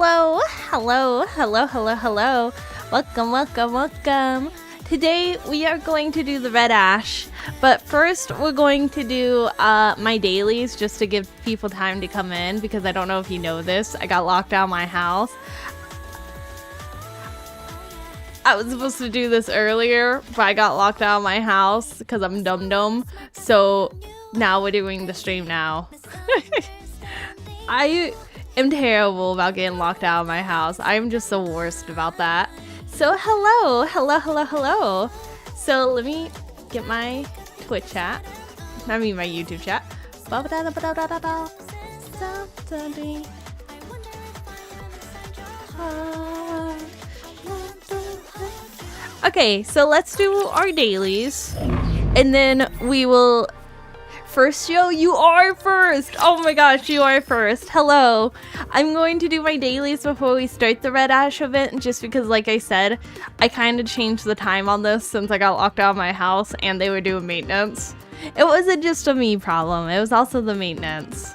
Hello, hello, hello, hello, hello. Welcome, welcome, welcome. Today we are going to do the red ash, but first we're going to do my dailies just to give people time to come in, because I don't know if you know this, I got locked out of my house. I was supposed to do this earlier, but I got locked out of my house because I'm dumb. So now we're doing the stream now. I am terrible about getting locked out of my house. I'm just the worst about that. So hello, hello, hello, hello. So let me get my Twitch chat. I mean my YouTube chat. Okay, so let's do our dailies, and then we will first show you are first. Oh my gosh, you are first. Hello. I'm going to do my dailies before we start the Red Ash event, just because, like I said, I kind of changed the time on this since I got locked out of my house and they were doing maintenance. It wasn't just a me problem, it was also the maintenance.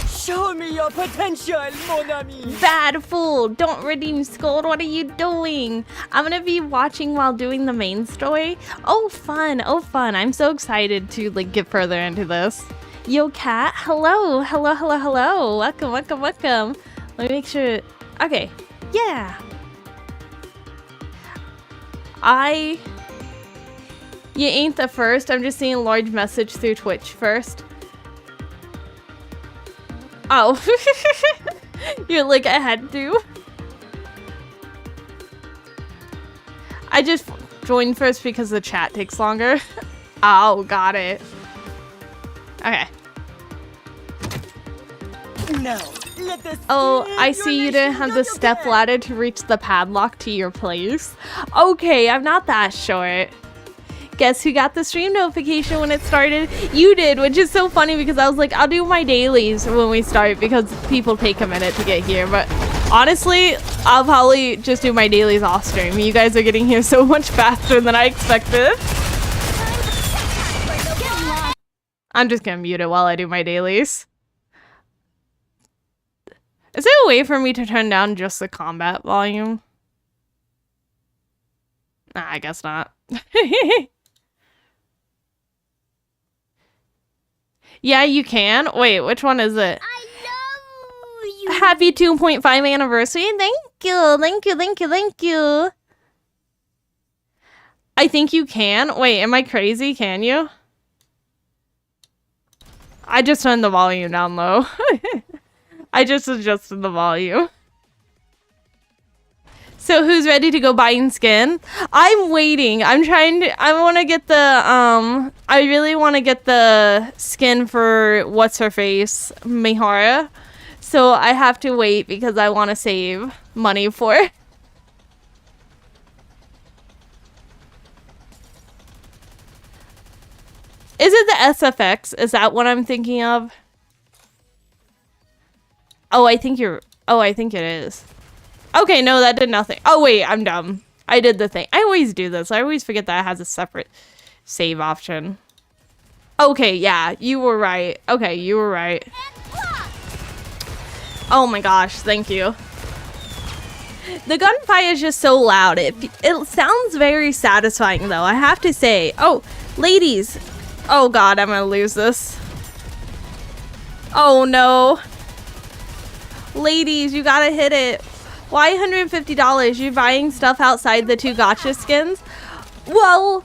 Show me your potential, mon ami! Bad fool! Don't redeem Scold, what are you doing? I'm gonna be watching while doing the main story. Oh fun, oh fun. I'm so excited to like get further into this. Yo cat, hello, hello, hello, hello. Welcome, welcome, welcome. Let me make sure, okay, yeah. You ain't the first, I'm just seeing a large message through Twitch first. Oh, you're like I had to. I just joined first because the chat takes longer. Oh, got it. Okay. No. Let this Oh, I see you didn't have the step ladder to reach the padlock to your place. Okay, I'm not that short. Guess who got the stream notification when it started? You did, which is so funny because I was like, I'll do my dailies when we start because people take a minute to get here. But honestly, I'll probably just do my dailies off stream. You guys are getting here so much faster than I expected. I'm just gonna mute it while I do my dailies. Is there a way for me to turn down just the combat volume? Nah, I guess not. Yeah, you can. Wait, which one is it? I love you. Happy 2.5 anniversary. Thank you. Thank you. Thank you. Thank you. I think you can. Wait, am I crazy? Can you? I just turned the volume down low. I just adjusted the volume. So who's ready to go buying skin? I'm waiting. I want to get the, I really want to get the skin for what's-her-face, Mihara. So I have to wait because I want to save money for it. Is it the SFX? Is that what I'm thinking of? Oh, I think it is. Okay, no, that did nothing. Oh, wait, I'm dumb. I did the thing. I always do this. I always forget that it has a separate save option. Okay, yeah, you were right. Okay, you were right. Oh my gosh, thank you. The gunfire is just so loud. It sounds very satisfying, though, I have to say. Oh, ladies. Oh, God, I'm gonna lose this. Oh, no. Ladies, you gotta hit it. Why $150? You're buying stuff outside the two gotcha skins? Well...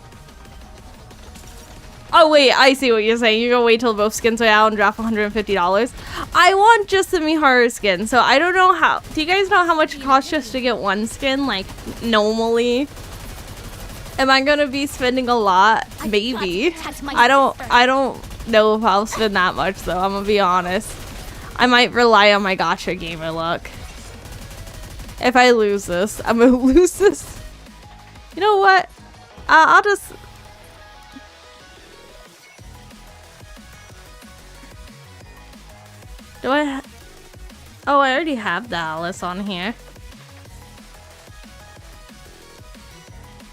Oh wait, I see what you're saying. You're gonna wait till both skins are out and drop $150. I want just the Miharu skin, so I don't know how... Do you guys know how much it costs just to get one skin? Like, normally? Am I gonna be spending a lot? Maybe. I don't know if I'll spend that much though, I'm gonna be honest. I might rely on my gotcha gamer luck. If I lose this, I'm gonna lose this. You know what? I'll just... Do I... Oh, I already have the Alice on here.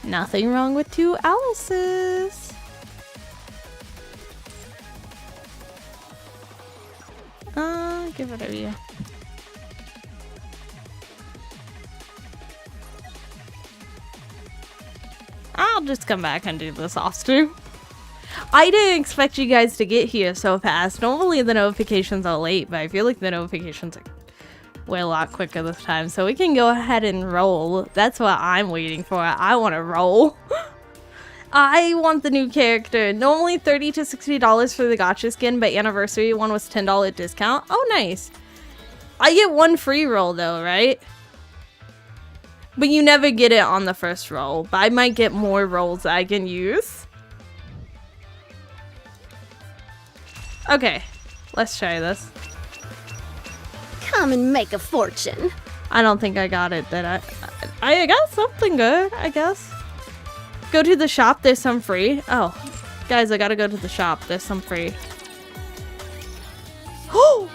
Nothing wrong with two Alices. I'll give it a view. I'll just come back and do this off stream. I didn't expect you guys to get here so fast. Normally the notifications are late, but I feel like the notifications are way a lot quicker this time. So we can go ahead and roll. That's what I'm waiting for. I want to roll. I want the new character. Normally $30 to $60 for the gotcha skin, but anniversary one was $10 discount. Oh, nice. I get one free roll though, right? But you never get it on the first roll. But I might get more rolls I can use. Okay, let's try this. Come and make a fortune. I don't think I got it, did I got something good, I guess. Go to the shop, there's some free. Oh, guys, I gotta go to the shop, there's some free. Oh!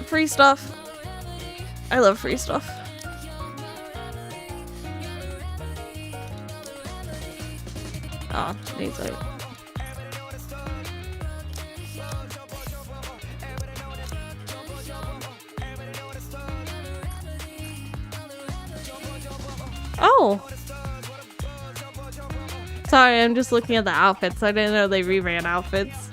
Free stuff. I love free stuff. Oh, needs like. Oh. Sorry, I'm just looking at the outfits. I didn't know they reran outfits.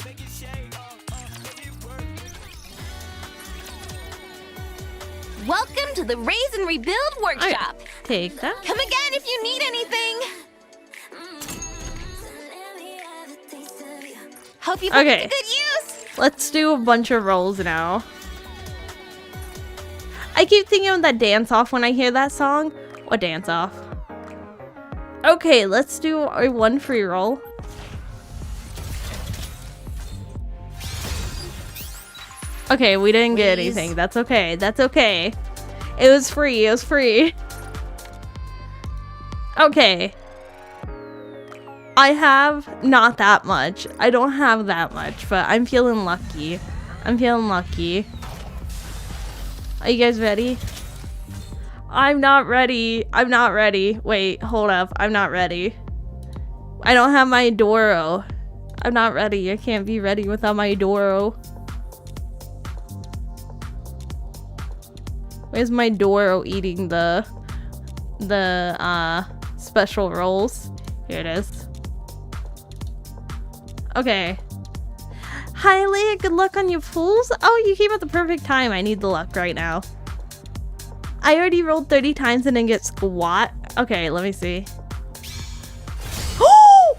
Welcome to the Raise and Rebuild workshop. Take that. Come again if you need anything. Hope you put it to good use. Let's do a bunch of rolls now. I keep thinking of that dance off when I hear that song. What dance off? Okay, let's do a one free roll. Okay, we didn't get anything. That's okay. That's okay. It was free. It was free. Okay. I have not that much. I don't have that much, but I'm feeling lucky. I'm feeling lucky. Are you guys ready? I'm not ready. I'm not ready. Wait, hold up. I'm not ready. I don't have my Doro. I'm not ready. I can't be ready without my Doro. Where's my Doro eating the special rolls? Here it is. Okay. Hi, Leia. Good luck on your pools. Oh, you came at the perfect time. I need the luck right now. I already rolled 30 times and didn't get squat. Okay, let me see. Oh!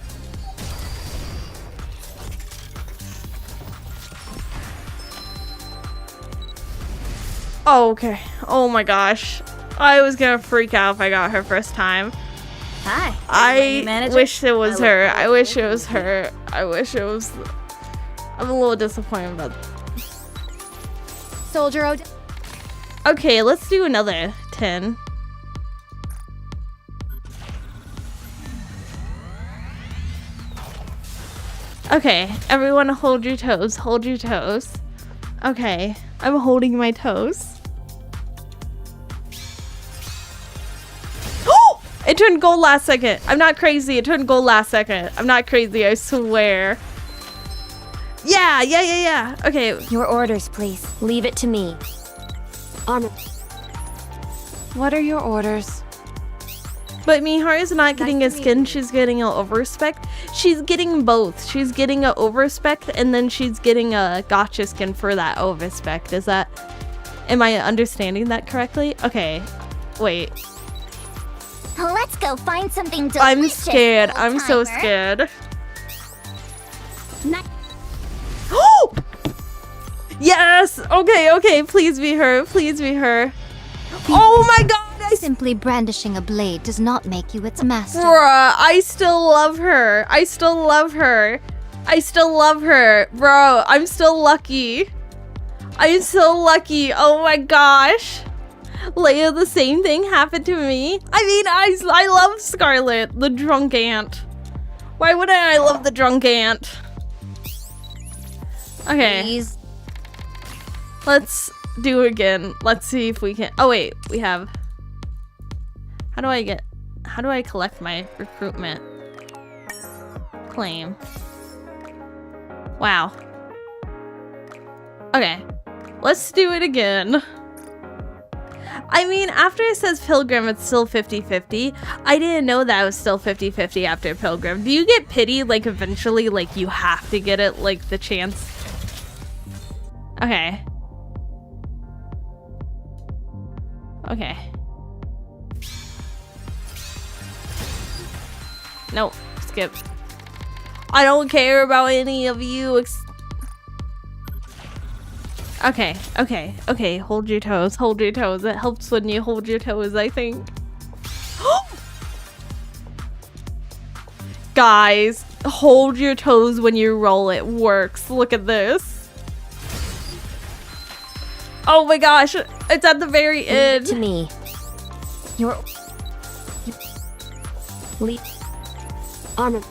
Oh, okay. Oh my gosh. I was gonna freak out if I got her first time. Hi. I wish it was her. I wish it was her. I wish it was... I'm a little disappointed about that. Soldier Okay, let's do another 10. Okay, everyone hold your toes. Hold your toes. Okay, I'm holding my toes. Oh! It turned gold last second. I'm not crazy. It turned gold last second. I'm not crazy, I swear. Yeah. Okay. Your orders, please. Leave it to me. What are your orders? But Miharu's not getting a skin, she's getting a overspec. She's getting both. She's getting a overspec and then she's getting a gotcha skin for that overspec. Is that... Am I understanding that correctly? Okay. Wait. Let's go find something delicious. I'm scared. I'm so scared. Oh! Yes! Okay. Please be her. Please be her. Oh my god! Simply brandishing a blade does not make you its master. Bruh, I still love her. I still love her. Bro, I'm still lucky. I'm so lucky. Oh my gosh. Leia, the same thing happened to me. I mean, I love Scarlet, the drunk ant. Why wouldn't I love the drunk ant? Okay. Please. Let's do it again. Let's see if we can. Oh wait, we have. How do I collect my recruitment? Claim. Wow. Okay, let's do it again. I mean, after it says Pilgrim, it's still 50-50. I didn't know that it was still 50-50 after Pilgrim. Do you get pity, like, eventually? Like, you have to get it, like, the chance? Okay. Okay. Nope, skip. I don't care about any of you. Okay, okay, okay. Hold your toes. Hold your toes. It helps when you hold your toes, I think. Guys, hold your toes when you roll. It works. Look at this. Oh my gosh. It's at the very end. To me. Your... Lead. Armor.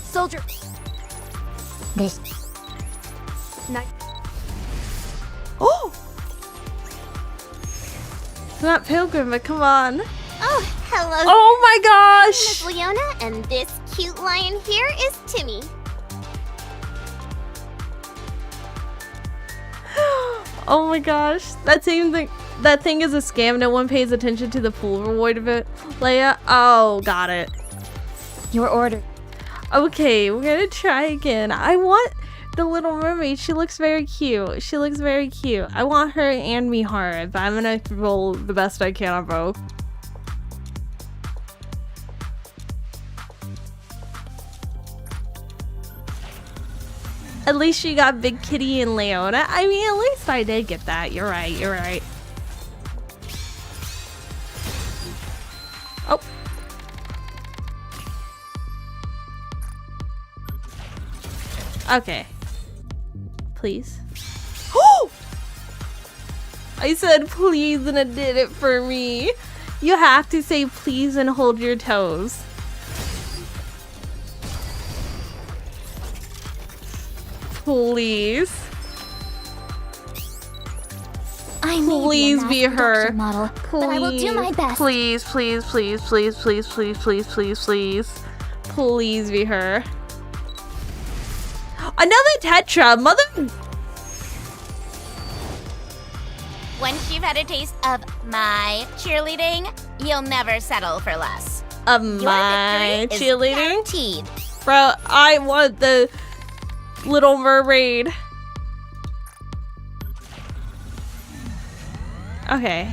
Soldier. This. Knight. Oh! It's not Pilgrim, but come on. Oh, hello. Oh my My gosh! name is Leona, and this cute lion here is Timmy. Oh my gosh. That thing is a scam. No one pays attention to the pool reward of it. Leia? Oh, got it. Your order. Okay, we're gonna try again. I want the Little Mermaid. She looks very cute. She looks very cute. I want her and Mihara, but I'm gonna roll the best I can on both. At least she got Big Kitty and Leona. I mean, at least I did get that. You're right, you're right. Oh. Okay. Please. Oh! I said please and it did it for me. You have to say please and hold your toes. Please. I may Please be be a mass her. production model, but I will do my best. Please, please, please, please, please, please, please, please, please. Please be her. Another Tetra, mother. Once you've had a taste of my cheerleading, you'll never settle for less. Of Your my victory is cheerleading? guaranteed. Bro, I want the Little Mermaid. Okay.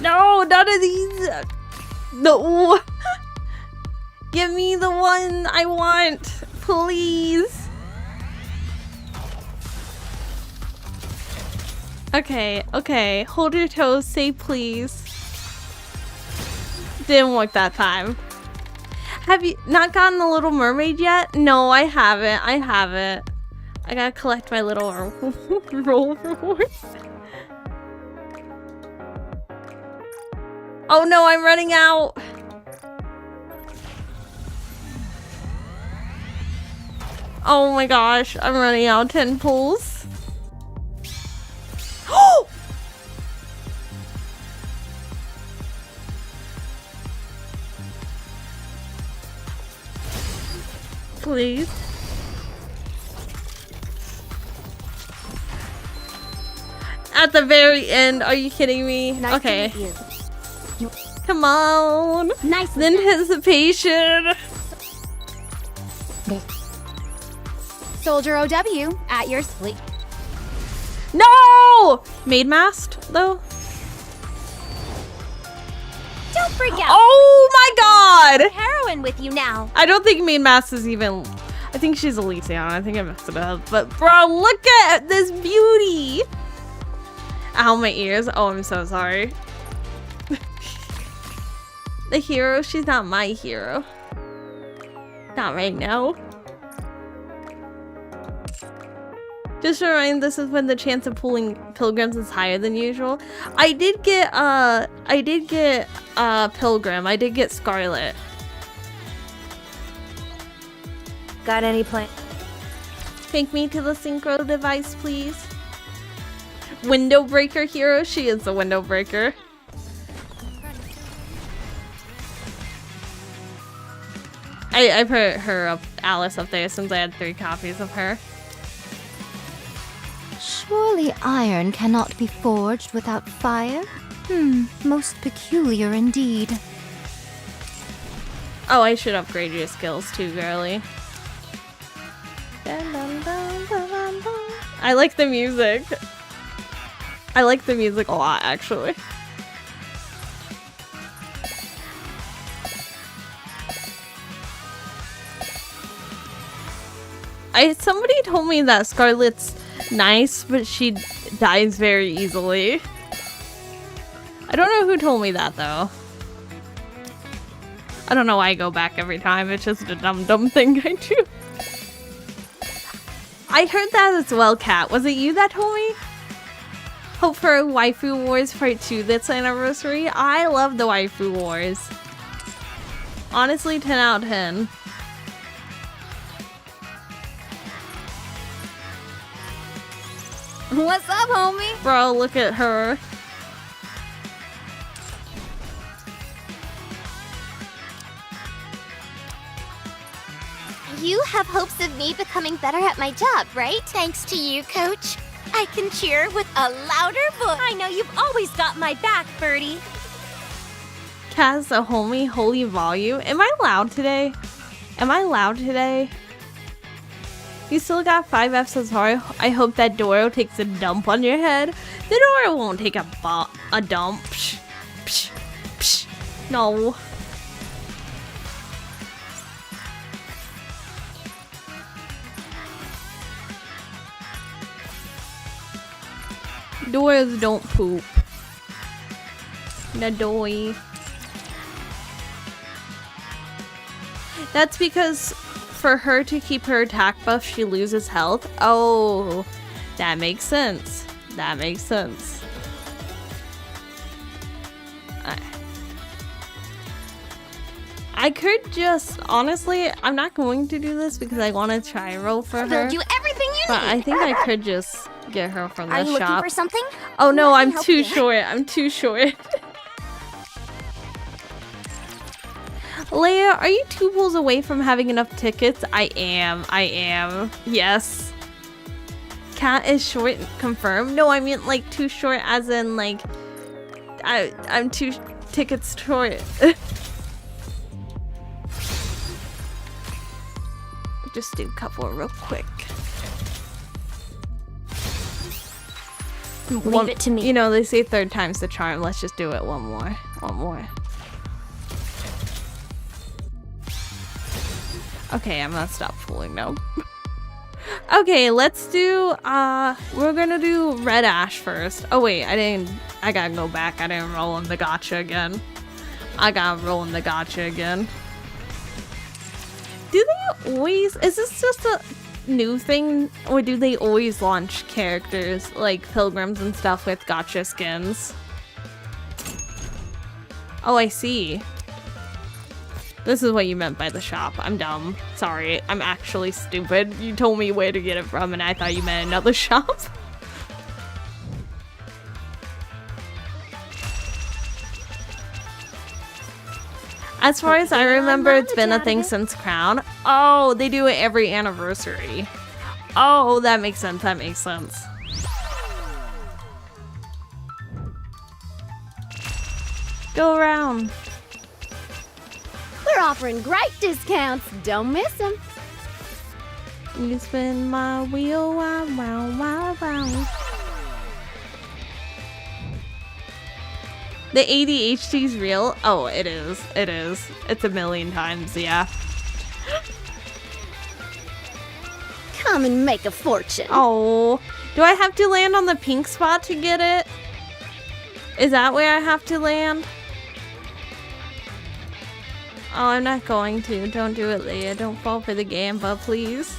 No, none of these. No. Give me the one I want, please. Okay, okay. Hold your toes, say please. Didn't work that time. Have you not gotten the Little Mermaid yet? No, I haven't. I haven't. I gotta collect my little roll rewards. Oh no, I'm running out. Oh my gosh, I'm running out 10 pulls. Oh! Please. At the very end, are you kidding me? Nice okay. to meet you. Come on. Nice. The anticipation. Soldier OW at your sleep. No! Maid masked though. Don't freak out. Oh my god! Heroin with you now. I don't think maid mask is even. I think she's Elysian. I think I messed it up. But bro, look at this beauty. Ow, my ears. Oh, I'm so sorry. The hero, she's not my hero. Not right now. Just a reminder, this is when the chance of pulling pilgrims is higher than usual. I did get Pilgrim. I did get Scarlet. Got any plan? Take me to the synchro device, please. Window breaker hero. She is the window breaker. I put her up, Alice up there since I had 3 copies of her. Surely iron cannot be forged without fire? Most peculiar indeed. Oh, I should upgrade your skills too, girly. I like the music. I like the music a lot, actually. Somebody told me that Scarlet's nice, but she dies very easily. I don't know who told me that, though. I don't know why I go back every time. It's just a dumb thing I do. I heard that as well, Kat. Was it you that told me? Hope for Waifu Wars Part 2 that's anniversary. I love the Waifu Wars. Honestly, 10 out of 10. What's up, homie? Bro, look at her. You have hopes of me becoming better at my job, right? Thanks to you, Coach. I can cheer with a louder voice. I know you've always got my back, Birdie. Kaz, a homie, holy volume. Am I loud today? Am I loud today? You still got 5 F's as far. I hope that Doro takes a dump on your head. The Doro won't take a dump. Psh, psh, psh. No. Doors don't poop. Nadoi. That's because for her to keep her attack buff, she loses health. Oh, that makes sense. That makes sense. I could just, honestly, I'm not going to do this because I want to try roll for her. They'll do everything you But need. I think I could just get her from the Are you shop. looking for something? Oh no, Let me I'm help too you. short. I'm too short. Leia, are you 2 pulls away from having enough tickets? I am. Yes. Cat is short, confirmed. No, I mean like too short as in like I'm 2 tickets short. Just do a couple real quick. Leave it to me. You know, they say 3rd time's the charm. Let's just do it one more. One more. Okay, I'm gonna stop fooling now. Okay, let's do, we're gonna do Red Ash first. Oh wait, I gotta go back. I didn't roll in the gacha again. Do they always, is this just a new thing, or do they always launch characters like pilgrims and stuff with gacha skins? Oh, I see. This is what you meant by the shop. I'm dumb. Sorry, I'm actually stupid. You told me where to get it from and I thought you meant another shop. As far as I remember, it's been a thing since Crown. Oh, they do it every anniversary. Oh, that makes sense. That makes sense. Go around. We're offering great discounts. Don't miss them. You spin my wheel, wow, wow, wow, wow. The ADHD's real? Oh, it is. It is. It's a million times, yeah. Come and make a fortune. Oh, do I have to land on the pink spot to get it? Is that where I have to land? Oh, I'm not going to. Don't do it, Leia. Don't fall for the gamba, please.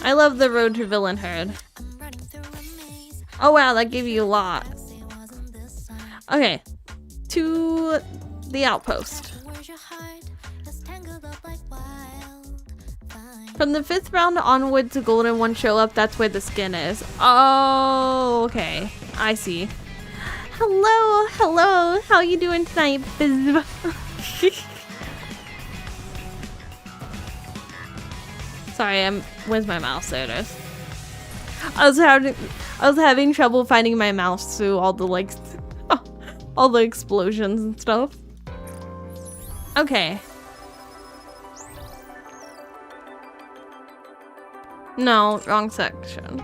I love the road to Villain Herd. Oh wow, that gave you a lot. Okay, to the outpost. From the 5th round onwards, the golden ones show up. That's where the skin is. Oh, okay. I see. Hello, hello. How you doing tonight, Biz? Sorry, where's my mouse? There it is. I was having trouble finding my mouse through all the like all the explosions and stuff. Okay. No, wrong section.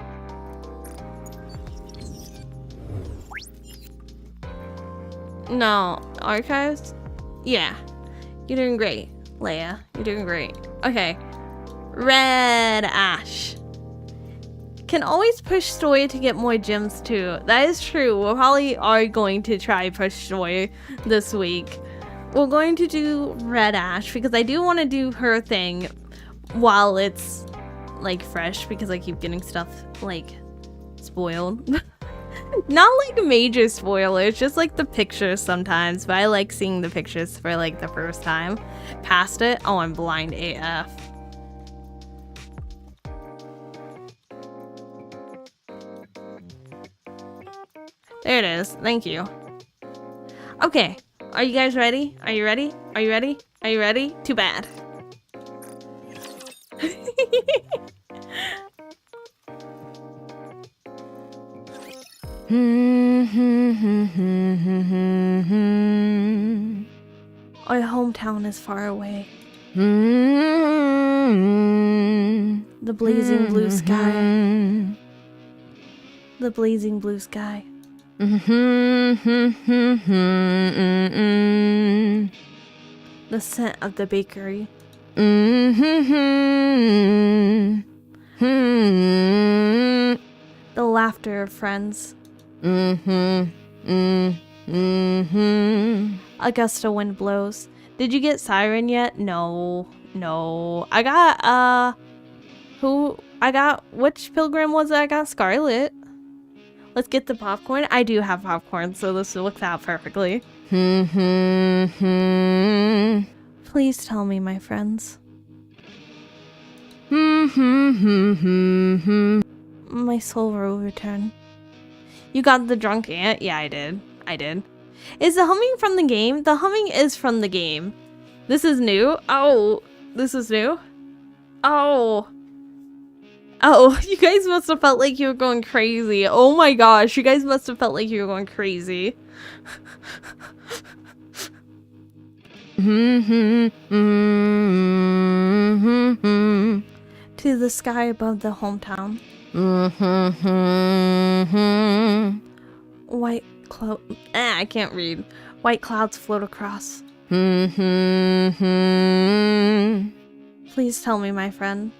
No, archives? Yeah. You're doing great, Leia. You're doing great. Okay. Red Ash. Can always push story to get more gems too. That is true. We probably are going to try push story this week. We're going to do Red Ash because I do want to do her thing while it's like fresh because I keep getting stuff like spoiled. Not like major spoilers, just like the pictures sometimes, but I like seeing the pictures for like the first time. Past it, oh, I'm blind AF. There it is. Thank you. Okay. Are you guys ready? Are you ready? Are you ready? Are you ready? Too bad. Our hometown is far away. The blazing blue sky. The blazing blue sky. The scent of the bakery. The laughter of friends. A gust of wind blows. Did you get Siren yet? No. I got, which pilgrim was it? I got Scarlet. Let's get the popcorn. I do have popcorn, so this works out perfectly. Please tell me, my friends. My soul will return. You got the drunk ant? Yeah, I did. Is the humming from the game? The humming is from the game. This is new? Oh, this is new? Oh, you guys must have felt like you were going crazy. Oh my gosh, you guys must have felt like you were going crazy. To the sky above the hometown. White cloud. I can't read. White clouds float across. Please tell me, my friend.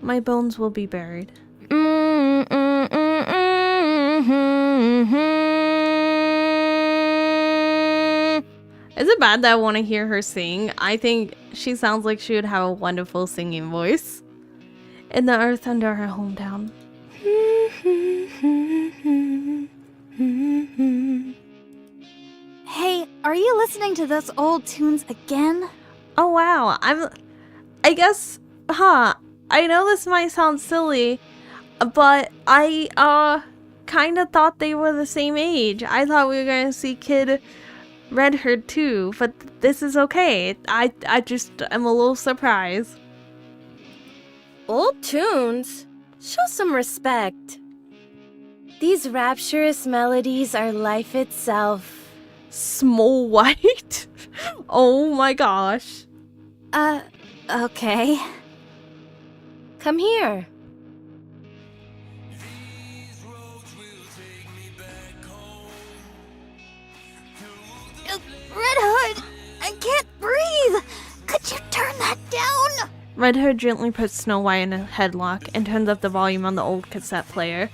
My bones will be buried. Is it bad that I want to hear her sing? I think she sounds like she would have a wonderful singing voice. In the earth under her hometown. Hey, are you listening to those old tunes again? Oh wow, I guess, I know this might sound silly, but I kind of thought they were the same age. I thought we were gonna see Kid Red Herd too, but this is okay. I just am a little surprised. Old tunes? Show some respect. These rapturous melodies are life itself. Small White? Oh my gosh. Okay. Come here. Red Hood, I can't breathe. Could you turn that down? Red Hood gently puts Snow White in a headlock and turns up the volume on the old cassette player.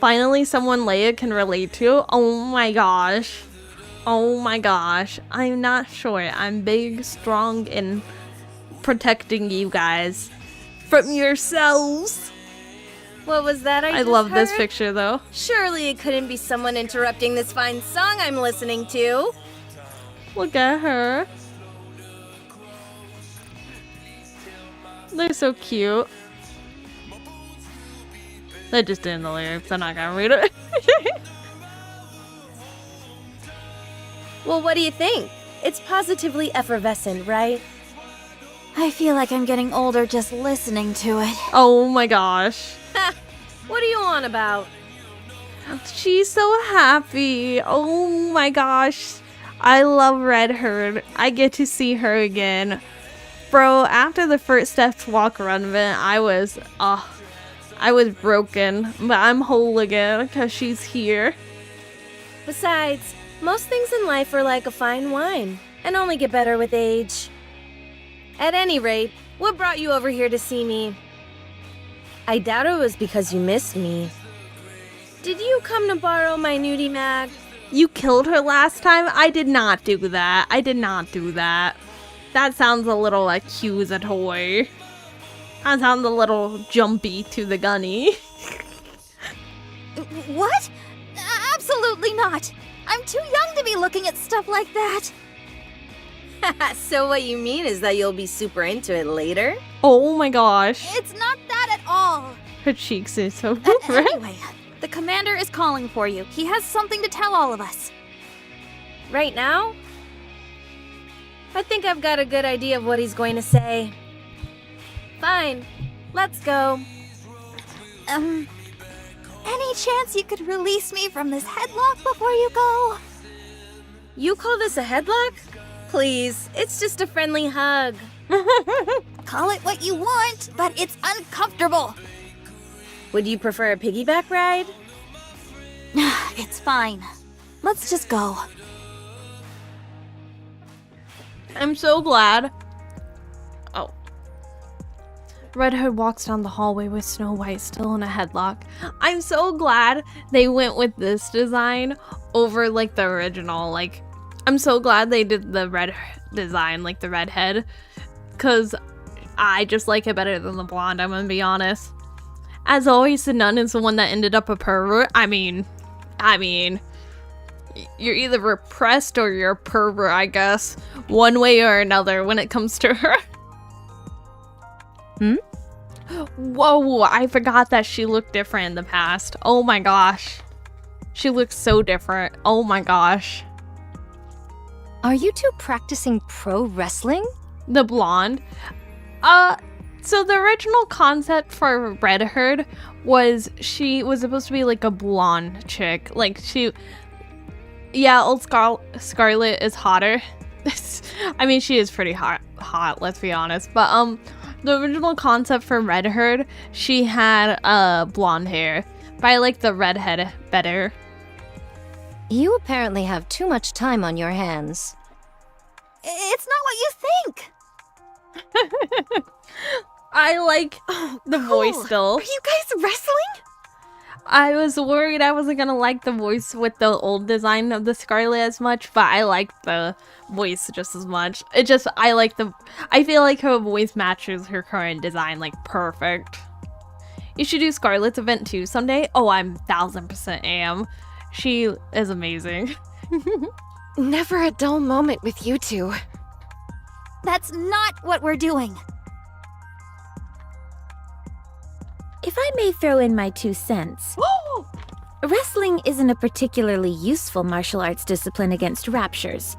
Finally, someone Leia can relate to. Oh my gosh. Oh my gosh. I'm not sure. I'm big, strong, and protecting you guys from yourselves. What was that I just love this heard? picture though. Surely it couldn't be someone interrupting this fine song I'm listening to. Look at her. They're so cute. They're just in the lyrics. I'm not gonna read it. Well, what do you think? It's positively effervescent, right? I feel like I'm getting older just listening to it. Oh my gosh. Ha! What are you on about? She's so happy. Oh my gosh. I love Red Herd. I get to see her again. Bro, after the first Steps Walk Around event, I was broken. But I'm whole again because she's here. Besides, most things in life are like a fine wine and only get better with age. At any rate, what brought you over here to see me? I doubt it was because you missed me. Did you come to borrow my nudie mag? You killed her last time? I did not do that. I did not do that. That sounds a little accusatory. That sounds a little jumpy to the gunny. What? Absolutely not. I'm too young to be looking at stuff like that. So what you mean is that you'll be super into it later? Oh my gosh. It's not that at all. Her cheeks are so red. Anyway, the commander is calling for you. He has something to tell all of us. Right now? I think I've got a good idea of what he's going to say. Fine, let's go. Any chance you could release me from this headlock before you go? You call this a headlock? Please, it's just a friendly hug. Call it what you want, but it's uncomfortable. Would you prefer a piggyback ride? It's fine. Let's just go. I'm so glad. Oh. Red Hood walks down the hallway with Snow White still in a headlock. I'm so glad they went with this design over the original. I'm so glad they did the red design, the red head, because I just like it better than the blonde, I'm gonna be honest. As always, the nun is the one that ended up a pervert. I mean, you're either repressed or you're a pervert, I guess. One way or another when it comes to her. Whoa, I forgot that she looked different in the past. Oh my gosh. She looks so different. Oh my gosh. Are you two practicing pro wrestling? The blonde. So the original concept for Red Herd was she was supposed to be a blonde chick. Yeah, old Scarlet is hotter. I mean, she is pretty hot, let's be honest. But the original concept for Red Herd, she had blonde hair. But I like the redhead better. You apparently have too much time on your hands. It's not what you think. I like the voice still. Are you guys wrestling? I was worried I wasn't gonna like the voice with the old design of the Scarlet as much, but I like the voice just as much. I feel like her voice matches her current design perfect. You should do Scarlet's event too someday. Oh, I'm 1000% am. She is amazing. Never a dull moment with you two. That's not what we're doing. If I may throw in my 2 cents, wrestling isn't a particularly useful martial arts discipline against raptures.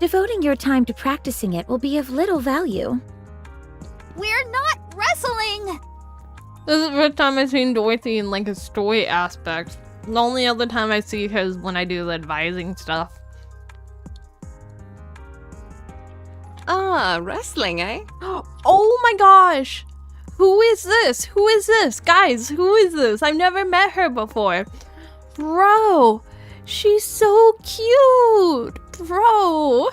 Devoting your time to practicing it will be of little value. We're not wrestling! This is the first time I've seen Dorothy in a story aspect. The only other time I see her is when I do the advising stuff. Ah, wrestling, eh? Oh my gosh! Who is this? Who is this? Guys, who is this? I've never met her before. Bro, she's so cute. Bro.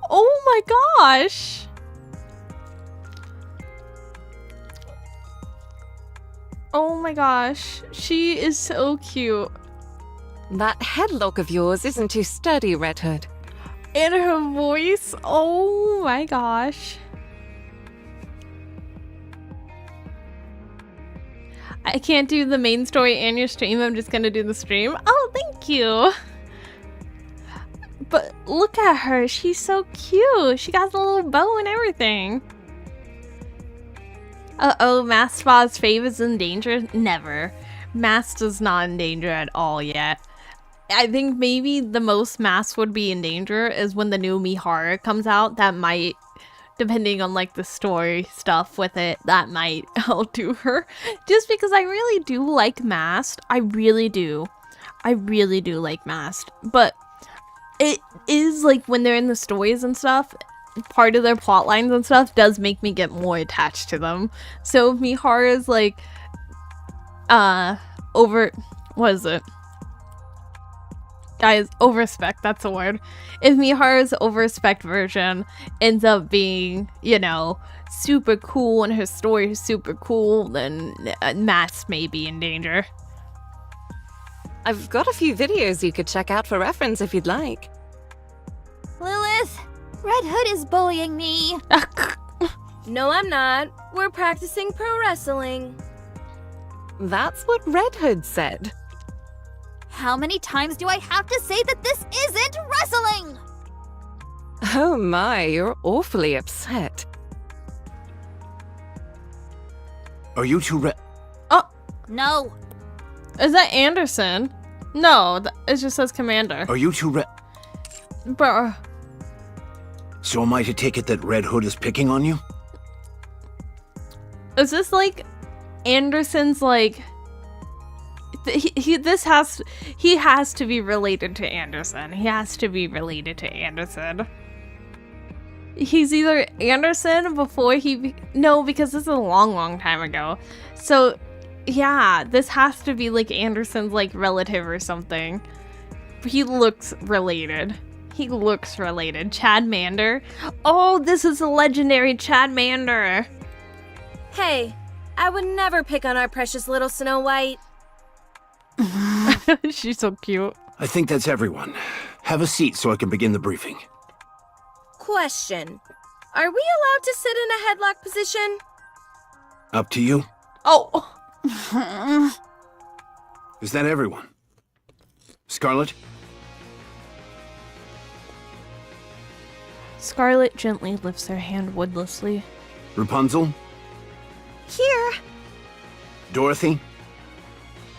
Oh my gosh. Oh my gosh. She is so cute. That headlock of yours isn't too sturdy, Red Hood. And her voice. Oh my gosh. I can't do the main story and your stream. I'm just gonna do the stream. Oh, thank you. But look at her. She's so cute. She got a little bow and everything. Uh-oh, Masked Spa's fave is in danger? Never. Masked is not in danger at all yet. I think maybe the most Masked would be in danger is when the new Mihara comes out. That might, depending on like the story stuff with it, that might outdo her. Just because I really do like Masked. I really do like Masked. But it is like when they're in the stories and stuff, part of their plot lines and stuff does make me get more attached to them. So if Mihara's like what is it? Guys, overspec, that's a word. If Mihara's overspec version ends up being, you know, super cool and her story is super cool, then Masked may be in danger. I've got a few videos you could check out for reference if you'd like. Lilith, Red Hood is bullying me. No, I'm not. We're practicing pro wrestling. That's what Red Hood said. How many times do I have to say that this isn't wrestling? Oh my, you're awfully upset. Are you two No. Is that Anderson? No, it just says Commander. Are you two Bruh. So am I to take it that Red Hood is picking on you? Is this like Anderson's like he has to be related to Anderson. He has to be related to Anderson. He's either Anderson before no, because this is a long time ago. So yeah, this has to be like Anderson's like relative or something. He looks related. Chad Mander. Oh, this is a legendary Chad Mander. Hey, I would never pick on our precious little Snow White. She's so cute. I think that's everyone. Have a seat so I can begin the briefing. Question. Are we allowed to sit in a headlock position? Up to you. Oh. Is that everyone? Scarlet? Scarlet gently lifts her hand woodlessly. Rapunzel? Here. Dorothy?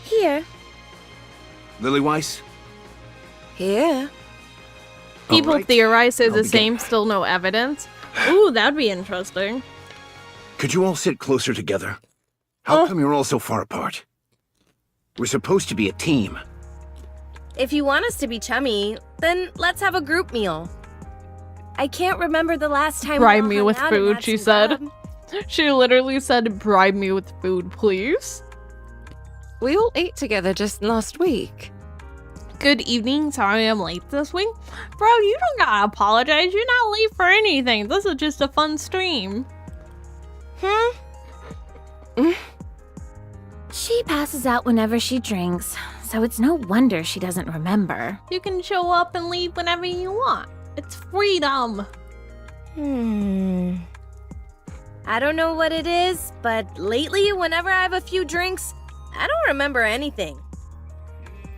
Here. Lilyweiss? Here. People Alright, theorize they're I'll the begin. same, still no evidence. Ooh, that'd be interesting. Could you all sit closer together? How come you're all so far apart? We're supposed to be a team. If you want us to be chummy, then let's have a group meal. I can't remember the last time Bribe we all me hung with out and food, had she some said. grub. She literally said, bribe me with food, please. We all ate together just last week. Good evening, sorry I'm late this week. Bro, you don't gotta apologize, you're not late for anything. This is just a fun stream. She passes out whenever she drinks, so it's no wonder she doesn't remember. You can show up and leave whenever you want. It's freedom. I don't know what it is, but lately, whenever I have a few drinks, I don't remember anything.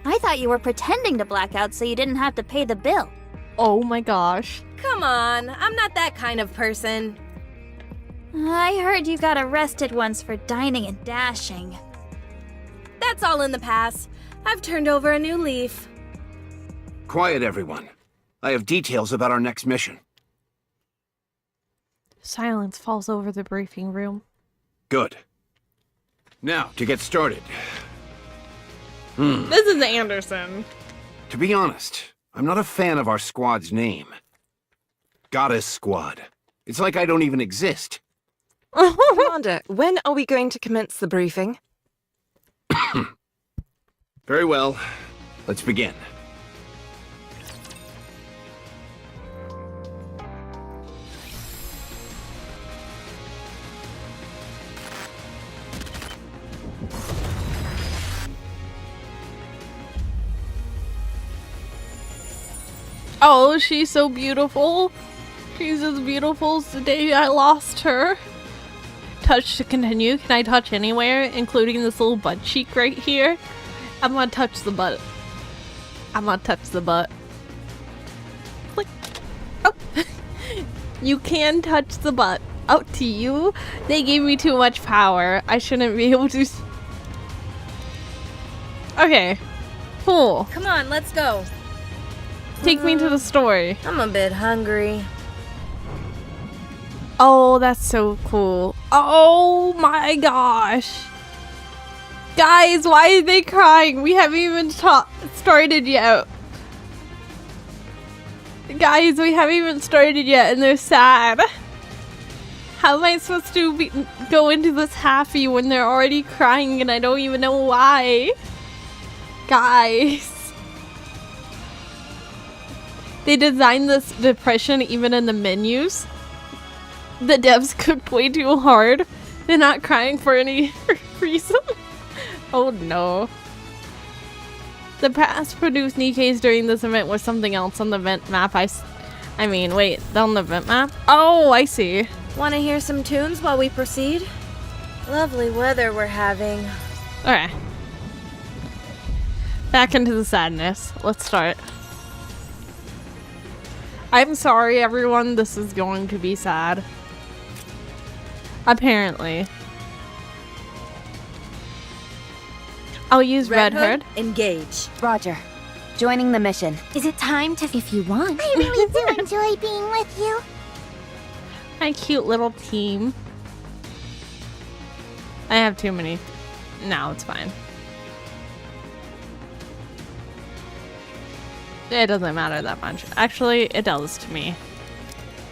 I thought you were pretending to black out so you didn't have to pay the bill. Oh my gosh. Come on, I'm not that kind of person. I heard you got arrested once for dining and dashing. That's all in the past. I've turned over a new leaf. Quiet, everyone. I have details about our next mission. Silence falls over the briefing room. Good. Now, to get started. This is Anderson. To be honest, I'm not a fan of our squad's name. Goddess Squad. It's like I don't even exist. Commander, when are we going to commence the briefing? Very well. Let's begin. Oh, she's so beautiful. She's as beautiful as the day I lost her. Touch to continue. Can I touch anywhere, including this little butt cheek right here? I'm gonna touch the butt. I'm gonna touch the butt. Oh. You can touch the butt. Up to you. They gave me too much power. I shouldn't be able to. Okay. Cool. Come on, let's go. Take me to the story. I'm a bit hungry. Oh, that's so cool. Oh my gosh. Guys, why are they crying? We haven't even started yet. Guys, we haven't even started yet and they're sad. How am I supposed to go into this happy when they're already crying and I don't even know why? Guys. They designed this depression even in the menus. The devs cooked way too hard. They're not crying for any reason. Oh no. The past produced Nikkes during this event was something else on the event map. I mean, wait, on the event map? Oh, I see. Want to hear some tunes while we proceed? Lovely weather we're having. Okay. Back into the sadness. Let's start. I'm sorry, everyone. This is going to be sad. Apparently. I'll use Red Hood. Engage. Roger. Joining the mission. Is it time to... If you want. I really do enjoy being with you. My cute little team. I have too many. No, it's fine. It doesn't matter that much. Actually, it does to me.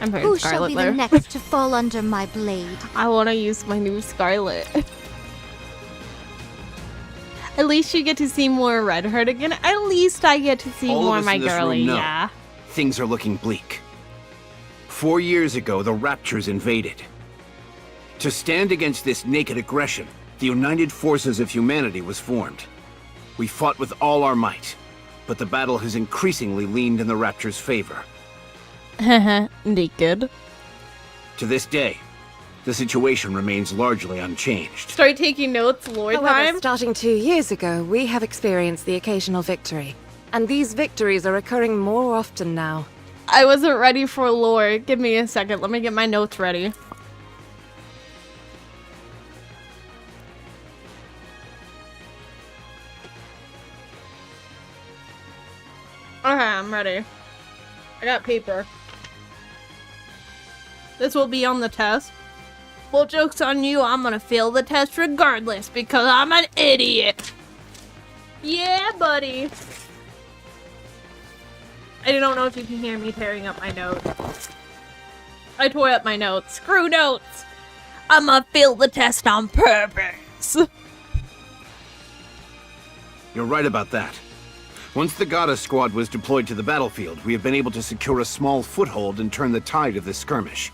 I'm very Who shall Scarlet be there. the next to fall under my blade? I want to use my new Scarlet. At least you get to see more Red Hood again. At least I get to see All of more us my in this room girly. know Yeah. Things are looking bleak. 4 years ago, the Raptures invaded. To stand against this naked aggression, the United Forces of Humanity was formed. We fought with all our might, but the battle has increasingly leaned in the Raptures' favor. Naked. To this day, the situation remains largely unchanged. Start taking notes, Lord However, time. starting 2 years ago, we have experienced the occasional victory. And these victories are occurring more often now. I wasn't ready for lore. Give me a second. Let me get my notes ready. Okay, I'm ready. I got paper. This will be on the test. Well, joke's on you. I'm gonna fail the test regardless because I'm an idiot. Yeah, buddy. I don't know if you can hear me tearing up my notes. I tore up my notes. Screw notes. I'm gonna fail the test on purpose. You're right about that. Once the Goddess Squad was deployed to the battlefield, we have been able to secure a small foothold and turn the tide of this skirmish.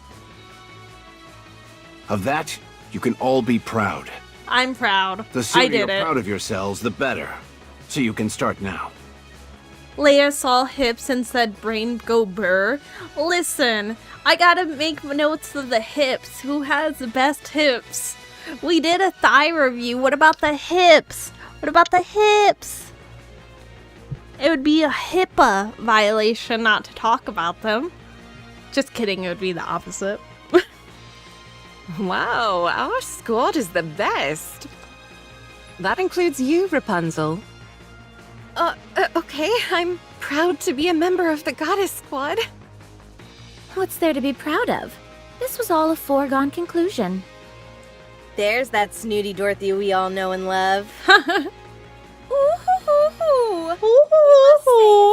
Of that, you can all be proud. I'm proud. The I sooner did you're it. proud of yourselves, the better. So you can start now. Leia saw hips and said brain go burr. Listen, I gotta make notes of the hips. Who has the best hips? We did a thigh review. What about the hips? What about the hips? It would be a HIPAA violation not to talk about them. Just kidding, it would be the opposite. Wow, our squad is the best. That includes you, Rapunzel. Okay, I'm proud to be a member of the Goddess Squad. What's there to be proud of? This was all a foregone conclusion. There's that snooty Dorothy we all know and love.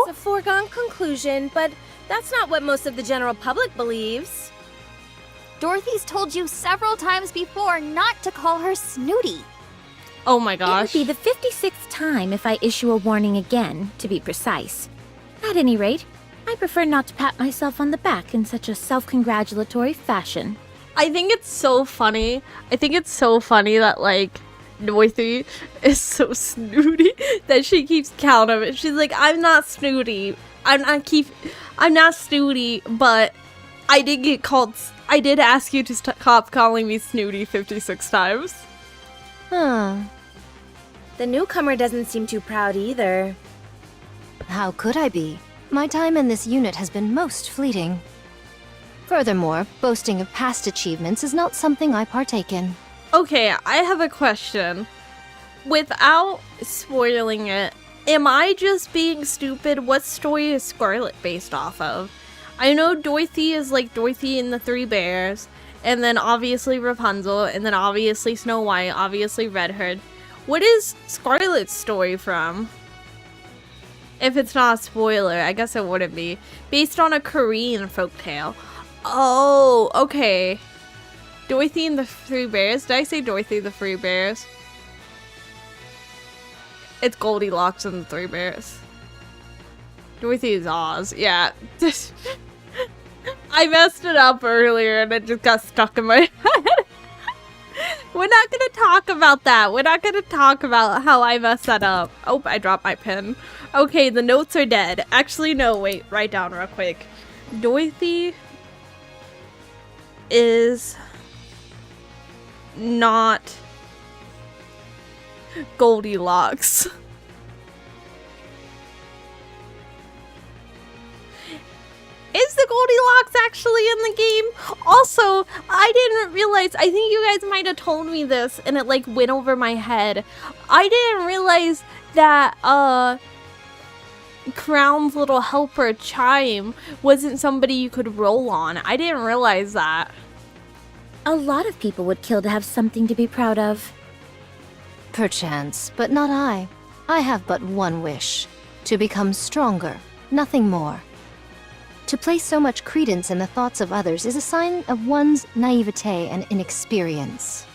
It's a foregone conclusion, but that's not what most of the general public believes. Dorothy's told you several times before not to call her snooty. Oh my It gosh. would be the 56th time if I issue a warning again, to be precise. At any rate, I prefer not to pat myself on the back in such a self-congratulatory fashion. I think it's so funny. I think it's so funny that, like, Dorothy is so snooty that she keeps count of it. She's like, I'm not snooty. I'm not snooty, but I did get called. I did ask you to stop calling me snooty 56 times. Huh. The newcomer doesn't seem too proud either. How could I be? My time in this unit has been most fleeting. Furthermore, boasting of past achievements is not something I partake in. Okay, I have a question. Without spoiling it, am I just being stupid? What story is Scarlet based off of? I know Dorothy is like Dorothy and the Three Bears, and then obviously Rapunzel, and then obviously Snow White, obviously Red Hood. What is Scarlet's story from? If it's not a spoiler, I guess it wouldn't be. Based on a Korean folktale. Oh, okay. Dorothy and the Three Bears? Did I say Dorothy the Three Bears? It's Goldilocks and the Three Bears. Dorothy is Oz. Yeah. I messed it up earlier and it just got stuck in my head. We're not gonna talk about that. We're not gonna talk about how I messed that up. Oh, I dropped my pen. Okay, the notes are dead. Actually, no, wait. Write down real quick. Dorothy is not Goldilocks. Is the Goldilocks actually in the game? Also, I didn't realize, I think you guys might have told me this and it like went over my head. I didn't realize that Crown's little helper Chime wasn't somebody you could roll on. I didn't realize that. A lot of people would kill to have something to be proud of. Perchance, but not I. I have but one wish. To become stronger, nothing more. To place so much credence in the thoughts of others is a sign of one's naivete and inexperience.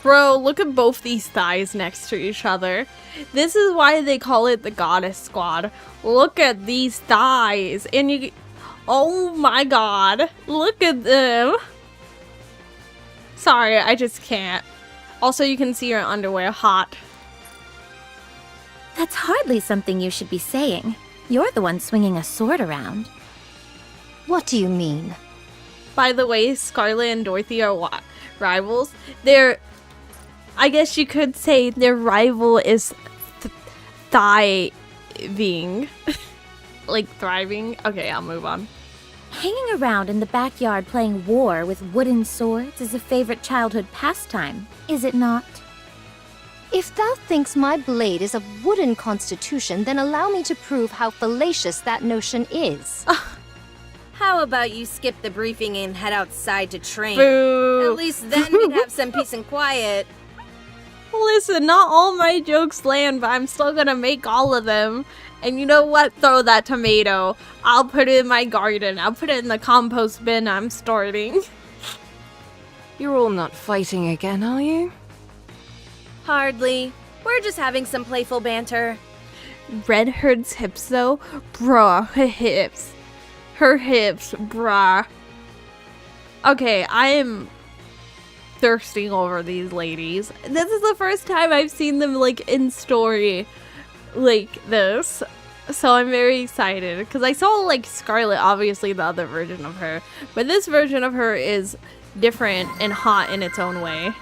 Bro, look at both these thighs next to each other. This is why they call it the Goddess Squad. Look at these thighs. And you... Oh my god. Look at them. Sorry, I just can't. Also, you can see her underwear. Hot. That's hardly something you should be saying. You're the one swinging a sword around. What do you mean? By the way, Scarlet and Dorothy are rivals. I guess you could say their rival is thriving. Like thriving. Okay, I'll move on. Hanging around in the backyard playing war with wooden swords is a favorite childhood pastime, is it not? If thou thinks my blade is of wooden constitution, then allow me to prove how fallacious that notion is. How about you skip the briefing and head outside to train? Boo. At least then we'd have some peace and quiet. Listen, not all my jokes land, but I'm still gonna make all of them. And you know what? Throw that tomato. I'll put it in my garden. I'll put it in the compost bin I'm starting. You're all not fighting again, are you? Hardly. We're just having some playful banter. Red Hood's hips, though? Bruh, her hips. Her hips, bruh. Okay, I am thirsting over these ladies. This is the first time I've seen them, like, in story like this. So I'm very excited. Because I saw, like, Scarlet, obviously the other version of her. But this version of her is different and hot in its own way.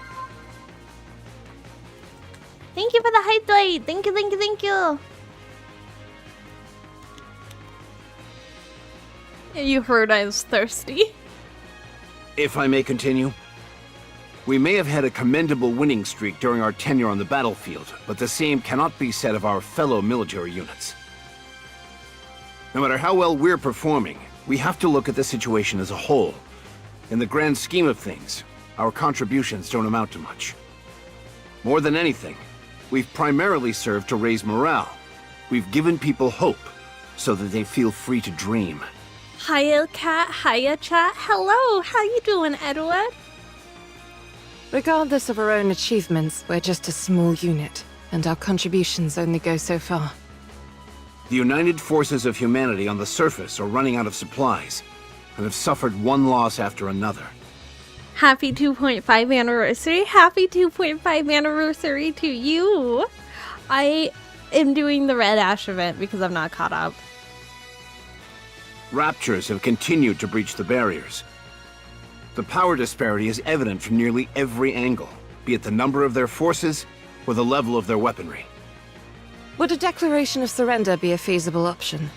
Thank you for the hydrate. Thank you, thank you, thank you. You heard I was thirsty. If I may continue. We may have had a commendable winning streak during our tenure on the battlefield, but the same cannot be said of our fellow military units. No matter how well we're performing, we have to look at the situation as a whole. In the grand scheme of things, our contributions don't amount to much. More than anything, we've primarily served to raise morale. We've given people hope, so that they feel free to dream. Hiya, cat. Hiya, chat. Hello. How you doing, Edward? Regardless of our own achievements, we're just a small unit, and our contributions only go so far. The united forces of humanity on the surface are running out of supplies, and have suffered one loss after another. Happy 2.5 anniversary. Happy 2.5 anniversary to you. I am doing the Red Ash event because I'm not caught up. Raptures have continued to breach the barriers. The power disparity is evident from nearly every angle, be it the number of their forces or the level of their weaponry. Would a declaration of surrender be a feasible option?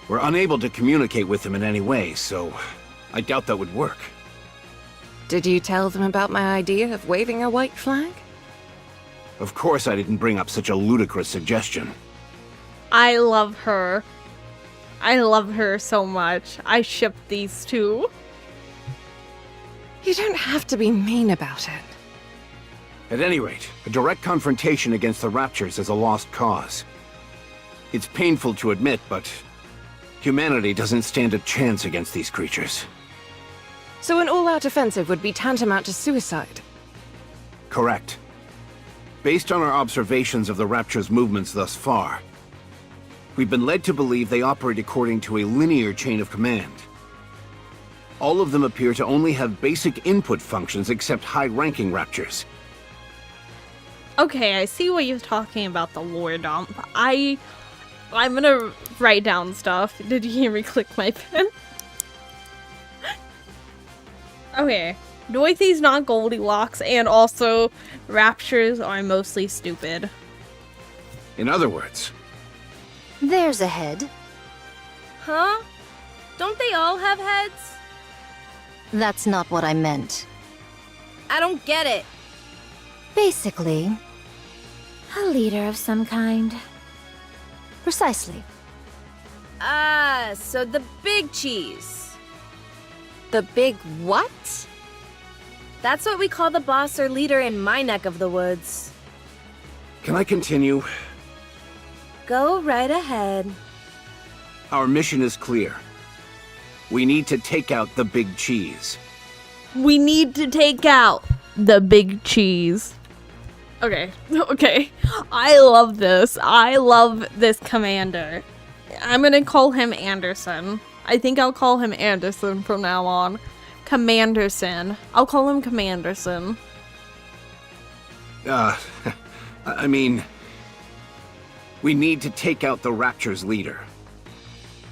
We're unable to communicate with them in any way, so I doubt that would work. Did you tell them about my idea of waving a white flag? Of course I didn't bring up such a ludicrous suggestion. I love her. I love her so much. I ship these two. You don't have to be mean about it. At any rate, a direct confrontation against the Raptures is a lost cause. It's painful to admit, but humanity doesn't stand a chance against these creatures. So an all-out offensive would be tantamount to suicide? Correct. Based on our observations of the Rapture's movements thus far, we've been led to believe they operate according to a linear chain of command. All of them appear to only have basic input functions except high-ranking Raptures. Okay, I see what you're talking about, the lore dump. I'm gonna write down stuff. Did you hear me click my pen? Okay. Dorothy's not Goldilocks, and also Raptures are mostly stupid. In other words, There's a head. Huh? Don't they all have heads? That's not what I meant. I don't get it. Basically, A leader of some kind. precisely. Ah, so the big cheese. The big what? That's what we call the boss or leader in my neck of the woods. can I continue? Go right ahead. Our mission is clear. We need to take out the big cheese. We need to take out the big cheese. Okay, okay. I love this. I love this commander. I'm gonna call him Anderson. I think I'll call him Anderson from now on. Commanderson. I'll call him Commanderson. I mean, we need to take out the Rapture's leader.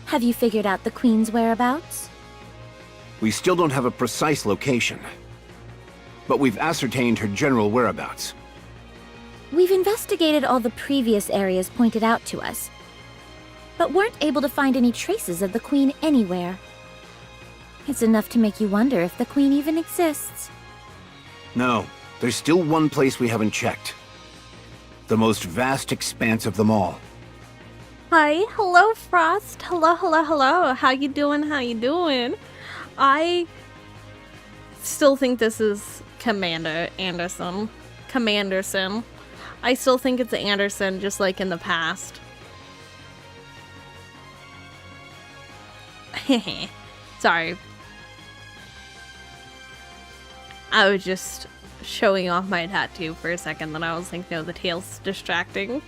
Have you figured out the Queen's whereabouts? We still don't have a precise location, but we've ascertained her general whereabouts. We've investigated all the previous areas pointed out to us, but weren't able to find any traces of the Queen anywhere. It's enough to make you wonder if the Queen even exists. No, there's still one place we haven't checked. The most vast expanse of them all. Hi, hello Frost. Hello, hello, hello. How you doing? How you doing? I still think this is Commander Anderson. Commanderson. I still think it's Anderson, just like in the past. Sorry. I was just showing off my tattoo for a second, then I was like, no, the tail's distracting.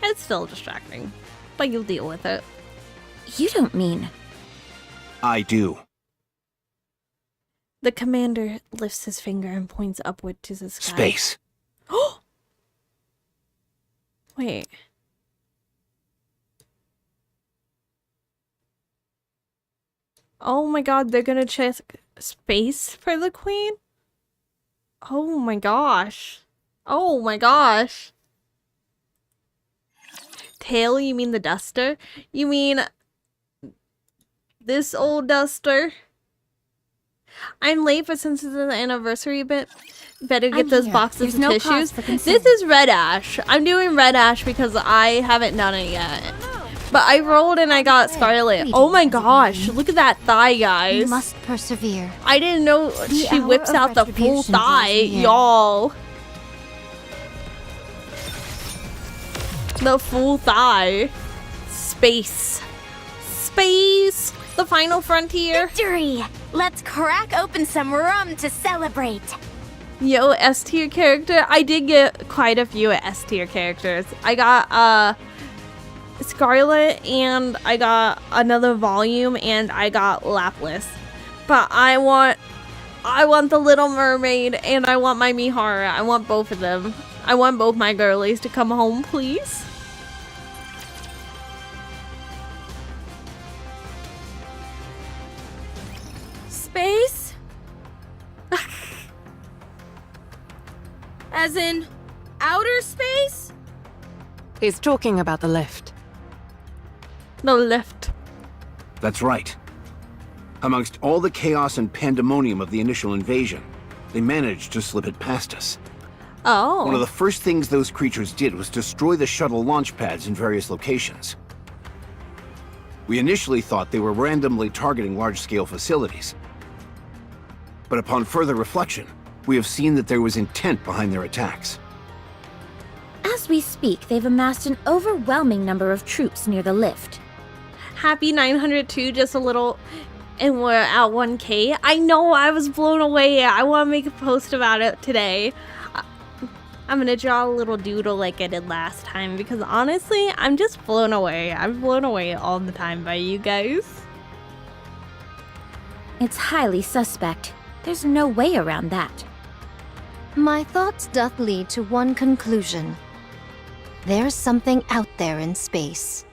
It's still distracting, but you'll deal with it. You don't mean... I do. The commander lifts his finger and points upward to the sky. Space. Wait. Oh my god, they're gonna check space for the queen? Oh my gosh. Oh my gosh. Tail, you mean the duster? You mean this old duster? I'm late, but since it's an anniversary bit, better get those boxes of tissues. This is Red Ash. I'm doing Red Ash because I haven't done it yet. But I rolled and I got Scarlet. Oh my gosh, look at that thigh, guys. You must persevere. I didn't know she whips hour out of the full retribution thigh, draws near. y'all. The full thigh. Space. Space. The final frontier. Victory! Let's crack open some rum to celebrate. Yo, S tier character. I did get quite a few S tier characters. I got Scarlet, and I got another volume, and I got Laplace. But I want the Little Mermaid, and I want my Mihara. I want both of them. I want both my girlies to come home, please. Space? As in outer space? He's talking about the lift. The lift. That's right. Amongst all the chaos and pandemonium of the initial invasion, they managed to slip it past us. Oh. One of the first things those creatures did was destroy the shuttle launch pads in various locations. We initially thought they were randomly targeting large-scale facilities. But upon further reflection, we have seen that there was intent behind their attacks. As we speak, they've amassed an overwhelming number of troops near the lift. Happy 902, just a little, and we're at 1K. I know, I was blown away. I want to make a post about it today. I'm gonna draw a little doodle like I did last time because honestly, I'm just blown away. I'm blown away all the time by you guys. It's highly suspect. There's no way around that. My thoughts doth lead to one conclusion. There's something out there in space.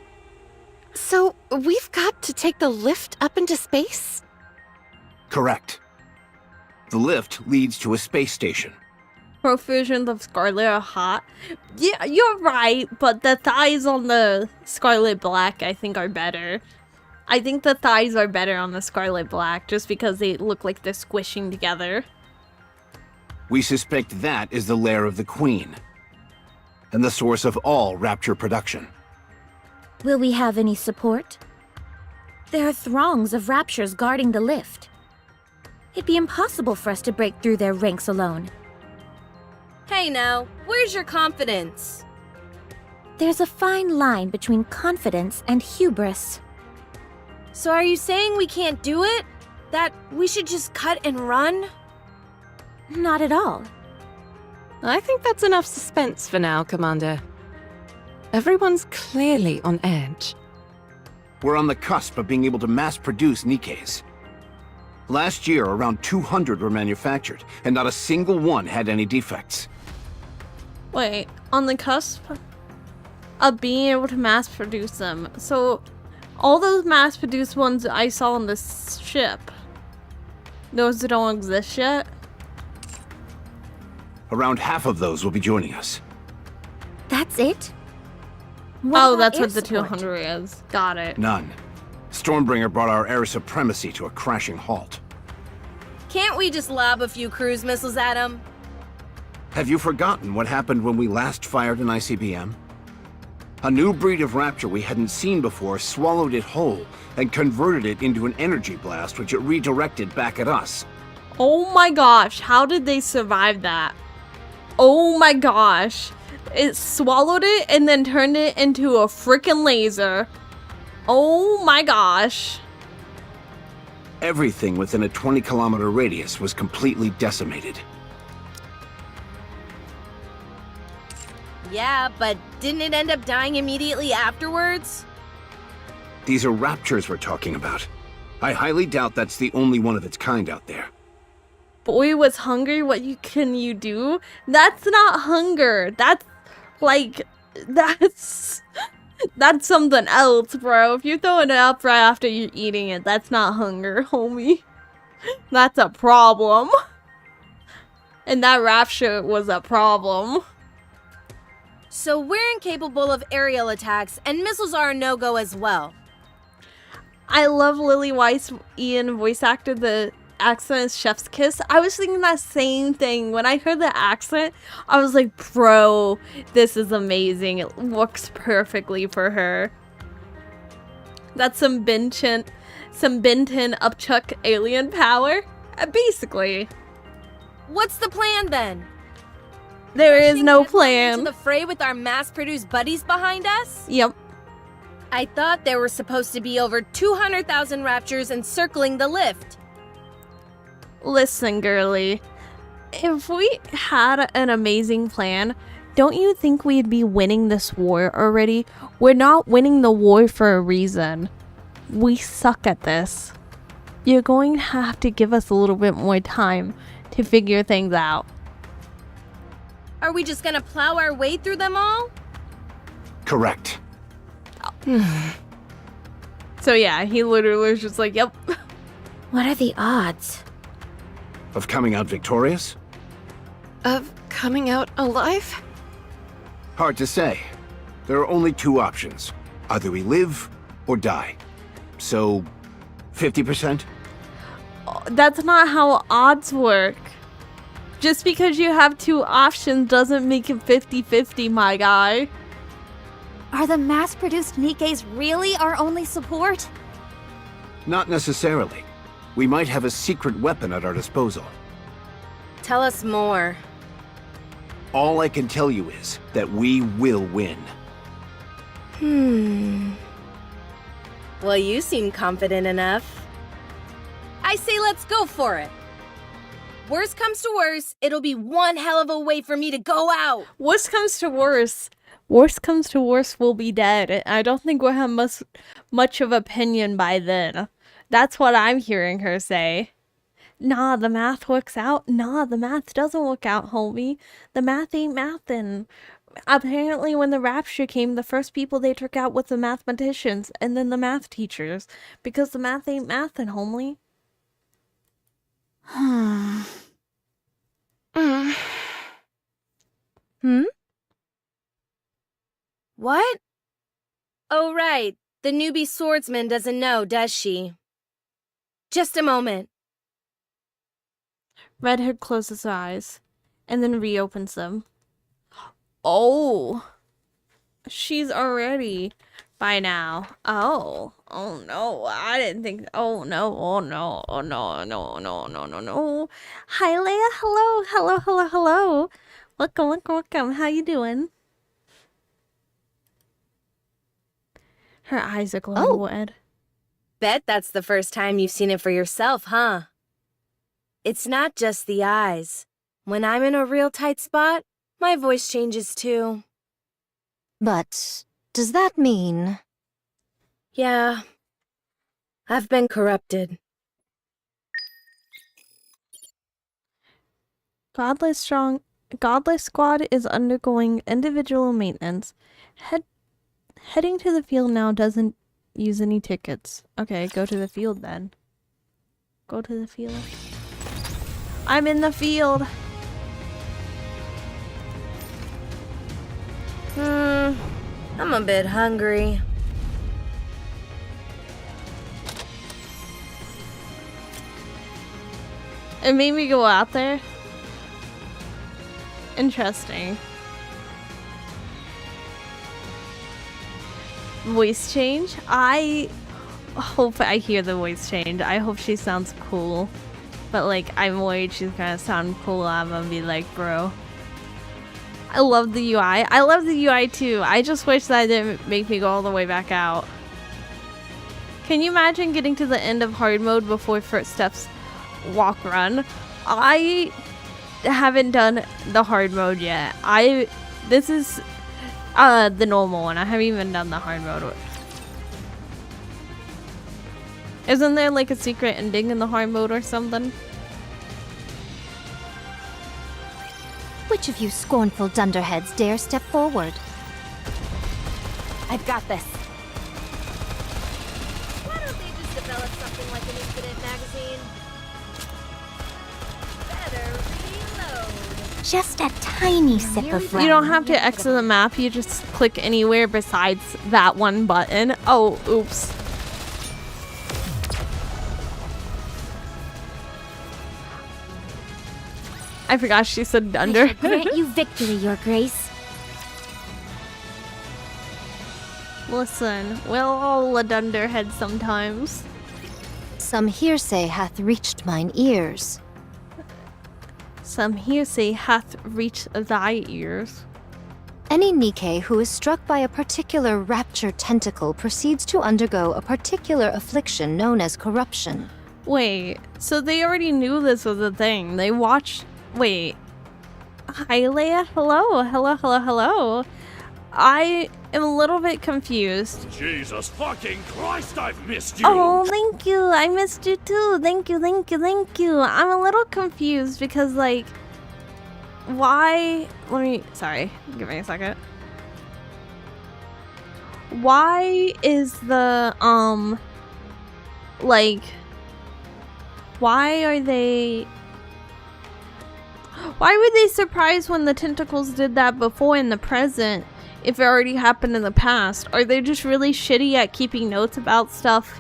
So, we've got to take the lift up into space? Correct. The lift leads to a space station. Profusions of Scarlet are hot. Yeah, you're right, but the thighs on the Scarlet Black I think are better. I think the thighs are better on the Scarlet Black just because they look like they're squishing together. We suspect that is the lair of the Queen, and the source of all Rapture production. Will we have any support? There are throngs of Raptures guarding the lift. It'd be impossible for us to break through their ranks alone. Hey now, where's your confidence? There's a fine line between confidence and hubris. So are you saying we can't do it? That we should just cut and run? Not at all. I think that's enough suspense for now, Commander. Everyone's clearly on edge. We're on the cusp of being able to mass-produce Nikkes. Last year, around 200 were manufactured, and not a single one had any defects. Wait, on the cusp of being able to mass produce them. So, all those mass produced ones I saw on this ship, those that don't exist yet? Around half of those will be joining us. That's it? Oh, that's what the 200 is. Got it. None. Stormbringer brought our air supremacy to a crashing halt. Can't we just lob a few cruise missiles at them? Have you forgotten what happened when we last fired an ICBM? A new breed of Rapture we hadn't seen before swallowed it whole and converted it into an energy blast which it redirected back at us. Oh my gosh, how did they survive that? Oh my gosh. It swallowed it and then turned it into a freaking laser. Oh my gosh. Everything within a 20-kilometer radius was completely decimated. Yeah, but didn't it end up dying immediately afterwards? These are Raptures we're talking about. I highly doubt that's the only one of its kind out there. Boy was hungry, can you do? That's not hunger. That's like, that's something else, bro. If you're throwing it up right after you're eating it, that's not hunger, homie. That's a problem. And that Rapture was a problem. So we're incapable of aerial attacks, and missiles are a no-go as well. I love Lily Weiss, Ian voice actor, the accent is Chef's Kiss. I was thinking that same thing. When I heard the accent, I was like, bro, this is amazing. It works perfectly for her. That's some Benton upchuck alien power. Basically. What's the plan then? There is no Into plan. the fray with our mass-produced buddies behind us? Yep. I thought there were supposed to be over 200,000 Raptures encircling the lift. Listen, girly. If we had an amazing plan, don't you think we'd be winning this war already? We're not winning the war for a reason. We suck at this. You're going to have to give us a little bit more time to figure things out. Are we just gonna plow our way through them all? Correct. So yeah, he literally was just like, yep. What are the odds? Of coming out victorious? Of coming out alive? Hard to say. There are only two options. Either we live or die. So, 50%? That's not how odds work. Just because you have two options doesn't make it 50-50, my guy. Are the mass-produced Nikkes really our only support? Not necessarily. We might have a secret weapon at our disposal. Tell us more. All I can tell you is that we will win. Well, you seem confident enough. I say let's go for it. Worst comes to worst, it'll be one hell of a way for me to go out. Worst comes to worst. Worst comes to worst, we'll be dead. I don't think we'll have much of opinion by then. That's what I'm hearing her say. Nah, the math works out. Nah, the math doesn't work out, homie. The math ain't mathin'. Apparently, when the rapture came, the first people they took out was the mathematicians and then the math teachers. Because the math ain't mathin', homie. What? Oh, right. The newbie swordsman doesn't know, does she? Just a moment. Redhead closes her eyes and then reopens them. Oh, she's already by now. Oh no, I didn't think. Oh no, oh no, oh no, no, no, no, no, no. Hi, Leia. Hello. Welcome. How you doing? Her eyes are glowing red. Bet that's the first time you've seen it for yourself, huh? It's not just the eyes. When I'm in a real tight spot, my voice changes too. But does that mean... Yeah. I've been corrupted. Godless Squad is undergoing individual maintenance. Heading to the field now doesn't use any tickets. Okay, go to the field then. Go to the field. I'm in the field. I'm a bit hungry. It made me go out there. Interesting. Voice change? I hope I hear the voice change. I hope she sounds cool. But like, I'm worried she's gonna sound cool. I'm gonna be like, bro. I love the UI. I love the UI too. I just wish that didn't make me go all the way back out. Can you imagine getting to the end of hard mode before first steps walk run? I haven't done the hard mode yet. This is the normal one. I haven't even done the hard mode. Isn't there like a secret ending in the hard mode or something? Which of you scornful dunderheads dare step forward? I've got this. Why don't they just develop something like an infinite magazine? Better reload. Just a tiny sip of rum. You don't have to exit the map. You just click anywhere besides that one button. Oh, oops. I forgot she said dunder. I shall grant you victory, Your Grace. Listen, we're all a dunderhead sometimes. Some hearsay hath reached mine ears. Some hearsay hath reached thy ears. Any Nikke who is struck by a particular rapture tentacle proceeds to undergo a particular affliction known as corruption. Wait, so they already knew this was a thing. They watched... Wait. Hi, Leia. Hello. I am a little bit confused. Jesus fucking Christ, I've missed you! Oh, thank you. I missed you too. Thank you. I'm a little confused because, like, why... Sorry. Give me a second. Why is the, like... Why are they... Why were they surprised when the tentacles did that before in the present if it already happened in the past? Are they just really shitty at keeping notes about stuff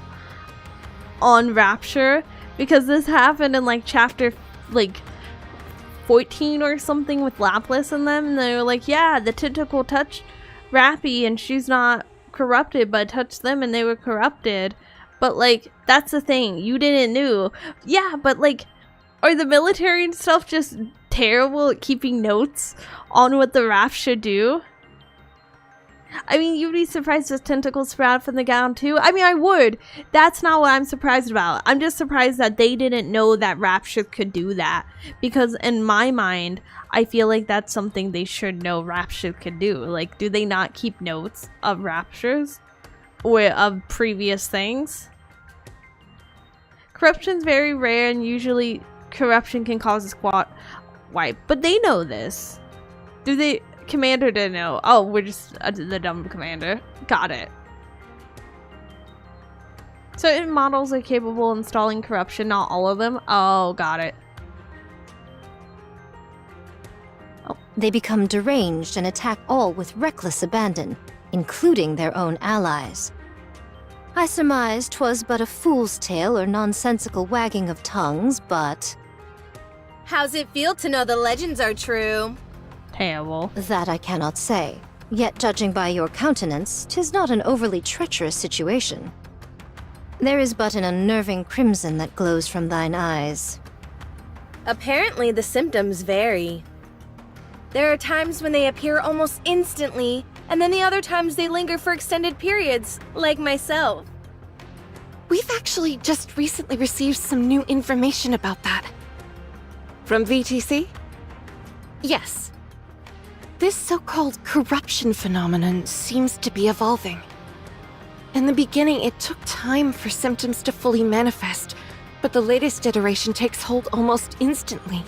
on Rapture? Because this happened in like chapter like 14 or something with Laplace and them, and they were like, yeah, the tentacle touched Rappy and she's not corrupted, but touched them and they were corrupted. But like, that's the thing, you didn't know. Yeah, but like, are the military and stuff just terrible at keeping notes on what the raft should do? I mean, you'd be surprised if tentacles sprout from the ground too. I mean, I would. That's not what I'm surprised about. I'm just surprised that they didn't know that raptures could do that. Because in my mind, I feel like that's something they should know raptures could do. Like, do they not keep notes of raptures? Or of previous things? Corruption's very rare and usually corruption can cause a squad wipe. But they know this. Do they... Commander didn't know. Oh, we're just the dumb commander. Got it. Certain models are capable of installing corruption, not all of them. Oh, got it. Oh, they become deranged and attack all with reckless abandon, including their own allies. I surmise 'twas but a fool's tale or nonsensical wagging of tongues, but... How's it feel to know the legends are true? Terrible. That I cannot say. Yet judging by your countenance, 'tis not an overly treacherous situation. There is but an unnerving crimson that glows from thine eyes. Apparently the symptoms vary. There are times when they appear almost instantly, and then the other times they linger for extended periods, like myself. We've actually just recently received some new information about that. From VTC? Yes. This so-called corruption phenomenon seems to be evolving. In the beginning, it took time for symptoms to fully manifest, but the latest iteration takes hold almost instantly.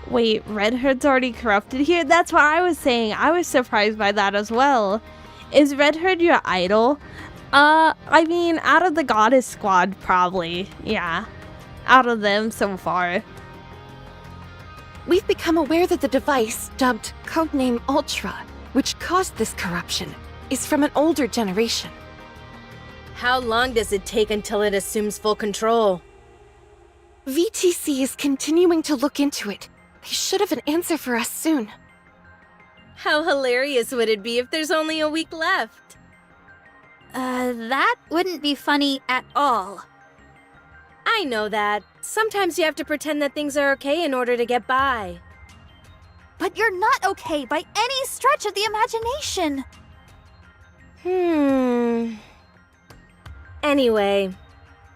Wait, Red Hood's already corrupted here? That's what I was saying. I was surprised by that as well. Is Red Hood your idol? I mean, out of the Goddess Squad, probably. Yeah. Out of them so far. We've become aware that the device, dubbed Codename Ultra, which caused this corruption, is from an older generation. How long does it take until it assumes full control? VTC is continuing to look into it. They should have an answer for us soon. How hilarious would it be if there's only a week left? That wouldn't be funny at all. I know that. Sometimes you have to pretend that things are okay in order to get by. But you're not okay by any stretch of the imagination. Anyway,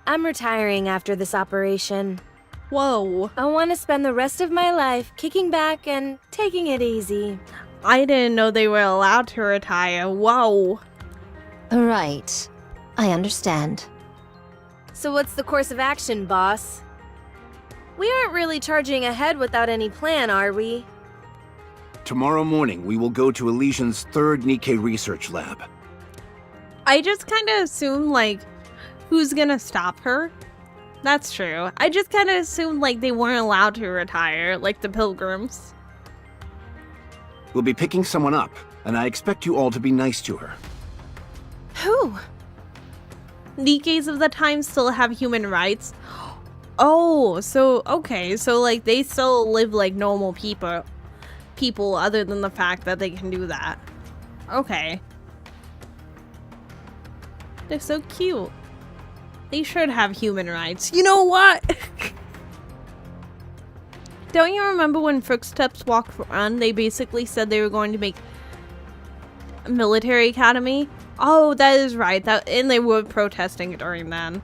I'm retiring after this operation. Whoa. I want to spend the rest of my life kicking back and taking it easy. I didn't know they were allowed to retire. Whoa. Right. I understand. So what's the course of action, boss? We aren't really charging ahead without any plan, are we? Tomorrow morning, we will go to Elysian's third Nikke research lab. I just kind of assumed, like, who's gonna stop her? That's true. I just kind of assumed, like, they weren't allowed to retire, like the pilgrims. We'll be picking someone up, and I expect you all to be nice to her. Who? Nikkes of the time still have human rights. Oh, so, okay, so, like, they still live like normal people other than the fact that they can do that. Okay. They're so cute. They should have human rights. You know what? Don't you remember when Footsteps Walk Run, they basically said they were going to make a military academy? Oh, that is right. And they were protesting during that.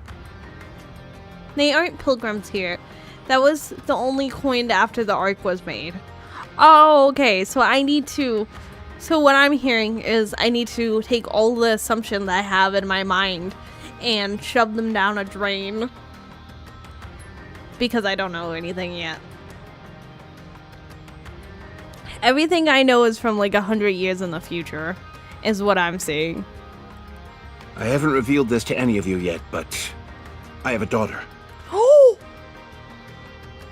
They aren't pilgrims here. That was the only coined after the arc was made. Oh, okay. So I need to... So what I'm hearing is I need to take all the assumptions I have in my mind and shove them down a drain. Because I don't know anything yet. Everything I know is from like 100 years in the future, is what I'm seeing. I haven't revealed this to any of you yet, but I have a daughter. Oh!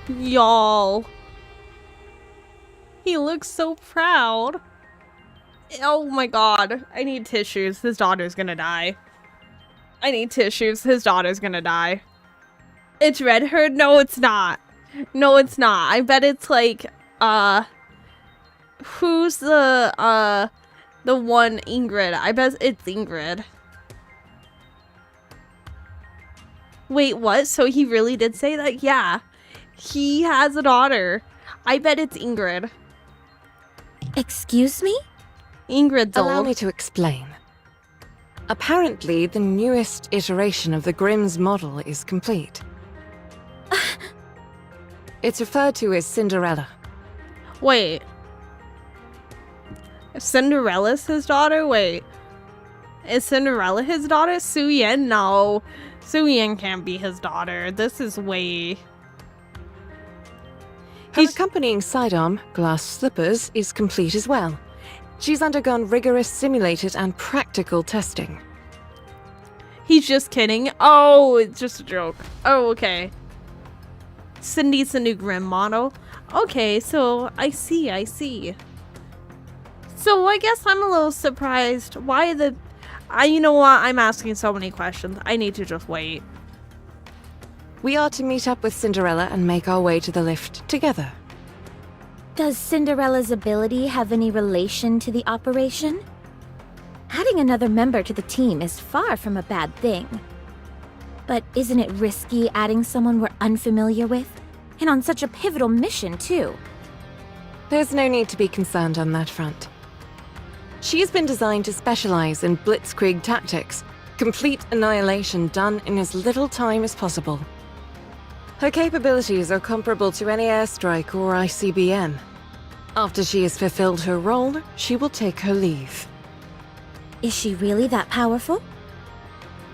Y'all. He looks so proud. Oh my god. I need tissues. His daughter's gonna die. I need tissues. His daughter's gonna die. It's Red Herd? No, it's not. No, it's not. I bet it's like, who's the one Ingrid? I bet it's Ingrid. Wait, what? So he really did say that? Yeah. He has a daughter. I bet it's Ingrid. Excuse me? Ingrid's old. Allow me to explain. Apparently, the newest iteration of the Grimm's model is complete. It's referred to as Cinderella. Wait. Cinderella's his daughter? Wait. Is Cinderella his daughter? Su-Yen? No. Su-Yen can't be his daughter. This is way... Her accompanying sidearm, glass slippers, is complete as well. She's undergone rigorous simulated and practical testing. He's just kidding. Oh, it's just a joke. Oh, okay. Cindy's the new Grimm model. Okay, so I see. So I guess I'm a little surprised. Why the... you know what? I'm asking so many questions. I need to just wait. We are to meet up with Cinderella and make our way to the lift together. Does Cinderella's ability have any relation to the operation? Adding another member to the team is far from a bad thing. But isn't it risky adding someone we're unfamiliar with? And on such a pivotal mission, too. There's no need to be concerned on that front. She's been designed to specialize in blitzkrieg tactics, complete annihilation done in as little time as possible. Her capabilities are comparable to any airstrike or ICBM. After she has fulfilled her role, she will take her leave. Is she really that powerful?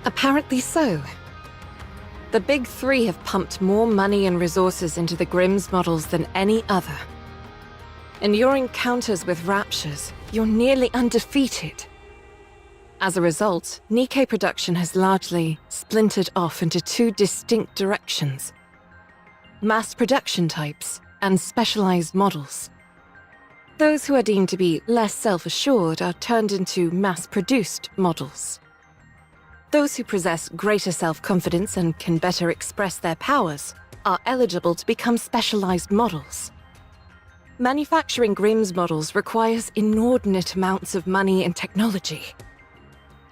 Apparently so. The Big Three have pumped more money and resources into the Grimm's models than any other. In your encounters with Raptures, you're nearly undefeated. As a result, Nikke production has largely splintered off into two distinct directions: mass production types and specialized models. Those who are deemed to be less self-assured are turned into mass-produced models. Those who possess greater self-confidence and can better express their powers are eligible to become specialized models. Manufacturing Grimm's models requires inordinate amounts of money and technology.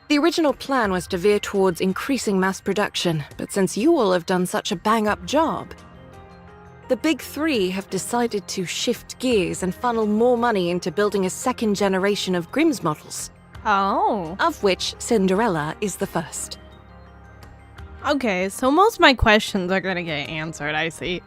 The original plan was to veer towards increasing mass production, but since you all have done such a bang-up job, the Big Three have decided to shift gears and funnel more money into building a second generation of Grimm's models. Oh. Of which Cinderella is the first. Okay, so most of my questions are gonna get answered, I see.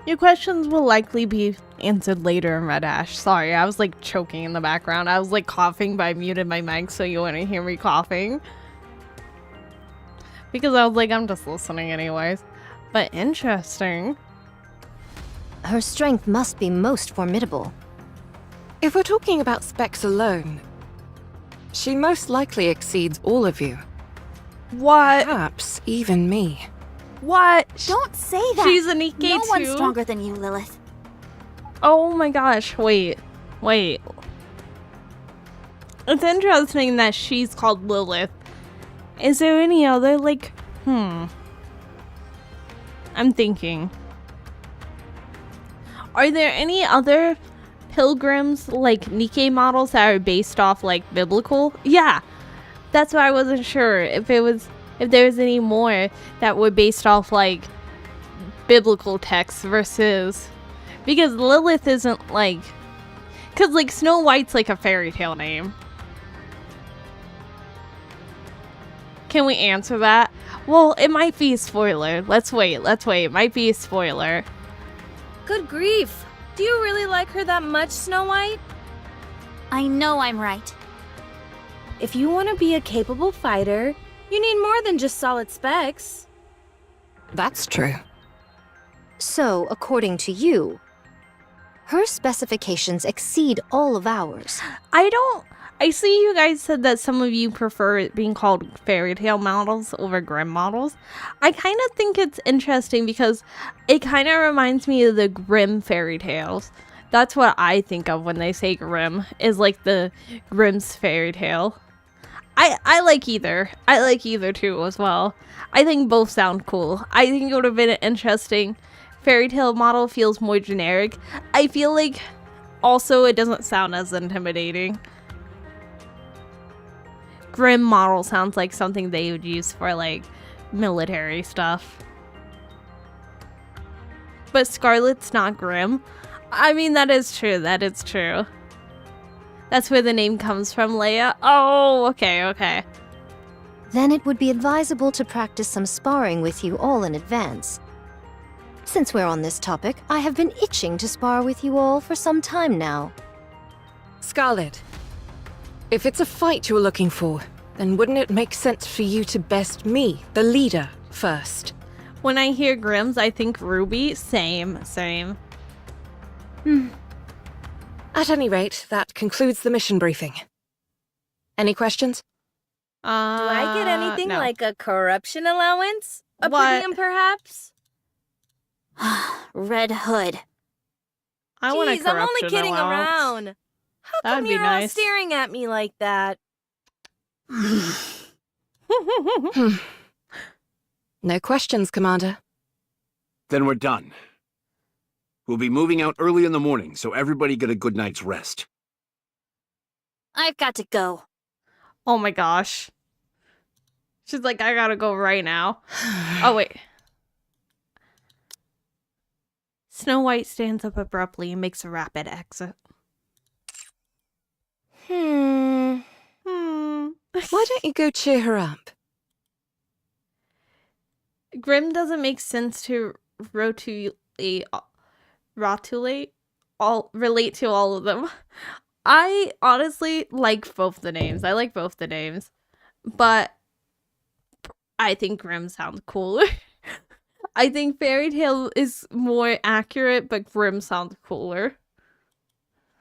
Your questions will likely be answered later in Red Ash. Sorry, I was like choking in the background. I was like coughing, but I muted my mic so you wouldn't hear me coughing. Because I was like, I'm just listening anyways. But interesting. Her strength must be most formidable. If we're talking about specs alone, she most likely exceeds all of you. What? Perhaps even me. What? Don't say that. She's a Nikke No too? one's stronger than you, Lilith. Oh my gosh, wait. It's interesting that she's called Lilith. Is there any other, like, I'm thinking. Are there any other pilgrims, like Nikke models that are based off, like, biblical? Yeah. That's why I wasn't sure if there was any more that were based off, like, biblical texts versus... Because Lilith isn't, like... Because, like, Snow White's, like, a fairy tale name. Can we answer that? Well, it might be a spoiler. Let's wait. It might be a spoiler. Good grief. Do you really like her that much, Snow White? I know I'm right. If you want to be a capable fighter, you need more than just solid specs. That's true. So, according to you, her specifications exceed all of ours. I see you guys said that some of you prefer it being called fairy tale models over Grimm models. I kind of think it's interesting because it kind of reminds me of the Grimm fairy tales. That's what I think of when they say Grimm, is like the Grimm's fairy tale. I like either. I like either too as well. I think both sound cool. I think it would have been interesting. Fairy tale model feels more generic. I feel like also it doesn't sound as intimidating. Grim model sounds like something they would use for like military stuff. But Scarlet's not grim. I mean, that is true. That is true. That's where the name comes from, Leia. Oh, okay, okay. Then it would be advisable to practice some sparring with you all in advance. Since we're on this topic, I have been itching to spar with you all for some time now. Scarlet, if it's a fight you're looking for, then wouldn't it make sense for you to best me, the leader, first? When I hear Grims, I think Ruby. Same. At any rate, that concludes the mission briefing. Any questions? Do I get anything no. like a corruption allowance? A What? per diem, perhaps? Red Hood. I want a Jeez, I'm only corruption kidding allowance. around. How That'd come be you're all nice. staring at me like that? No questions, Commander. Then we're done. We'll be moving out early in the morning, so everybody get a good night's rest. I've got to go. Oh my gosh. She's like, I gotta go right now. Oh, wait. Snow White stands up abruptly and makes a rapid exit. Why don't you go cheer her up? Grim doesn't make sense to relate to all of them. I honestly like both the names. I like both the names. But I think Grim sounds cooler. I think Fairy Tale is more accurate, but Grim sounds cooler.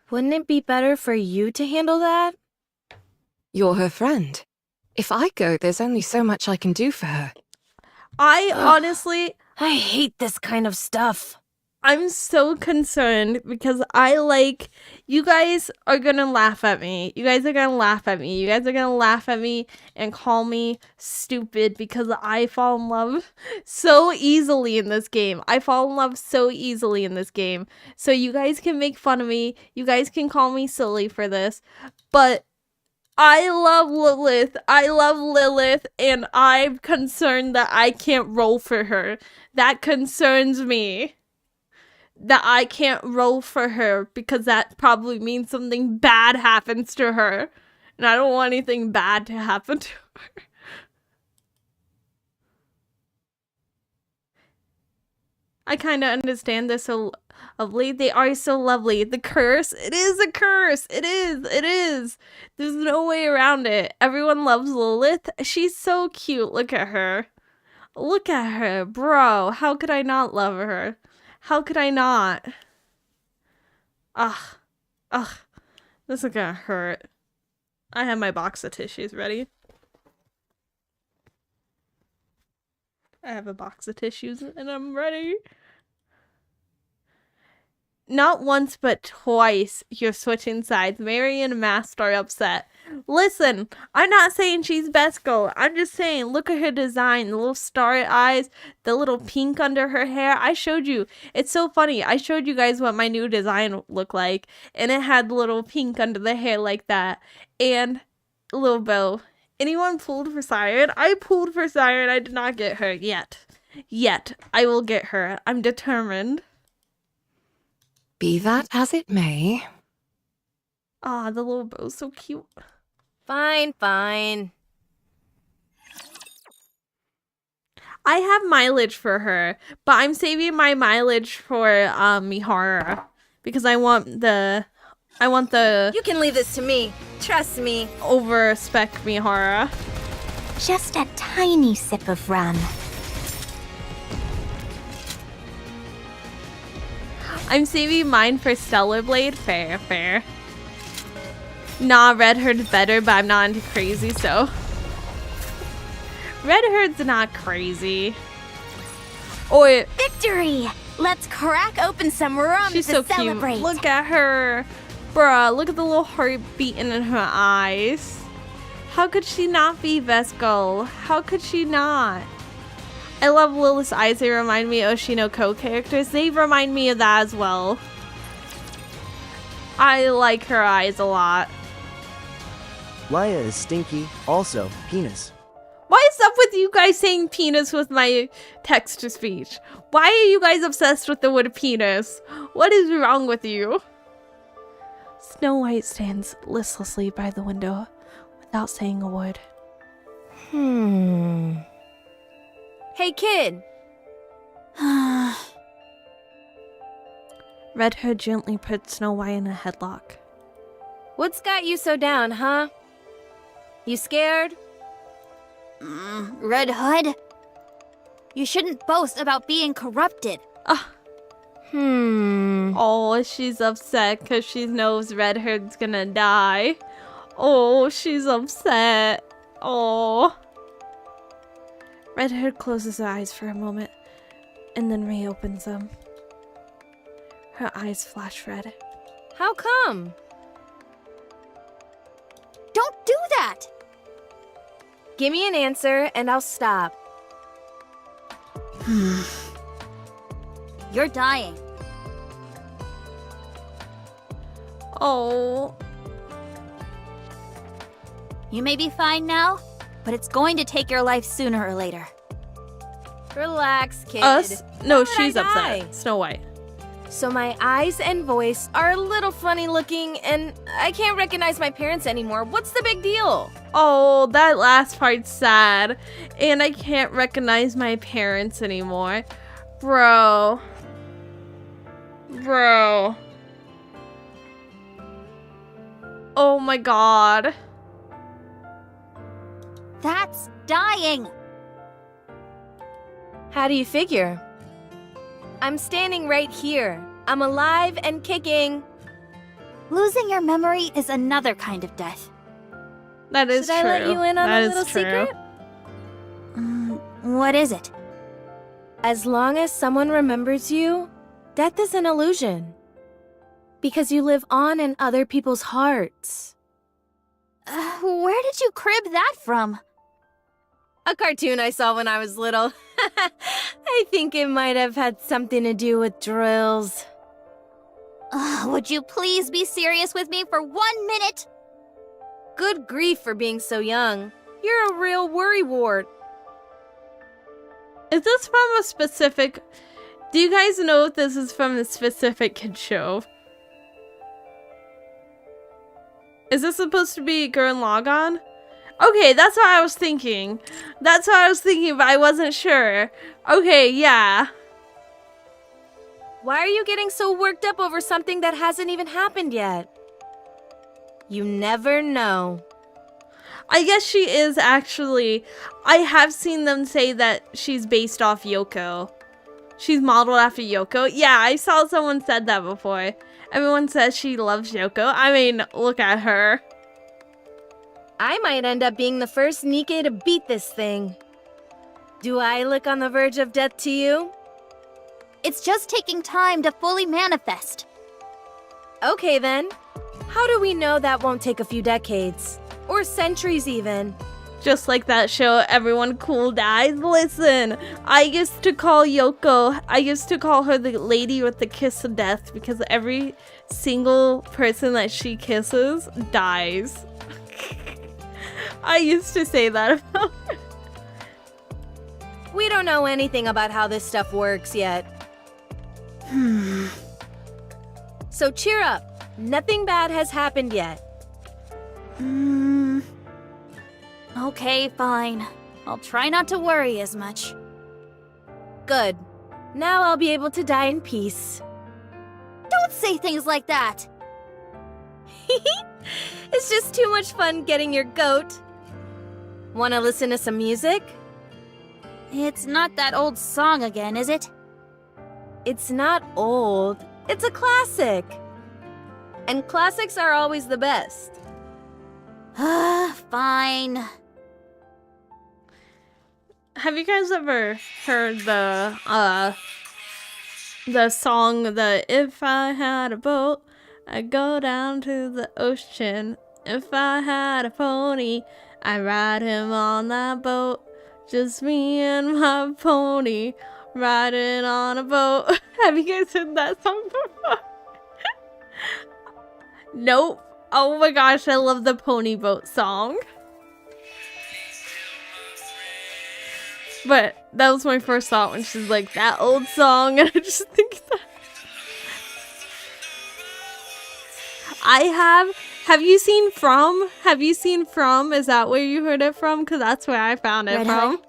Wouldn't it be better for you to handle that? You're her friend. If I go, there's only so much I can do for her. I honestly... I hate this kind of stuff. I'm so concerned because you guys are gonna laugh at me. You guys are gonna laugh at me. You guys are gonna laugh at me and call me stupid because I fall in love so easily in this game. I fall in love so easily in this game. So you guys can make fun of me. You guys can call me silly for this. But I love Lilith. I love Lilith, and I'm concerned that I can't roll for her. That concerns me. That I can't roll for her because that probably means something bad happens to her. And I don't want anything bad to happen to her. I kind of understand they're so lovely. They are so lovely. The curse, it is a curse. It is. There's no way around it. Everyone loves Lilith. She's so cute. Look at her. Look at her, bro. How could I not love her? How could I not? Ugh. This is gonna hurt. I have my box of tissues ready. I have a box of tissues and I'm ready. Not once, but twice you're switching sides. Mary and Mast are upset. Listen, I'm not saying she's best girl. I'm just saying, look at her design. The little star eyes, the little pink under her hair. I showed you. It's so funny. I showed you guys what my new design looked like. And it had little pink under the hair like that. And a little bow. Anyone pulled for Siren? I pulled for Siren. I did not get her yet. I will get her. I'm determined. Be that as it may. Ah, the little bow's so cute. Fine. I have mileage for her, but I'm saving my mileage for Mihara because I want the You can leave this to me. Trust me. over spec Mihara. Just a tiny sip of rum. I'm saving mine for Stellar Blade. Fair. Nah, Red Herd's better, but I'm not into crazy, so. Red Herd's not crazy. Or Victory! Let's crack open some rum she's to so celebrate. cute. Look at her. Bruh, look at the little heart beating in her eyes. How could she not be Vesco? How could she not? I love Lilith's eyes. They remind me of Oshinoko characters. They remind me of that as well. I like her eyes a lot. Laya is stinky. Also, penis. What is up with you guys saying penis with my text-to-speech? Why are you guys obsessed with the word penis? What is wrong with you? Snow White stands listlessly by the window without saying a word. Hey, kid. Red Hood gently put Snow White in a headlock. What's got you so down, huh? You scared? Red Hood? You shouldn't boast about being corrupted. Oh, she's upset because she knows Red Hood's gonna die. Oh, she's upset. Oh. Red Hood closes her eyes for a moment and then reopens them. Her eyes flash red. How come? Don't do that! Give me an answer and I'll stop. You're dying. Oh. You may be fine now, but it's going to take your life sooner or later. Relax, kid. Us? No, Why would she's I upset. die? Snow White. So my eyes and voice are a little funny looking and I can't recognize my parents anymore. What's the big deal? Oh, that last part's sad. And I can't recognize my parents anymore. Bro. Oh my god. That's dying. How do you figure? I'm standing right here. I'm alive and kicking. Losing your memory is another kind of death. That is Should I true. let you in on That a is little true. secret? What is it? As long as someone remembers you, death is an illusion. Because you live on in other people's hearts. Where did you crib that from? A cartoon I saw when I was little. I think it might have had something to do with drills. Would you please be serious with me for 1 minute? Good grief for being so young. You're a real worrywart. Is this from a specific... Do you guys know if this is from a specific kid show? Is this supposed to be Gurren Lagann? Okay, that's what I was thinking. That's what I was thinking, but I wasn't sure. Okay, yeah. Why are you getting so worked up over something that hasn't even happened yet? You never know. I guess she is actually... I have seen them say that she's based off Yoko. She's modeled after Yoko. Yeah, I saw someone said that before. Everyone says she loves Yoko. I mean, look at her. I might end up being the first Nikke to beat this thing. Do I look on the verge of death to you? It's just taking time to fully manifest. Okay then. How do we know that won't take a few decades? Or centuries even? Just like that show, Everyone Cool Dies. Listen, I used to call Yoko, I used to call her the lady with the kiss of death because every single person that she kisses dies. I used to say that about her. We don't know anything about how this stuff works yet. So cheer up. Nothing bad has happened yet. Okay, fine. I'll try not to worry as much. Good. Now I'll be able to die in peace. Don't say things like that! It's just too much fun getting your goat. Wanna listen to some music? It's not that old song again, is it? It's not old. It's a classic. And classics are always the best. Fine. Have you guys ever heard the song, the If I Had a Boat, I'd go down to the ocean. If I had a pony, I ride him on that boat, just me and my pony, riding on a boat. Have you guys heard that song before? Nope. Oh my gosh, I love the pony boat song. But that was my first thought when she's like, that old song, and I just think that. Have you seen From? Have you seen From? Is that where you heard it from? Because that's where I found it from.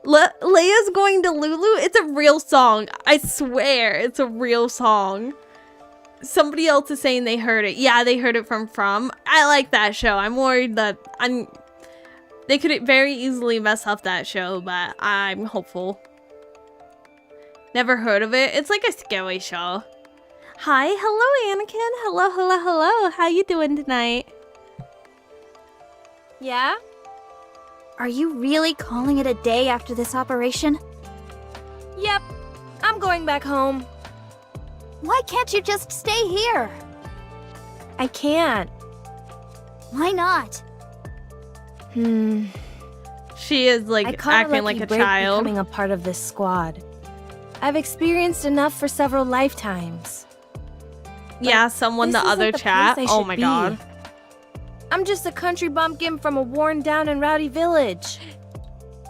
Leia's going to Lulu? It's a real song. I swear, it's a real song. Somebody else is saying they heard it. Yeah, they heard it from From. I like that show. I'm worried that they could very easily mess up that show, but I'm hopeful. Never heard of it. It's like a scary show. Hi, hello Anakin. Hello, hello, hello. How you doing tonight? Yeah? Are you really calling it a day after this operation? Yep. I'm going back home. Why can't you just stay here? I can't. Why not? She is like acting like a child. Becoming a part of this squad. I've experienced enough for several lifetimes. Yeah, someone the other chat. Oh my god. I'm just a country bumpkin from a worn down and rowdy village.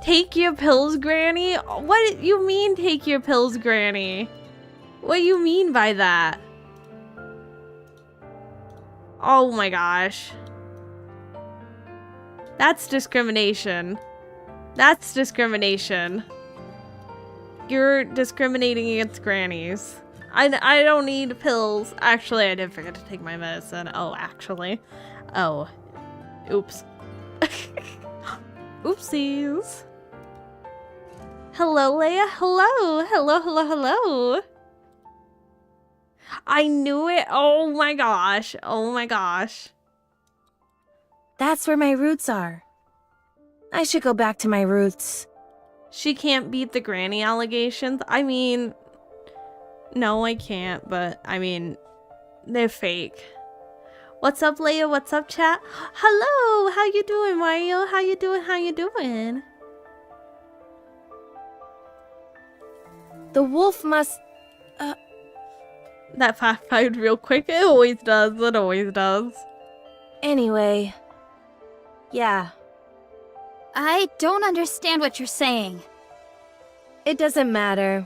Take your pills, Granny? What do you mean take your pills, Granny? What do you mean by that? Oh my gosh. That's discrimination. That's discrimination. You're discriminating against grannies. I don't need pills. Actually, I did forget to take my medicine. Oh, actually. Oh. Oops. Oopsies. Hello, Leia. Hello. Hello, hello, hello. I knew it. Oh my gosh. Oh my gosh. That's where my roots are. I should go back to my roots. She can't beat the granny allegations. I mean, no, I can't, but I mean, they're fake. What's up, Leia? What's up, chat? Hello, how you doing, Mario? How you doing? How you doing? The wolf must... That fast-fired real quick. It always does. It always does. Anyway. Yeah. I don't understand what you're saying. It doesn't matter.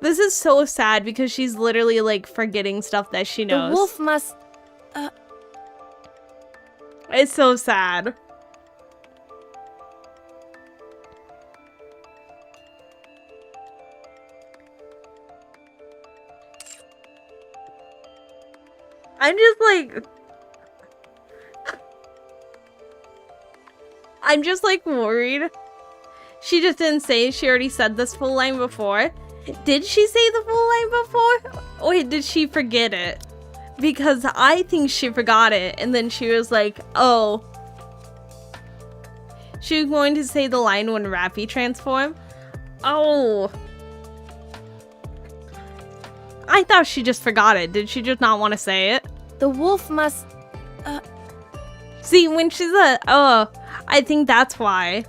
This is so sad because she's literally like forgetting stuff that she knows. The wolf must... It's so sad. I'm just like worried. She just didn't say she already said this full line before. Did she say the full line before? Or did she forget it? Because I think she forgot it and then she was like, oh. She was going to say the line when Rappy transformed. Oh. I thought she just forgot it. Did she just not want to say it? The wolf must... See, when she's oh, I think that's why.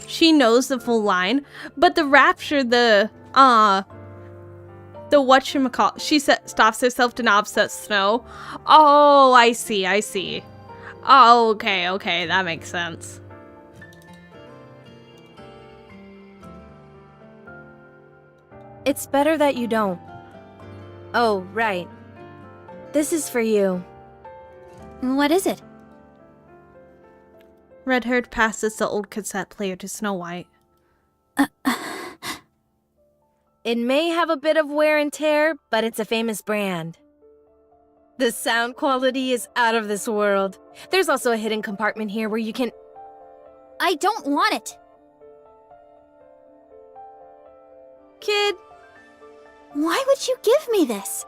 She knows the full line, but the rapture, the whatchamacallit, she stops herself to not upset Snow. Oh, I see, I see. Oh, okay, okay, that makes sense. It's better that you don't. Oh, right. This is for you. What is it? Red Herd passes the old cassette player to Snow White. It may have a bit of wear and tear, but it's a famous brand. The sound quality is out of this world. There's also a hidden compartment here where you can... I don't want it. Kid. Why would you give me this?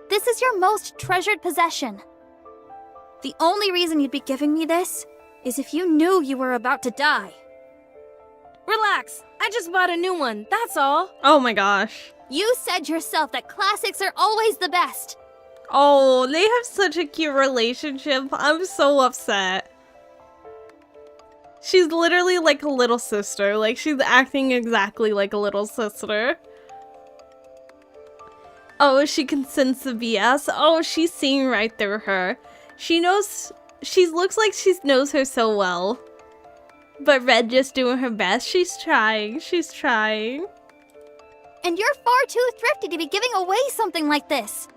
This is your most treasured possession. The only reason you'd be giving me this is if you knew you were about to die. Relax, I just bought a new one, that's all. Oh my gosh. You said yourself that classics are always the best. Oh, they have such a cute relationship. I'm so upset. She's literally like a little sister. Like, she's acting exactly like a little sister. Oh, she can sense the BS. Oh, she's seeing right through her. She knows, she looks like she knows her so well. But Red just doing her best. She's trying. She's trying. And you're far too thrifty to be giving away something like this.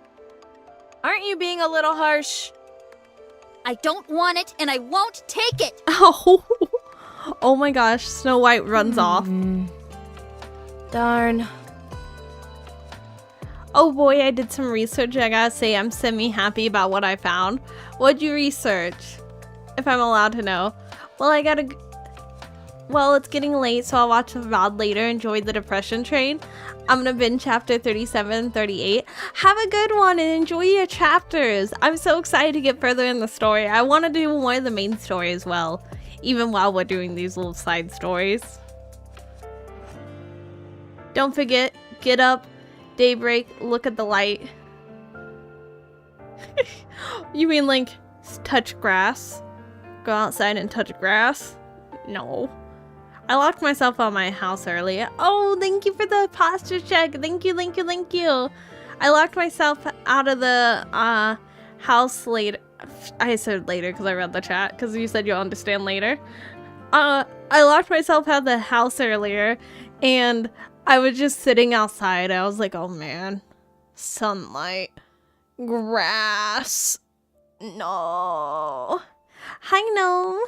Aren't you being a little harsh? I don't want it, and I won't take it. Oh, oh my gosh. Snow White runs off. Darn. Oh boy, I did some research. I gotta say, I'm semi-happy about what I found. What'd you research? If I'm allowed to know. Well, it's getting late, so I'll watch the VOD later. Enjoy the depression train. I'm gonna binge chapter 37 and 38. Have a good one and enjoy your chapters. I'm so excited to get further in the story. I want to do more of the main story as well, even while we're doing these little side stories. Don't forget, get up, daybreak, look at the light. You mean like touch grass? Go outside and touch grass? No. I locked myself out of my house earlier. Oh, thank you for the posture check. Thank you, thank you, thank you. I locked myself out of the house later. I said later because I read the chat because you said you'll understand later. I locked myself out of the house earlier and I was just sitting outside. I was like, oh man, sunlight, grass. No. Hi, Gnome.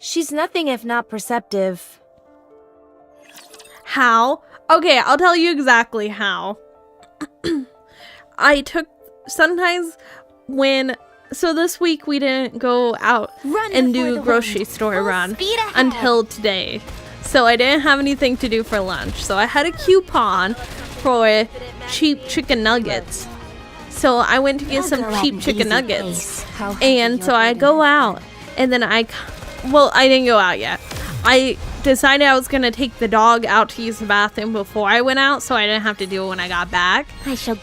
She's nothing if not perceptive. How? Okay, I'll tell you exactly how. Sometimes when, so this week we didn't go out and do grocery store run until today. So I didn't have anything to do for lunch. So I had a coupon for cheap chicken nuggets. So I went to get some cheap chicken nuggets. And so I go out and then well, I didn't go out yet. I decided I was going to take the dog out to use the bathroom before I went out so I didn't have to do it when I got back.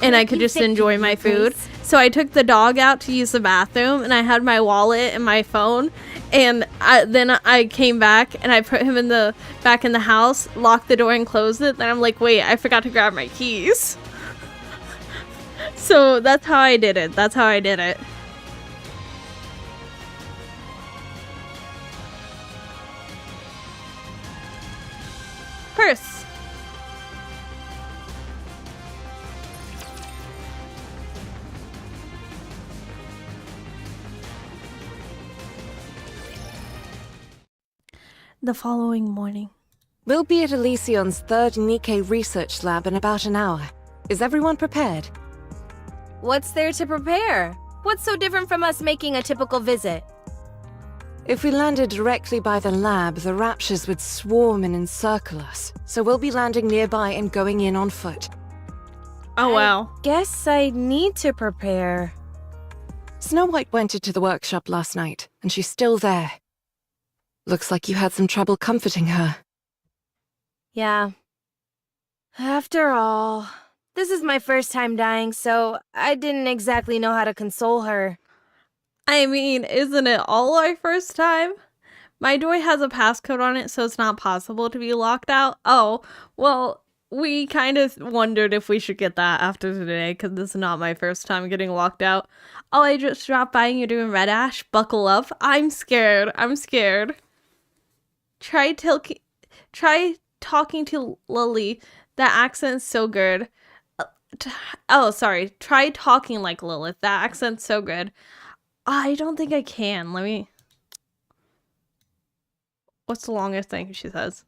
And I could just enjoy my food. So I took the dog out to use the bathroom and I had my wallet and my phone. And then I came back and I put him back in the house, locked the door and closed it. Then I'm like, wait, I forgot to grab my keys. So that's how I did it. That's how I did it. Purse. The following morning. We'll be at Elysion's third Nikke research lab in about an hour. Is everyone prepared? What's there to prepare? What's so different from us making a typical visit? If we landed directly by the lab, the raptures would swarm and encircle us. So we'll be landing nearby and going in on foot. Oh, wow. Guess I need to prepare. Snow White went into the workshop last night, and she's still there. Looks like you had some trouble comforting her. Yeah. After all, this is my first time dying, so I didn't exactly know how to console her. I mean, isn't it all our first time? My door has a passcode on it, so it's not possible to be locked out. Oh, well, we kind of wondered if we should get that after today, because this is not my first time getting locked out. Oh, I just dropped by and you're doing Red Ash? Buckle up. I'm scared. I'm scared. Try talking to Lily. That accent's so good. Oh, sorry. Try talking like Lilith. That accent's so good. I don't think I can. What's the longest thing she says?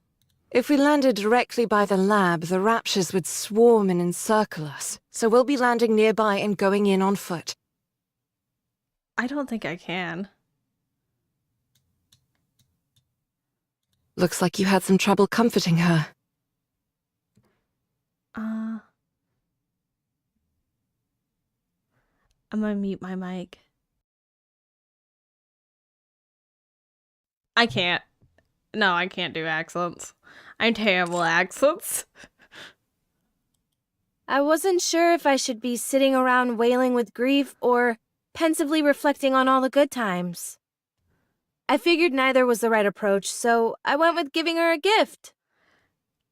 If we landed directly by the lab, the raptures would swarm and encircle us. So we'll be landing nearby and going in on foot. I don't think I can. Looks like you had some trouble comforting her. I'm gonna mute my mic. I can't. No, I can't do accents. I'm terrible at accents. I wasn't sure if I should be sitting around wailing with grief or pensively reflecting on all the good times. I figured neither was the right approach, so I went with giving her a gift.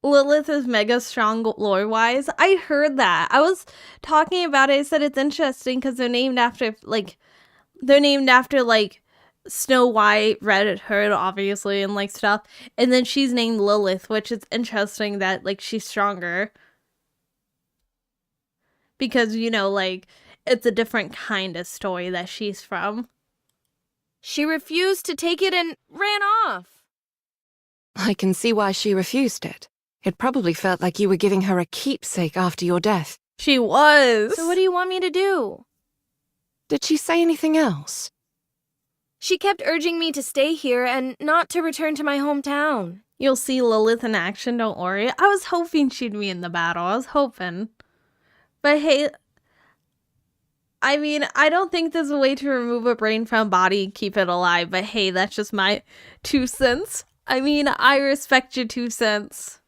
Lilith is mega strong lore-wise. I heard that. I was talking about it. I said it's interesting because they're named after, like, Snow White, Red Hood, obviously, and, like, stuff. And then she's named Lilith, which is interesting that, like, she's stronger. Because, you know, like, it's a different kind of story that she's from. She refused to take it and ran off. I can see why she refused it. It probably felt like you were giving her a keepsake after your death. She was. So what do you want me to do? Did she say anything else? She kept urging me to stay here and not to return to my hometown. You'll see Lilith in action, don't worry. I was hoping she'd be in the battle. I was hoping. But hey, I mean, I don't think there's a way to remove a brain from a body and keep it alive. But hey, that's just my 2 cents. I mean, I respect your 2 cents.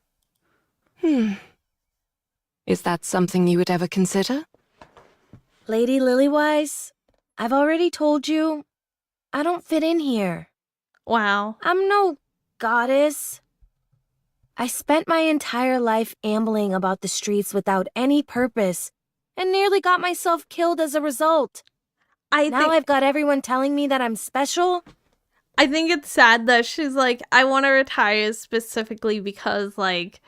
Is that something you would ever consider? Lady Lilywise, I've already told you, I don't fit in here. Wow. I'm no goddess. I spent my entire life ambling about the streets without any purpose and nearly got myself killed as a result. Now I've got everyone telling me that I'm special. I think it's sad that she's like, I want to retire specifically because, like,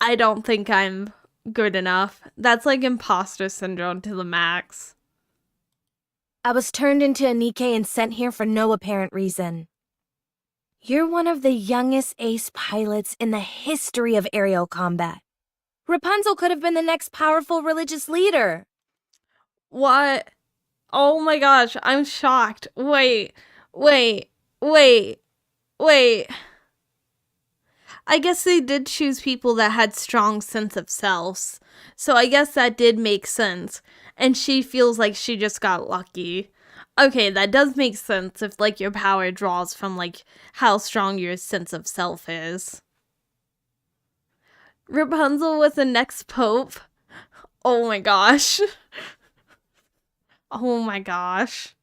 I don't think I'm good enough. That's like imposter syndrome to the max. I was turned into a Nikke and sent here for no apparent reason. You're one of the youngest ace pilots in the history of aerial combat. Rapunzel could have been the next powerful religious leader. What? Oh my gosh, I'm shocked. Wait. I guess they did choose people that had strong sense of selves. So I guess that did make sense. And she feels like she just got lucky. Okay, that does make sense if, like, your power draws from, like, how strong your sense of self is. Rapunzel was the next pope? Oh my gosh. Oh my gosh.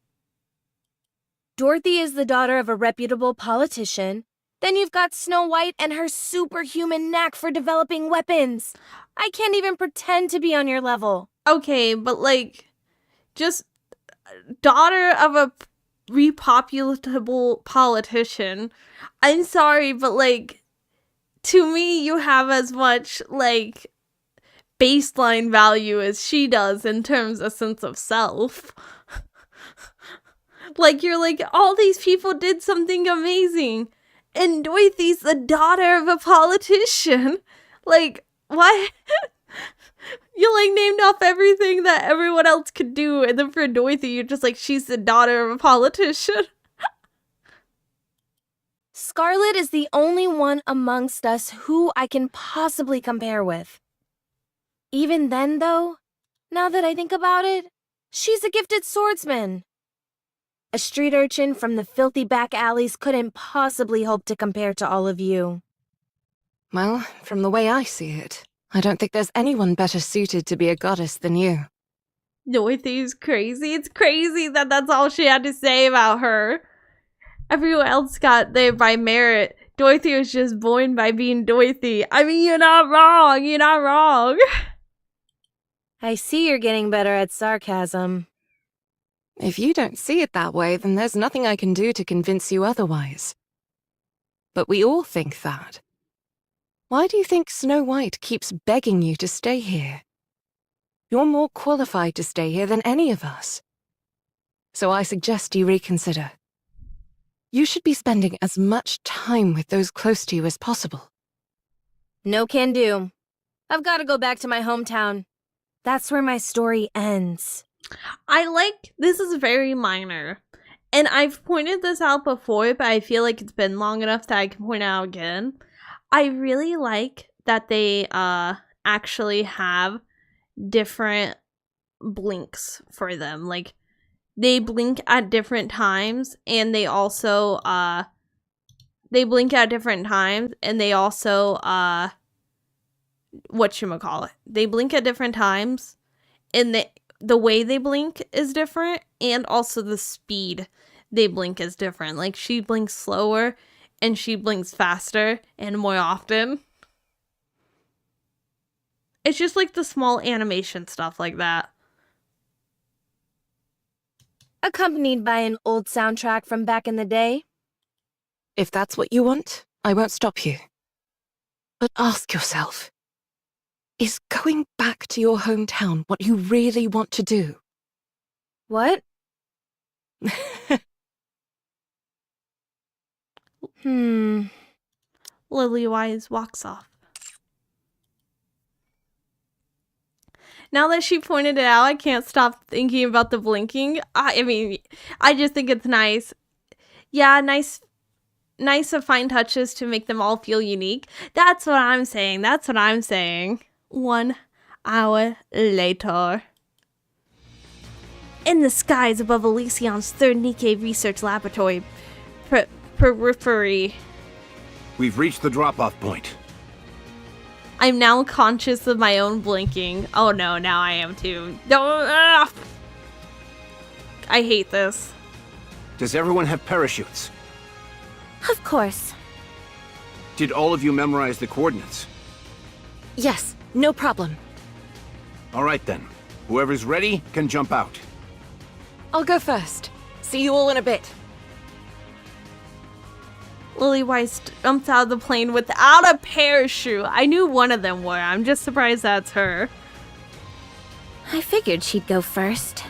Dorothy is the daughter of a reputable politician. Then you've got Snow White and her superhuman knack for developing weapons. I can't even pretend to be on your level. Okay, but, like, just daughter of a repopulatable politician. I'm sorry, but, like, to me, you have as much, like, baseline value as she does in terms of sense of self. Like, you're like, all these people did something amazing. And Dorothy's the daughter of a politician. Like, what? You, like, named off everything that everyone else could do. And then for Dorothy, you're just like, she's the daughter of a politician. Scarlet is the only one amongst us who I can possibly compare with. Even then, though, now that I think about it, she's a gifted swordsman. A street urchin from the filthy back alleys couldn't possibly hope to compare to all of you. Well, from the way I see it, I don't think there's anyone better suited to be a goddess than you. Dorothy's crazy. It's crazy that that's all she had to say about her. Everyone else got there by merit. Dorothy was just born by being Dorothy. I mean, you're not wrong. You're not wrong. I see you're getting better at sarcasm. If you don't see it that way, then there's nothing I can do to convince you otherwise. But we all think that. Why do you think Snow White keeps begging you to stay here? You're more qualified to stay here than any of us. So I suggest you reconsider. You should be spending as much time with those close to you as possible. No can do. I've got to go back to my hometown. That's where my story ends. This is very minor. And I've pointed this out before, but I feel like it's been long enough that I can point it out again. I really like that they actually have different blinks for them. Like, they blink at different times, and they also they blink at different times, and they also whatchamacallit. They blink at different times, and the way they blink is different, and also the speed they blink is different. Like, she blinks slower, and she blinks faster and more often. It's just like the small animation stuff like that. Accompanied by an old soundtrack from back in the day. If that's what you want, I won't stop you. But ask yourself, is going back to your hometown what you really want to do? What? Lily-wise walks off. Now that she pointed it out, I can't stop thinking about the blinking. I mean, I just think it's nice. Yeah, nice of fine touches to make them all feel unique. That's what I'm saying. That's what I'm saying. 1 hour later. In the skies above Elysion's third Nikke research laboratory periphery. We've reached the drop-off point. I'm now conscious of my own blinking. Oh no, now I am too. Don't. I hate this. Does everyone have parachutes? Of course. Did all of you memorize the coordinates? Yes, no problem. All right then. Whoever's ready can jump out. I'll go first. See you all in a bit. Lily-wise jumps out of the plane without a parachute. I knew one of them were. I'm just surprised that's her. I figured she'd go first.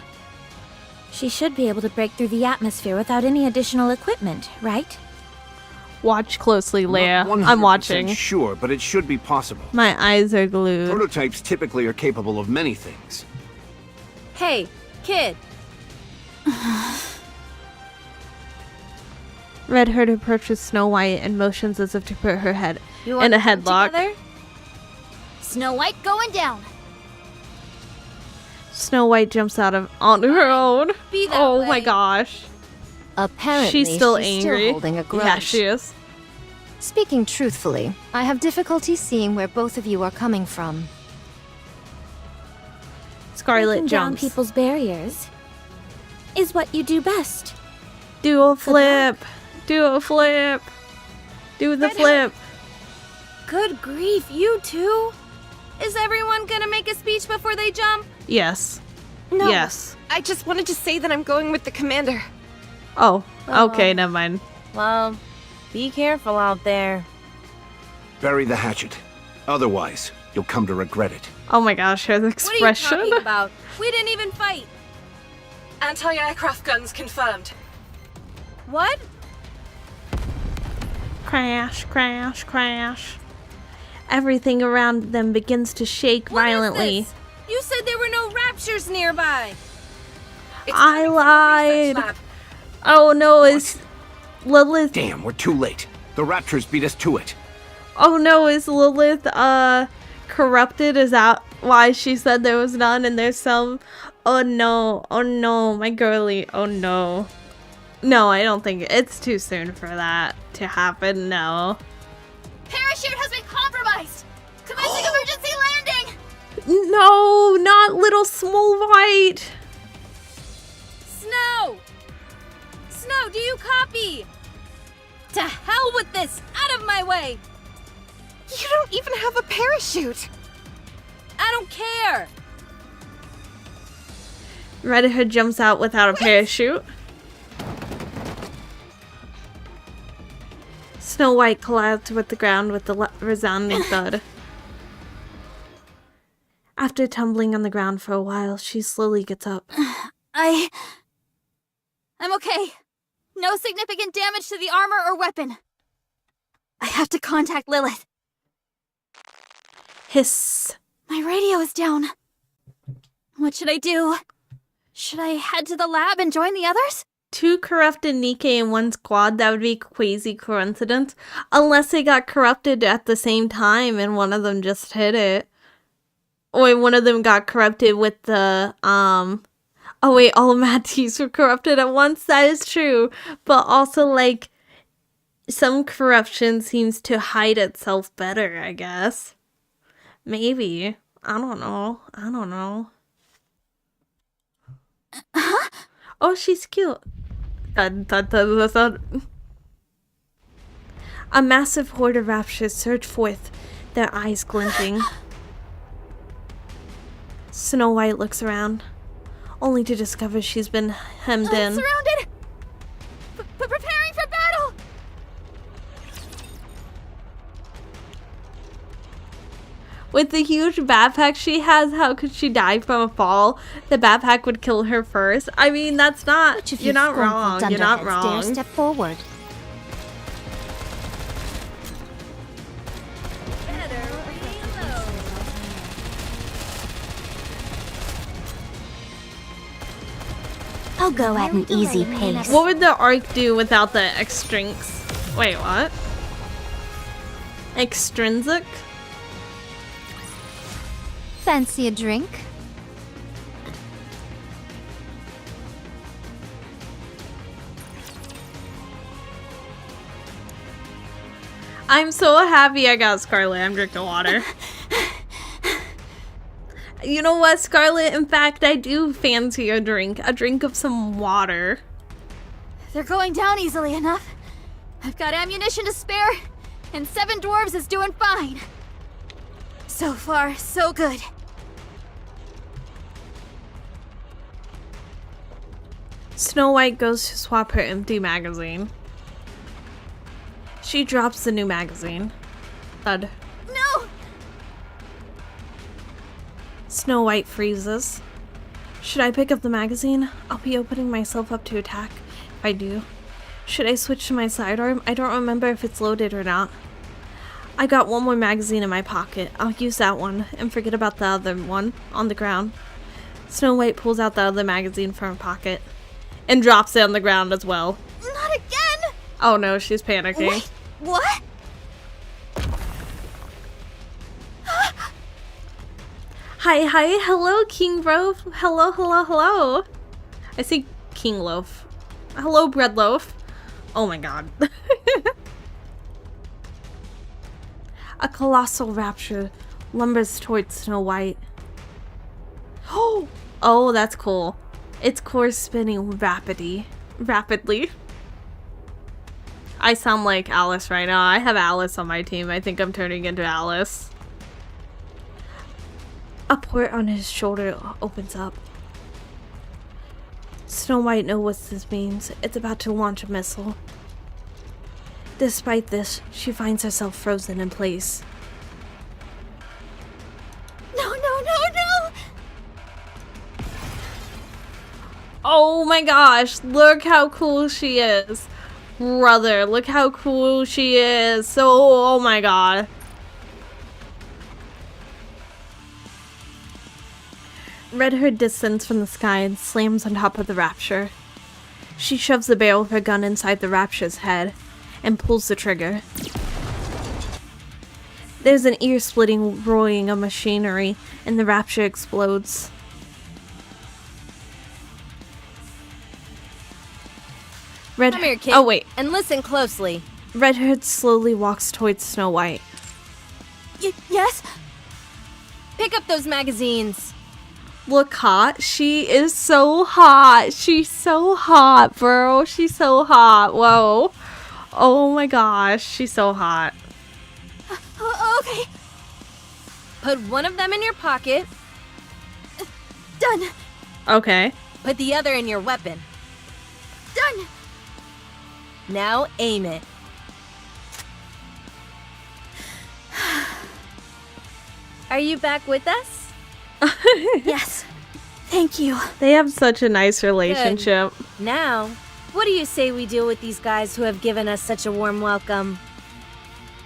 She should be able to break through the atmosphere without any additional equipment, right? Watch closely, Leia. Not 100% I'm watching. Sure, but it should be possible. My eyes are glued. Prototypes typically are capable of many things. Hey, kid. Red Hood approaches Snow White and motions as if to put her head You in a want to headlock. together? Snow White going down. Snow White jumps out of on her own. Be that Oh way. my gosh. Apparently, She's still angry. holding a grudge. Yeah, she is. Speaking truthfully, I have difficulty seeing where both of you are coming from. Scarlet Breaking down jumps. people's barriers is what you do best. Do a flip. Do a flip. Do the flip. Good grief, you two? Is everyone gonna make a speech before they jump? Yes. No. Yes. I just wanted to say that I'm going with the commander. Oh, okay, never mind. Well, be careful out there. Bury the hatchet. Otherwise, you'll come to regret it. Oh my gosh, her What expression. are you talking about? We didn't even fight. Anti-aircraft guns confirmed. What? Crash, crash, crash. Everything around them begins to shake violently. What is this? You said there were no raptures nearby. I lied. Oh no, is Lilith... Damn, we're too late. The Raptors beat us to it. Oh no, is Lilith, corrupted? Is that why she said there was none and there's some... Oh no, my girly, oh no. No, I don't think it's too soon for that to happen, no. Parachute has been compromised. Commencing emergency landing. No, not little Small White. Snow! Snow, do you copy? To hell with this! Out of my way! You don't even have a parachute! I don't care! Red Hood jumps out without a parachute. Snow White collides with the ground with a resounding thud. After tumbling on the ground for a while, she slowly gets up. I'm okay. No significant damage to the armor or weapon. I have to contact Lilith. Hiss. My radio is down. What should I do? Should I head to the lab and join the others? 2 corrupted Nikke in one squad, that would be crazy coincidence. Unless they got corrupted at the same time and one of them just hit it. Or one of them got corrupted with the, Oh wait, all of Matties were corrupted at once? That is true. But also, like, Some corruption seems to hide itself better, I guess. Maybe. I don't know. Huh? Oh, she's cute. Thud, thud, thud, thud. A massive horde of raptures surge forth, their eyes glinting. Snow White looks around, only to discover she's been hemmed in. Surrounded! Preparing for battle! With the huge backpack she has, how could she die from a fall? The backpack would kill her first. I mean, that's not... You're not wrong. You're not wrong. Dare step forward. I'll go at an easy pace. What would the arc do without the extrinks? Wait, what? Extrinsic? Fancy a drink? I'm so happy I got Scarlet. I'm drinking water. You know what, Scarlet? In fact, I do fancy a drink. A drink of some water. They're going down easily enough. I've got ammunition to spare, and 7 dwarves is doing fine. So far, so good. Snow White goes to swap her empty magazine. She drops the new magazine. Thud. No! Snow White freezes. Should I pick up the magazine? I'll be opening myself up to attack if I do. Should I switch to my sidearm? I don't remember if it's loaded or not. I got one more magazine in my pocket. I'll use that one and forget about the other one on the ground. Snow White pulls out the other magazine from her pocket and drops it on the ground as well. Not again! Oh no, she's panicking. Wait, what? Hi, hello, King Bro. Hello. I see King Loaf. Hello, Bread Loaf. Oh my god. A colossal rapture lumbers towards Snow White. Oh, that's cool. Its course spinning rapidly. I sound like Alice right now. I have Alice on my team. I think I'm turning into Alice. A port on his shoulder opens up. Snow White knows what this means. It's about to launch a missile. Despite this, she finds herself frozen in place. No! Oh my gosh, look how cool she is. Brother, look how cool she is. So, oh my god. Red Hood descends from the sky and slams on top of the Rapture. She shoves the barrel of her gun inside the Rapture's head and pulls the trigger. There's an ear-splitting roaring of machinery and the Rapture explodes. Come here, kid. Oh wait. And listen closely. Red Hood slowly walks towards Snow White. Yes? Pick up those magazines. Look hot. She is so hot. She's so hot, bro. She's so hot. Whoa. Oh my gosh. She's so hot. Okay. Put one of them in your pocket. Done. Okay. Put the other in your weapon. Done. Now aim it. Are you back with us? Yes. Thank you. They have such a nice relationship. Good. Now, what do you say we deal with these guys who have given us such a warm welcome?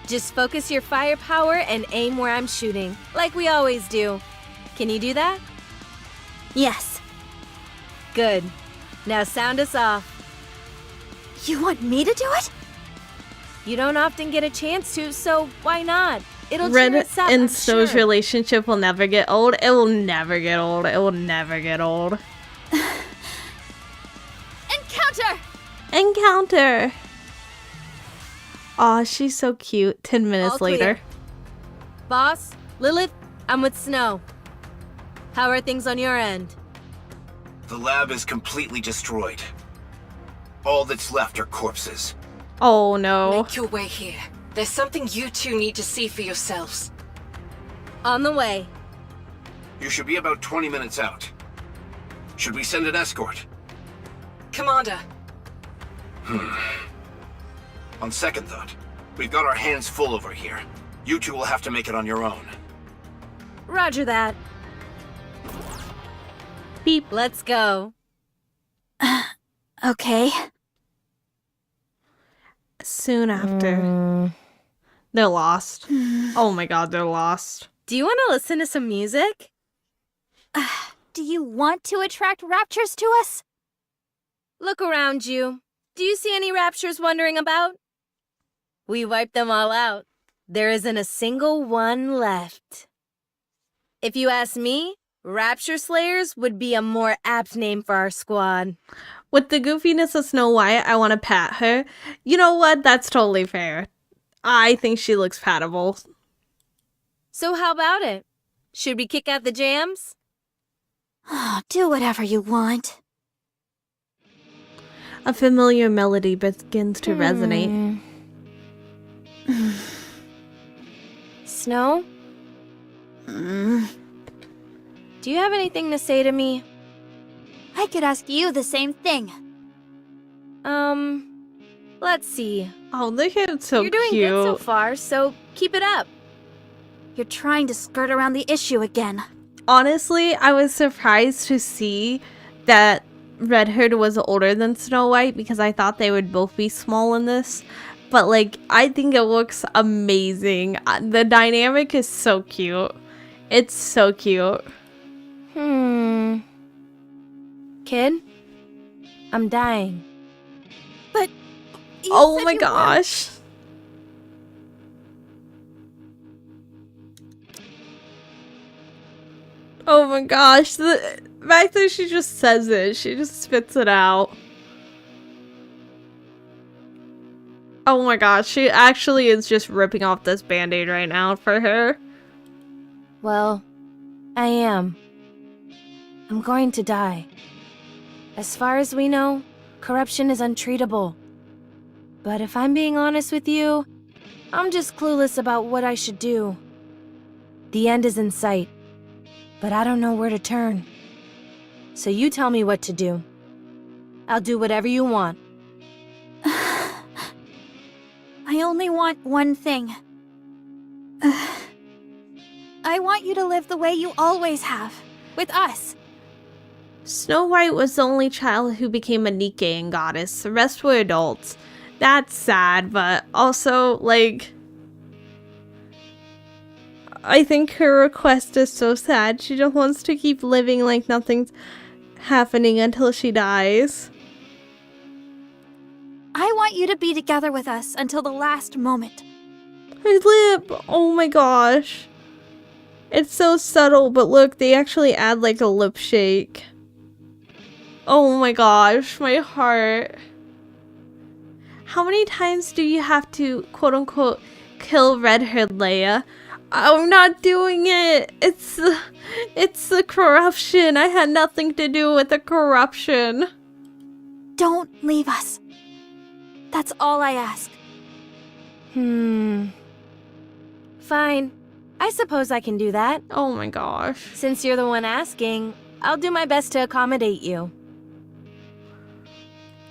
Just focus your firepower and aim where I'm shooting, like we always do. Can you do that? Yes. Good. Now sound us off. You want me to do it? You don't often get a chance to, so why not? It'll Red cheer us up, and I'm Snow's sure. relationship will never get old. It will never get old. It will never get old. Encounter! Encounter! Aw, she's so cute. 10 minutes All clear. later. Boss, Lilith, I'm with Snow. How are things on your end? The lab is completely destroyed. All that's left are corpses. Oh no. Make your way here. There's something you two need to see for yourselves. On the way. You should be about 20 minutes out. Should we send an escort? Commander. On second thought, we've got our hands full over here. You two will have to make it on your own. Roger that. Beep. Let's go. Okay. Soon after. They're lost. Oh my god, they're lost. Do you want to listen to some music? Do you want to attract raptures to us? Look around you. Do you see any raptures wandering about? We wiped them all out. There isn't a single one left. If you ask me, Rapture Slayers would be a more apt name for our squad. With the goofiness of Snow White, I want to pat her. You know what? That's totally fair. I think she looks patable. So how about it? Should we kick out the jams? Do whatever you want. A familiar melody begins to resonate. Snow? Do you have anything to say to me? I could ask you the same thing. Let's see. Oh, look at it, so You're doing cute. good so far, so keep it up. You're trying to skirt around the issue again. Honestly, I was surprised to see that Red Hood was older than Snow White because I thought they would both be small in this. But, like, I think it looks amazing. The dynamic is so cute. It's so cute. Kid? I'm dying. But oh my gosh. Oh my gosh. The fact that she just says it, she just spits it out. Oh my gosh, she actually is just ripping off this band-aid right now for her. Well, I am. I'm going to die. As far as we know, corruption is untreatable. But if I'm being honest with you, I'm just clueless about what I should do. The end is in sight, but I don't know where to turn. So you tell me what to do. I'll do whatever you want. I only want one thing. I want you to live the way you always have, with us. Snow White was the only child who became a Nikke and goddess. The rest were adults. That's sad, but also, like, I think her request is so sad. She just wants to keep living like nothing's happening until she dies. I want you to be together with us until the last moment. Her lip! Oh my gosh. It's so subtle, but look, they actually add like a lip shake. Oh my gosh, my heart. How many times do you have to, quote unquote, kill Red Hood, Leia? I'm not doing it. It's the corruption. I had nothing to do with the corruption. Don't leave us. That's all I ask. Fine. I suppose I can do that. Oh my gosh. Since you're the one asking, I'll do my best to accommodate you.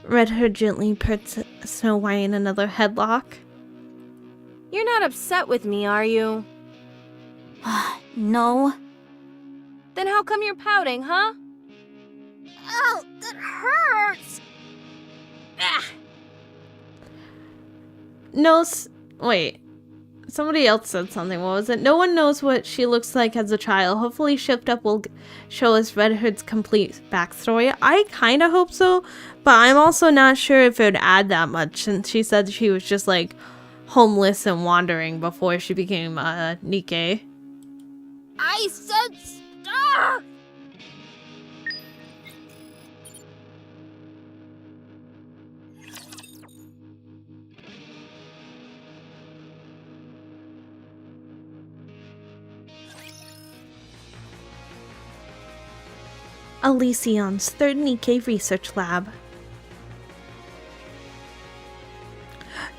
Red Hood gently puts Snow White in another headlock. You're not upset with me, are you? No. Then how come you're pouting, huh? Ow, that hurts! Ah. No, wait. Somebody else said something. What was it? No one knows what she looks like as a child. Hopefully Shift Up will show us Red Hood's complete backstory. I kind of hope so, but I'm also not sure if it would add that much since she said she was just like homeless and wandering before she became Nikke. I said stop! Elysion's third Nikke research lab.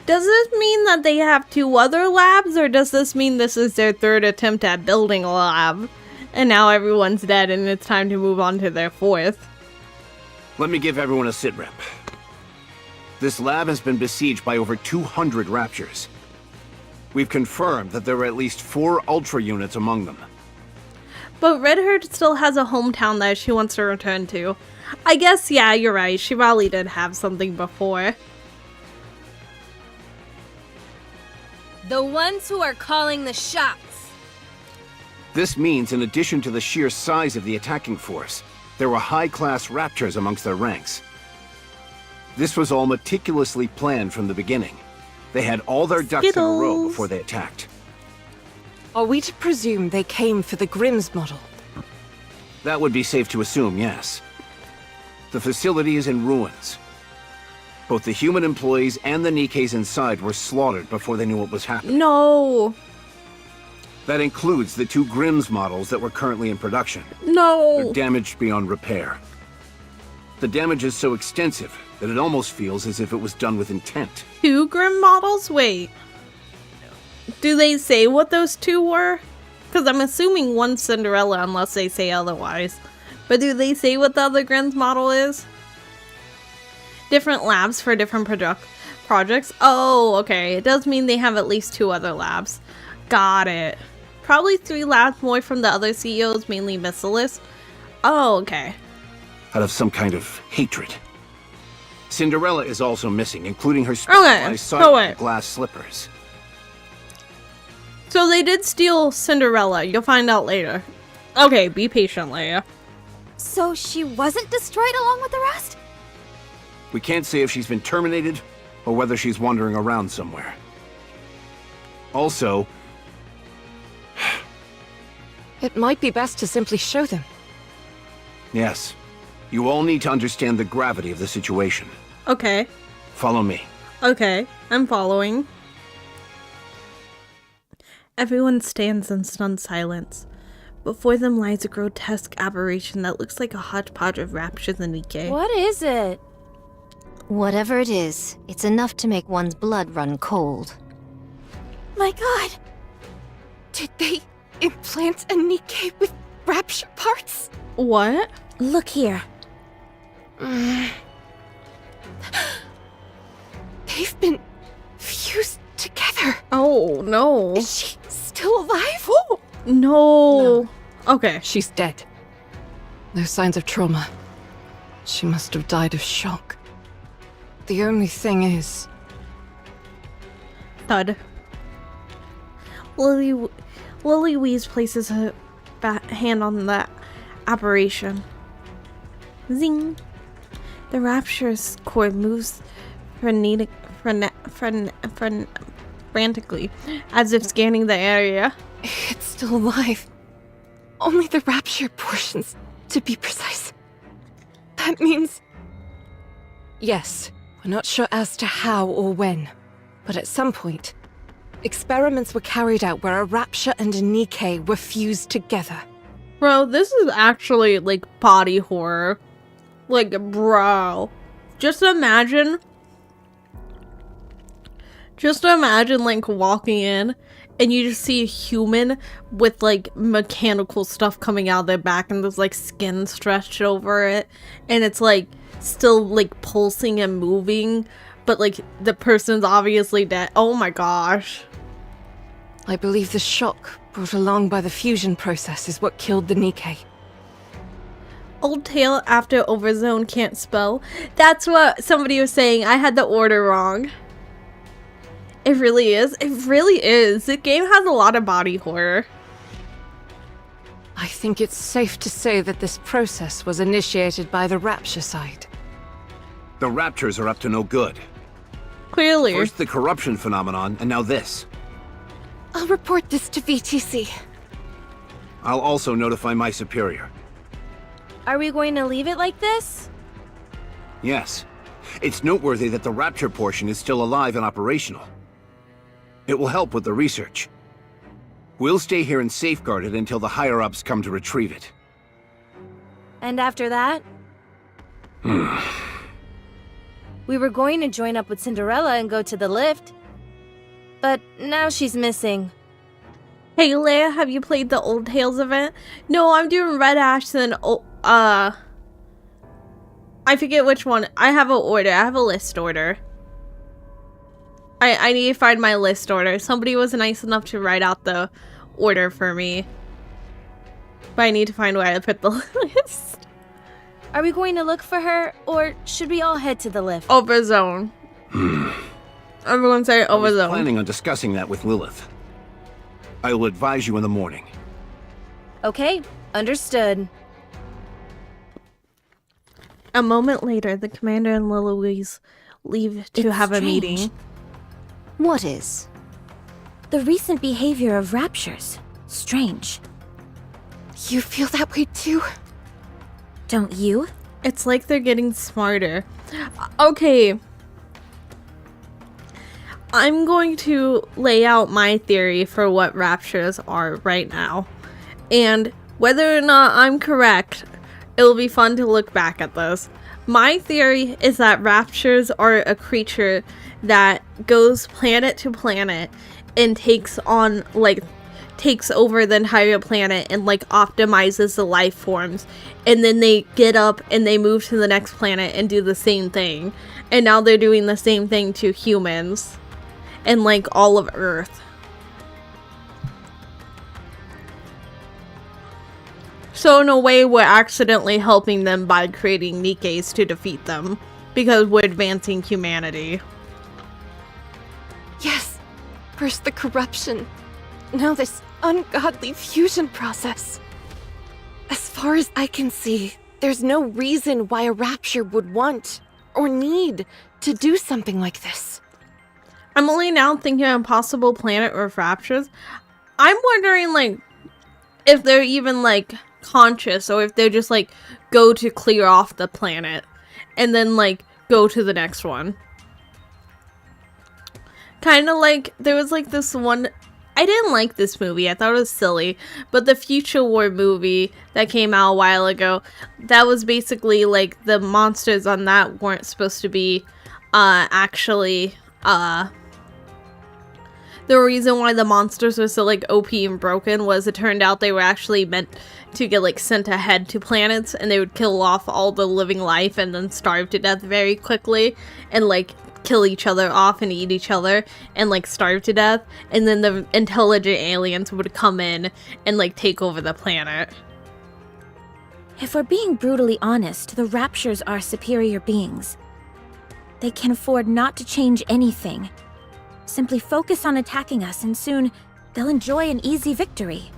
Does this mean that they have 2 other labs, or does this mean this is their 3rd attempt at building a lab? And now everyone's dead and it's time to move on to their 4th. Let me give everyone a sitrep. This lab has been besieged by over 200 Raptures. We've confirmed that there are at least 4 Ultra units among them. But Redheart still has a hometown that she wants to return to. I guess, yeah, you're right. She probably did have something before. The ones who are calling the shots. This means, in addition to the sheer size of the attacking force, there were high-class Raptors amongst their ranks. This was all meticulously planned from the beginning. They had all their ducks in a row before they attacked. Are we to presume they came for the Grimm's model? That would be safe to assume, yes. The facility is in ruins. Both the human employees and the Nikkes inside were slaughtered before they knew what was happening. No. That includes the 2 Grimm's models that were currently in production. No. They're damaged beyond repair. The damage is so extensive that it almost feels as if it was done with intent. 2 Grimm models? Wait. Do they say what those 2 were? Because I'm assuming one's Cinderella unless they say otherwise. But do they say what the other Grimm's model is? Different labs for different projects? Oh, okay. It does mean they have at least 2 other labs. Got it. Probably 3 labs more from the other CEOs, mainly Missilis. Oh, okay. Out of some kind of hatred. Cinderella is also missing, including her specialized glass slippers. So they did steal Cinderella. You'll find out later. Okay, be patient, Leia. So she wasn't destroyed along with the rest? We can't say if she's been terminated, or whether she's wandering around somewhere. Also... It might be best to simply show them. Yes. You all need to understand the gravity of the situation. Okay. Follow me. Okay, I'm following. Everyone stands in stunned silence. Before them lies a grotesque aberration that looks like a hodgepodge of Raptures and Nikke. What is it? Whatever it is, it's enough to make one's blood run cold. My god! Did they implant a Nikke with Rapture parts? What? Look here. They've been fused together. Oh, no. Is she still alive? Oh, no. Okay. She's dead. No signs of trauma. She must have died of shock. The only thing is... Thud. Lily Weeze places her hand on the aberration. Zing. The Rapture's core moves frantically, as if scanning the area. It's still alive. Only the Rapture portions, to be precise. That means... Yes, we're not sure as to how or when, but at some point, experiments were carried out where a Rapture and a Nikke were fused together. Bro, this is actually, like, body horror. Like, bro. Just imagine, like, walking in, and you just see a human with, like, mechanical stuff coming out of their back, and there's, like, skin stretched over it, and it's, like, still, like, pulsing and moving, but, like, the person's obviously dead. Oh my gosh. I believe the shock brought along by the fusion process is what killed the Nikke. Old tale after Overzone can't spell. That's what somebody was saying. I had the order wrong. It really is. It really is. The game has a lot of body horror. I think it's safe to say that this process was initiated by the Rapture side. The Raptures are up to no good. Clearly. First the corruption phenomenon, and now this. I'll report this to VTC. I'll also notify my superior. Are we going to leave it like this? Yes. It's noteworthy that the Rapture portion is still alive and operational. It will help with the research. We'll stay here and safeguard it until the higher-ups come to retrieve it. And after that? We were going to join up with Cinderella and go to the lift. But now she's missing. Hey Leia, have you played the Old Tales event? No, I'm doing Red Ash and I forget which one. I have an order. I have a list order. I need to find my list order. Somebody was nice enough to write out the order for me. But I need to find where I put the list. Are we going to look for her, or should we all head to the lift? Over zone. Everyone say over zone. I was planning on discussing that with Lilith. I will advise you in the morning. Okay, understood. A moment later, the commander and Louise leave to have a meeting. What is? The recent behavior of Raptures. Strange. You feel that way too? Don't you? It's like they're getting smarter. Okay. I'm going to lay out my theory for what Raptures are right now. And whether or not I'm correct, it'll be fun to look back at this. My theory is that Raptures are a creature that goes planet to planet and takes over the entire planet and optimizes the life forms, and then they get up and they move to the next planet and do the same thing, and now they're doing the same thing to humans and all of Earth. So in a way, we're accidentally helping them by creating Nikkes to defeat them, because we're advancing humanity. Yes. First the corruption. Now this ungodly fusion process. As far as I can see, there's no reason why a Rapture would want or need to do something like this. I'm only now thinking of a possible planet with Raptures. I'm wondering if they're even conscious, or if they just go to clear off the planet and then go to the next one. Kind of there was this one. I didn't like this movie. I thought it was silly. But the Future War movie that came out a while ago, that was basically the monsters on that weren't supposed to be actually the reason why the monsters were so OP and broken was it turned out they were actually meant to get sent ahead to planets, and they would kill off all the living life and then starve to death very quickly and kill each other off and eat each other and starve to death, and then the intelligent aliens would come in and take over the planet. If we're being brutally honest, the Raptures are superior beings. They can afford not to change anything. Simply focus on attacking us, and soon they'll enjoy an easy victory.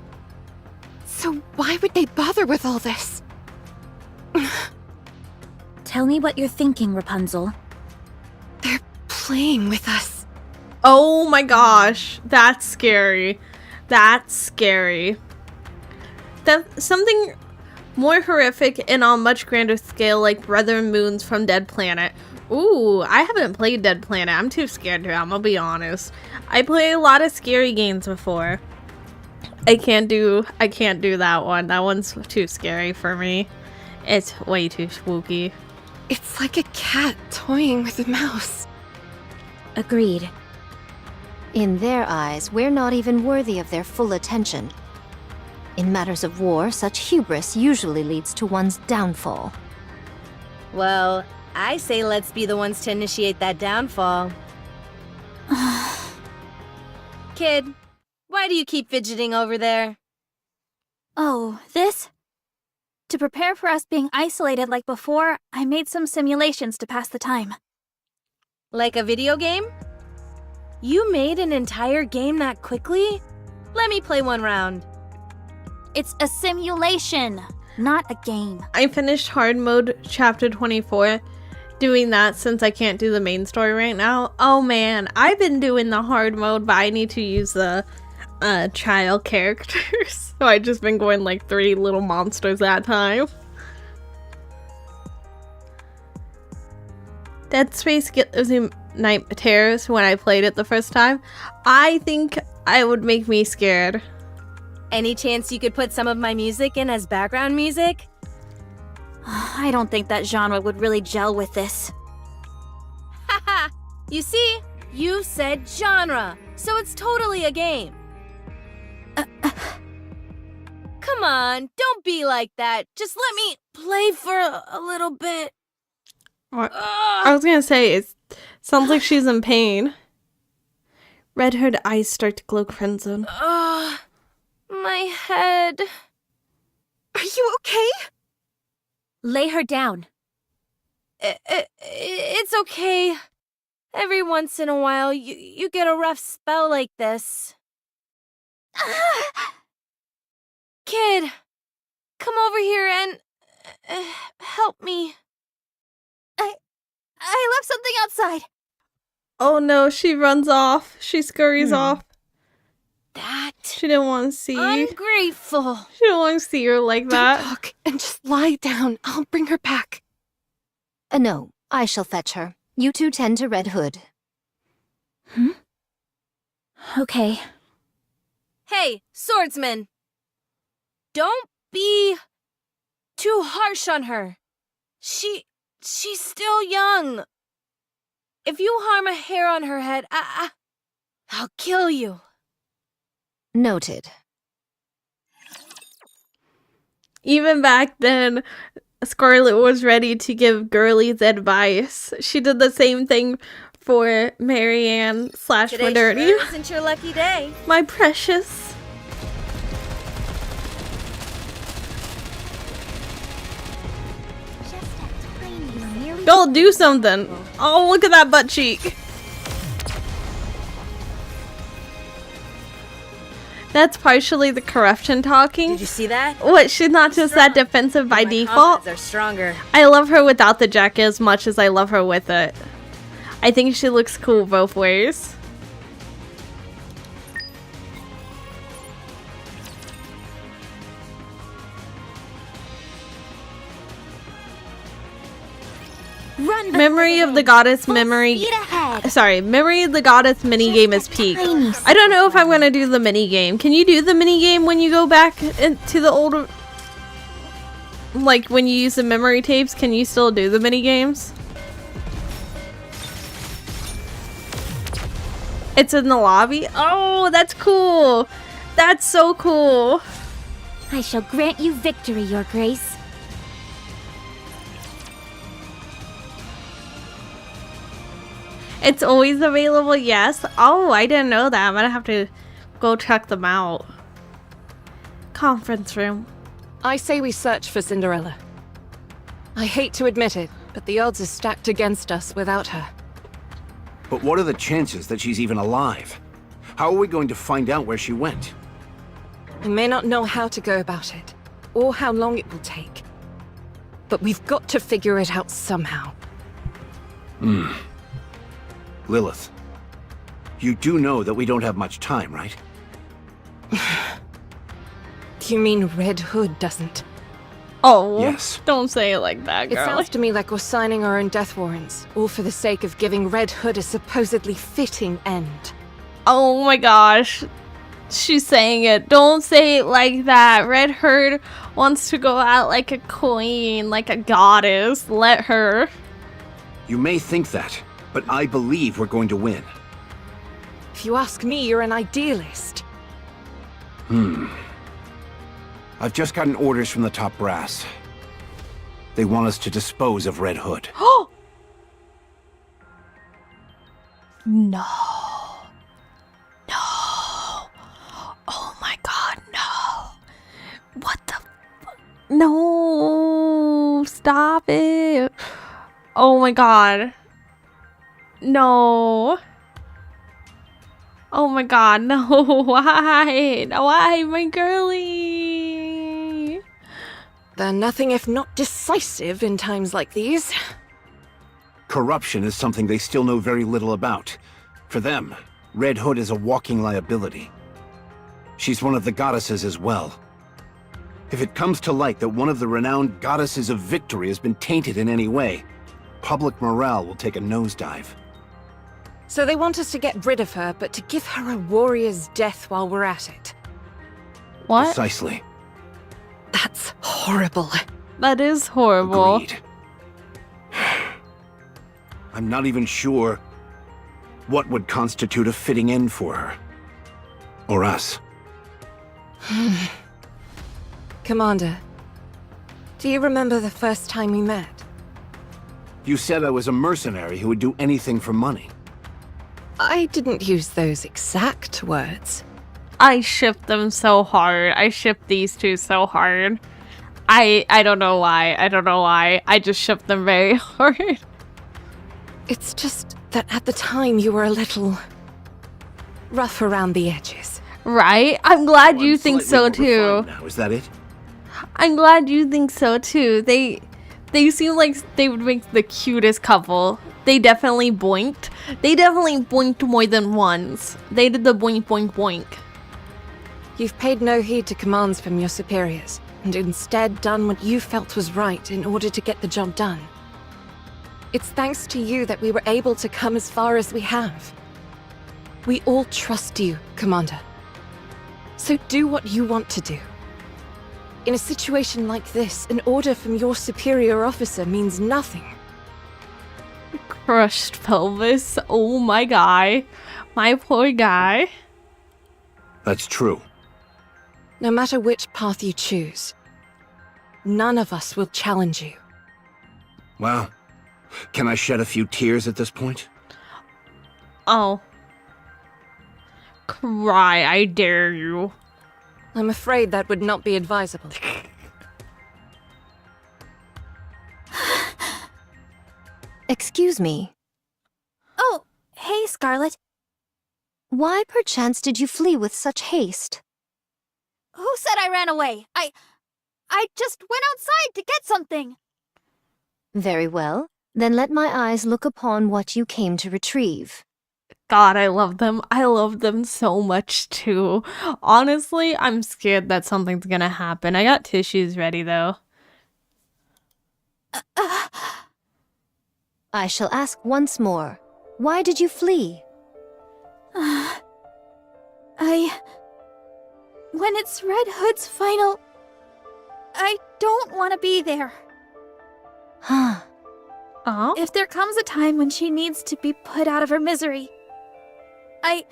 So why would they bother with all this? Tell me what you're thinking, Rapunzel. They're playing with us. Oh my gosh, that's scary. That's scary. That's something more horrific and on a much grander scale, like Brother Moons from Dead Planet. Ooh, I haven't played Dead Planet. I'm too scared to. I'm gonna be honest. I play a lot of scary games before. I can't do that one. That one's too scary for me. It's way too spooky. It's like a cat toying with a mouse. Agreed. In their eyes, we're not even worthy of their full attention. In matters of war, such hubris usually leads to one's downfall. Well, I say let's be the ones to initiate that downfall. Kid, why do you keep fidgeting over there? Oh, this? To prepare for us being isolated like before, I made some simulations to pass the time. Like a video game? You made an entire game that quickly? Let me play one round. It's a simulation, not a game. I finished hard mode chapter 24. Doing that since I can't do the main story right now. Oh man, I've been doing the hard mode, but I need to use the child characters. So I've just been going like 3 little monsters at a time. Dead Space gives me night terrors when I played it the first time. I think it would make me scared. Any chance you could put some of my music in as background music? I don't think that genre would really gel with this. Haha! You see? You said genre, so it's totally a game. Come on, don't be like that. Just let me play for a little bit. I was gonna say, it sounds like she's in pain. Red Hood eyes start to glow crimson. My head. Are you okay? Lay her down. It's okay. Every once in a while, you get a rough spell like this. Kid, come over here and help me. I left something outside. Oh no, she runs off. She scurries off. That. She didn't want to see. Ungrateful. She didn't want to see her like that. Don't talk and just lie down. I'll bring her back. No, I shall fetch her. You two tend to Red Hood. Okay. Hey, swordsman. Don't be too harsh on her. She's still young. If you harm a hair on her head, I'll kill you. Noted. Even back then, Scarlet was ready to give girlies advice. She did the same thing for Marianne / Modernity. Today isn't your lucky day. My precious. Don't do something. Oh, look at that butt cheek. That's partially the corruption talking. Did you see that? What, she's not just that defensive by default? Are stronger. I love her without the jacket as much as I love her with it. I think she looks cool both ways. Run, Memory of the Goddess Memory of the Goddess minigame is peak. I don't know if I'm gonna do the minigame. Can you do the minigame when you go back into the old, like when you use the memory tapes? Can you still do the minigames? It's in the lobby? Oh, that's cool. That's so cool. I shall grant you victory, Your Grace. It's always available, yes. Oh, I didn't know that. I'm gonna have to go check them out. Conference room. I say we search for Cinderella. I hate to admit it, but the odds are stacked against us without her. But what are the chances that she's even alive? How are we going to find out where she went? I may not know how to go about it, or how long it will take. But we've got to figure it out somehow. Lilith, you do know that we don't have much time, right? You mean Red Hood doesn't? Oh, yes. Don't say it like that, It girl. sounds to me like we're signing our own death warrants, all for the sake of giving Red Hood a supposedly fitting end. Oh my gosh. She's saying it. Don't say it like that. Red Hood wants to go out like a queen, like a goddess. Let her. You may think that, but I believe we're going to win. If you ask me, you're an idealist. I've just gotten orders from the top brass. They want us to dispose of Red Hood. Oh! No. No. Oh my god, no. What the fuck? No. Stop it. Oh my god. No. Oh my god, no. Why? Why, my girlie? They're nothing if not decisive in times like these. Corruption is something they still know very little about. For them, Red Hood is a walking liability. She's one of the goddesses as well. If it comes to light that one of the renowned goddesses of victory has been tainted in any way, public morale will take a nosedive. So they want us to get rid of her, but to give her a warrior's death while we're at it. What? Precisely. That's horrible. That is horrible. Agreed. I'm not even sure what would constitute a fitting end for her. Or us. Commander, do you remember the first time we met? You said I was a mercenary who would do anything for money. I didn't use those exact words. I ship them so hard. I ship these two so hard. I don't know why. I don't know why. I just ship them very hard. It's just that at the time you were a little rough around the edges. Right? I'm glad you think so Slightly more too. refined now, is that it? I'm glad you think so too. They seem like they would make the cutest couple. They definitely boinked. They definitely boinked more than once. They did the boink boink boink. You've paid no heed to commands from your superiors, and instead done what you felt was right in order to get the job done. It's thanks to you that we were able to come as far as we have. We all trust you, Commander. So do what you want to do. In a situation like this, an order from your superior officer means nothing. Crushed pelvis. Oh my guy. My poor guy. That's true. No matter which path you choose, none of us will challenge you. Well, can I shed a few tears at this point? Oh. Cry, I dare you. I'm afraid that would not be advisable. Excuse me. Oh, hey, Scarlet. Why perchance did you flee with such haste? Who said I ran away? I just went outside to get something. Very well. Then let my eyes look upon what you came to retrieve. God, I love them. I love them so much too. Honestly, I'm scared that something's gonna happen. I got tissues ready though. I shall ask once more. Why did you flee? When it's Red Hood's final... I don't want to be there. Huh. Oh? If there comes a time when she needs to be put out of her misery, I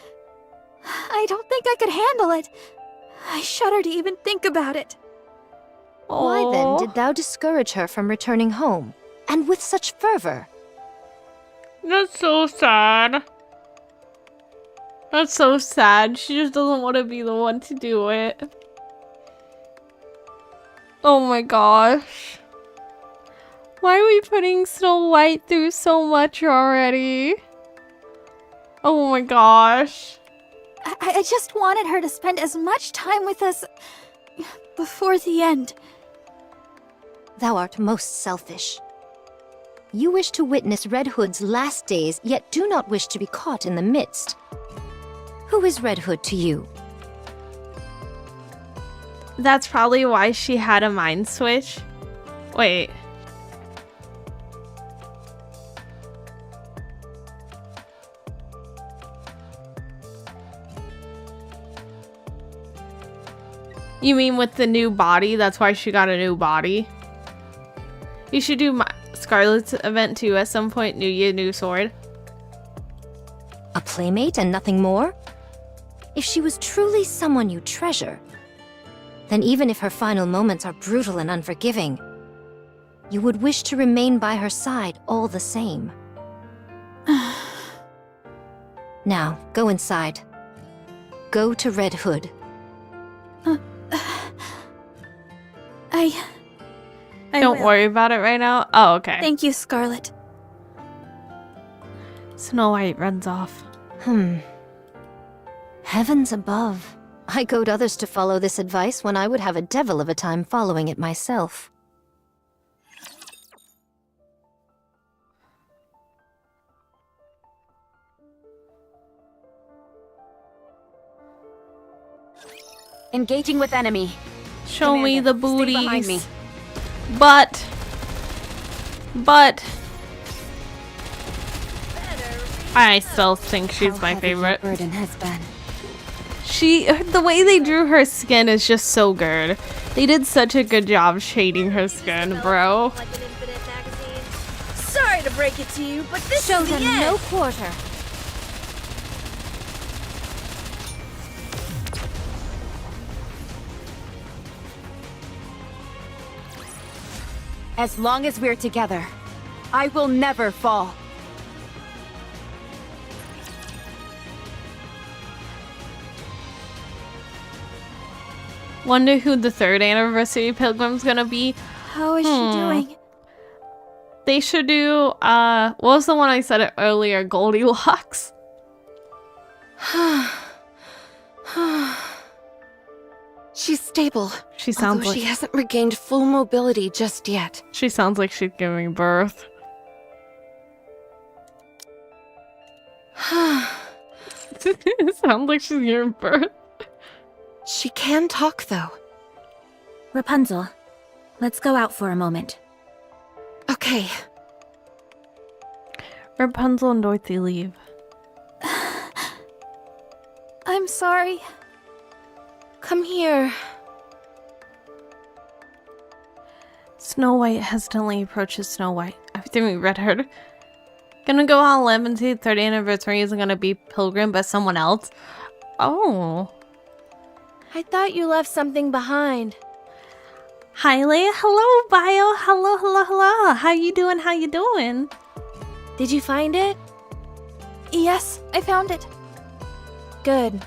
don't think I could handle it. I shudder to even think about it. Why then did thou discourage her from returning home, and with such fervor? That's so sad. That's so sad. She just doesn't want to be the one to do it. Oh my gosh. Why are we putting Snow White through so much already? Oh my gosh. I just wanted her to spend as much time with us before the end. Thou art most selfish. You wish to witness Red Hood's last days, yet do not wish to be caught in the midst. Who is Red Hood to you? That's probably why she had a mind switch. Wait. You mean with the new body? That's why she got a new body? You should do Scarlet's event too at some point. New year, new sword. A playmate and nothing more? If she was truly someone you treasure, then even if her final moments are brutal and unforgiving, you would wish to remain by her side all the same. Now, go inside. Go to Red Hood. Don't worry about it right now. Oh, okay. Thank you, Scarlet. Snow White runs off. Heavens above. I goad others to follow this advice when I would have a devil of a time following it myself. Engaging with enemy. Show me the Commander, stay behind me. booties. But I still think she's my favorite. Burden has been. The way they drew her skin is just so good. They did such a good job shading her skin, bro. Like an infinite magazine. Sorry to break it to you, but this Show is the them end. no quarter. As long as we're together, I will never fall. Wonder who the 3rd anniversary pilgrim's gonna be. How is she doing? They should do, what was the one I said earlier? Goldilocks? She's stable. She sounds although like she hasn't regained full mobility just yet. she sounds like she's giving birth. It sounds like she's giving birth. She can talk, though. Rapunzel, let's go out for a moment. Okay. Rapunzel and Dorothy leave. I'm sorry. Come here. Snow White hesitantly approaches Snow White. Everything we read her. Gonna go on 11th 3rd anniversary isn't gonna be Pilgrim, but someone else. Oh. I thought you left something behind. Hi, Leia. Hello, Bio. Hello. How you doing? How you doing? Did you find it? Yes, I found it. Good.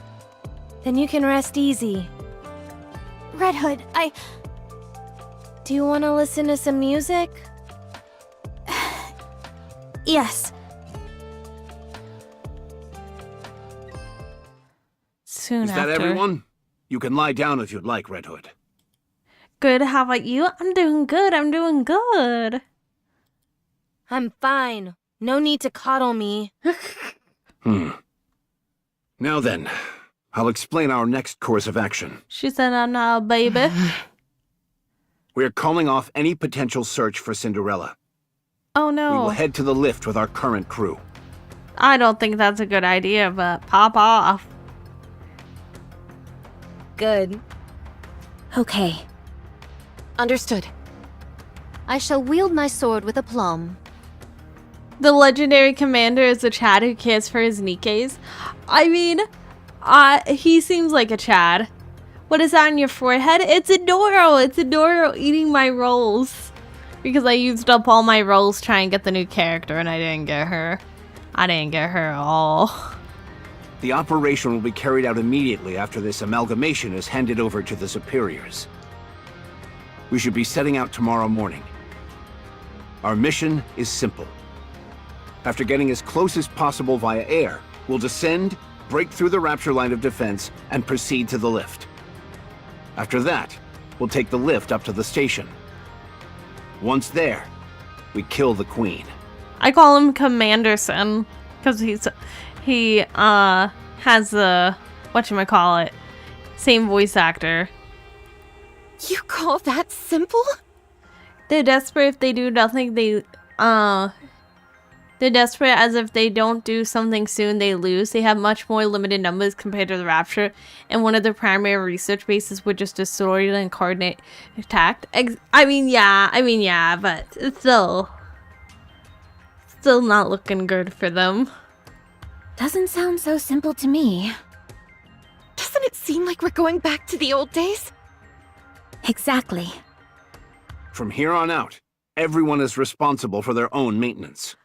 Then you can rest easy. Red Hood, Do you want to listen to some music? Yes. Soon Is that after. everyone? You can lie down if you'd like, Red Hood. Good. How about you? I'm doing good. I'm fine. No need to coddle me. Now then, I'll explain our next course of action. She said, "I'm not a baby." We're calling off any potential search for Cinderella. Oh We no. will head to the lift with our current crew. I don't think that's a good idea, but pop off. Good. Okay. Understood. I shall wield my sword with aplomb. The legendary commander is a Chad who cares for his Nikkes. I mean, he seems like a Chad. What is that on your forehead? It's Adoro. It's Adoro eating my rolls. Because I used up all my rolls trying to get the new character and I didn't get her. I didn't get her at all. The operation will be carried out immediately after this amalgamation is handed over to the superiors. We should be setting out tomorrow morning. Our mission is simple. After getting as close as possible via air, we'll descend, break through the Rapture line of defense, and proceed to the lift. After that, we'll take the lift up to the station. Once there, we kill the Queen. I call him Commanderson because he has the whatchamacallit, same voice actor. You call that simple? They're desperate if they do nothing. They're desperate as if they don't do something soon, they lose. They have much more limited numbers compared to the Rapture, and one of their primary research bases would just destroy and coordinate attack. I mean, yeah, but it's still not looking good for them. Doesn't sound so simple to me. Doesn't it seem like we're going back to the old days? Exactly. From here on out, everyone is responsible for their own maintenance.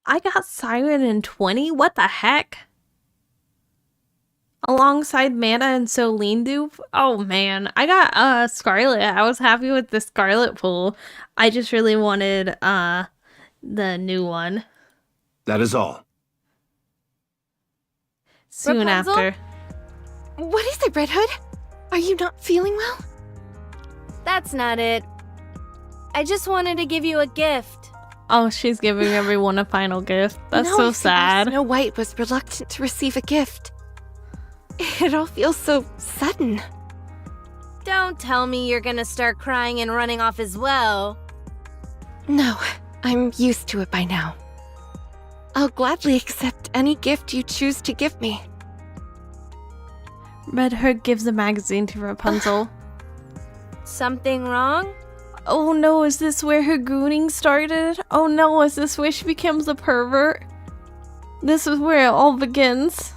I got Siren in 20? What the heck? Alongside Mana and Solene Dupe? Oh man, I got Scarlet. I was happy with the Scarlet pool. I just really wanted the new one. That is all. Soon Rapunzel? after. What is it, Red Hood? Are you not feeling well? That's not it. I just wanted to give you a gift. Oh, she's giving everyone a final gift. That's No, so I figured sad. Snow White was reluctant to receive a gift. It all feels so sudden. Don't tell me you're gonna start crying and running off as well. No, I'm used to it by now. I'll gladly accept any gift you choose to give me. Red Hood gives the magazine to Rapunzel. Something wrong? Oh no, is this where her gooning started? Oh no, is this where she becomes a pervert? This is where it all begins.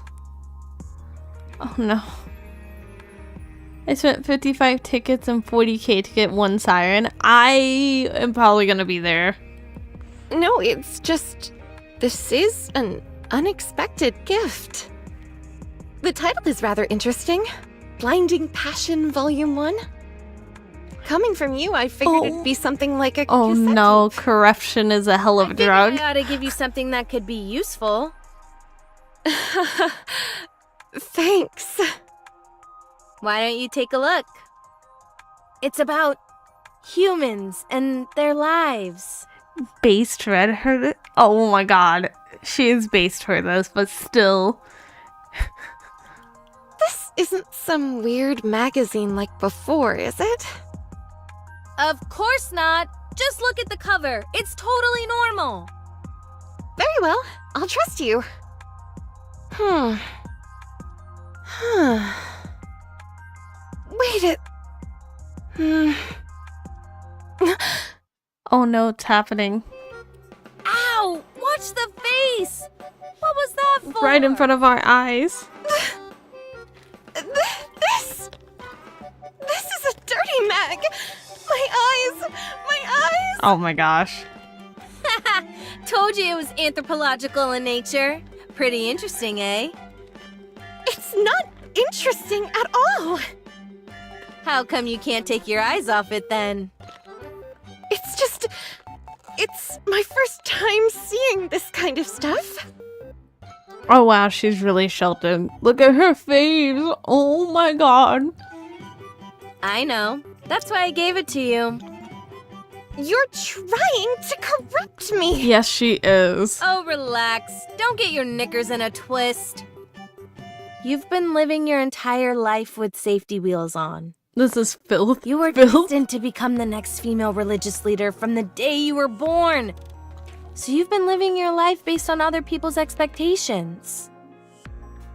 Oh no. I spent 55 tickets and 40k to get one siren. I am probably gonna be there. No, it's just... this is an unexpected gift. The title is rather interesting. Blinding Passion Volume 1. Coming from you, I figured it'd be something like a Oh cassette no, tape. corruption is a hell of a drug. I ought to give you something that could be useful. Thanks. Why don't you take a look? It's about humans and their lives. Based Red Hood? Oh my god. She is based for this, but still. This isn't some weird magazine like before, is it? Of course not. Just look at the cover. It's totally normal. Very well. I'll trust you. Wait it. Oh no, it's happening. Ow! Watch the face! What was that for? Right in front of our eyes. This is a dirty mag. My eyes. Oh my gosh. Told you it was anthropological in nature. Pretty interesting, eh? It's not interesting at all. How come you can't take your eyes off it then? It's my first time seeing this kind of stuff. Oh wow, she's really sheltered. Look at her face. Oh my god. I know. That's why I gave it to you. You're trying to corrupt me. Yes, she is. Oh, relax. Don't get your knickers in a twist. You've been living your entire life with safety wheels on. This is filth. You were destined to become the next female religious leader from the day you were born. So you've been living your life based on other people's expectations.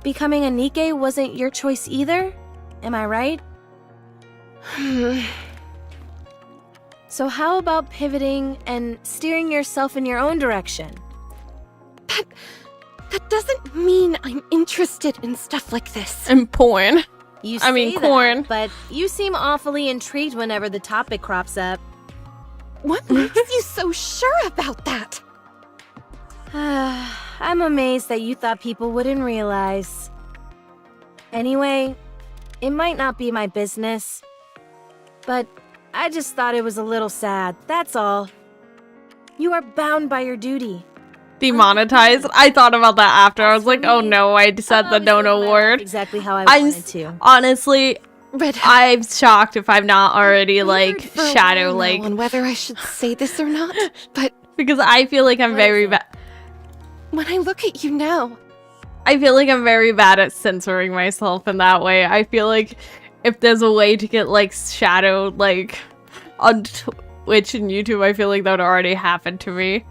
Becoming a Nikke wasn't your choice either? Am I right? So how about pivoting and steering yourself in your own direction? That doesn't mean I'm interested in stuff like this. And porn. You I mean, say corn. that, but you seem awfully intrigued whenever the topic crops up. What makes you so sure about that? I'm amazed that you thought people wouldn't realize. Anyway, it might not be my business, but I just thought it was a little sad, that's all. You are bound by your duty. Demonetized? I thought about that after. I was like, oh no, I said the no word. Exactly how I wanted to. Honestly, I'm shocked if I'm not already like shadow like on whether I should say this or not, but because I feel like I'm very bad. When I look at you now, I feel like I'm very bad at censoring myself in that way. I feel like if there's a way to get like shadowed like on Twitch and YouTube, I feel like that would already happen to me.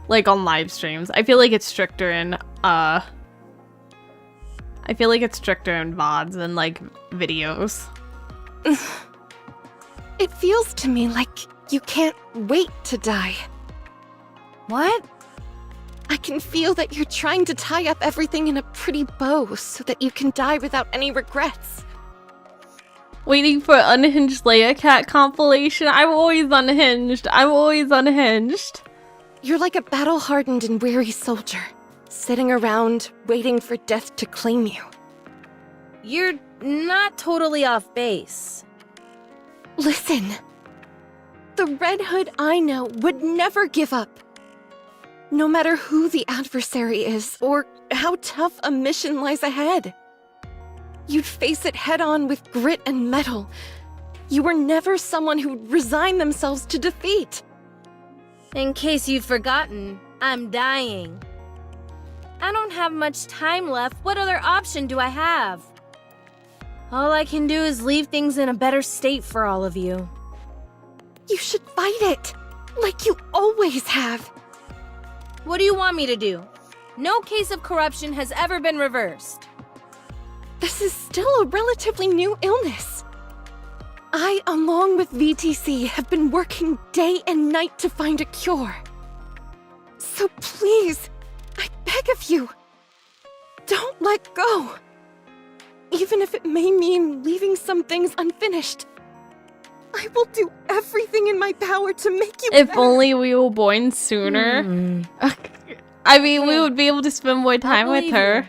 Like on live streams. I feel like it's stricter in VODs than like videos. it feels to me like you can't wait to die. What? I can feel that you're trying to tie up everything in a pretty bow so that you can die without any regrets. Waiting for Unhinged Leia Cat compilation. I'm always unhinged. You're like a battle-hardened and weary soldier, sitting around, waiting for death to claim you. You're not totally off base. Listen. The Red Hood I know would never give up. No matter who the adversary is, or how tough a mission lies ahead. You'd face it head-on with grit and mettle. You were never someone who'd resign themselves to defeat. In case you've forgotten, I'm dying. I don't have much time left. What other option do I have? All I can do is leave things in a better state for all of you. You should fight it, like you always have. What do you want me to do? No case of corruption has ever been reversed. this is still a relatively new illness. I, along with VTC, have been working day and night to find a cure. So please, I beg of you, don't let go. Even if it may mean leaving some things unfinished. I will do everything in my power to make you If better. only we were born sooner. I mean, we would be able to spend more time with her.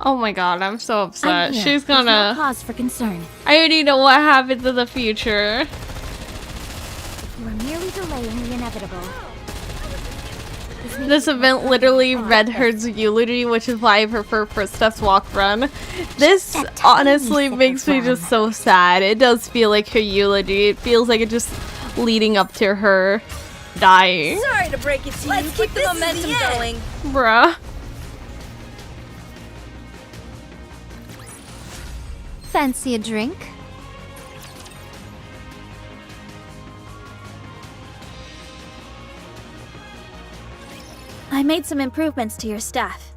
Oh my god, I'm so upset. She's There's gonna... no cause for concern. I already know what happens in the future. You are merely delaying the inevitable. This event literally read her eulogy, which is why I prefer First Steps Walk Run. This honestly makes me just so sad. It does feel like her eulogy. It feels like it's just leading up to her dying. Sorry to break it to you. Let's keep the momentum going. Bruh. Fancy a drink? I made some improvements to your staff.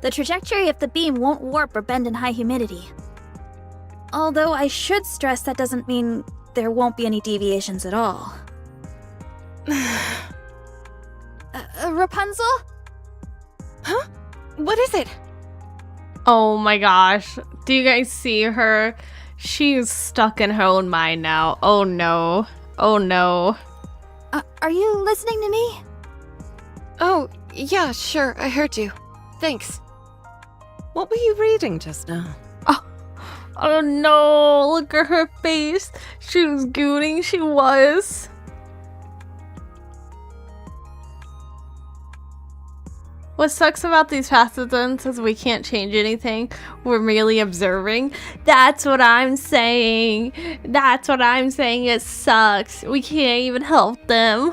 The trajectory of the beam won't warp or bend in high humidity. Although I should stress that doesn't mean there won't be any deviations at all. Rapunzel? Huh? What is it? Oh my gosh. Do you guys see her? She's stuck in her own mind now. Oh no. Oh no. Are you listening to me? Oh, yeah, sure, I heard you. Thanks. What were you reading just now? Oh no. Look at her face. She was gooning. She was. What sucks about these pathogens is we can't change anything. We're merely observing. That's what I'm saying. That's what I'm saying. It sucks. We can't even help them.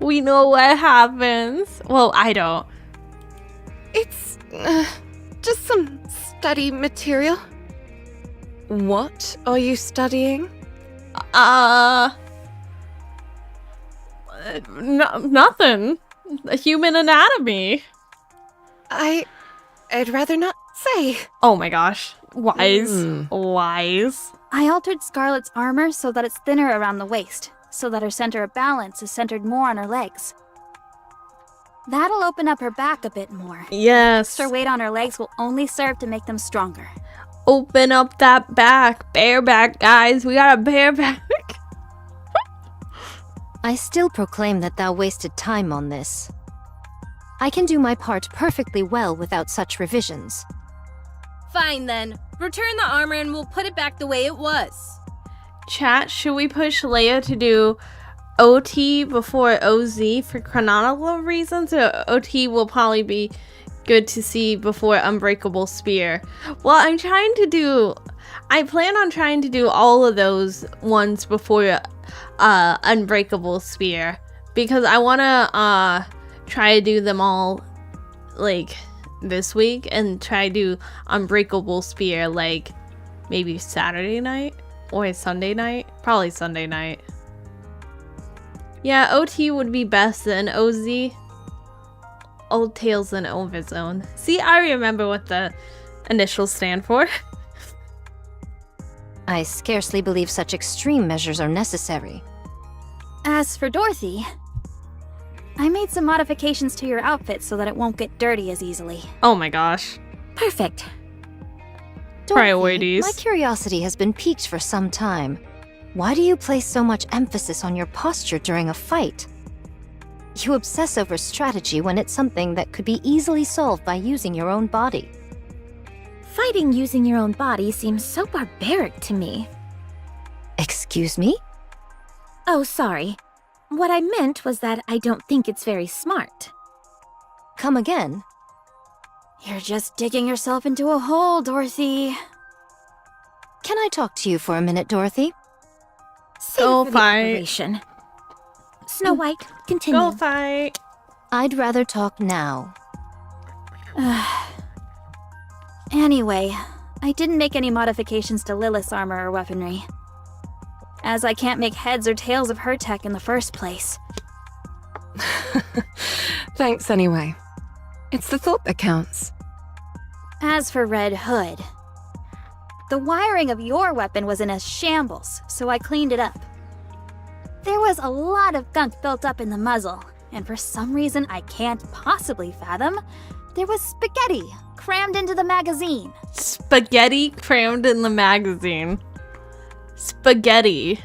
We know what happens. Well, I don't. It's just some study material. What are you studying? Nothing. Human anatomy. I'd rather not say. Oh my gosh. Wise. Wise. I altered Scarlet's armor so that it's thinner around the waist, so that her center of balance is centered more on her legs. That'll open up her back a bit more. Yes. Extra weight on her legs will only serve to make them stronger. Open up that back. Bare back, guys. We got a bare back. I still proclaim that thou wasted time on this. I can do my part perfectly well without such revisions. Fine then. Return the armor and we'll put it back the way it was. Chat, should we push Leia to do OT before OZ for chronological reasons? Or OT will probably be good to see before Unbreakable Spear. Well, I plan on trying to do all of those ones before Unbreakable Spear. Because I want to try to do them all like this week and try to do Unbreakable Spear like maybe Saturday night or Sunday night. Probably Sunday night. Yeah, OT would be best than OZ. Old Tales and Overzone. See, I remember what the initials stand for. I scarcely believe such extreme measures are necessary. As for Dorothy, I made some modifications to your outfit so that it won't get dirty as easily. Oh my gosh. Perfect. Dorothy, Priorities. my curiosity has been piqued for some time. Why do you place so much emphasis on your posture during a fight? You obsess over strategy when it's something that could be easily solved by using your own body. Fighting using your own body seems so barbaric to me. Excuse me? Oh, sorry. What I meant was that I don't think it's very smart. Come again? You're just digging yourself into a hole, Dorothy. Can I talk to you for a minute, Dorothy? Save Go for the fight. operation. Snow White, continue. Go fight. I'd rather talk now. Anyway, I didn't make any modifications to Lilith's armor or weaponry. as I can't make heads or tails of her tech in the first place. Thanks anyway. It's the thought that counts. As for Red Hood, the wiring of your weapon was in a shambles, so I cleaned it up. There was a lot of gunk built up in the muzzle, and for some reason I can't possibly fathom, there was spaghetti crammed into the magazine. Spaghetti crammed in the magazine. Spaghetti.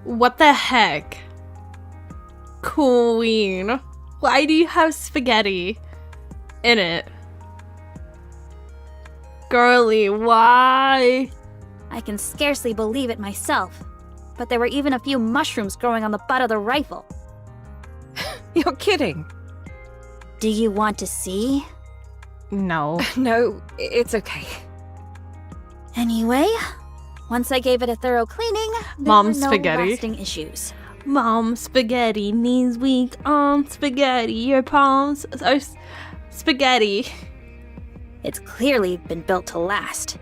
What the heck? Queen. Why do you have spaghetti in it? Girly, why? I can scarcely believe it myself, but there were even a few mushrooms growing on the butt of the rifle. You're kidding. Do you want to see? No. No, it's okay. Anyway, once I gave it a thorough cleaning, there Mom were no spaghetti. lasting issues. Mom spaghetti, knees weak, spaghetti, your palms are spaghetti. It's clearly been built to last.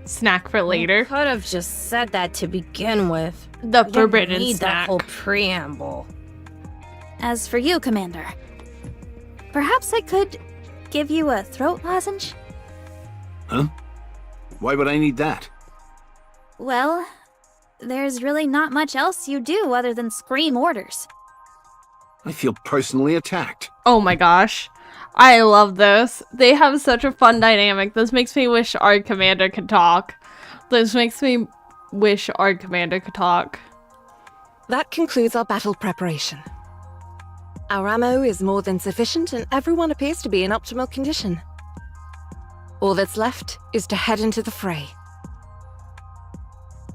Snack for later. Could have just said that to begin with. The You didn't forbidden need that snack. whole preamble. As for you, Commander, perhaps I could give you a throat lozenge? Huh? Why would I need that? Well, there's really not much else you do other than scream orders. I feel personally attacked. Oh my gosh. I love this. They have such a fun dynamic. This makes me wish our commander could talk. This makes me wish our commander could talk. That concludes our battle preparation. Our ammo is more than sufficient and everyone appears to be in optimal condition. All that's left is to head into the fray.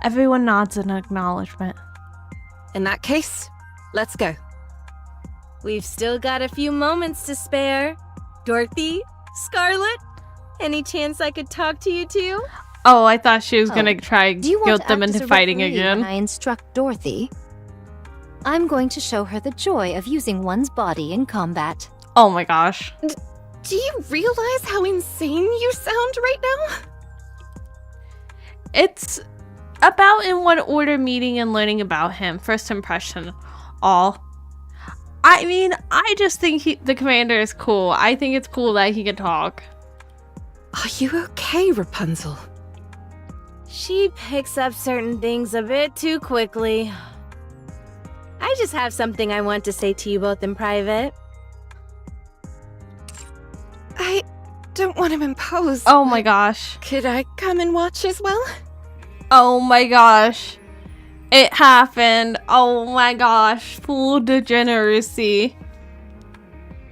Everyone nods in acknowledgement. In that case, let's go. We've still got a few moments to spare. Dorothy? Scarlet? Any chance I could talk to you two? Oh, I thought she was gonna try Do you want guilt to them act as into a fighting referee again. when I instruct Dorothy? I'm going to show her the joy of using one's body in combat. Oh my gosh. Do you realize how insane you sound right now? It's about in what order meeting and learning about him. First impression. All. I mean, I just think the commander is cool. I think it's cool that he can talk. Are you okay, Rapunzel? She picks up certain things a bit too quickly. I just have something I want to say to you both in private. I don't want to impose. Oh my gosh. Could I come and watch as well? Oh my gosh. It happened. Oh my gosh. Full degeneracy.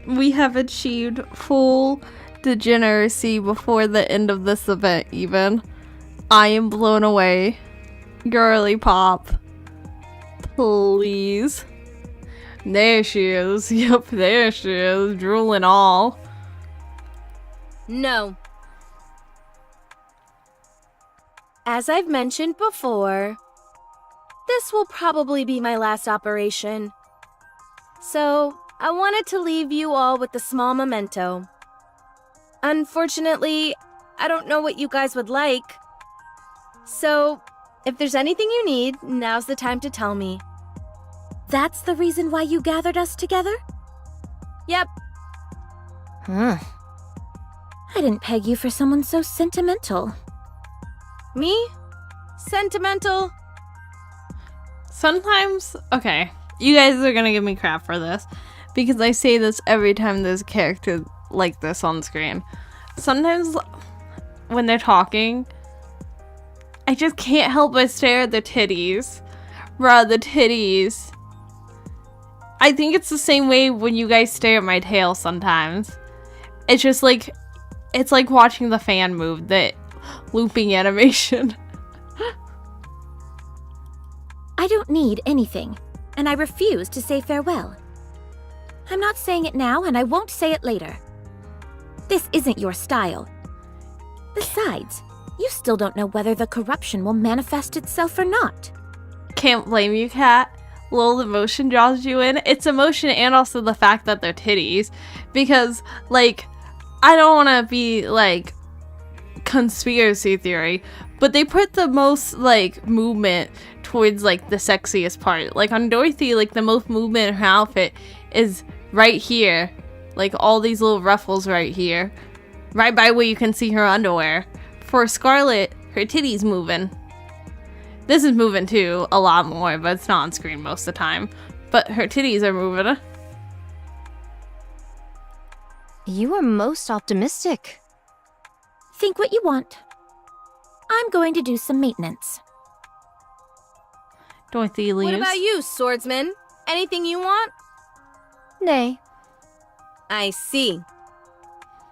We have achieved full degeneracy before the end of this event even. I am blown away. Girly pop. Please. There she is. Yep, there she is. Drooling all. No. As I've mentioned before, this will probably be my last operation. So, I wanted to leave you all with a small memento. Unfortunately, I don't know what you guys would like. So, if there's anything you need, now's the time to tell me. That's the reason why you gathered us together? Yep. I didn't peg you for someone so sentimental. Me? Sentimental? Sometimes, okay, you guys are gonna give me crap for this because I say this every time there's a character like this on screen. Sometimes when they're talking, I just can't help but stare at the titties. Bruh, the titties. I think it's the same way when you guys stare at my tail sometimes. It's just like, it's like watching the fan move, the looping animation. I don't need anything, and I refuse to say farewell. I'm not saying it now, and I won't say it later. This isn't your style. Besides, you still don't know whether the corruption will manifest itself or not. Can't blame you, Kat. Little emotion draws you in. It's emotion and also the fact that they're titties. Because, like, I don't want to be, like, conspiracy theory, but they put the most like movement towards like the sexiest part. Like on Dorothy, like the most movement in her outfit is right here, like all these little ruffles right here, right by where you can see her underwear. For Scarlet, her titties moving. This is moving too, a lot more, but it's not on screen most of the time. But her titties are moving. You are most optimistic. Think what you want. I'm going to do some maintenance. Dorothy leaves. What about you, swordsman? Anything you want? Nay. I see.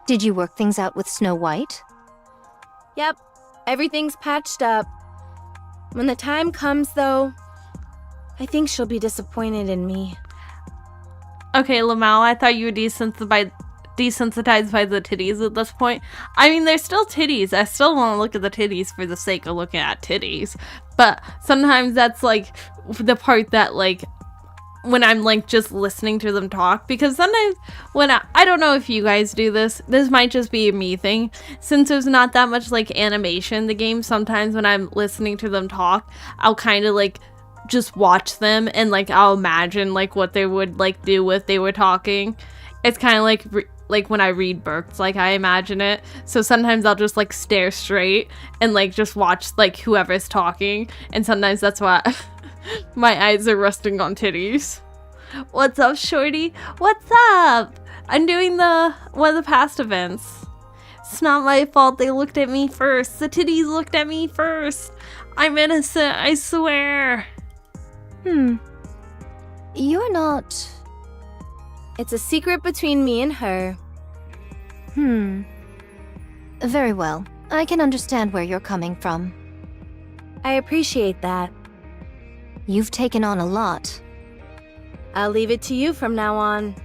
Did you work things out with Snow White? Yep, everything's patched up. When the time comes, though, I think she'll be disappointed in me. Okay, Lamau, I thought you were desensitized by the titties at this point. I mean, they're still titties. I still want to look at the titties for the sake of looking at titties. But sometimes that's, like, the part that, like, when I'm, like, just listening to them talk. Because sometimes when I don't know if you guys do this. This might just be a me thing. Since there's not that much, like, animation in the game, sometimes when I'm listening to them talk, I'll kind of, like, just watch them. And, like, I'll imagine, like, what they would, like, do if they were talking. It's kind of like when I read books, like, I imagine it. So sometimes I'll just, like, stare straight and, like, just watch, like, whoever's talking. And sometimes that's why my eyes are resting on titties. What's up, shorty? What's up? I'm doing one of the past events. It's not my fault they looked at me first. The titties looked at me first. I'm innocent, I swear. You're not... It's a secret between me and her. Very well. I can understand where you're coming from. I appreciate that. You've taken on a lot. I'll leave it to you from now on.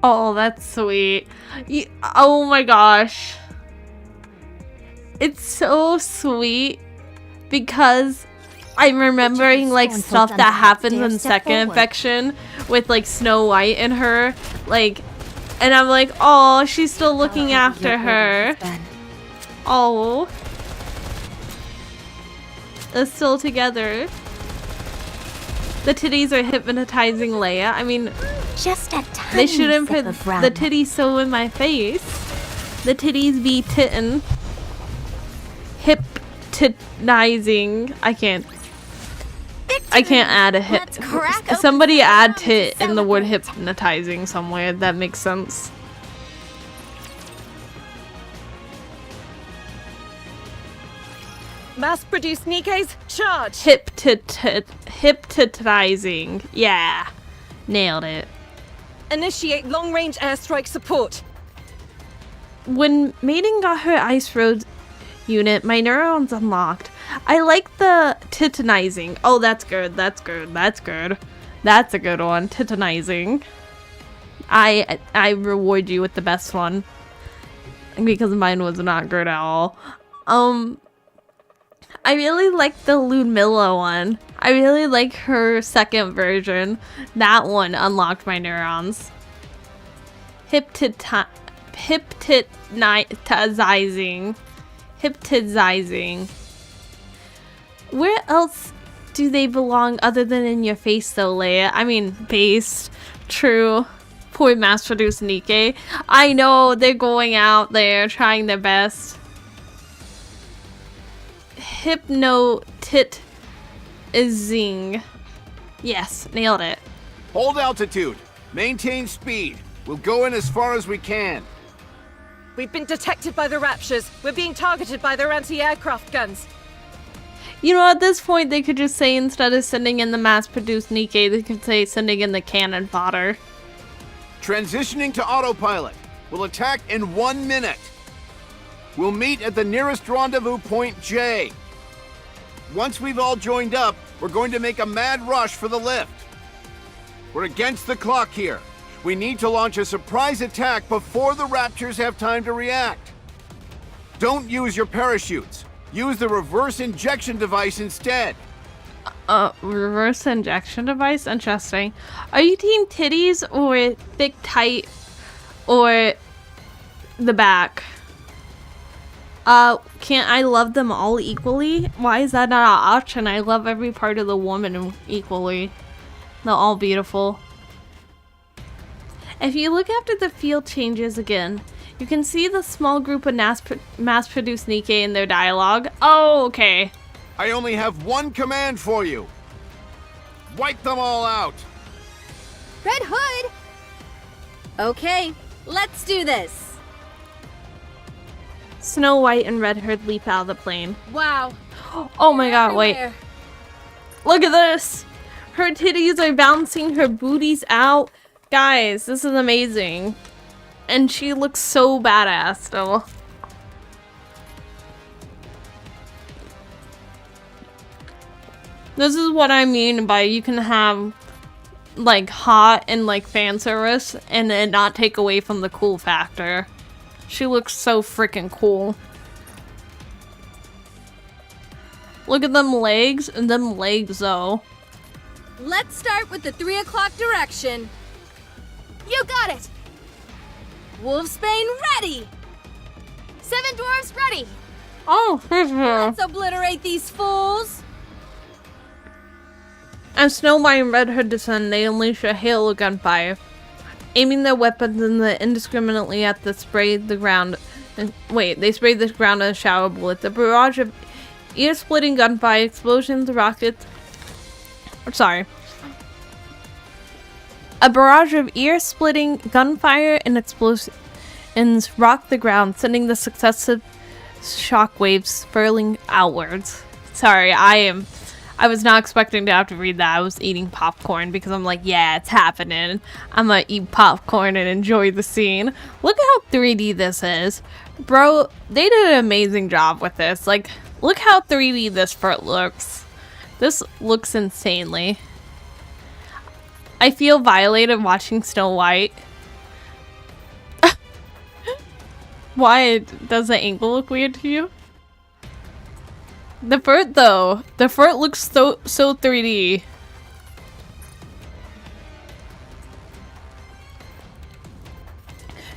Oh, that's sweet. Oh my gosh. It's so sweet because I'm remembering like stuff that happens in second infection with like Snow White and her, like, and I'm like, oh, she's still looking after her. Oh, they're still together. The titties are hypnotizing Leia. I mean, just a tiny they shouldn't sip put of rum. the titties so in my face. The titties be tittin'. Hypnotizing. I can't add a hit. Somebody add tit in the word hypnotizing somewhere. That makes sense. Mass-produced Nikke's charge. Hypnotizing. Yeah. Nailed it. Initiate long-range airstrike support. When Maiden got her Ice Road unit, my neurons unlocked. I like the titanizing. Oh, that's good. That's good. That's good. That's a good one. Titanizing. I reward you with the best one because mine was not good at all. I really like the Ludmilla one. I really like her second version. That one unlocked my neurons. Hypnotizing. Where else do they belong other than in your face though, Leia? I mean, based. True. Poor mass-produced Nikke. I know, they're going out there trying their best. Hypnotizing. Yes, nailed it. Hold altitude. Maintain speed. We'll go in as far as we can. We've been detected by the Raptures. We're being targeted by their anti-aircraft guns. You know, at this point, they could just say instead of sending in the mass-produced Nikke, they could say sending in the cannon fodder. Transitioning to autopilot. We'll attack in 1 minute. We'll meet at the nearest rendezvous point J. Once we've all joined up, we're going to make a mad rush for the lift. We're against the clock here. We need to launch a surprise attack before the Raptures have time to react. Don't use your parachutes. Use the reverse injection device instead. Reverse injection device? Interesting. Are you team titties or thick tight or the back? Can't I love them all equally? Why is that not an option? I love every part of the woman equally. They're all beautiful. If you look after the field changes again, you can see the small group of mass-produced Nikke in their dialogue. Oh, okay. I only have one command for you. Wipe them all out. Red Hood! Okay, let's do this. Snow White and Red Hood leap out of the plane. Wow. Oh my god, wait. Everywhere. Look at this! Her titties are bouncing her booties out. Guys, this is amazing. And she looks so badass still. This is what I mean by you can have like hot and like fan service and then not take away from the cool factor. She looks so freaking cool. Look at them legs and them legs though. Let's start with the 3 o'clock direction. You got it! Wolfsbane ready! 7 dwarves ready! Oh, Let's obliterate these fools! As Snow White and Red Hood descend, they unleash a hail of gunfire, aiming their weapons indiscriminately at the spray the ground. They spray the ground in a shower of bullets. A barrage of ear-splitting gunfire, explosions, rockets. Sorry. A barrage of ear-splitting gunfire and explosions rock the ground, sending the successive shockwaves furling outwards. Sorry, I was not expecting to have to read that. I was eating popcorn because I'm like, yeah, it's happening. I'm gonna eat popcorn and enjoy the scene. Look how 3D this is. Bro, they did an amazing job with this. Like, look how 3D this fort looks. This looks insanely. I feel violated watching Snow White. Why does the angle look weird to you? The fort though. The fort looks so 3D.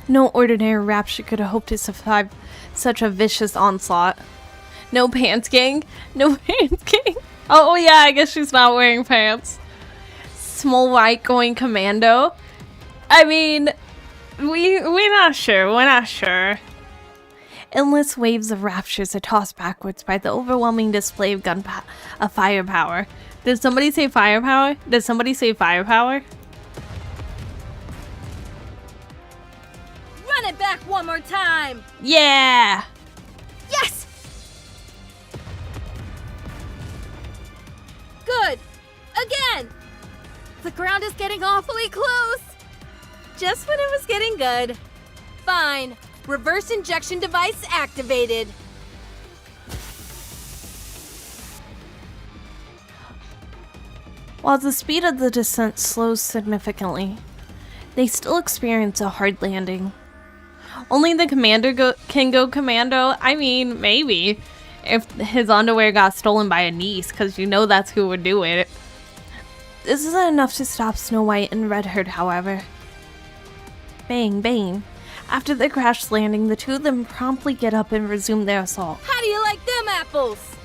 No ordinary rapture could have hoped to survive such a vicious onslaught. No pants, gang. No pants, gang. Oh yeah, I guess she's not wearing pants. Small White going commando. I mean, we're not sure. We're not sure. Endless waves of raptures are tossed backwards by the overwhelming display of firepower. Did somebody say firepower? Did somebody say firepower? Run it back one more time! Yeah! Yes! Good! Again! The ground is getting awfully close! Just when it was getting good. Fine. Reverse injection device activated. While the speed of the descent slows significantly, they still experience a hard landing. Only the commander can go commando. I mean, maybe. If his underwear got stolen by a niece, because you know that's who would do it. This isn't enough to stop Snow White and Red Hood, however. Bang, bang. After the crash landing, the two of them promptly get up and resume their assault. How do you like them apples?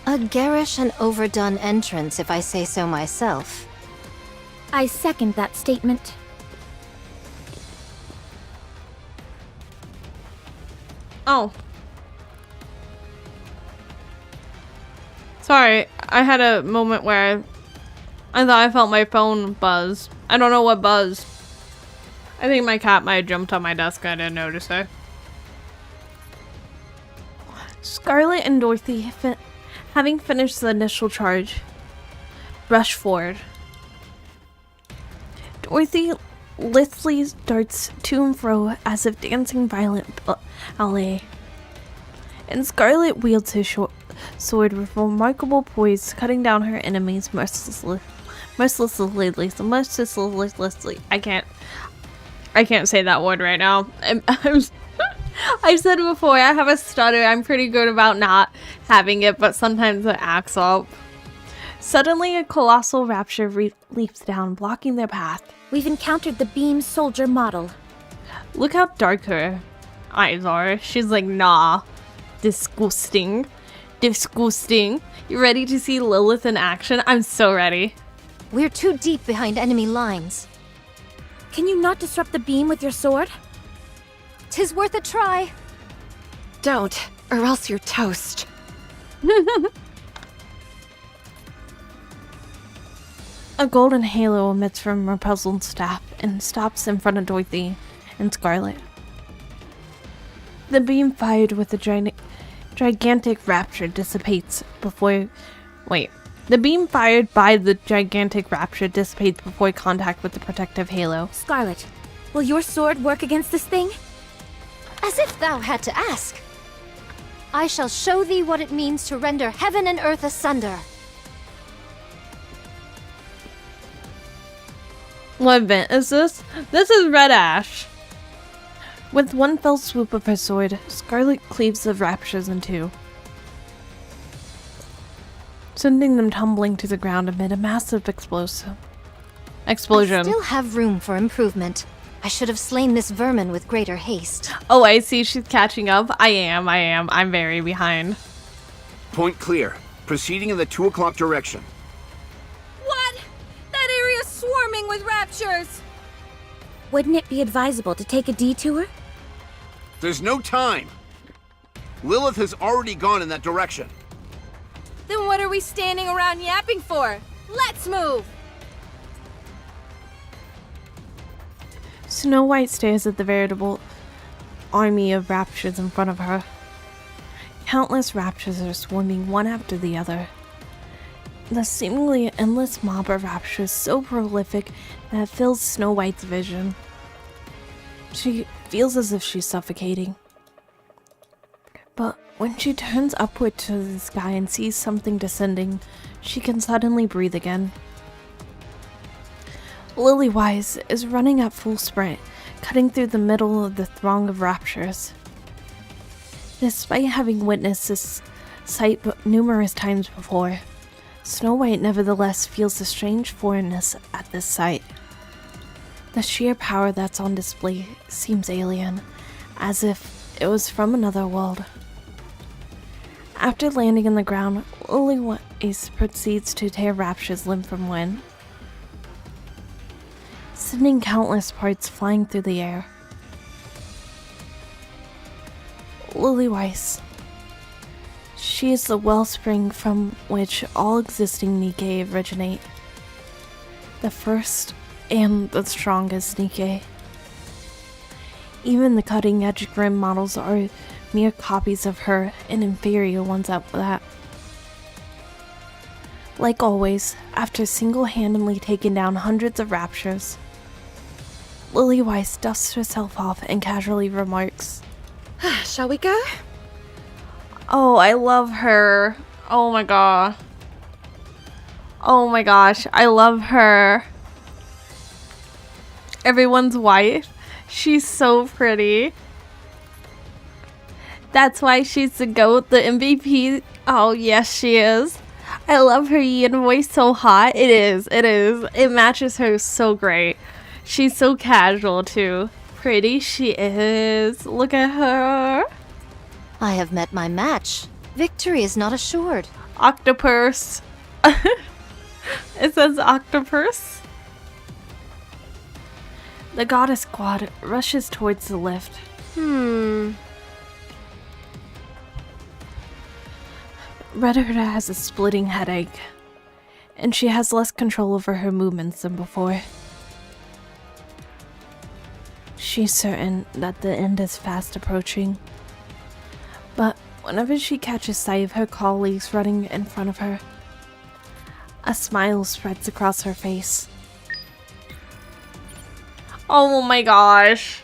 A garish and overdone entrance, if I say so myself. I second that statement. Oh. Sorry, I had a moment where I thought I felt my phone buzz. I don't know what buzzed. I think my cat might have jumped on my desk. I didn't notice her. Scarlet and Dorothy, having finished the initial charge, rush forward. Dorothy lithely darts to and fro as if dancing violent ballet. And Scarlet wields his short sword with remarkable poise, cutting down her enemies mercilessly. I can't say that word right now. I've said before, I have a stutter. I'm pretty good about not having it, but sometimes it acts up. Suddenly, a colossal rapture leaps down, blocking their path. We've encountered the beam soldier model. Look how dark her eyes are. She's like, nah. disgusting. Disgusting. You ready to see Lilith in action? I'm so ready. We're too deep behind enemy lines. Can you not disrupt the beam with your sword? 'Tis worth a try. Don't, or else you're toast. A golden halo emits from Rapunzel's staff and stops in front of Dorothy and Scarlet. The beam fired with a gigantic rapture dissipates before... Wait. The beam fired by the gigantic rapture dissipates before contact with the protective halo. Scarlet, will your sword work against this thing? As if thou had to ask. I shall show thee what it means to render heaven and earth asunder. What event is this? This is Red Ash. With one fell swoop of her sword, Scarlet cleaves the raptures in two, sending them tumbling to the ground amid a massive explosion. I still have room for improvement. I should have slain this vermin with greater haste. Oh, I see she's catching up. I am. I'm very behind. Point clear. Proceeding in the 2 o'clock direction. What? That area's swarming with raptures! Wouldn't it be advisable to take a detour? There's no time. Lilith has already gone in that direction. Then what are we standing around yapping for? Let's move! Snow White stares at the veritable army of raptures in front of her. Countless raptures are swarming one after the other. The seemingly endless mob of raptures so prolific that it fills Snow White's vision. She feels as if she's suffocating. But when she turns upward to the sky and sees something descending, she can suddenly breathe again. Lilywise is running at full sprint, cutting through the middle of the throng of raptures. Despite having witnessed this sight numerous times before, Snow White nevertheless feels a strange foreignness at this sight. The sheer power that's on display seems alien, as if it was from another world. After landing on the ground, Lilywise proceeds to tear raptures limb from limb, sending countless parts flying through the air. Lilywise. She is the wellspring from which all existing Nikke originate. The first and the strongest Nikke. Even the cutting-edge Grim models are mere copies of her and inferior ones at that. Like always, after single-handedly taking down hundreds of raptures, Lilywise dusts herself off and casually remarks, Shall we go? "Oh, I love her. Oh my god. Oh my gosh, I love her. Everyone's wife. She's so pretty. That's why she's the GOAT, the MVP. Oh, yes, she is. I love her yin voice, so hot. It is. It matches her so great. She's so casual, too. Pretty she is. Look at her. I have met my match. Victory is not assured. Octopus. It says octopus. The goddess squad rushes towards the lift. Red Hood has a splitting headache, and she has less control over her movements than before. She's certain that the end is fast approaching, but whenever she catches sight of her colleagues running in front of her, a smile spreads across her face. Oh my gosh.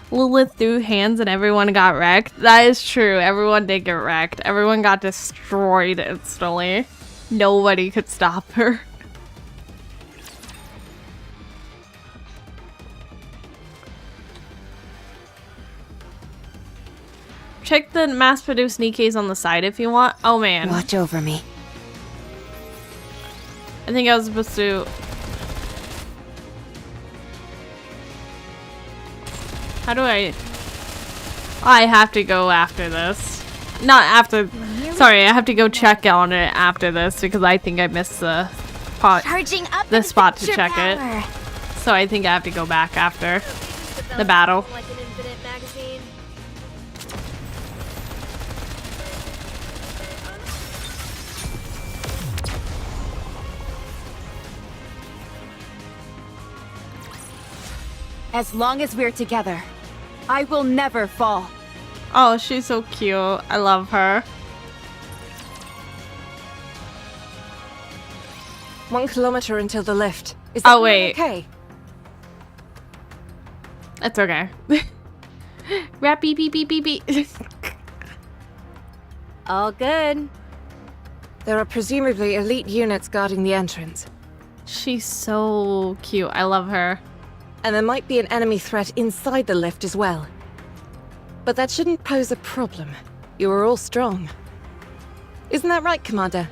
Lilith threw hands and everyone got wrecked. That is true. Everyone did get wrecked. Everyone got destroyed instantly. Nobody could stop her. Check the mass-produced Nikkes on the side if you want. Oh man. Watch over me. I think I was supposed to... How do I... I have to go after this. Not after. Sorry, I have to go check on it after this because I think I missed the spot. Charging up The spot to adventure check power. it. So I think I have to go back after the battle. Like an infinite magazine. As long as we're together, I will never fall. Oh, she's so cute. I love her. 1 kilometer until the lift. Is that wait. okay? It's okay. Rap beep beep beep beep beep. All good. There are presumably elite units guarding the entrance. She's so cute. I love her. And there might be an enemy threat inside the lift as well. But that shouldn't pose a problem. You are all strong. Isn't that right, Commander?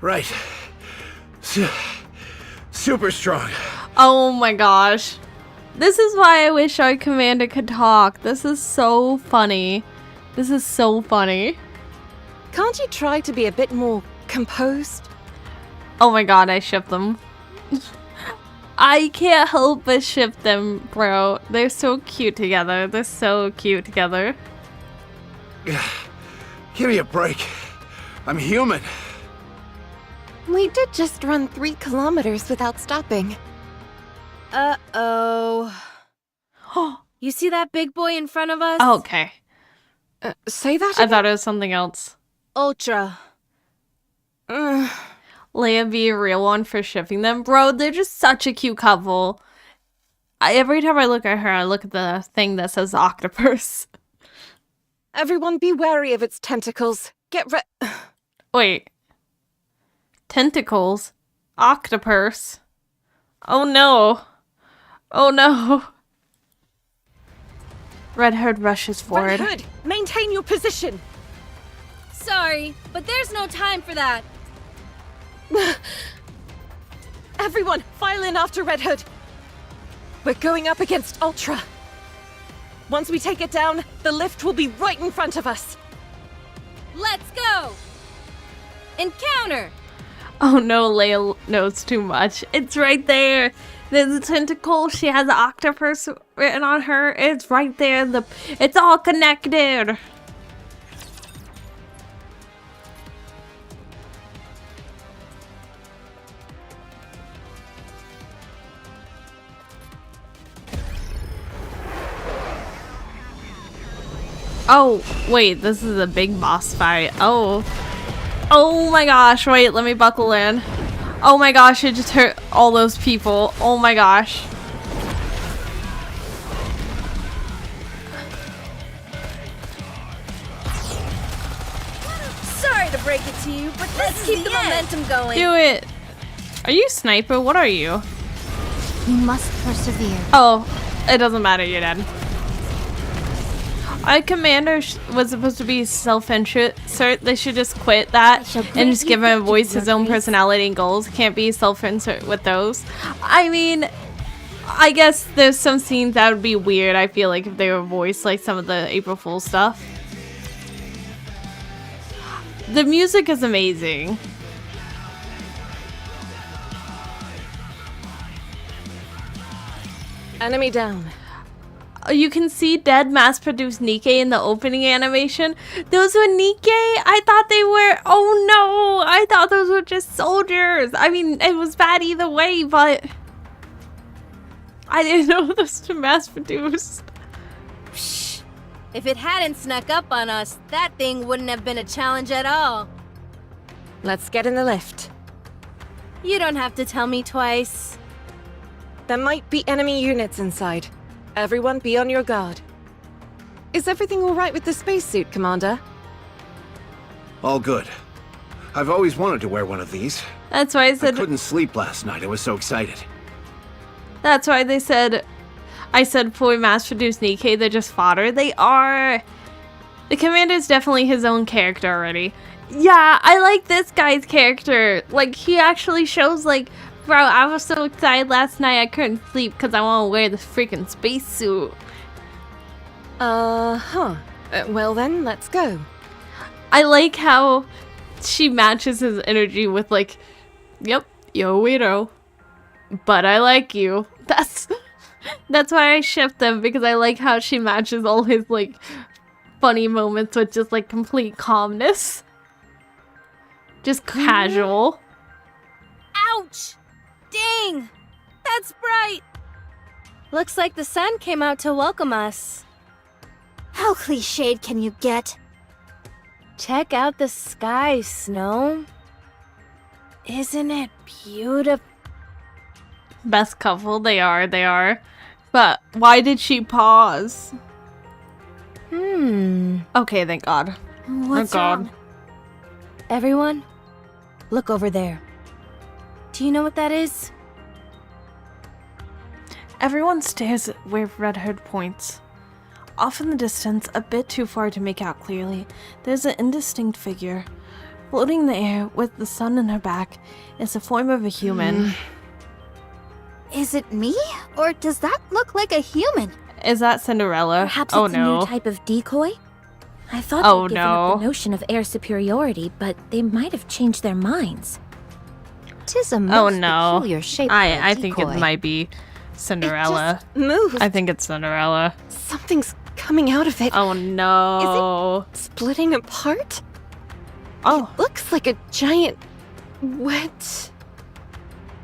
Right. Super strong. Oh my gosh. This is why I wish our commander could talk. This is so funny. This is so funny. Can't you try to be a bit more composed? Oh my god, I ship them. I can't help but ship them, bro. They're so cute together. They're so cute together. Give me a break. I'm human. We did just run 3 kilometers without stopping. Uh-oh. You see that big boy in front of us? Oh, okay. Say that I again? thought it was something else. Ultra. Leia be a real one for shipping them. Bro, they're just such a cute couple. Every time I look at her, I look at the thing that says octopus. Everyone be wary of its tentacles. Get Wait. Tentacles? Octopus? Oh no. Oh no. Red Hood rushes forward. Red Hood, maintain your position. Sorry, but there's no time for that. Everyone, file in after Red Hood. We're going up against Ultra. Once we take it down, the lift will be right in front of us. Let's go! Encounter! Oh no, Leia knows too much. It's right there. There's a tentacle. She has an octopus written on her. It's right there. It's all connected. Oh, wait, this is a big boss fight. Oh. Oh my gosh, wait, let me buckle in. Oh my gosh, it just hurt all those people. Oh my gosh. Sorry to break it to you, but let's keep the momentum going. Do it. Are you sniper? What are you? You must persevere. Oh, it doesn't matter, you're dead. Our commander was supposed to be self-insert. They should just quit that and just give him a voice, his own personality and goals. Can't be self-insert with those. I mean, I guess there's some scenes that would be weird, I feel like, if they were voiced, like some of the April Fool's stuff. The music is amazing. Enemy down. You can see dead mass-produced Nikke in the opening animation. Those were Nikke? I thought they were... Oh no! I thought those were just soldiers. I mean, it was bad either way, but... I didn't know those were mass-produced. Shh. If it hadn't snuck up on us, that thing wouldn't have been a challenge at all. Let's get in the lift. You don't have to tell me twice. There might be enemy units inside. Everyone be on your guard. Is everything all right with the spacesuit, Commander? All good. I've always wanted to wear one of these. That's why I said... I couldn't sleep last night. I was so excited. That's why they said... I said for mass-produced Nikke, they're just fodder. They are... The commander's definitely his own character already. Yeah, I like this guy's character. Like, he actually shows, like, Bro, I was so excited last night I couldn't sleep because I want to wear this freaking spacesuit. Well then, let's go. I like how she matches his energy with like, yep, you're a weirdo, but I like you. That's why I ship them, because I like how she matches all his like funny moments with just like complete calmness. Just casual. Ouch! Dang! That's bright! Looks like the sun came out to welcome us. How cliched can you get? Check out the sky, Snow. Isn't it beautiful? Best couple, they are. But why did she pause? Okay, thank God. What's wrong? Everyone, look over there. Do you know what that is? Everyone stares at where Red Hood points. Off in the distance, a bit too far to make out clearly, there's an indistinct figure. Floating in the air, with the sun in her back, is the form of a human. Is it me? Or does that look like a human? Is that Cinderella? Perhaps Oh it's a no. new type of decoy? I thought Oh they'd given up no. the notion of air superiority, but they might have changed their minds. 'Tis a Oh most no. peculiar shape. for a I think it decoy. might be Cinderella. Move. I think it's Cinderella. Something's coming out of it. Oh no. Splitting apart? Oh. Looks like a giant wet.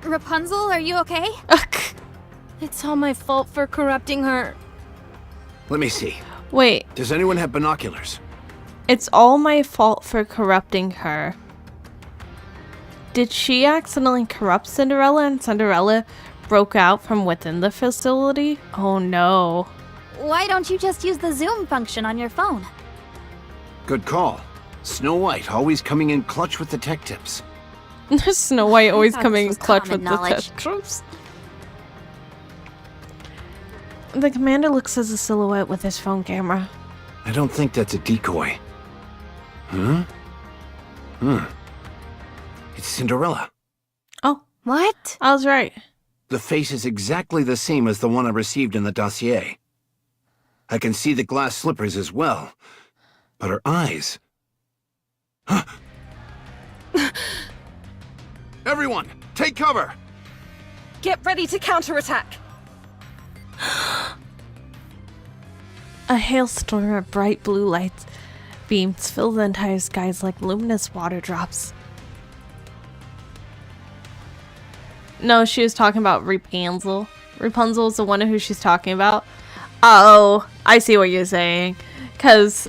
Rapunzel, are you okay? It's all my fault for corrupting her. Let me see. Wait, Does anyone have binoculars? it's all my fault for corrupting her. Did she accidentally corrupt Cinderella and Cinderella broke out from within the facility? Oh no. Why don't you just use the zoom function on your phone? Good call. Snow White always coming in clutch with the tech tips. Snow White always thought coming this in was clutch common with the knowledge. tetros. The commander looks as a silhouette with his phone camera. I don't think that's a decoy. Huh? It's Cinderella. Oh, What? I was right. The face is exactly the same as the one I received in the dossier. I can see the glass slippers as well. But her eyes... Everyone, take cover! Get ready to counterattack. A hailstorm of bright blue lights beams fill the entire skies like luminous water drops. No, she was talking about Rapunzel. Rapunzel is the one who she's talking about. Oh, I see what you're saying. Because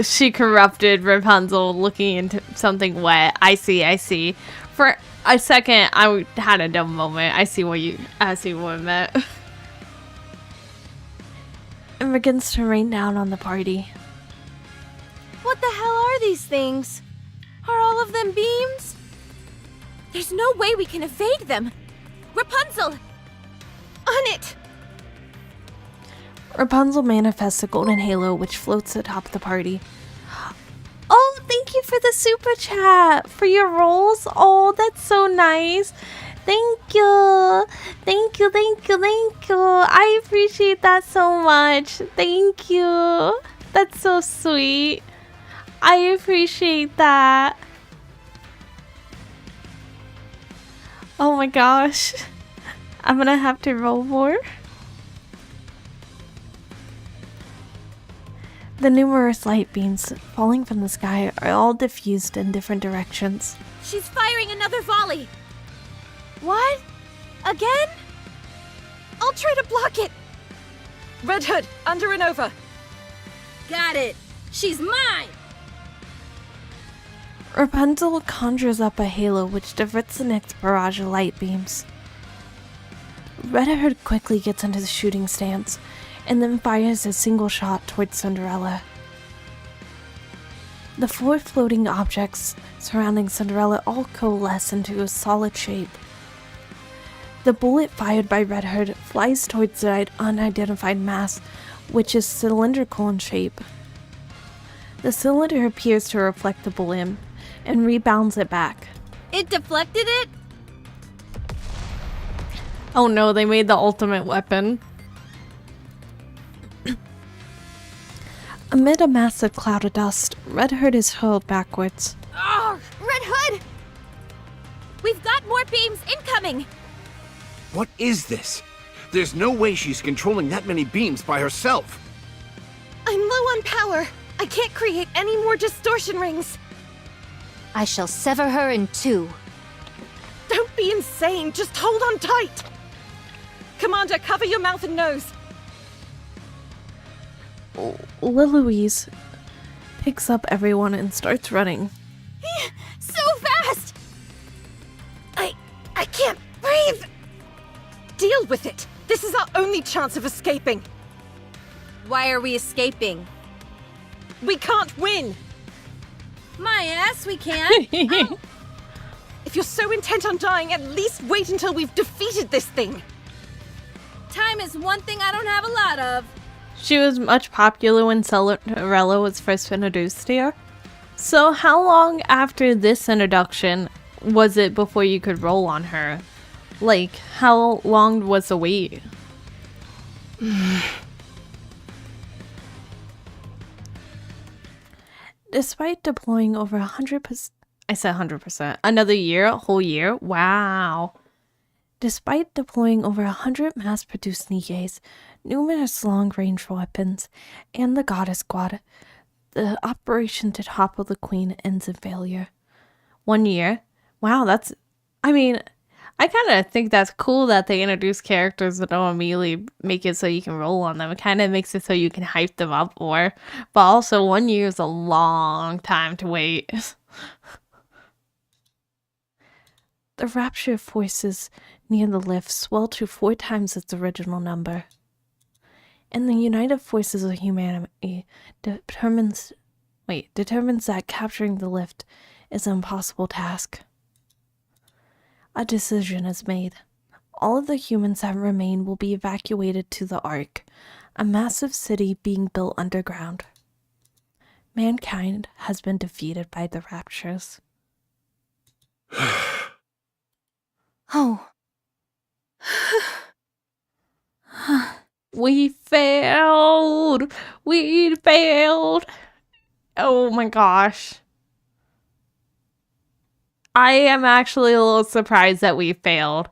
she corrupted Rapunzel looking into something wet. I see. For a second, I had a dumb moment. I see what it meant. It begins to rain down on the party. What the hell are these things? Are all of them beams? There's no way we can evade them. Rapunzel! On it! Rapunzel manifests a golden halo which floats atop the party. Oh, thank you for the super chat for your rolls. Oh, that's so nice. Thank you. I appreciate that so much. Thank you. That's so sweet. I appreciate that. Oh my gosh. I'm gonna have to roll more. The numerous light beams falling from the sky are all diffused in different directions. She's firing another volley. What? Again? I'll try to block it. Red Hood, under and over. Got it. She's mine. Rapunzel conjures up a halo which diverts the next barrage of light beams. Red Hood quickly gets into the shooting stance and then fires a single shot towards Cinderella. The four floating objects surrounding Cinderella all coalesce into a solid shape. The bullet fired by Red Hood flies towards the unidentified mass, which is cylindrical in shape. The cylinder appears to reflect the bullet and rebounds it back. It deflected it? Oh no, they made the ultimate weapon. Amid a massive cloud of dust, Red Hood is hurled backwards. Oh, Red Hood! We've got more beams incoming! What is this? There's no way she's controlling that many beams by herself. I'm low on power. I can't create any more distortion rings. I shall sever her in two. Don't be insane. Just hold on tight. Commander, cover your mouth and nose. Louise picks up everyone and starts running. So fast! I can't breathe. Deal with it. This is our only chance of escaping. Why are we escaping? We can't win. My ass, we can! Ow. If you're so intent on dying, at least wait until we've defeated this thing. Time is one thing I don't have a lot of. She was much popular when Cinderella was first introduced here. So how long after this introduction was it before you could roll on her? Like, how long was the wait? Despite deploying over 100%, I said 100%, another year, a whole year? Wow. Despite deploying over 100 mass-produced Nikkes, numerous long-range weapons, and the Goddess Squad, the operation to topple the Queen ends in failure. 1 year? Wow, that's... I mean, I kind of think that's cool that they introduce characters that don't immediately make it so you can roll on them. It kind of makes it so you can hype them up more. But also, 1 year is a long time to wait. The Rapture forces near the lift swell to 4 times its original number. And the United Forces of Humanity determines that capturing the lift is an impossible task. A decision is made. All of the humans that remain will be evacuated to the Ark, a massive city being built underground. Mankind has been defeated by the Raptures. Oh. We failed! We failed! Oh my gosh. I am actually a little surprised that we failed.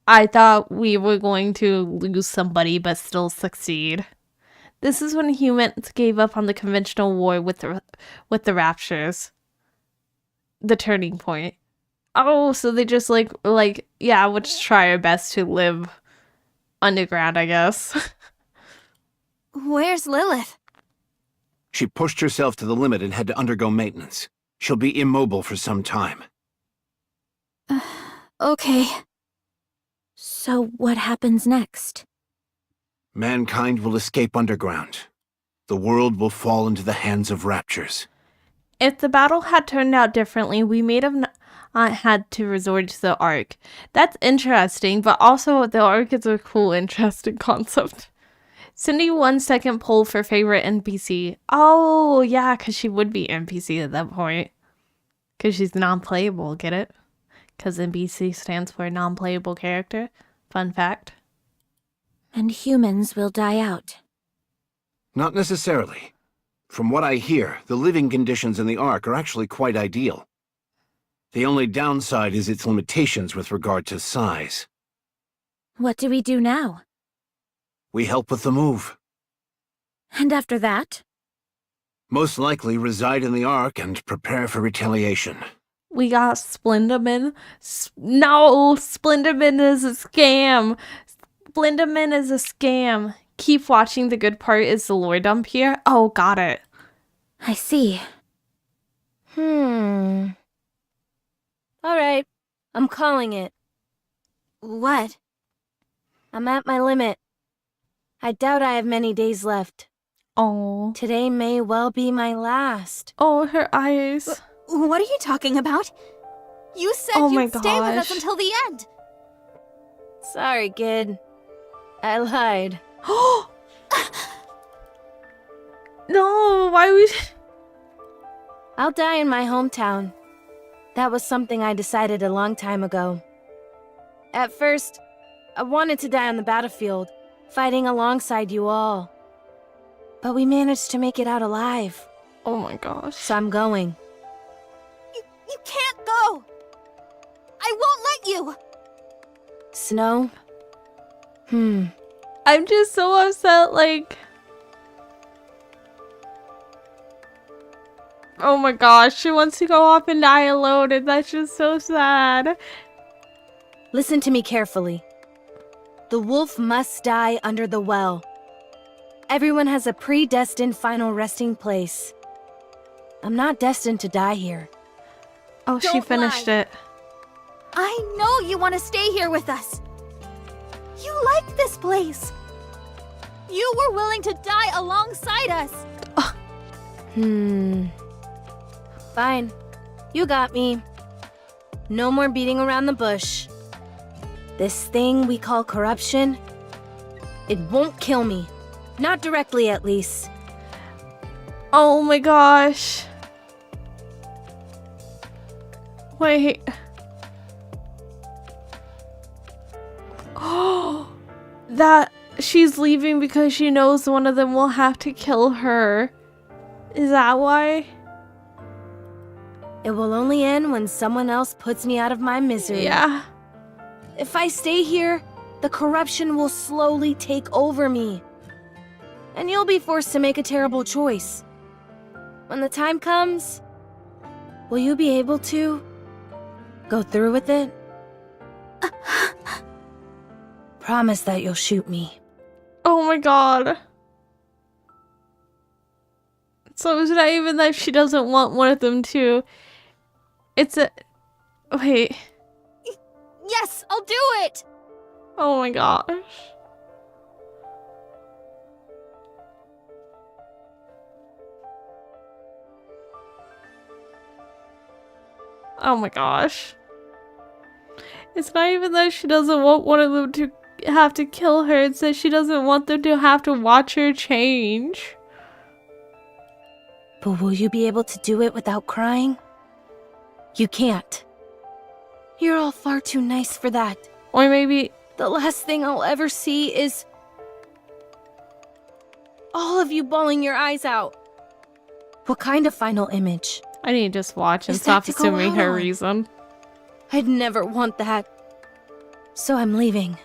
I thought we were going to lose somebody but still succeed. This is when humans gave up on the conventional war with the Raptures. The turning point. Oh, so they just like, yeah, we'll just try our best to live underground, I guess. Where's Lilith? She pushed herself to the limit and had to undergo maintenance. She'll be immobile for some time. Okay. So what happens next? Mankind will escape underground. The world will fall into the hands of Raptures. If the battle had turned out differently, we may have not had to resort to the Ark. That's interesting, but also the Ark is a cool, interesting concept. Cindy won second poll for favorite NPC. Oh, yeah, because she would be NPC at that point. Because she's non-playable, get it? Because NPC stands for non-playable character. Fun fact. And humans will die out. Not necessarily. From what I hear, the living conditions in the Ark are actually quite ideal. The only downside is its limitations with regard to size. What do we do now? We help with the move. And after that? Most likely reside in the Ark and prepare for retaliation. We got Splenderman. No, Splenderman is a scam. Splenderman is a scam. Keep watching. The good part is the lore dump here. Oh, got it. I see. Alright, I'm calling it. What? I'm at my limit. I doubt I have many days left. Oh. Today may well be my last. Oh, her eyes. What are you talking about? You said you'd stay with us until the end. Sorry, kid. I lied. No, why would... I'll die in my hometown. That was something I decided a long time ago. At first, I wanted to die on the battlefield, fighting alongside you all. But we managed to make it out alive. Oh my gosh. So I'm going. You can't go! I won't let you! Snow? I'm just so upset, like... Oh my gosh, she wants to go off and die alone, and that's just so sad. Listen to me carefully. The wolf must die under the well. Everyone has a predestined final resting place. I'm not destined to die here. Oh, she Don't finished lie. it. I know you want to stay here with us. You like this place. You were willing to die alongside us. Fine. You got me. No more beating around the bush. This thing we call corruption, it won't kill me. Not directly, at least. Oh my gosh. Wait. Oh, that she's leaving because she knows one of them will have to kill her. Is that why? It will only end when someone else puts me out of my misery. Yeah. If I stay here, the corruption will slowly take over me. And you'll be forced to make a terrible choice. When the time comes, will you be able to go through with it? Promise that you'll shoot me. Oh my god. So it's not even that she doesn't want one of them to. It's a... Wait. Yes, I'll do it. Oh my gosh. Oh my gosh. It's not even that she doesn't want one of them to have to kill her. It's that she doesn't want them to have to watch her change. But will you be able to do it without crying? You can't. You're all far too nice for that. Or maybe... The last thing I'll ever see is... all of you bawling your eyes out. What kind of final image? I need to just watch and Is stop that to go assuming out her on? reason. I'd never want that. So I'm leaving.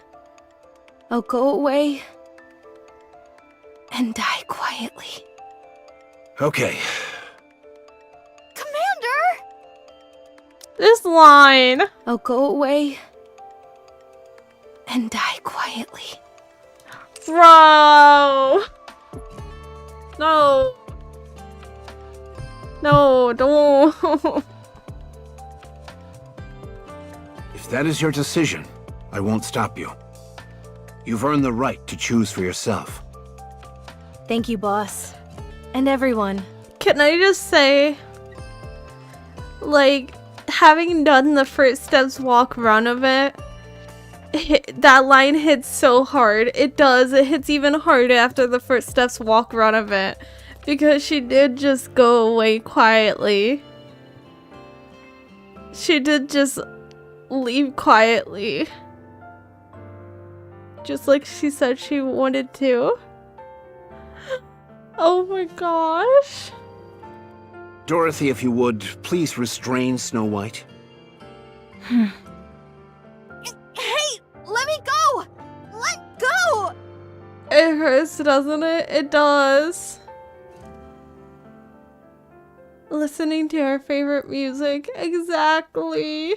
I'll go away and die quietly. Okay. Commander! This line. I'll go away and die quietly. Bro. No. No, don't. If that is your decision, I won't stop you. You've earned the right to choose for yourself. Thank you, boss. And everyone. Can I just say, like, having done the first steps walk run of it, that line hits so hard. It does. It hits even harder after the first steps walk run of it. Because she did just go away quietly. She did just leave quietly. Just like she said she wanted to. Oh my gosh. Dorothy, if you would, please restrain Snow White. Hey! Let me go! Let go! It hurts, doesn't it? It does. Listening to her favorite music. Exactly.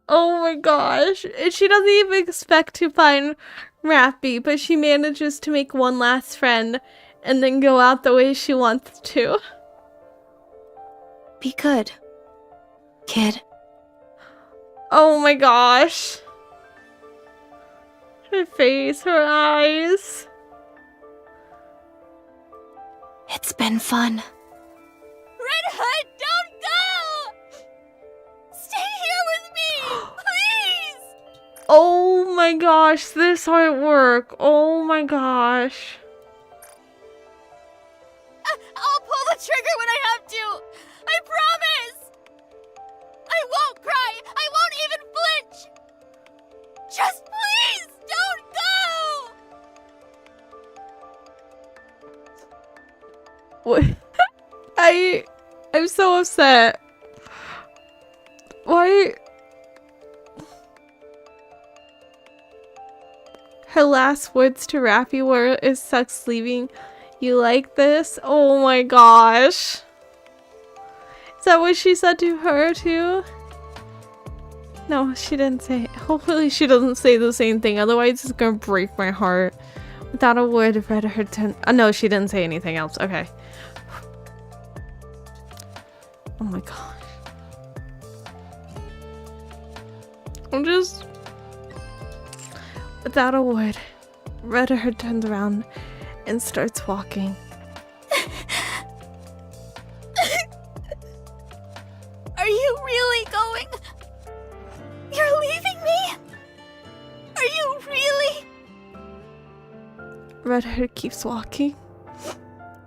Oh my gosh. And she doesn't even expect to find Rappy, but she manages to make one last friend and then go out the way she wants to. Be good, kid. Oh my gosh. Her face, her eyes. It's been fun. Red Hood, don't go! Stay here with me! Please! Oh my gosh, this artwork. Oh my gosh. I'll pull the trigger when I have to! I promise! I won't cry! I won't even flinch! Just please don't go! What? I'm so upset. Why? Her last words to Raffi were, "It sucks leaving you like this." Oh my gosh. Is that what she said to her too? No, she didn't say it. Hopefully she doesn't say the same thing, otherwise it's gonna break my heart. Without a word, read her turn. Oh no, she didn't say anything else. Okay. Oh my gosh. I'm just... Without a word, Redder turns around and starts walking. Are you really going? You're leaving me? Are you really? Redder keeps walking.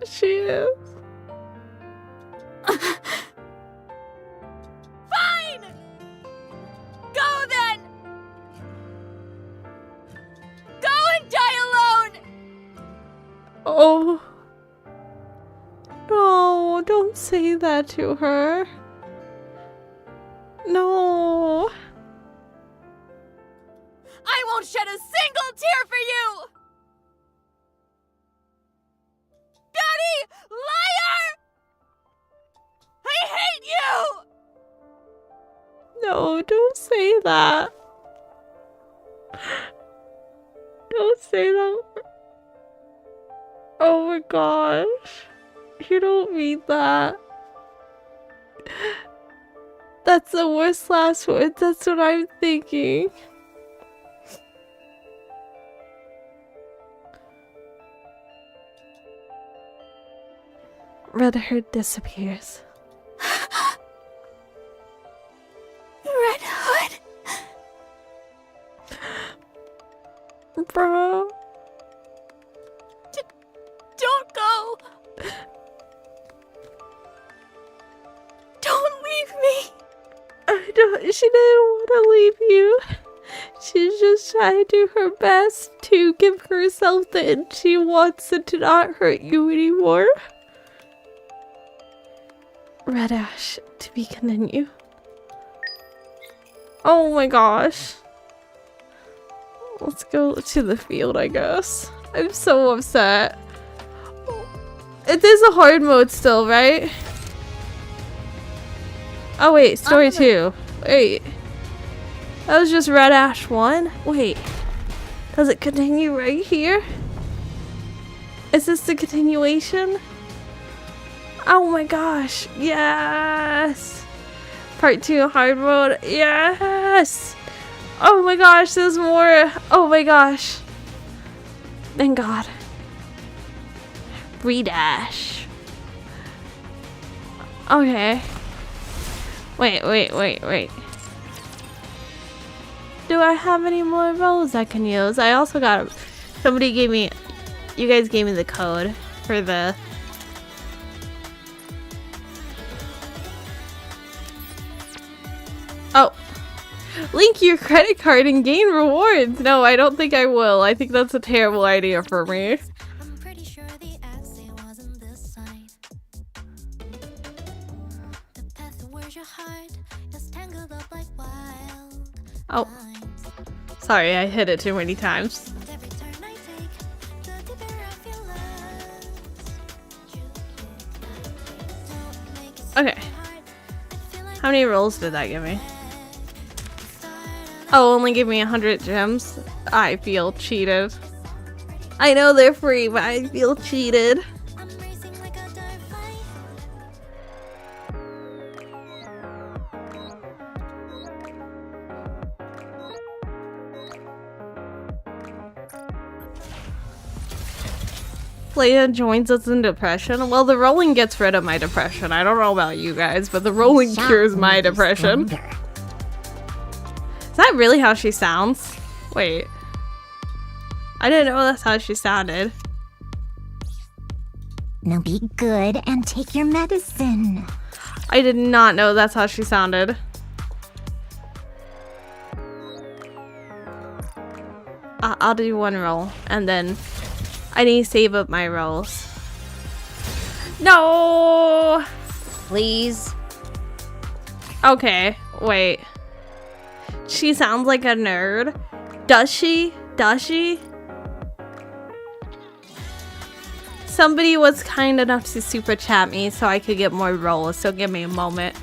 She is. Fine! Go then! Go and die alone! Oh. No, don't say that to her. No. I won't shed a single tear for you! Daddy! Liar! I hate you! No, don't say that. Don't say that. Oh my gosh. You don't mean that. That's the worst last word. That's what I'm thinking. Red Hood disappears. Red Hood? Bro. Don't go! Don't leave me! She didn't want to leave you. She's just trying to do her best to give herself the she wants it to not hurt you anymore. Red Ash, to be continued. Oh my gosh. Let's go to the field, I guess. I'm so upset. It is a hard mode still, right? Oh wait, story 2. Wait. That was just Red Ash 1? Wait. Does it continue right here? Is this the continuation? Oh my gosh. Yes. Part 2 hard mode. Yes. Oh my gosh, there's more. Oh my gosh. Thank God. Redash. Okay. Wait. Do I have any more roles I can use? I also got... Somebody gave me... You guys gave me the code for the... Oh. Link your credit card and gain rewards. No, I don't think I will. I think that's a terrible idea for me. Oh. Sorry, I hit it too many times. Okay. How many rolls did that give me? Oh, only give me 100 gems. I feel cheated. I know they're free, but I feel cheated. Leia joins us in depression. Well, the rolling gets rid of my depression. I don't know about you guys, but the rolling cures my depression. Is that really how she sounds? Wait. I didn't know that's how she sounded. Now be good and take your medicine. I did not know that's how she sounded. I'll do one roll, and then I need to save up my rolls. No! Please. Okay, wait. She sounds like a nerd. Does she? Does she? Somebody was kind enough to super chat me so I could get more rolls, so give me a moment.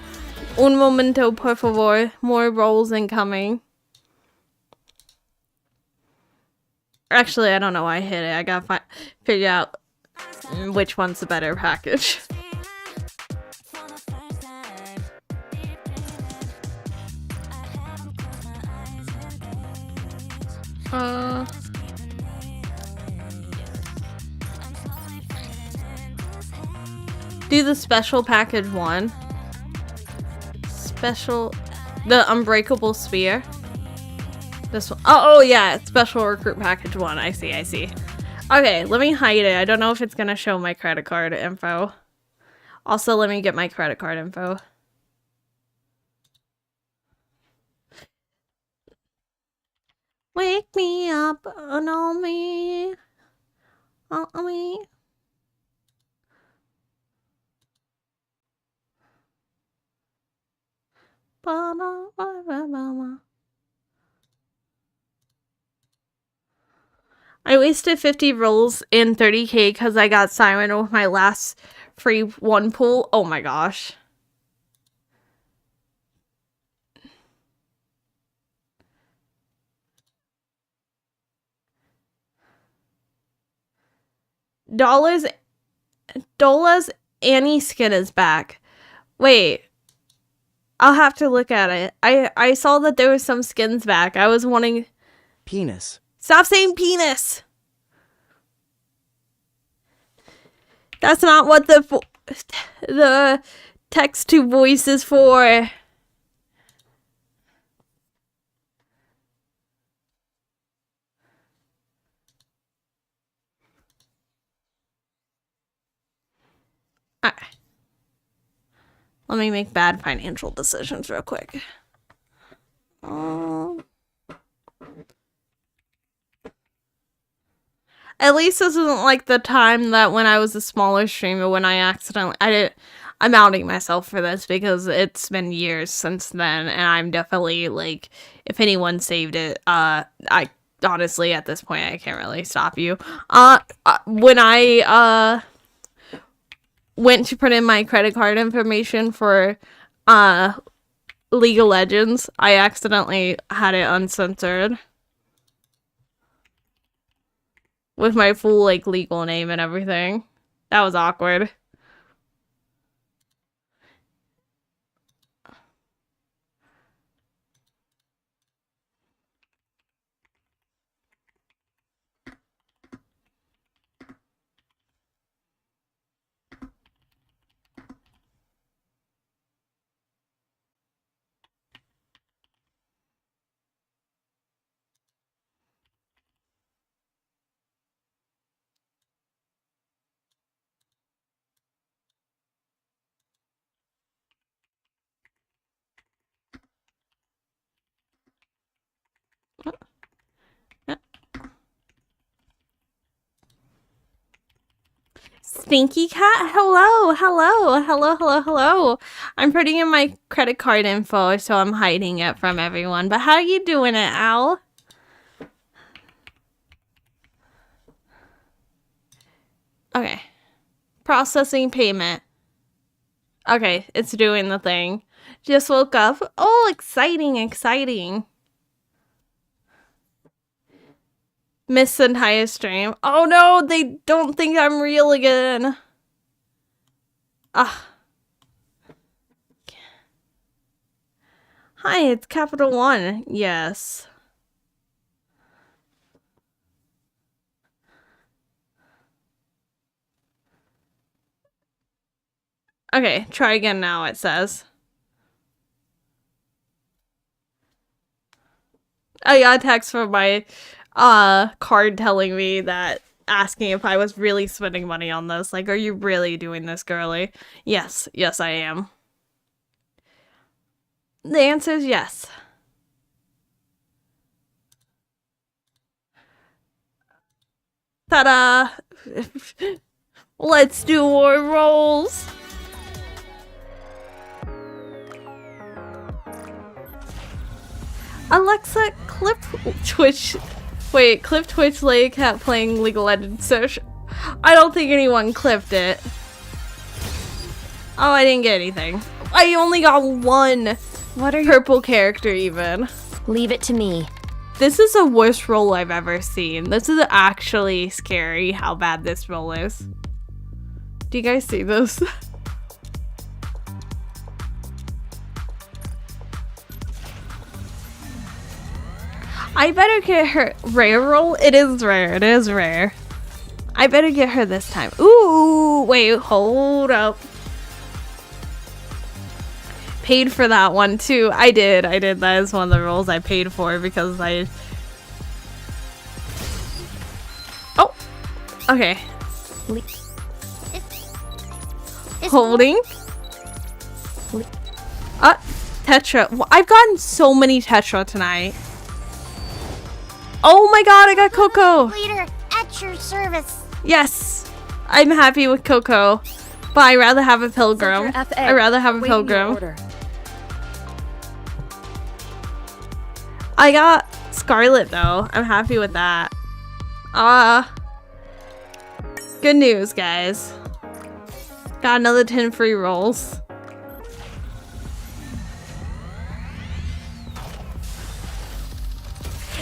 Un momento, por favor. More rolls incoming. Actually, I don't know why I hit it. I gotta figure out which one's the better package. Do the special package one. Special, the unbreakable spear. This one. Oh yeah, special recruit package one. I see, I see. Okay, let me hide it. I don't know if it's gonna show my credit card info. Also, let me get my credit card info. Wake me up on me. On me. I wasted 50 rolls in 30k because I got Siren with my last free one pull. Oh my gosh. Dola's Annie skin is back. Wait. I'll have to look at it. I saw that there was some skins back. I was wanting... Penis. Stop saying penis! That's not what the text to voice is for. Alright. Let me make bad financial decisions real quick. At least this isn't like the time that when I was a smaller streamer when I accidentally... I'm outing myself for this because it's been years since then, and I'm definitely, like, if anyone saved it, I honestly, at this point, I can't really stop you. When I, went to put in my credit card information for, League of Legends, I accidentally had it uncensored. With my full, like, legal name and everything. That was awkward. Stinky Cat, hello, hello, hello, hello, hello. I'm putting in my credit card info, so I'm hiding it from everyone. But how are you doing it, Al? Okay. Processing payment. Okay, it's doing the thing. Just woke up. Oh, exciting, exciting. Missed the entire stream. Oh no, they don't think I'm real again. Ah. Hi, it's Capital One. Yes. Okay, try again now, it says. I got a text from my card telling me that, asking if I was really spending money on this. Like, are you really doing this, girly? Yes, yes I am. The answer is yes. Ta-da! Let's do more rolls. Alexa, clip Twitch. Wait, clip Twitch Lake Cat playing League of Legends search. I don't think anyone clipped it. Oh, I didn't get anything. I only got one purple character even. Leave it to me. This is the worst roll I've ever seen. This is actually scary how bad this roll is. Do you guys see this? I better get her rare roll. It is rare. It is rare. I better get her this time. Ooh, wait, hold up. Paid for that one too. I did. That is one of the rolls I paid for because I... Oh, okay. Holding. Tetra. Well, I've gotten so many Tetra tonight. Oh my god, I got Coco. Leader, at your service. Yes, I'm happy with Coco, but I'd rather have a pilgrim. I'd rather have a pilgrim. I got Scarlet though. I'm happy with that. Good news, guys. Got another 10 free rolls.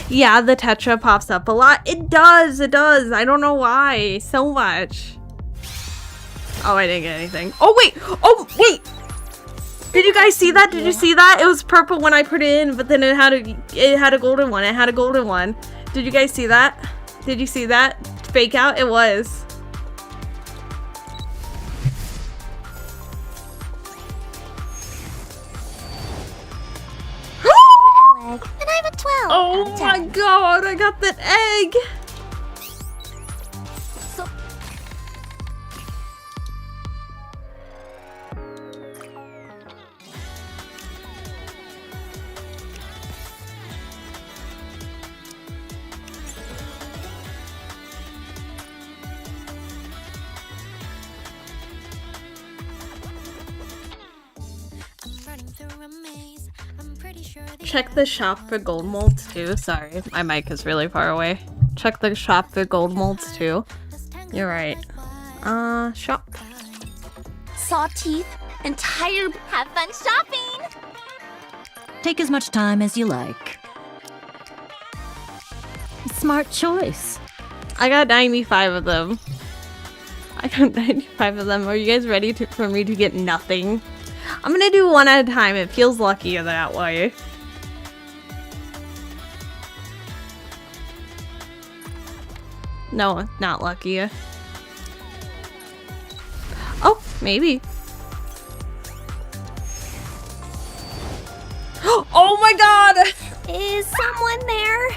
Yeah, the Tetra pops up a lot. It does, it does. I don't know why. So much. Oh, I didn't get anything. Oh, wait. Oh, wait. Did you guys see that? Did you see that? It was purple when I put it in, but then it had a golden one. It had a golden one. Did you guys see that? Did you see that? Fake out? It was. Elegg, and I'm a 12. Oh my god, I got that egg. Check the shop for gold molds too. Sorry, my mic is really far away. Check the shop for gold molds too. You're right. Shop. Saw teeth and tired. Have fun shopping! Take as much time as you like. Smart choice. I got 95 of them. I got 95 of them. Are you guys ready for me to get nothing? I'm gonna do one at a time. It feels luckier that way. No, not luckier. Oh, maybe. Oh my god! Is someone there?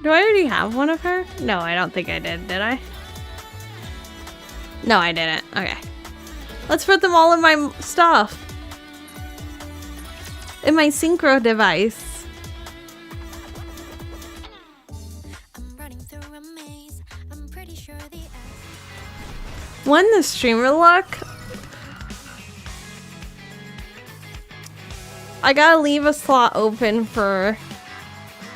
Do I already have one of her? No, I don't think I did I? No, I didn't. Okay. Let's put them all in my stuff. In my synchro device. When the streamer luck? I gotta leave a slot open for...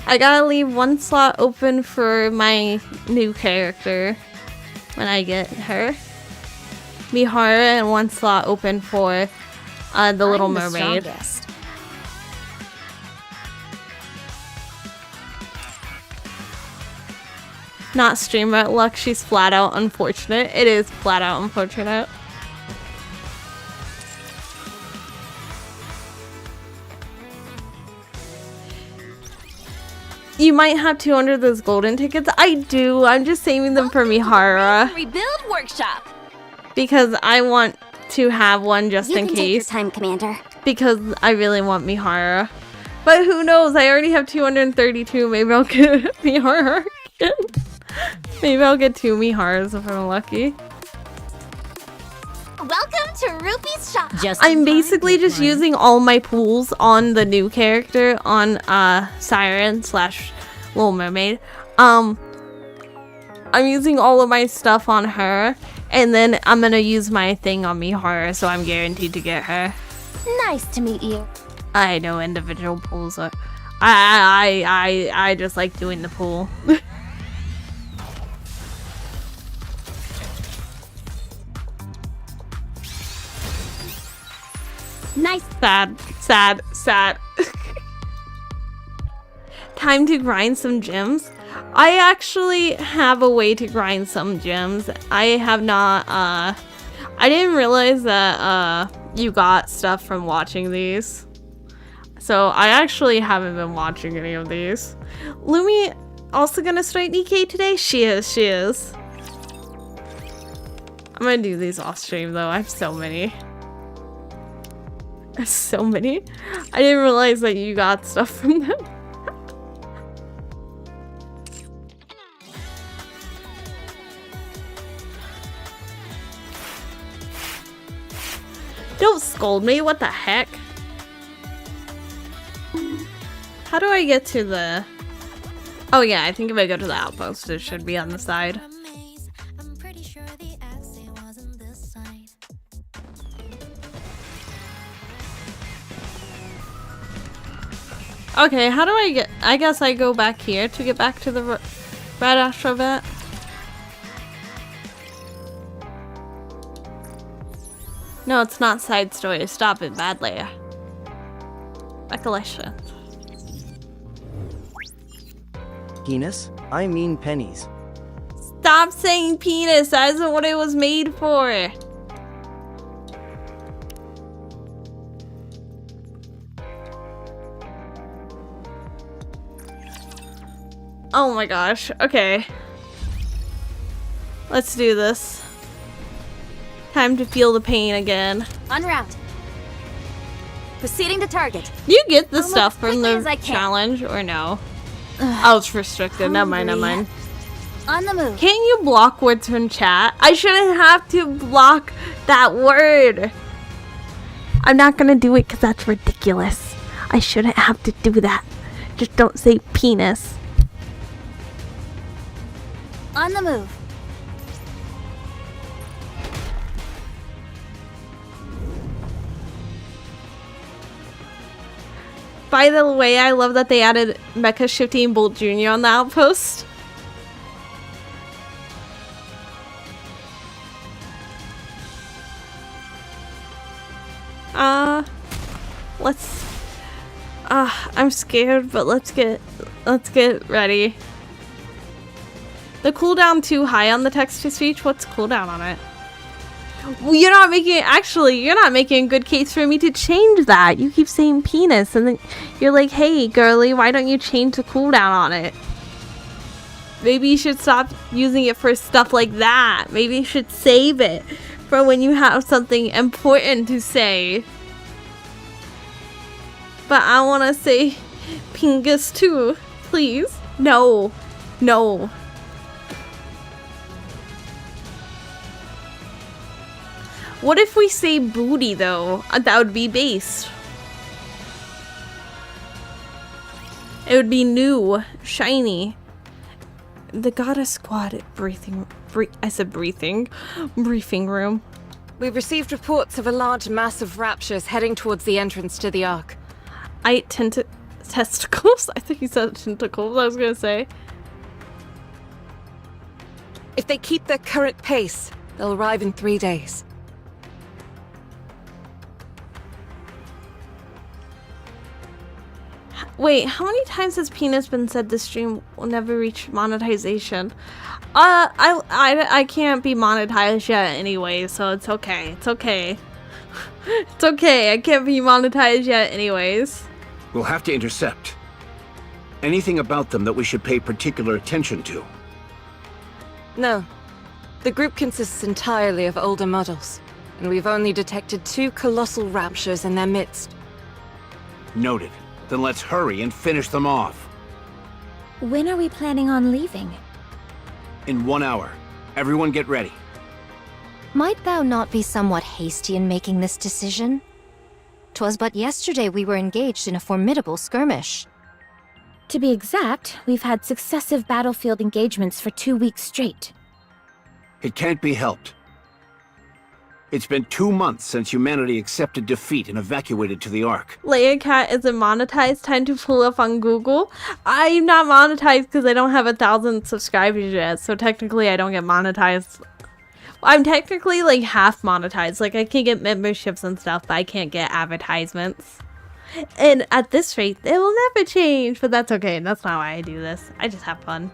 I gotta leave one slot open for my new character when I get her. Mihara, and one slot open for the Little Mermaid. Not streamer luck, she's flat out unfortunate. It is flat out unfortunate. You might have 200 of those golden tickets. I do. I'm just saving them for Mihara. Rebuild workshop. Because I want to have one just in Take your case. time, Commander. Because I really want Mihara. But who knows? I already have 232. Maybe I'll get Mihara again. Maybe I'll get 2 Miharas if I'm lucky. Welcome to Ruby's shop. I'm basically just using all my pools on the new character on Siren / Little Mermaid. I'm using all of my stuff on her, and then I'm gonna use my thing on Mihara, so I'm guaranteed to get her. Nice to meet you. I know individual pools are. I just like doing the pool. Nice. Sad. Time to grind some gems. I actually have a way to grind some gems. I have not, I didn't realize that, you got stuff from watching these. So I actually haven't been watching any of these. Lumi also gonna start Nikke today? She is. I'm gonna do these off stream though. I have so many. So many. I didn't realize that you got stuff from them. Don't scold me, what the heck? How do I get to the... Oh yeah, I think if I go to the outpost, it should be on the side. Okay, how do I get... I guess I go back here to get back to the Red Astro-vet. No, it's not side story. Stop it, badly. Recollection. Penis? I mean pennies. Stop saying penis. That isn't what it was made for. Oh my gosh. Okay. Let's do this. Time to feel the pain again. En route. Proceeding to target. Do you get the Almost stuff from quickly as the I can. challenge or no? Oh, it's restricted. Never mind. On the move. Can't you block words from chat? I shouldn't have to block that word. I'm not gonna do it because that's ridiculous. I shouldn't have to do that. Just don't say penis. On the move. By the way, I love that they added Mecha Shifting Bolt Jr. on the outpost. I'm scared, but let's get ready. The cooldown too high on the text-to-speech? What's cooldown on it? Well, you're not making a good case for me to change that. You keep saying penis, and then you're like, hey, girly, why don't you change the cooldown on it? Maybe you should stop using it for stuff like that. Maybe you should save it for when you have something important to say. But I want to say pingus too, please. No. What if we say booty though? That would be based. It would be new, shiny. The goddess squad at briefing room. We've received reports of a large mass of raptures heading towards the entrance to the Ark. Testicles? I think he said tentacles, I was gonna say. If they keep their current pace, they'll arrive in 3 days. Wait, how many times has penis been said this stream will never reach monetization? I can't be monetized yet anyway, so it's okay. It's okay. It's okay. I can't be monetized yet anyways. We'll have to intercept. Anything about them that we should pay particular attention to? No. The group consists entirely of older models, and we've only detected 2 colossal raptures in their midst. Noted. Then let's hurry and finish them off. When are we planning on leaving? In 1 hour. Everyone get ready. Might thou not be somewhat hasty in making this decision? 'Twas but yesterday we were engaged in a formidable skirmish. To be exact, we've had successive battlefield engagements for 2 weeks straight. It can't be helped. It's been 2 months since humanity accepted defeat and evacuated to the Ark. Leia Cat isn't monetized. Time to pull up on Google. I'm not monetized because I don't have 1,000 subscribers yet, so technically I don't get monetized. I'm technically like half monetized. Like I can get memberships and stuff, but I can't get advertisements. And at this rate, it will never change. But that's okay. That's not why I do this. I just have fun.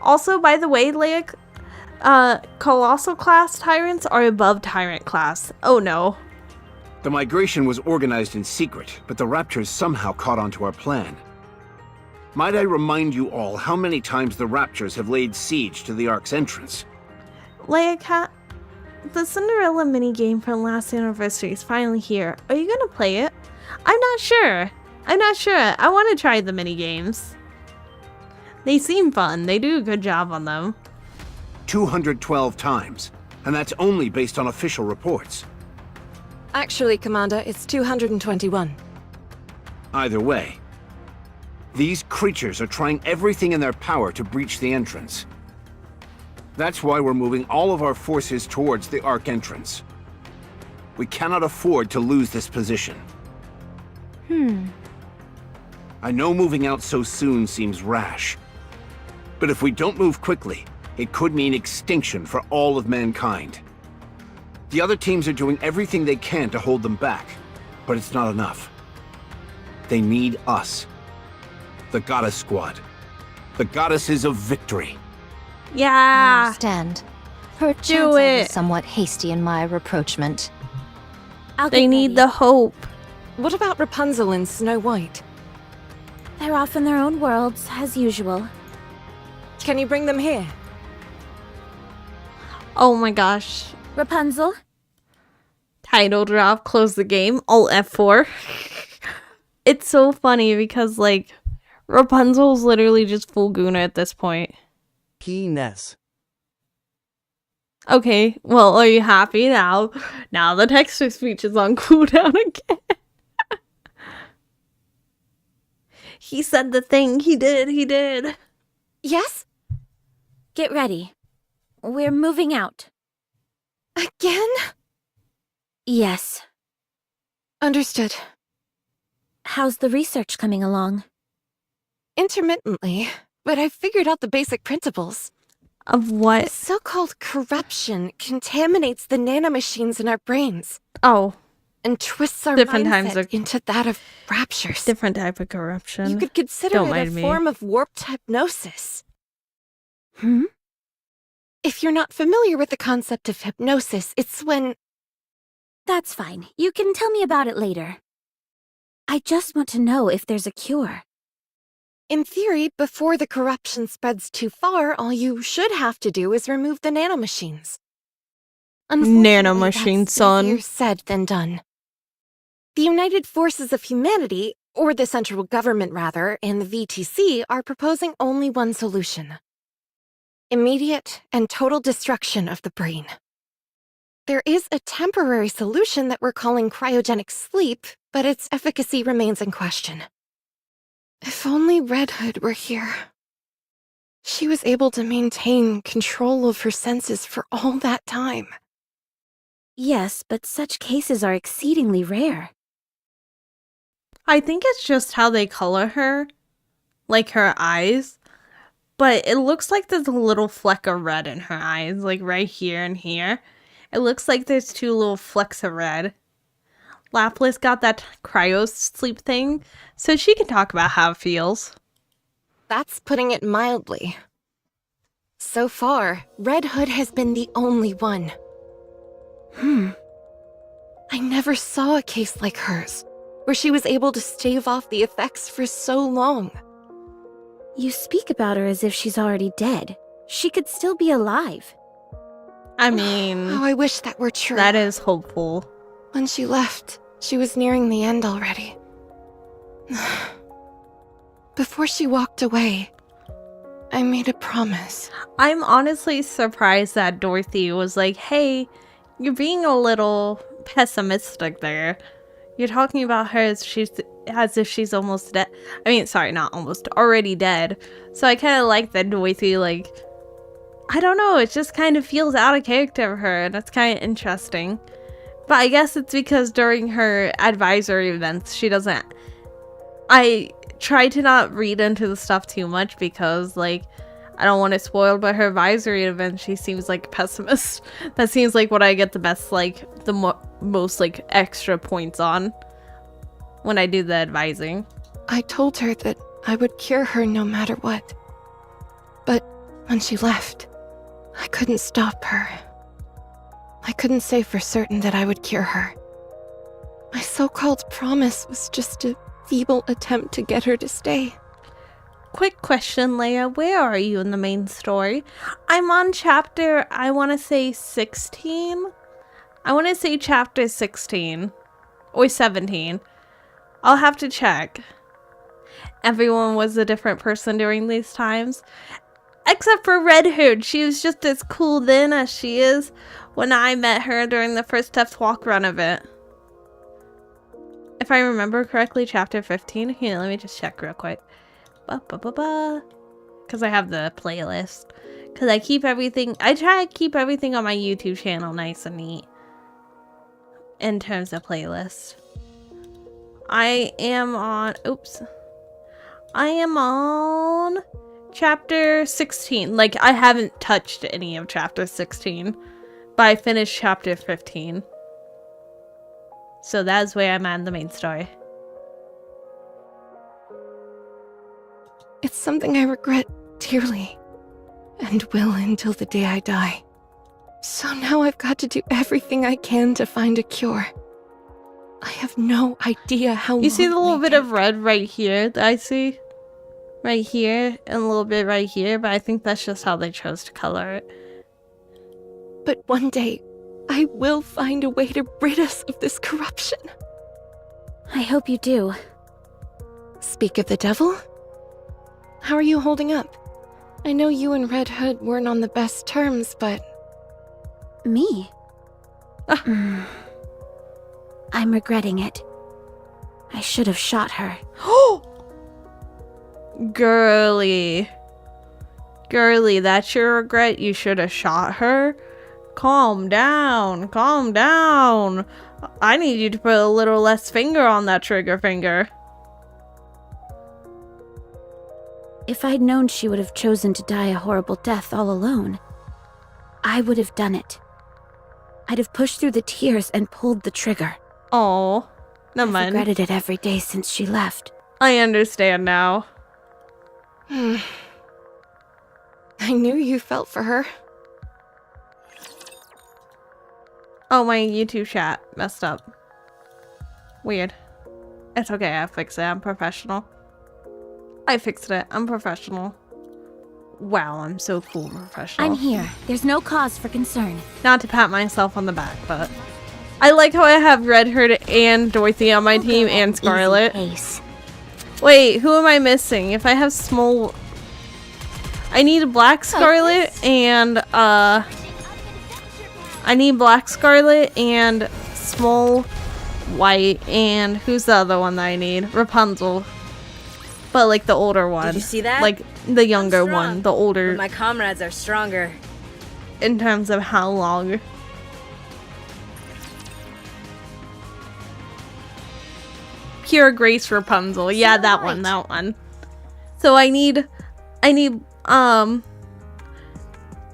Also, by the way, Leia, Colossal class tyrants are above tyrant class. Oh no. The migration was organized in secret, but the Raptors somehow caught on to our plan. Might I remind you all how many times the Raptors have laid siege to the Ark's entrance? Leia Cat, the Cinderella minigame from last anniversary is finally here. Are you gonna play it? I'm not sure. I want to try the minigames. They seem fun. They do a good job on them. 212 times, and that's only based on official reports. Actually, Commander, it's 221. Either way, these creatures are trying everything in their power to breach the entrance. That's why we're moving all of our forces towards the Ark entrance. We cannot afford to lose this position. I know moving out so soon seems rash, but if we don't move quickly, it could mean extinction for all of mankind. The other teams are doing everything they can to hold them back, but it's not enough. They need us. The Goddess Squad. The Goddesses of Victory. I Yeah. understand. Perchance I it. was somewhat hasty in my rapprochement. They need the hope. What about Rapunzel and Snow White? They're off in their own worlds, as usual. Can you bring them here? Oh my gosh. Rapunzel? Title drop, close the game, Alt F4. It's so funny because like Rapunzel's literally just full Guna at this point. Ness. Okay, well, are you happy now? Now the text-to-speech is on cooldown again. He said the thing. He did. Yes? Get ready. We're moving out. Again? Yes. Understood. How's the research coming along? Intermittently, but I've figured out the basic principles. Of what? So-called corruption contaminates the nanomachines in our brains Oh, and twists our Different times mindset of- into that of raptures. different type of corruption. You could consider Don't it a mind me. form of warped hypnosis. Hmm? If you're not familiar with the concept of hypnosis, it's when... That's fine. You can tell me about it later. I just want to know if there's a cure. In theory, before the corruption spreads too far, all you should have to do is remove the nanomachines. Unfortunately, Nanomachine, that's son. easier said than done. The United Forces of Humanity, or the central government rather, and the VTC are proposing only one solution. Immediate and total destruction of the brain. There is a temporary solution that we're calling cryogenic sleep, but its efficacy remains in question. If only Red Hood were here. She was able to maintain control of her senses for all that time. Yes, but such cases are exceedingly rare. I think it's just how they color her, like her eyes. But it looks like there's a little fleck of red in her eyes, like right here and here. It looks like there's 2 little flecks of red. Laplace got that cryo sleep thing, so she can talk about how it feels. That's putting it mildly. So far, Red Hood has been the only one. I never saw a case like hers, where she was able to stave off the effects for so long. You speak about her as if she's already dead. She could still be alive. I mean, Oh, I wish that were true. that is hopeful. When she left, she was nearing the end already. Before she walked away, I I made a promise. I'm honestly surprised that Dorothy was like, hey, you're being a little pessimistic there. You're talking about her as if she's almost dead. I mean, sorry, not almost, already dead. So I kind of like that Dorothy, like, I don't know, it just kind of feels out of character of her, and that's kind of interesting. But I guess it's because during her advisory events, she doesn't... I try to not read into the stuff too much because, like, I don't want it spoiled, but her advisory event, she seems like a pessimist. That seems like what I get the best, like, the most, like, extra points on when I do the advising. I told her that I would cure her no matter what. But when she left, I couldn't stop her. I couldn't say for certain that I would cure her. My so-called promise was just a feeble attempt to get her to stay. Quick question, Leia. Where are you in the main story? I'm on chapter, I want to say 16? I want to say chapter 16. Or 17. I'll have to check. Everyone was a different person during these times. Except for Red Hood. She was just as cool then as she is when I met her during the first Steps walk run of it. If I remember correctly, chapter 15. Here, let me just check real quick. Because I have the playlist. Because I keep everything... I try to keep everything on my YouTube channel nice and neat. In terms of playlist. I am on... Oops. I am on... chapter 16. Like, I haven't touched any of chapter 16. But I finished chapter 15. So that's where I'm at in the main story. It's something I regret dearly, and will until the day I die. So now I've got to do everything I can to find a cure. I have no idea how You see the long little it bit may of red right here that I see? Right here, and a little bit right here, but I think that's just how they chose to color it. take. But one day, I will find a way to rid us of this corruption. I hope you do. Speak of the devil? How are you holding up? I know you and Red Hood weren't on the best terms, but... Me? I'm regretting it. I should have shot her. Girly. Girly, that's your regret? You should have shot her? Calm down. Calm down. I need you to put a little less finger on that trigger finger. If I'd known she would have chosen to die a horrible death all alone, I would have done it. I'd have pushed through the tears and pulled the trigger. Oh, never I've mind. regretted it every day since she left. I understand now. I knew you felt for her. Oh, my YouTube chat messed up. Weird. It's okay, I fixed it. I'm professional. I fixed it. I'm professional. Wow, I'm so cool and professional. I'm here. There's no cause for concern. Not to pat myself on the back, but... I like how I have Red Hood and Dorothy on my team and Scarlet. Wait, who am I missing? If I have small... I need a Black Scarlet and, I need Black Scarlet and small white and... Who's the other one that I need? Rapunzel. But, like, the older one. Did you see that? Like, the younger one. The older... But my comrades are stronger. In terms of how long. Pure Grace Rapunzel. Yeah, that one, that one. So I need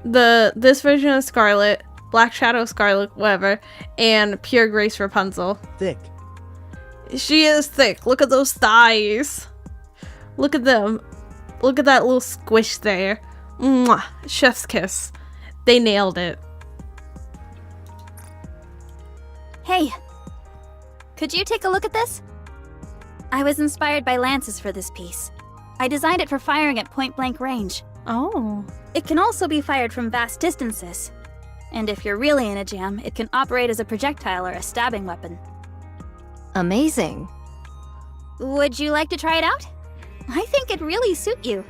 this version of Scarlet, Black Shadow Scarlet, whatever, and Pure Grace Rapunzel. Thick. She is thick. Look at those thighs. Look at them. Look at that little squish there. Mwah. Chef's kiss. They nailed it. Hey, could you take a look at this? I was inspired by lances for this piece. I designed it for firing at point-blank range. Oh. It can also be fired from vast distances. And if you're really in a jam, it can operate as a projectile or a stabbing weapon. Amazing. Would you like to try it out? I think it'd really suit you.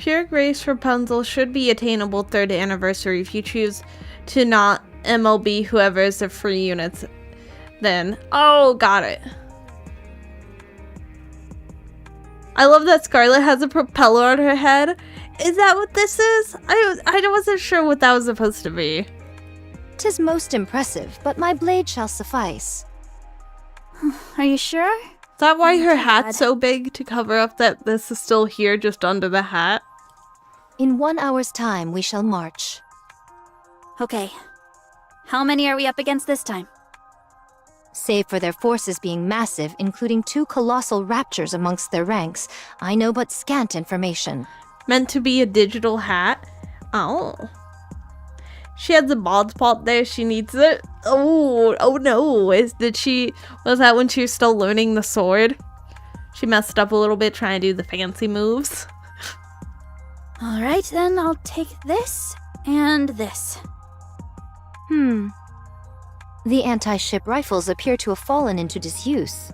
Pure Grace Rapunzel should be attainable 3rd anniversary if you choose to not MLB whoever is the free units then. Oh, got it. I love that Scarlet has a propeller on her head. Is that what this is? I wasn't sure what that was supposed to be. 'Tis most impressive, but my blade shall suffice. Are you sure? Is that why her hat's so big, to cover up that this is still here just under the hat? In 1 hour's time, we shall march. Okay. How many are we up against this time? Save for their forces being massive, including 2 colossal raptures amongst their ranks, I know but scant information. Meant to be a digital hat? Oh. She has a bald spot there, she needs it. Oh no. Was that when she was still learning the sword? She messed up a little bit trying to do the fancy moves. Alright, then I'll take this and this. The anti-ship rifles appear to have fallen into disuse.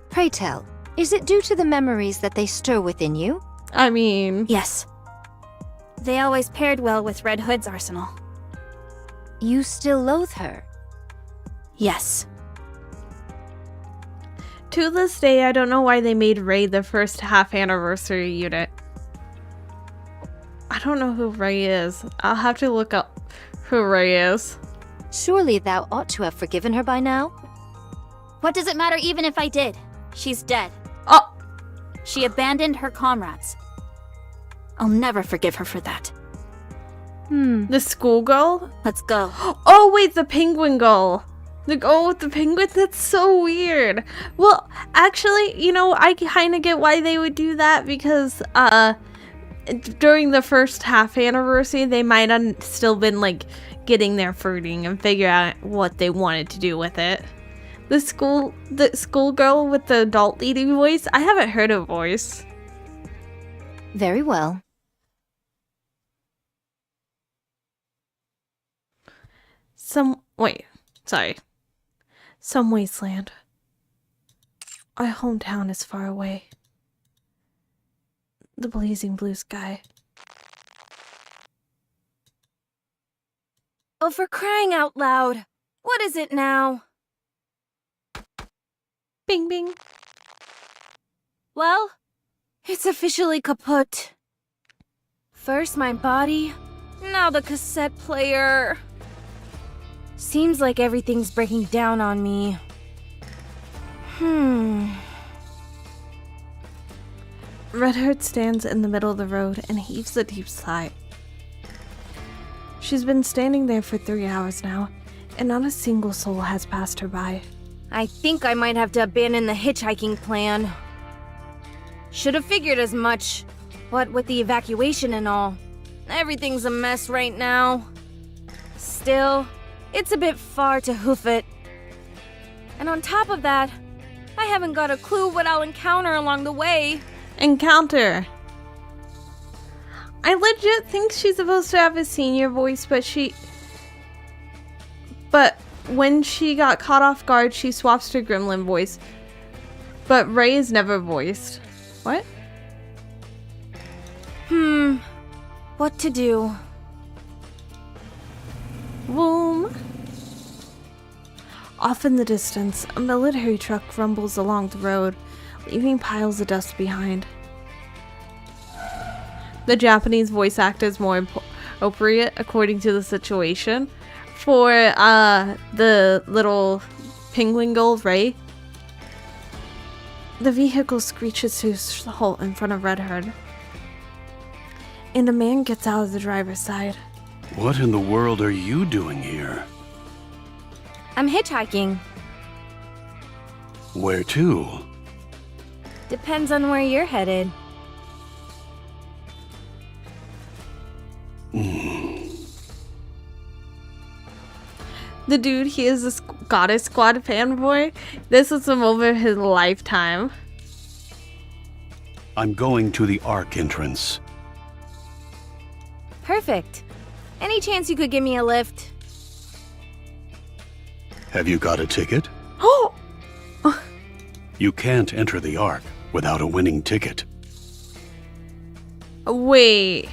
Pray tell, is it due to the memories that they stir within you? I mean... Yes. They always paired well with Red Hood's arsenal. You still loathe her? Yes. To this day, I don't know why they made Rey the first half-anniversary unit. I don't know who Rey is. I'll have to look up who Rey is. Surely thou ought to have forgiven her by now? What does it matter even if I did? She's dead. Oh! She abandoned her comrades. I'll never forgive her for that. The schoolgirl? Let's go. Oh wait, the penguin girl. The girl with the penguin? That's so weird. Well, actually, you know, I kind of get why they would do that because, during the first half anniversary, they might have still been, like, getting their fruiting and figure out what they wanted to do with it. The schoolgirl with the adult leading voice, I haven't heard her voice. Very well. Some wasteland. Our hometown is far away. The blazing blue sky. Oh, for crying out loud. What is it now? Bing bing. Well, it's officially kaput. First my body, now the cassette player. Seems like everything's breaking down on me. Red Hood stands in the middle of the road and heaves a deep sigh. She's been standing there for 3 hours now, and not a single soul has passed her by. I think I might have to abandon the hitchhiking plan. Should have figured as much. What with the evacuation and all, everything's a mess right now. Still, it's a bit far to hoof it. And on top of that, I haven't got a clue what I'll encounter along the way. Encounter. I legit think she's supposed to have a senior voice, but when she got caught off guard, she swaps to gremlin voice. But Rey is never voiced. What? What to do? Boom. Off in the distance, a military truck rumbles along the road, leaving piles of dust behind. The Japanese voice actor is more appropriate according to the situation. For the little penguin girl, Rey, the vehicle screeches to a halt in front of Red Hood, and a man gets out of the driver's side. What in the world are you doing here? I'm hitchhiking. Where to? Depends on where you're headed. The dude, he is a Goddess Squad fanboy. This is the moment of his lifetime. I'm going to the Ark entrance. Perfect. Any chance you could give me a lift? Have you got a ticket? Oh! You can't enter the Ark. without a winning ticket. Wait.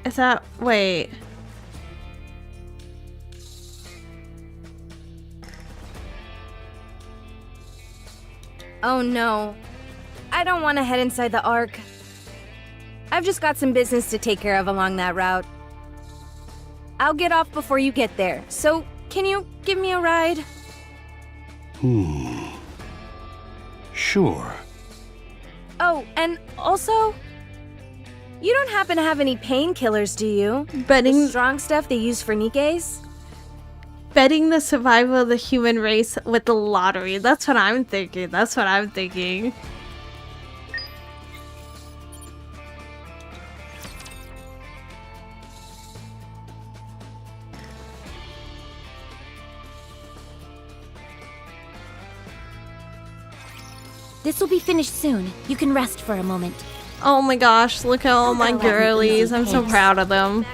Is that... Wait. Oh no. I don't want to head inside the Ark. I've just got some business to take care of along that route. I'll get off before you get there, so can you give me a ride? Sure. Oh, and also, you don't happen to have any painkillers, do you? Betting The strong stuff they use for Nikkes? betting the survival of the human race with the lottery. That's what I'm thinking. That's what I'm thinking. This will be finished soon. You can rest for a moment. Oh my gosh, look at all my girlies. I'm so proud of them.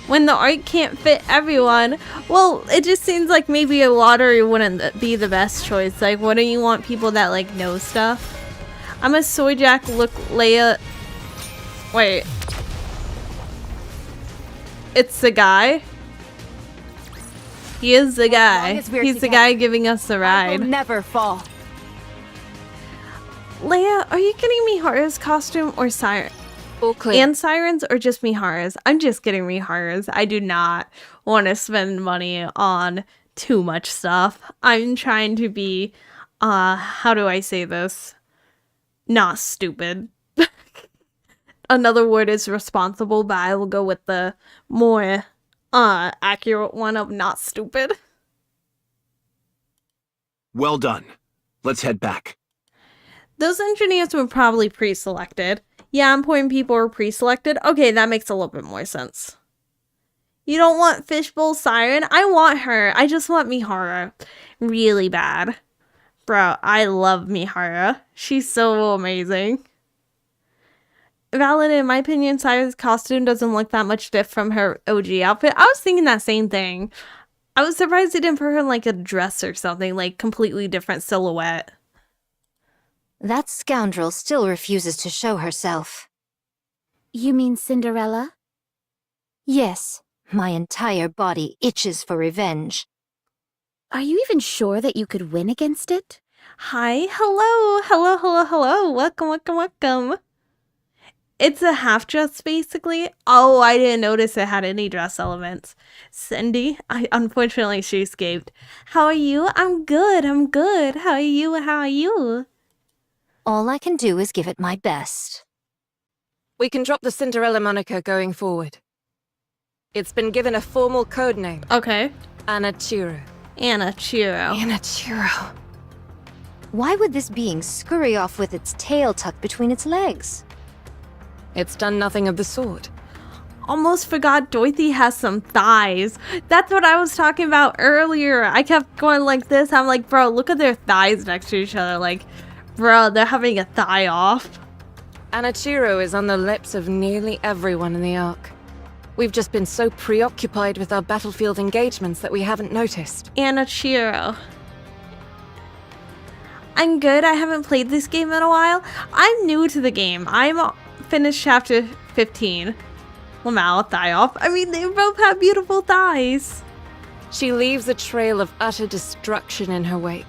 When the art can't fit everyone, well, it just seems like maybe a lottery wouldn't be the best choice. Like, wouldn't you want people that, like, know stuff? I'm a Soyjack, look, Leia. Wait. It's the guy? He is the guy. He's the guy giving us the ride. I will never fall. Leia, are you getting Mihara's costume or Siren? All clear. And Sirens or just Mihara's? I'm just getting Mihara's. I do not want to spend money on too much stuff. I'm trying to be, how do I say this? Not stupid. Another word is responsible, but I will go with the more accurate one of not stupid. Well done. Let's head back. Those engineers were probably pre-selected. Yeah, important people were pre-selected. Okay, that makes a little bit more sense. You don't want Fishbowl Siren? I want her. I just want Mihara. Really bad. Bro, I love Mihara. She's so amazing. Valid, in my opinion, Siren's costume doesn't look that much different from her OG outfit. I was thinking that same thing. I was surprised they didn't put her in like a dress or something, like completely different silhouette. That scoundrel still refuses to show herself. You mean Cinderella? Yes, my entire body itches for revenge. Are you even sure that you could win against it? Hi, hello, hello, hello, hello. Welcome, welcome, welcome. It's a half dress, basically. Oh, I didn't notice it had any dress elements. Cindy, unfortunately, she escaped. How are you? I'm good, I'm good. How are you? How are you? All I can do is give it my best. We can drop the Cinderella moniker going forward. It's been given a formal code name. Okay. ENVTuber. ENVTuber. ENVTuber. Why would this being scurry off with its tail tucked between its legs? It's done nothing of the sort. Almost forgot Dorothy has some thighs. That's what I was talking about earlier. I kept going like this. I'm like, bro, look at their thighs next to each other. Like, bro, they're having a thigh off. ENVTuber is on the lips of nearly everyone in the Ark. We've just been so preoccupied with our battlefield engagements that we haven't noticed. ENVTuber. I'm good. I haven't played this game in a while. I'm new to the game. I'm finished chapter 15. Lamau, thigh off. I mean, they both have beautiful thighs. She leaves a trail of utter destruction in her wake.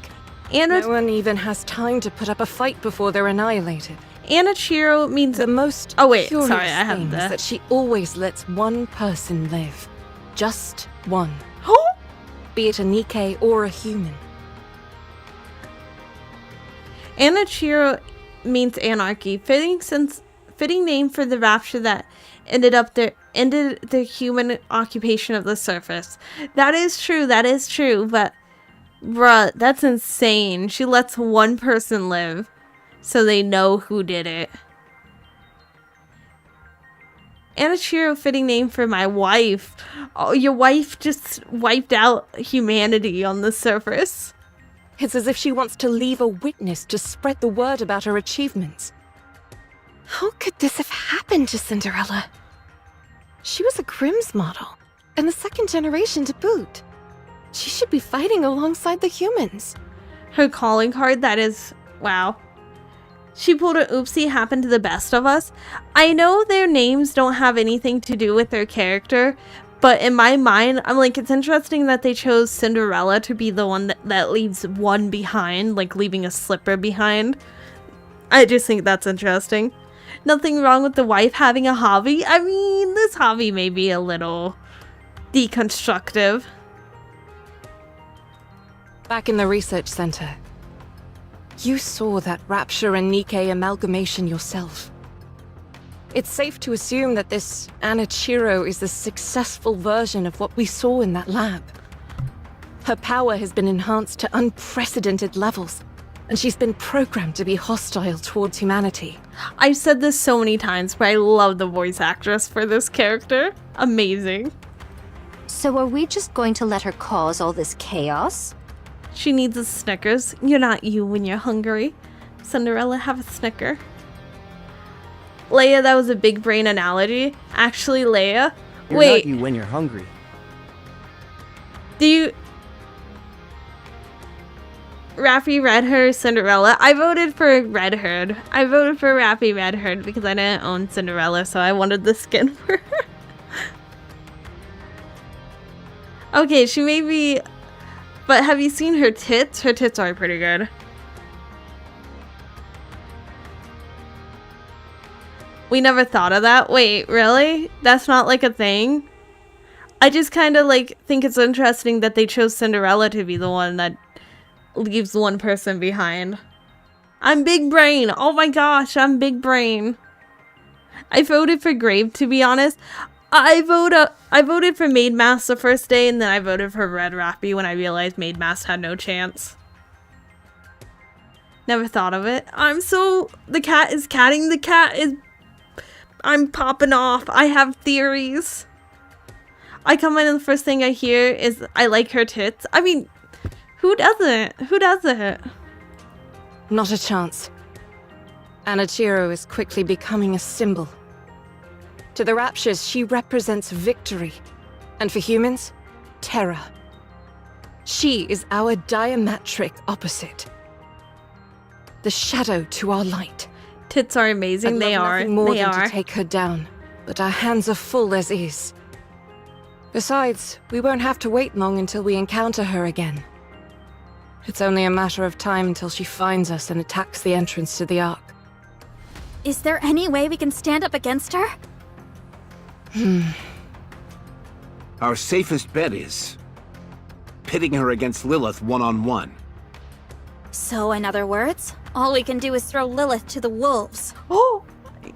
And no one even has time to put up a fight before they're annihilated. ENVTuber means the most sorry, I have thing is that she always lets one person live. Just one. Be it a Nikke or a human. ENVTuber means anarchy, fitting name for the rapture that ended the human occupation of the surface. That is true, but bruh, that's insane. She lets one person live so they know who did it. ENVTuber, fitting name for my wife. Oh, your wife just wiped out humanity on the surface. It's as if she wants to leave a witness to spread the word about her achievements. How could this have happened to Cinderella? She was a Grimm's model. and the second generation to boot. She should be fighting alongside the humans. Her calling card, that is... wow. She pulled a oopsie happened to the best of us. I know their names don't have anything to do with their character, but in my mind, I'm like, it's interesting that they chose Cinderella to be the one that leaves one behind, like leaving a slipper behind. I just think that's interesting. Nothing wrong with the wife having a hobby. I mean, this hobby may be a little deconstructive. Back in the research center, you saw that Rapture and Nikke amalgamation yourself. It's safe to assume that this Anichiro is the successful version of what we saw in that lab. Her power has been enhanced to unprecedented levels, and she's been programmed to be hostile towards humanity. I've said this so many times, but I love the voice actress for this character. Amazing. So are we just going to let her cause all this chaos? She needs a Snickers. You're not you when you're hungry. Cinderella, have a Snicker. Leia, that was a big brain analogy. Actually, Leia... You're wait. Not you when you're hungry. Do you... Rappy Red Herd, Cinderella. I voted for Red Herd. I voted for Rappy Red Herd because I didn't own Cinderella, so I wanted the skin for her. Okay, she may be... But have you seen her tits? Her tits are pretty good. We never thought of that. Wait, really? That's not like a thing? I just kind of like think it's interesting that they chose Cinderella to be the one that leaves one person behind. I'm big brain. Oh my gosh, I'm big brain. I voted for Grave, to be honest. I voted for Maid Mask the first day, and then I voted for Red Rappy when I realized Maid Mask had no chance. Never thought of it. The cat is catting. The cat is... I'm popping off. I have theories. I come in and the first thing I hear is I like her tits. I mean, who doesn't? Who doesn't? Not a chance. Anichiro is quickly becoming a symbol. To the Raptures, she represents victory. And for humans, terror. She is our diametric opposite. The shadow to our light. Tits are amazing. They are. More they than are. To take her down, but our hands are full as is. Besides, we won't have to wait long until we encounter her again. It's only a matter of time until she finds us and attacks the entrance to the Ark. Is there any way we can stand up against her? Our safest bet is pitting her against Lilith one-on-one. So, in other words, all we can do is throw Lilith to the wolves. Oh,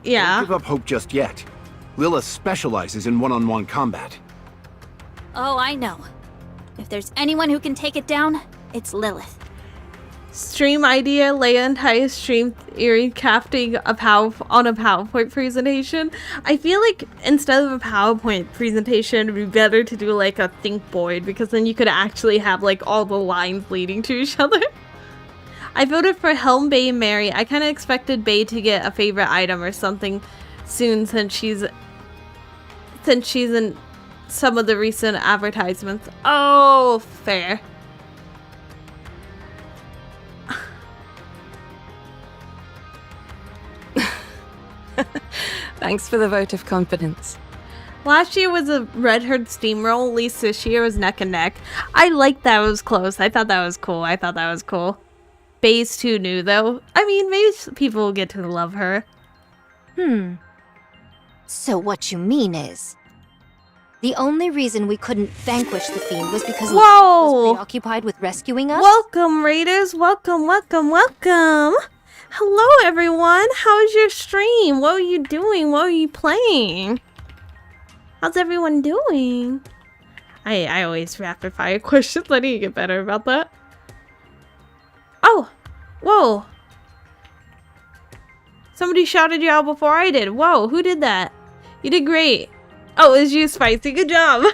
yeah. Don't give up hope just yet. Lilith specializes in one-on-one combat. Oh, I know. If there's anyone who can take it down, it's Lilith. Stream idea, Leia entire stream theory crafting on a PowerPoint presentation. I feel like instead of a PowerPoint presentation, it'd be better to do like a think board, because then you could actually have like all the lines leading to each other. I voted for Helm, Bay, and Mary. I kind of expected Bay to get a favorite item or something soon, since she's in some of the recent advertisements. Oh, fair. Thanks for the vote of confidence. Last year was a Red Herd steamroll. At least this year was neck and neck. I liked that it was close. I thought that was cool. Bay's too new, though. I mean, maybe people will get to love her. So what you mean is, the only reason we couldn't vanquish the fiend was because he Whoa! was preoccupied with rescuing us? Welcome, Raiders. Welcome. Hello, everyone. How was your stream? What were you doing? What were you playing? How's everyone doing? I always rapid fire questions. I need to get better about that. Oh, whoa. Somebody shouted you out before I did. Whoa, who did that? You did great. Oh, it was you, Spicy. Good job.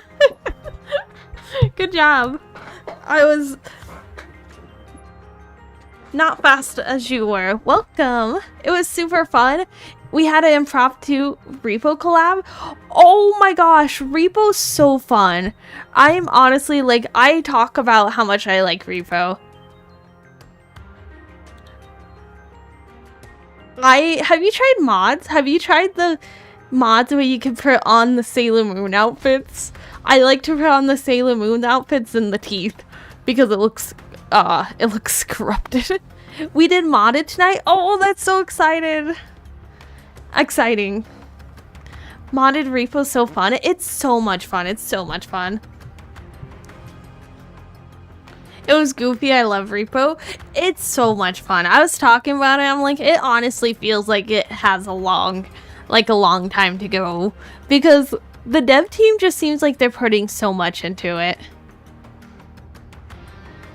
Good job. I was not fast as you were. Welcome. It was super fun. we had an impromptu Repo collab. Oh my gosh, Repo's so fun. I'm honestly, like, I talk about how much I like Repo. Have you tried mods? Have you tried the mods where you can put on the Sailor Moon outfits? I like to put on the Sailor Moon outfits and the teeth because it looks corrupted. We did modded tonight. Oh, that's so exciting. Modded Repo's so fun. It's so much fun. It's so much fun. It was goofy. I love Repo. It's so much fun. I was talking about it. I'm like, it honestly feels like it has a long time to go because the dev team just seems like they're putting so much into it.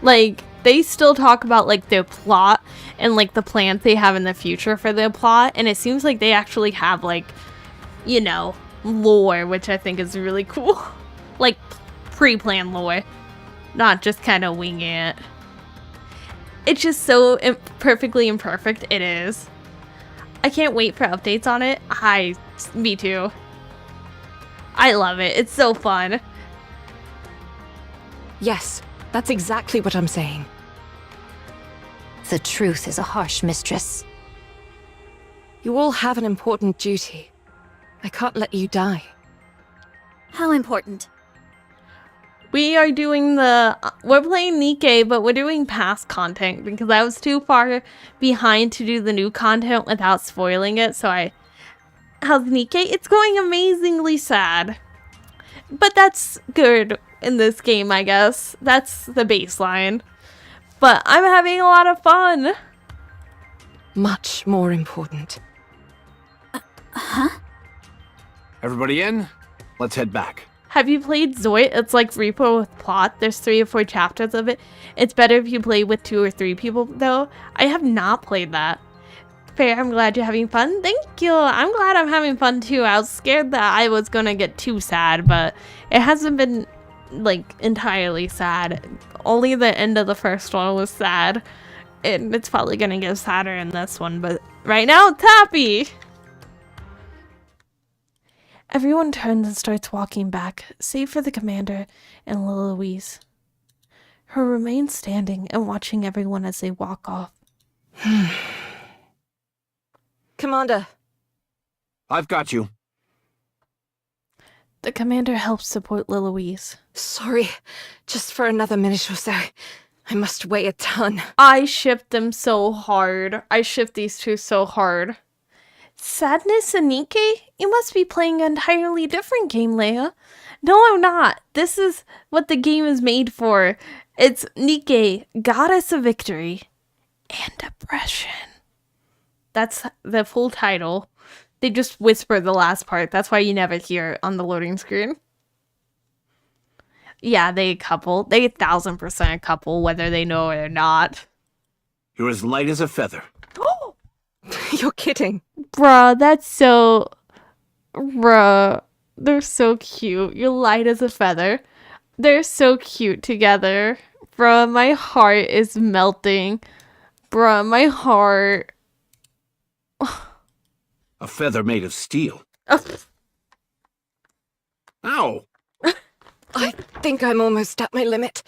Like, they still talk about like their plot and like the plans they have in the future for their plot, and it seems like they actually have like, you know, lore, which I think is really cool. Like pre-planned lore, not just kind of winging it. It's just so perfectly imperfect. It is. I can't wait for updates on it. Me too. I love it. It's so fun. Yes, that's exactly what I'm saying. The truth is a harsh mistress. You all have an important duty. I can't let you die. How important? We are doing we're playing Nikke, but we're doing past content because I was too far behind to do the new content without spoiling it. So how's Nikke? It's going amazingly sad. But that's good in this game, I guess. That's the baseline. But I'm having a lot of fun. Much more important. Huh? Everybody in? Let's head back. Have you played Zoid? It's like Repo with plot. There's 3 or 4 chapters of it. It's better if you play with 2 or 3 people, though. I have not played that. Fair, I'm glad you're having fun. Thank you. I'm glad I'm having fun, too. I was scared that I was gonna get too sad, but it hasn't been, like, entirely sad. Only the end of the first one was sad. And it's probably gonna get sadder in this one, but right now, it's happy! Everyone turns and starts walking back, save for the commander and Lil Louise. Her remains standing and watching everyone as they walk off. Commander. I've got you. The commander helps support Lil Louise. Sorry, just for another minute or so. I must weigh a ton. I shipped them so hard. I shipped these two so hard. Sadness and Nikke? You must be playing an entirely different game, Leia. No, I'm not. This is what the game is made for. It's Nikke, Goddess of Victory and Oppression. That's the full title. They just whisper the last part. That's why you never hear it on the loading screen. Yeah, they a couple. They 1000% a couple, whether they know it or not. You're as light as a feather. You're kidding. Bruh, that's so... Bruh, they're so cute. You're light as a feather. They're so cute together. Bruh, my heart is melting. Bruh, my heart... A feather made of steel. Ow! I think I'm almost at my limit.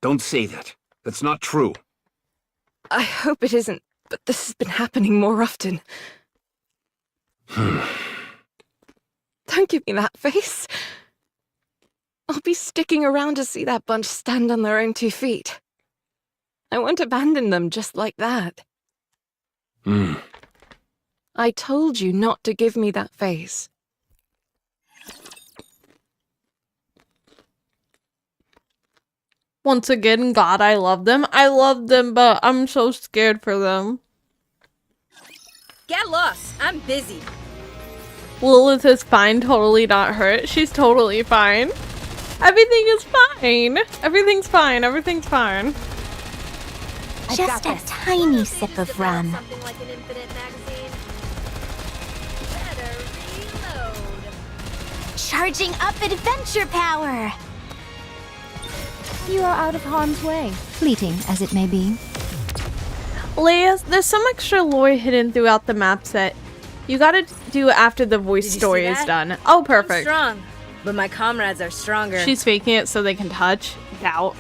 Don't say that. That's not true. I hope it isn't, but this has been happening more often. Don't give me that face. I'll be sticking around to see that bunch stand on their own 2 feet. I won't abandon them just like that. I told you not to give me that face. Once again, God, I love them. I love them, but I'm so scared for them. Get lost. I'm busy. Lilith is fine, totally not hurt. She's totally fine. Everything is fine. Everything's fine. Everything's fine. Just a tiny sip of rum. Something like an infinite magazine. Better reload. Charging up adventure power. You are out of harm's way, fleeting as it may be. Leia, there's some extra lore hidden throughout the map set. You gotta do it after the voice Did you story see is that? done. Oh, I'm perfect. strong, but my comrades are stronger. She's faking it so they can touch. Doubt.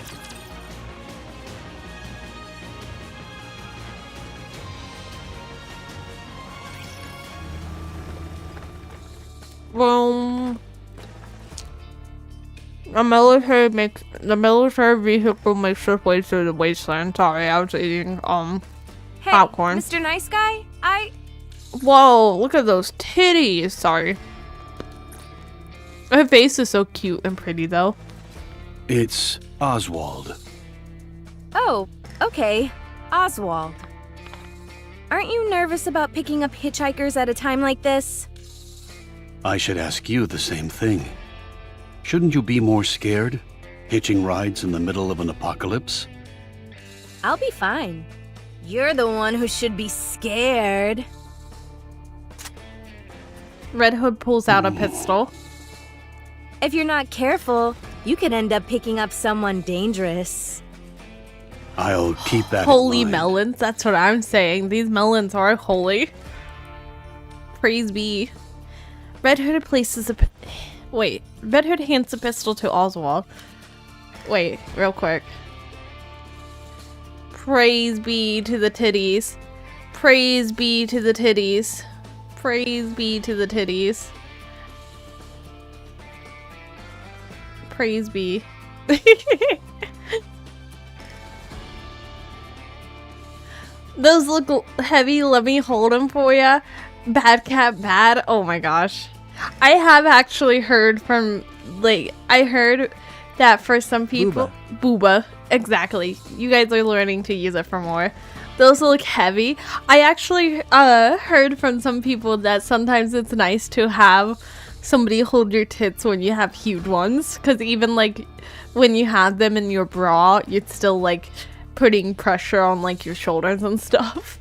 Boom. The military vehicle makes its way through the wasteland. Sorry, I was eating Hey, popcorn. Mr. Nice Guy, Whoa, look at those titties. Sorry. Her face is so cute and pretty though. It's Oswald. Oh, okay. Oswald. Aren't you nervous about picking up hitchhikers at a time like this? I should ask you the same thing. Shouldn't you be more scared? Hitching rides in the middle of an apocalypse? I'll be fine. You're the one who should be scared. Red Hood pulls out a pistol. If you're not careful, you could end up picking up someone dangerous. I'll keep that Holy in mind. melons, that's what I'm saying. These melons are holy. Praise be. Red Hood places a... Wait, Red Hood hands the pistol to Oswald. Wait, real quick. Praise be to the titties. Praise be to the titties. Praise be to the titties. Praise be. Those look heavy. Let me hold them for ya. Bad cat bad. Oh my gosh. I have actually heard from, like, I heard that for some people... Booba. Exactly. You guys are learning to use it for more. Those look heavy. I actually heard from some people that sometimes it's nice to have somebody hold your tits when you have huge ones. Because even, like, when you have them in your bra, it's still, like, putting pressure on, like, your shoulders and stuff.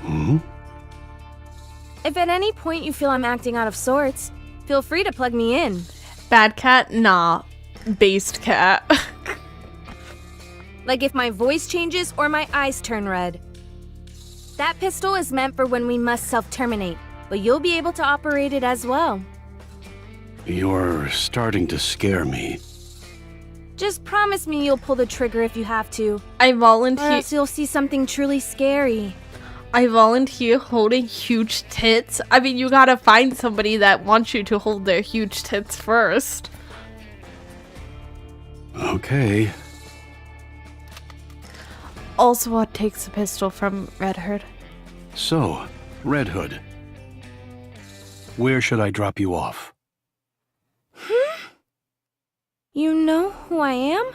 Hmm? If at any point you feel I'm acting out of sorts, feel free to plug me in. Bad cat? Nah. Based cat. Like if my voice changes or my eyes turn red. That pistol is meant for when we must self-terminate, but you'll be able to operate it as well. You're starting to scare me. Just promise me you'll pull the trigger if you have to. I Or volunteer. else you'll see something truly scary. I volunteer holding huge tits. I mean, you gotta find somebody that wants you to hold their huge tits first. Okay. Oswald takes the pistol from Red Hood. So, Red Hood. Where should I drop you off? You know who I am?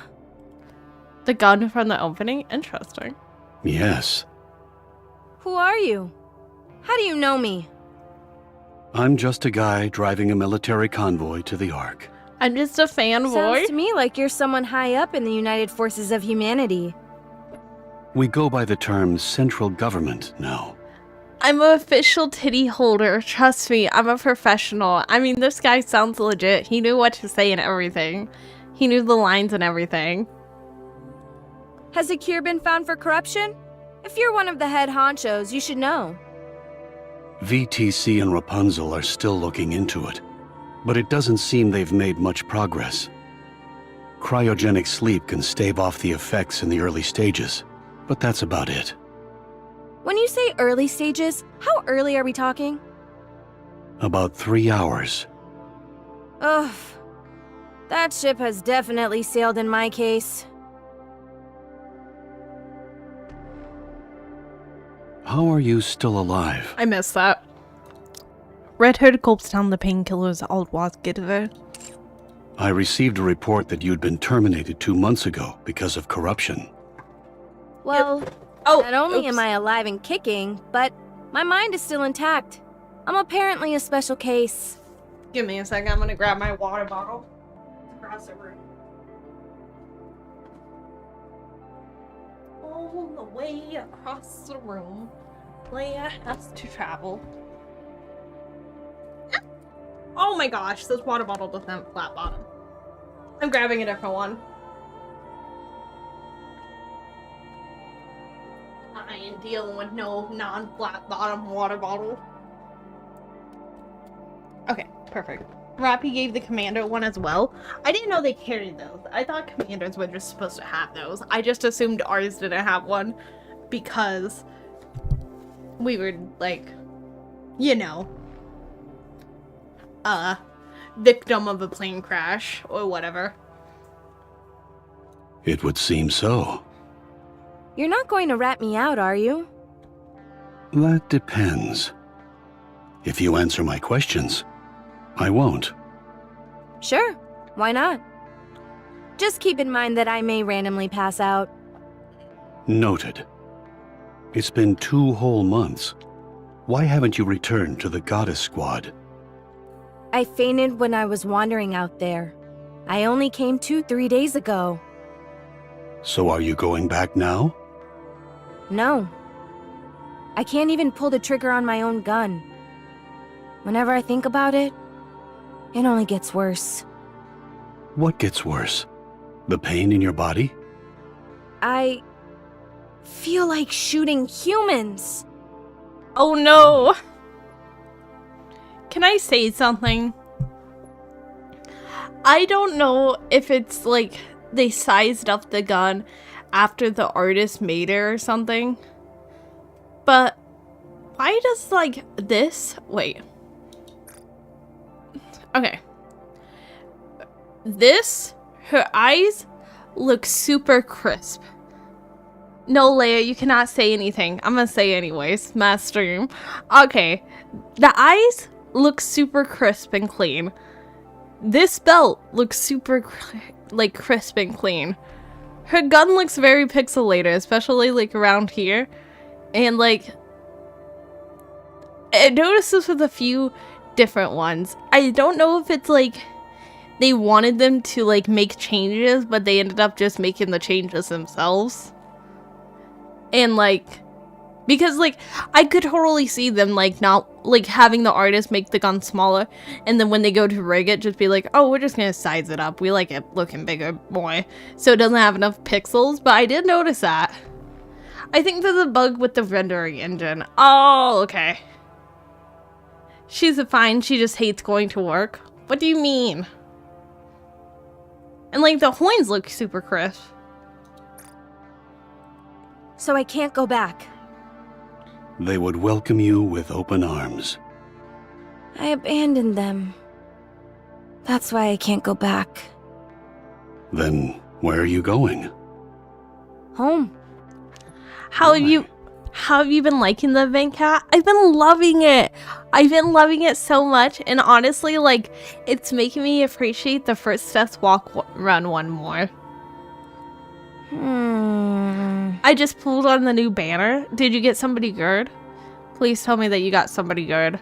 The gun from the opening? Interesting. Yes. Who are you? How do you know me? I'm just a guy driving a military convoy to the Ark. I'm just a fanboy. Sounds to me like you're someone high up in the United Forces of Humanity. We go by the term central government now. I'm an official titty holder. Trust me, I'm a professional. I mean, this guy sounds legit. He knew what to say and everything. He knew the lines and everything. Has a cure been found for corruption? If you're one of the head honchos, you should know. VTC and Rapunzel are still looking into it, but it doesn't seem they've made much progress. Cryogenic sleep can stave off the effects in the early stages, but that's about it. When you say early stages, how early are we talking? About 3 hours. Ugh. That ship has definitely sailed in my case. How are you still alive? I missed that. Red Hood gulps down the painkillers Oswald gives her. I received a report that you'd been terminated 2 months ago because of corruption. Well, not only am I alive and kicking, but my mind is still intact. I'm apparently a special case. Give me a second. I'm gonna grab my water bottle. Across the room. All the way across the room. Leia has to travel. Oh my gosh, this water bottle doesn't have a flat bottom. I'm grabbing a different one. Fine. ain't dealing with no non-flat bottom water bottle. Okay, perfect. Rappy gave the commando one as well. I didn't know they carried those. I thought commanders were just supposed to have those. I just assumed ours didn't have one because we were like, you know, victim of a plane crash or whatever. It would seem so. You're not going to rat me out, are you? That depends. If you answer my questions, I won't. Sure, why not? Just keep in mind that I may randomly pass out. Noted. It's been 2 whole months. Why haven't you returned to the Goddess Squad? I fainted when I was wandering out there. I only came to 3 days ago. So are you going back now? No. I can't even pull the trigger on my own gun. Whenever I think about it, it only gets worse. What gets worse? The pain in your body? I feel like shooting humans. Oh no! Can I say something? I don't know if it's like they sized up the gun after the artist made it or something. But why does like this? Wait. Okay. This, her eyes look super crisp. No, Leia, you cannot say anything. I'm gonna say anyways. Mass stream. Okay. The eyes look super crisp and clean. This belt looks super like crisp and clean. Her gun looks very pixelated, especially like around here. And like I noticed this with a few different ones. I don't know if it's like they wanted them to like make changes, but they ended up just making the changes themselves. And like, because like I could totally see them like not like having the artist make the gun smaller, and then when they go to rig it, just be like, oh, we're just gonna size it up. We like it looking bigger, boy, so it doesn't have enough pixels. But I did notice that. I think there's a bug with the rendering engine. Oh, okay. She's fine. She just hates going to work. What do you mean? And like the horns look super crisp. So I can't go back. They would welcome you with open arms. I abandoned them. That's why I can't go back. Then where are you going? Home. How have you been liking the event, Cat? I've been loving it. I've been loving it so much, and honestly, like, it's making me appreciate the First Steps Run one more. I just pulled on the new banner. Did you get somebody good? Please tell me that you got somebody good.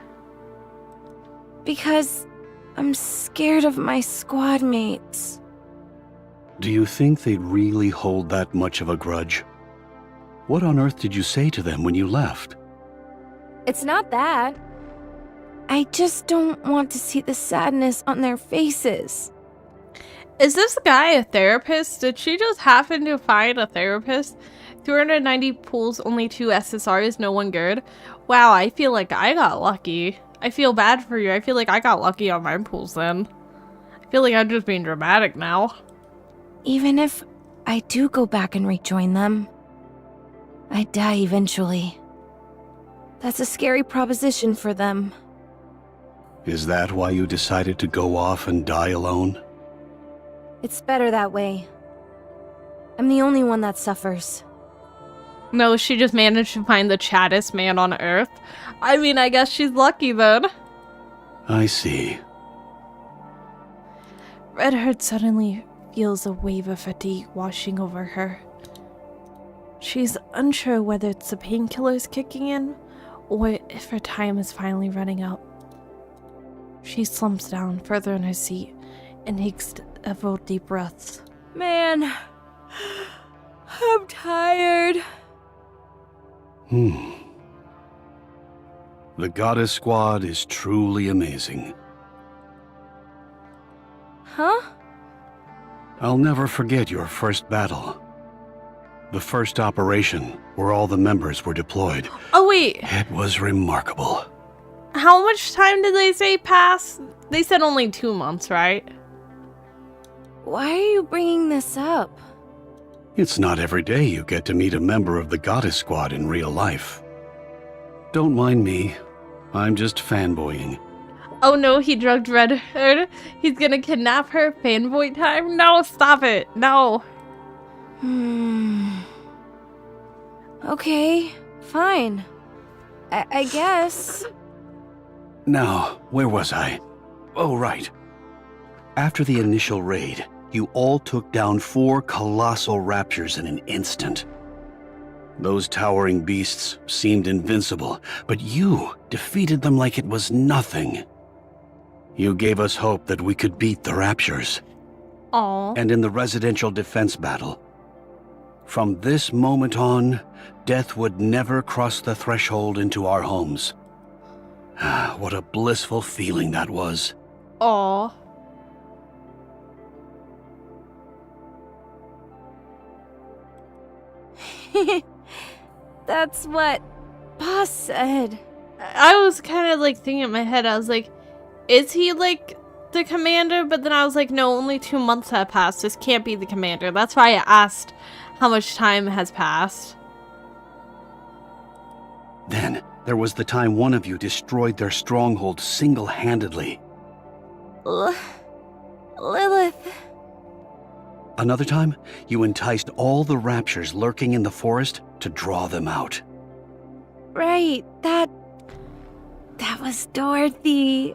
Because I'm scared of my squad mates. Do you think they'd really hold that much of a grudge? What on earth did you say to them when you left? It's not that. I just don't want to see the sadness on their faces. Is this guy a therapist? Did she just happen to find a therapist? 290 pulls, only 2 SSRs, no one good. Wow, I feel like I got lucky. I feel bad for you. I feel like I got lucky on my pulls then. I feel like I'm just being dramatic now. Even if I do go back and rejoin them, I die eventually. That's a scary proposition for them. Is that why you decided to go off and die alone? It's better that way. I'm the only one that suffers. No, she just managed to find the chattest man on Earth. I mean, I guess she's lucky then. I see. Redheart suddenly feels a wave of fatigue washing over her. She's unsure whether it's the painkillers kicking in, or if her time is finally running out. She slumps down further in her seat and takes several deep breaths. Man, I'm tired. The Goddess Squad is truly amazing. Huh? I'll never forget your first battle. The first operation, where all the members were deployed. Oh, wait. It was remarkable. How much time did they say pass? They said only 2 months, right? Why are you bringing this up? It's not every day you get to meet a member of the Goddess Squad in real life. Don't mind me. I'm just fanboying. Oh no, he drugged Red Hood. He's gonna kidnap her. Fanboy time? No, stop it. No. Okay, fine. I guess. Now, where was I? Oh, right. After the initial raid, you all took down 4 colossal raptures in an instant. Those towering beasts seemed invincible, but you defeated them like it was nothing. You gave us hope that we could beat the raptures. Aww. And in the residential defense battle, from this moment on, death would never cross the threshold into our homes. What a blissful feeling that was. Aww. That's what Boss said. I was kind of like thinking in my head, I was like, is he like the commander? But then I was like, no, only 2 months have passed. This can't be the commander. That's why I asked how much time has passed. Then, there was the time one of you destroyed their stronghold single-handedly. Lilith. Another time, you enticed all the raptures lurking in the forest to draw them out. Right, that was Dorothy.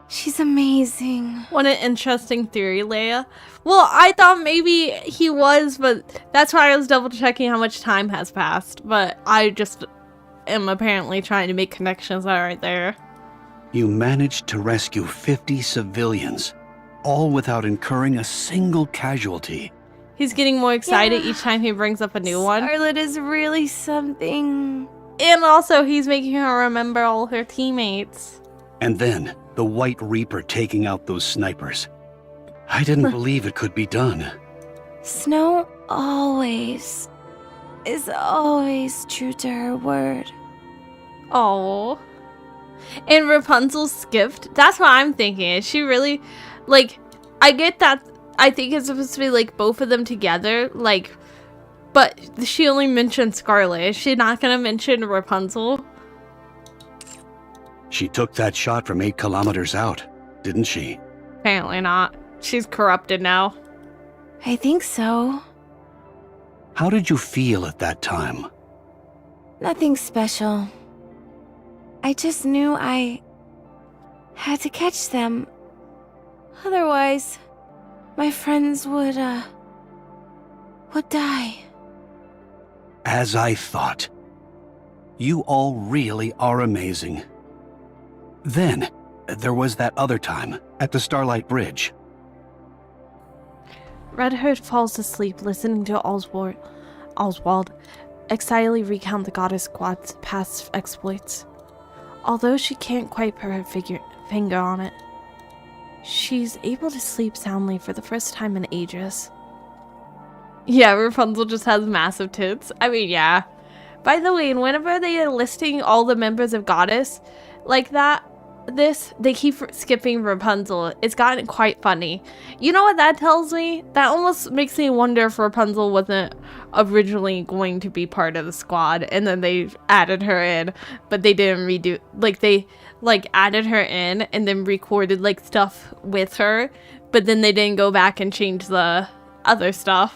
She's amazing. What an interesting theory, Leia. Well, I thought maybe he was, but that's why I was double checking how much time has passed. But I just am apparently trying to make connections that aren't there. You managed to rescue 50 civilians, all without incurring a single casualty. He's getting more excited each time he brings up a new one. Scarlet is really something. And also, he's making her remember all her teammates. And then, the White Reaper taking out those snipers. I didn't believe it could be done. Snow is always true to her word. Oh. And Rapunzel's gift. That's what I'm thinking. Is she really, like, I get that. I think it's supposed to be like both of them together, like, but she only mentioned Scarlet. Is she not gonna mention Rapunzel? She took that shot from 8 kilometers out, didn't she? Apparently not. She's corrupted now. I think so. How did you feel at that time? Nothing special. I just knew I had to catch them. Otherwise, my friends would die. As I thought. You all really are amazing. Then, there was that other time, at the Starlight Bridge. Red Hood falls asleep listening to Oswald excitedly recount the Goddess Squad's past exploits. Although she can't quite put her finger on it, she's able to sleep soundly for the first time in ages. Yeah, Rapunzel just has massive tits. I mean, yeah. By the way, whenever they are listing all the members of Goddess like that, they keep skipping Rapunzel. It's gotten quite funny. You know what that tells me? That almost makes me wonder if Rapunzel wasn't originally going to be part of the squad, and then they added her in, but they didn't redo, like, they added her in and then recorded like stuff with her, but then they didn't go back and change the other stuff.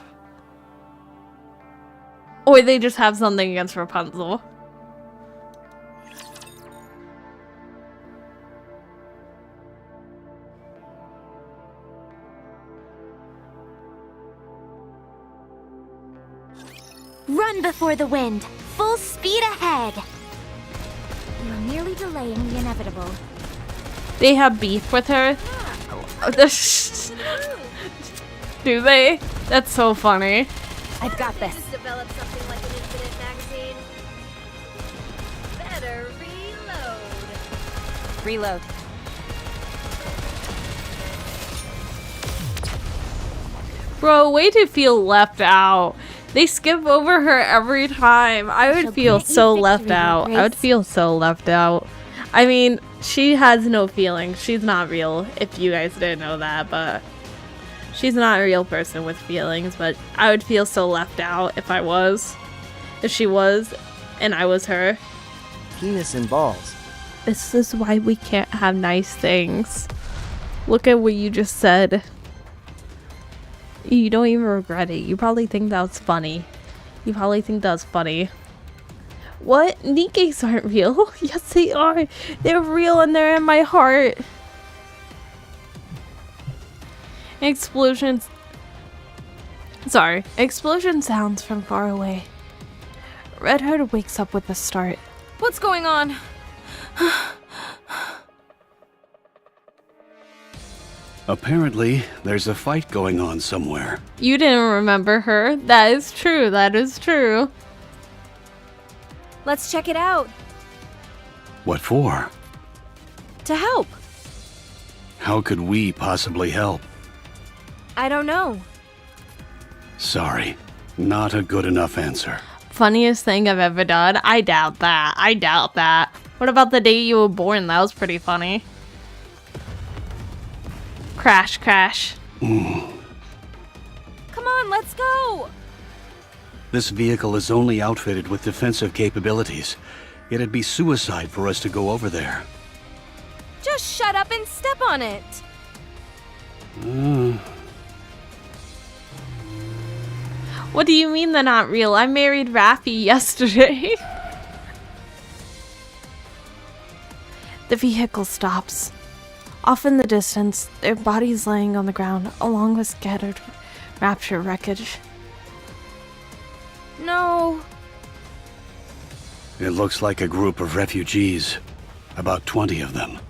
Or they just have something against Rapunzel. Run before the wind! Full speed ahead! You're merely delaying the inevitable. They have beef with her? Do they? That's so funny. I've got this. Develop something like an infinite magazine. Better reload. Reload. Bro, way to feel left out. They skip over her every time. I would feel so left out. I would feel so left out. I mean, she has no feelings. She's not real, if you guys didn't know that, but she's not a real person with feelings, but I would feel so left out if I was. If she was, and I was her. Penis and balls. This is why we can't have nice things. Look at what you just said. You don't even regret it. You probably think that was funny. You probably think that's funny. What? Nikkes aren't real. Yes, they are. They're real and they're in my heart. Explosions. Sorry. Explosion sounds from far away. Red Hood wakes up with a start. What's going on? Apparently, there's a fight going on somewhere. You didn't remember her. That is true. That is true. Let's check it out. What for? To help. How could we possibly help? I don't know. Sorry, not a good enough answer. Funniest thing I've ever done? I doubt that. I doubt that. What about the day you were born? That was pretty funny. Crash, crash. Come on, let's go! This vehicle is only outfitted with defensive capabilities. It'd be suicide for us to go over there. Just shut up and step on it! What do you mean they're not real? I married Raffi yesterday. The vehicle stops. Off in the distance, their bodies laying on the ground, along with scattered Rapture wreckage. No. It looks like a group of refugees. About 20 of them.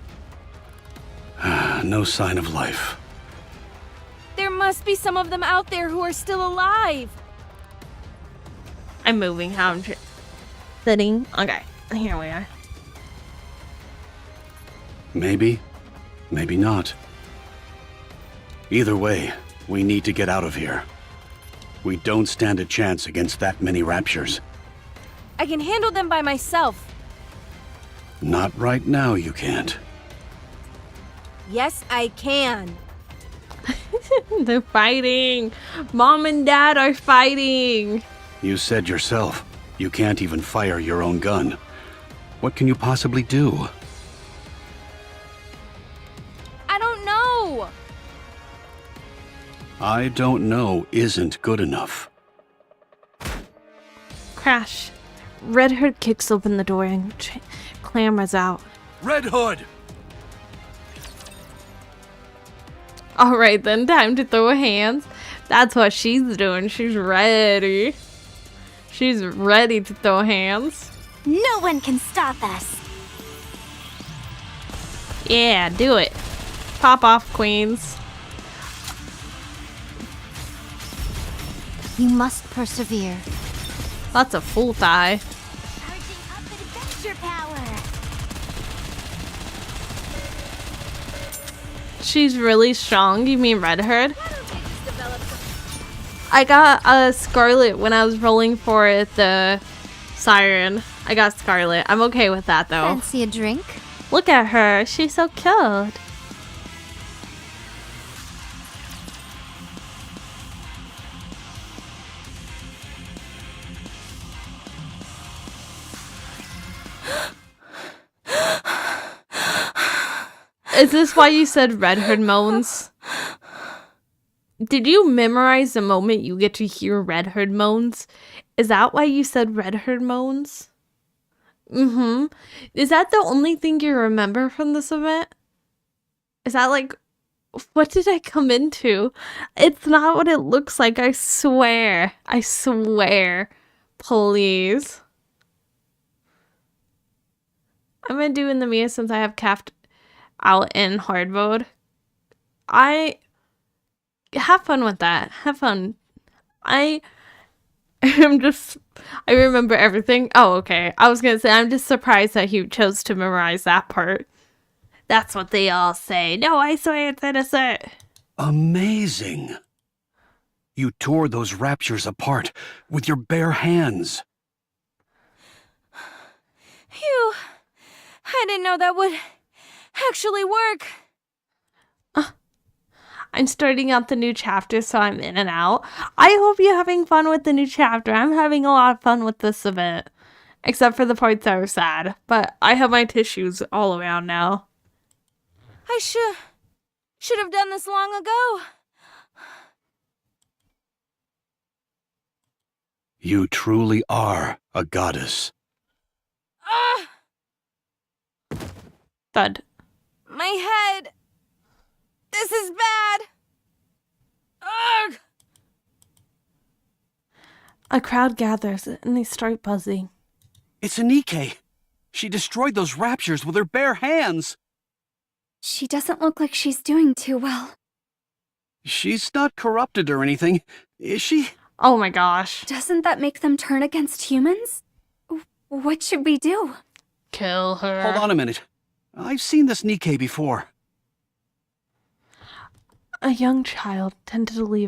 No sign of life. There must be some of them out there who are still alive. I'm moving. How I'm sitting. Okay, here we are. Maybe. Maybe not. Either way, we need to get out of here. We don't stand a chance against that many Raptures. I can handle them by myself. Not right now, you can't. Yes, I can. They're fighting. Mom and Dad are fighting. You said yourself, you can't even fire your own gun. What can you possibly do? I don't know. I don't know isn't good enough. Crash. Red Hood kicks open the door and clambers out. Red Hood! Alright then, time to throw hands. That's what she's doing. She's ready. She's ready to throw hands. No one can stop us. Yeah, do it. Pop off, queens. You must persevere. That's a full thigh. Charging up adventure power. She's really strong. You mean Red Hood? I got a Scarlet when I was rolling for the Siren. I got Scarlet. I'm okay with that though. Fancy a drink? Look at her. She's so cute. Is this why you said Red Hood moans? Did you memorize the moment you get to hear Red Hood moans? Is that why you said Red Hood moans? Mm-hmm. Is that the only thing you remember from this event? Is that like, what did I come into? It's not what it looks like, I swear. I swear. Please. I'm gonna do in the Mia since I have capped out in hard mode. I have fun with that. Have fun. I remember everything. Oh, okay. I was gonna say I'm just surprised that he chose to memorize that part. That's what they all say. No, I swear it's innocent. Amazing. You tore those raptures apart with your bare hands. Phew. I didn't know that would actually work. I'm starting out the new chapter, so I'm in and out. I hope you're having fun with the new chapter. I'm having a lot of fun with this event. Except for the parts that are sad. But I have my tissues all around now. I should have done this long ago. You truly are a goddess. Thud. My head. This is bad. Ugh. A crowd gathers and they start buzzing. It's a Nikke. She destroyed those raptures with her bare hands. She doesn't look like she's doing too well. She's not corrupted or anything, is she? Oh my gosh. Doesn't that make them turn against humans? What should we do? Kill her. Hold on a minute. I've seen this Nikke before. A young child tentatively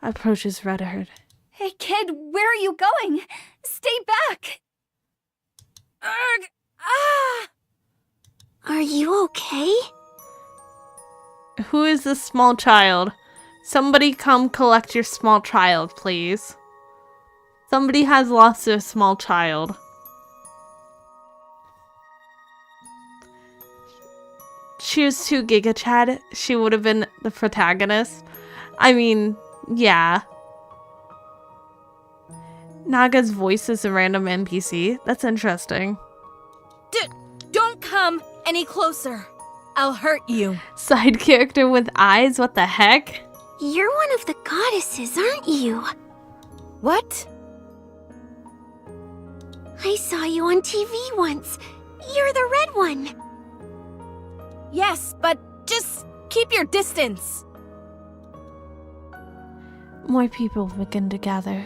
approaches Redhead. Hey kid, where are you going? Stay back! Ugh. Ah! Are you okay? Who is this small child? Somebody come collect your small child, please. Somebody has lost their small child. She was too Giga Chad. She would have been the protagonist. I mean, yeah. Naga's voice is a random NPC. That's interesting. Don't come any closer. I'll hurt you. Side character with eyes? What the heck? You're one of the goddesses, aren't you? What? I saw you on TV once. You're the red one. Yes, but just keep your distance. More people begin to gather.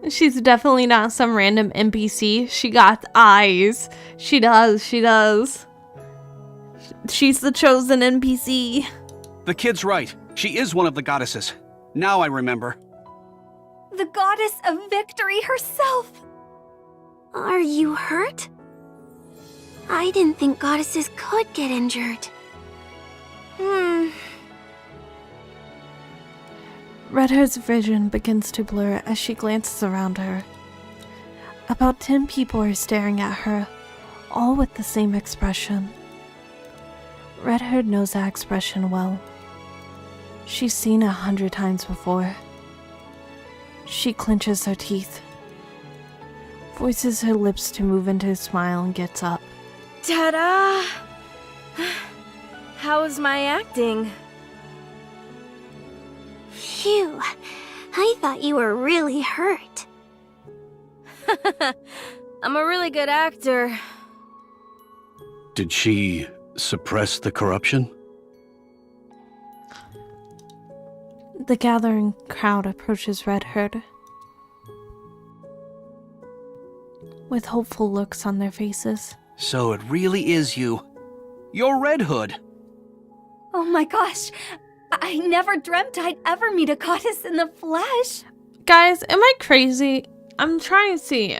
She's definitely not some random NPC. She got eyes. She does. She's the chosen NPC. The kid's right. She is one of the goddesses. Now I remember. The goddess of victory herself. Are you hurt? I didn't think goddesses could get injured. Redhair's vision begins to blur as she glances around her. About 10 people are staring at her, all with the same expression. Redhair knows that expression well. She's seen it 100 times before. She clenches her teeth, forces her lips to move into a smile, and gets up. Ta-da! How's my acting? Phew, I thought you were really hurt. I'm a really good actor. Did she suppress the corruption? The gathering crowd approaches Redhead with hopeful looks on their faces. So it really is you. You're Red Hood. Oh my gosh, I never dreamt I'd ever meet a goddess in the flesh. Guys, am I crazy? I'm trying to see.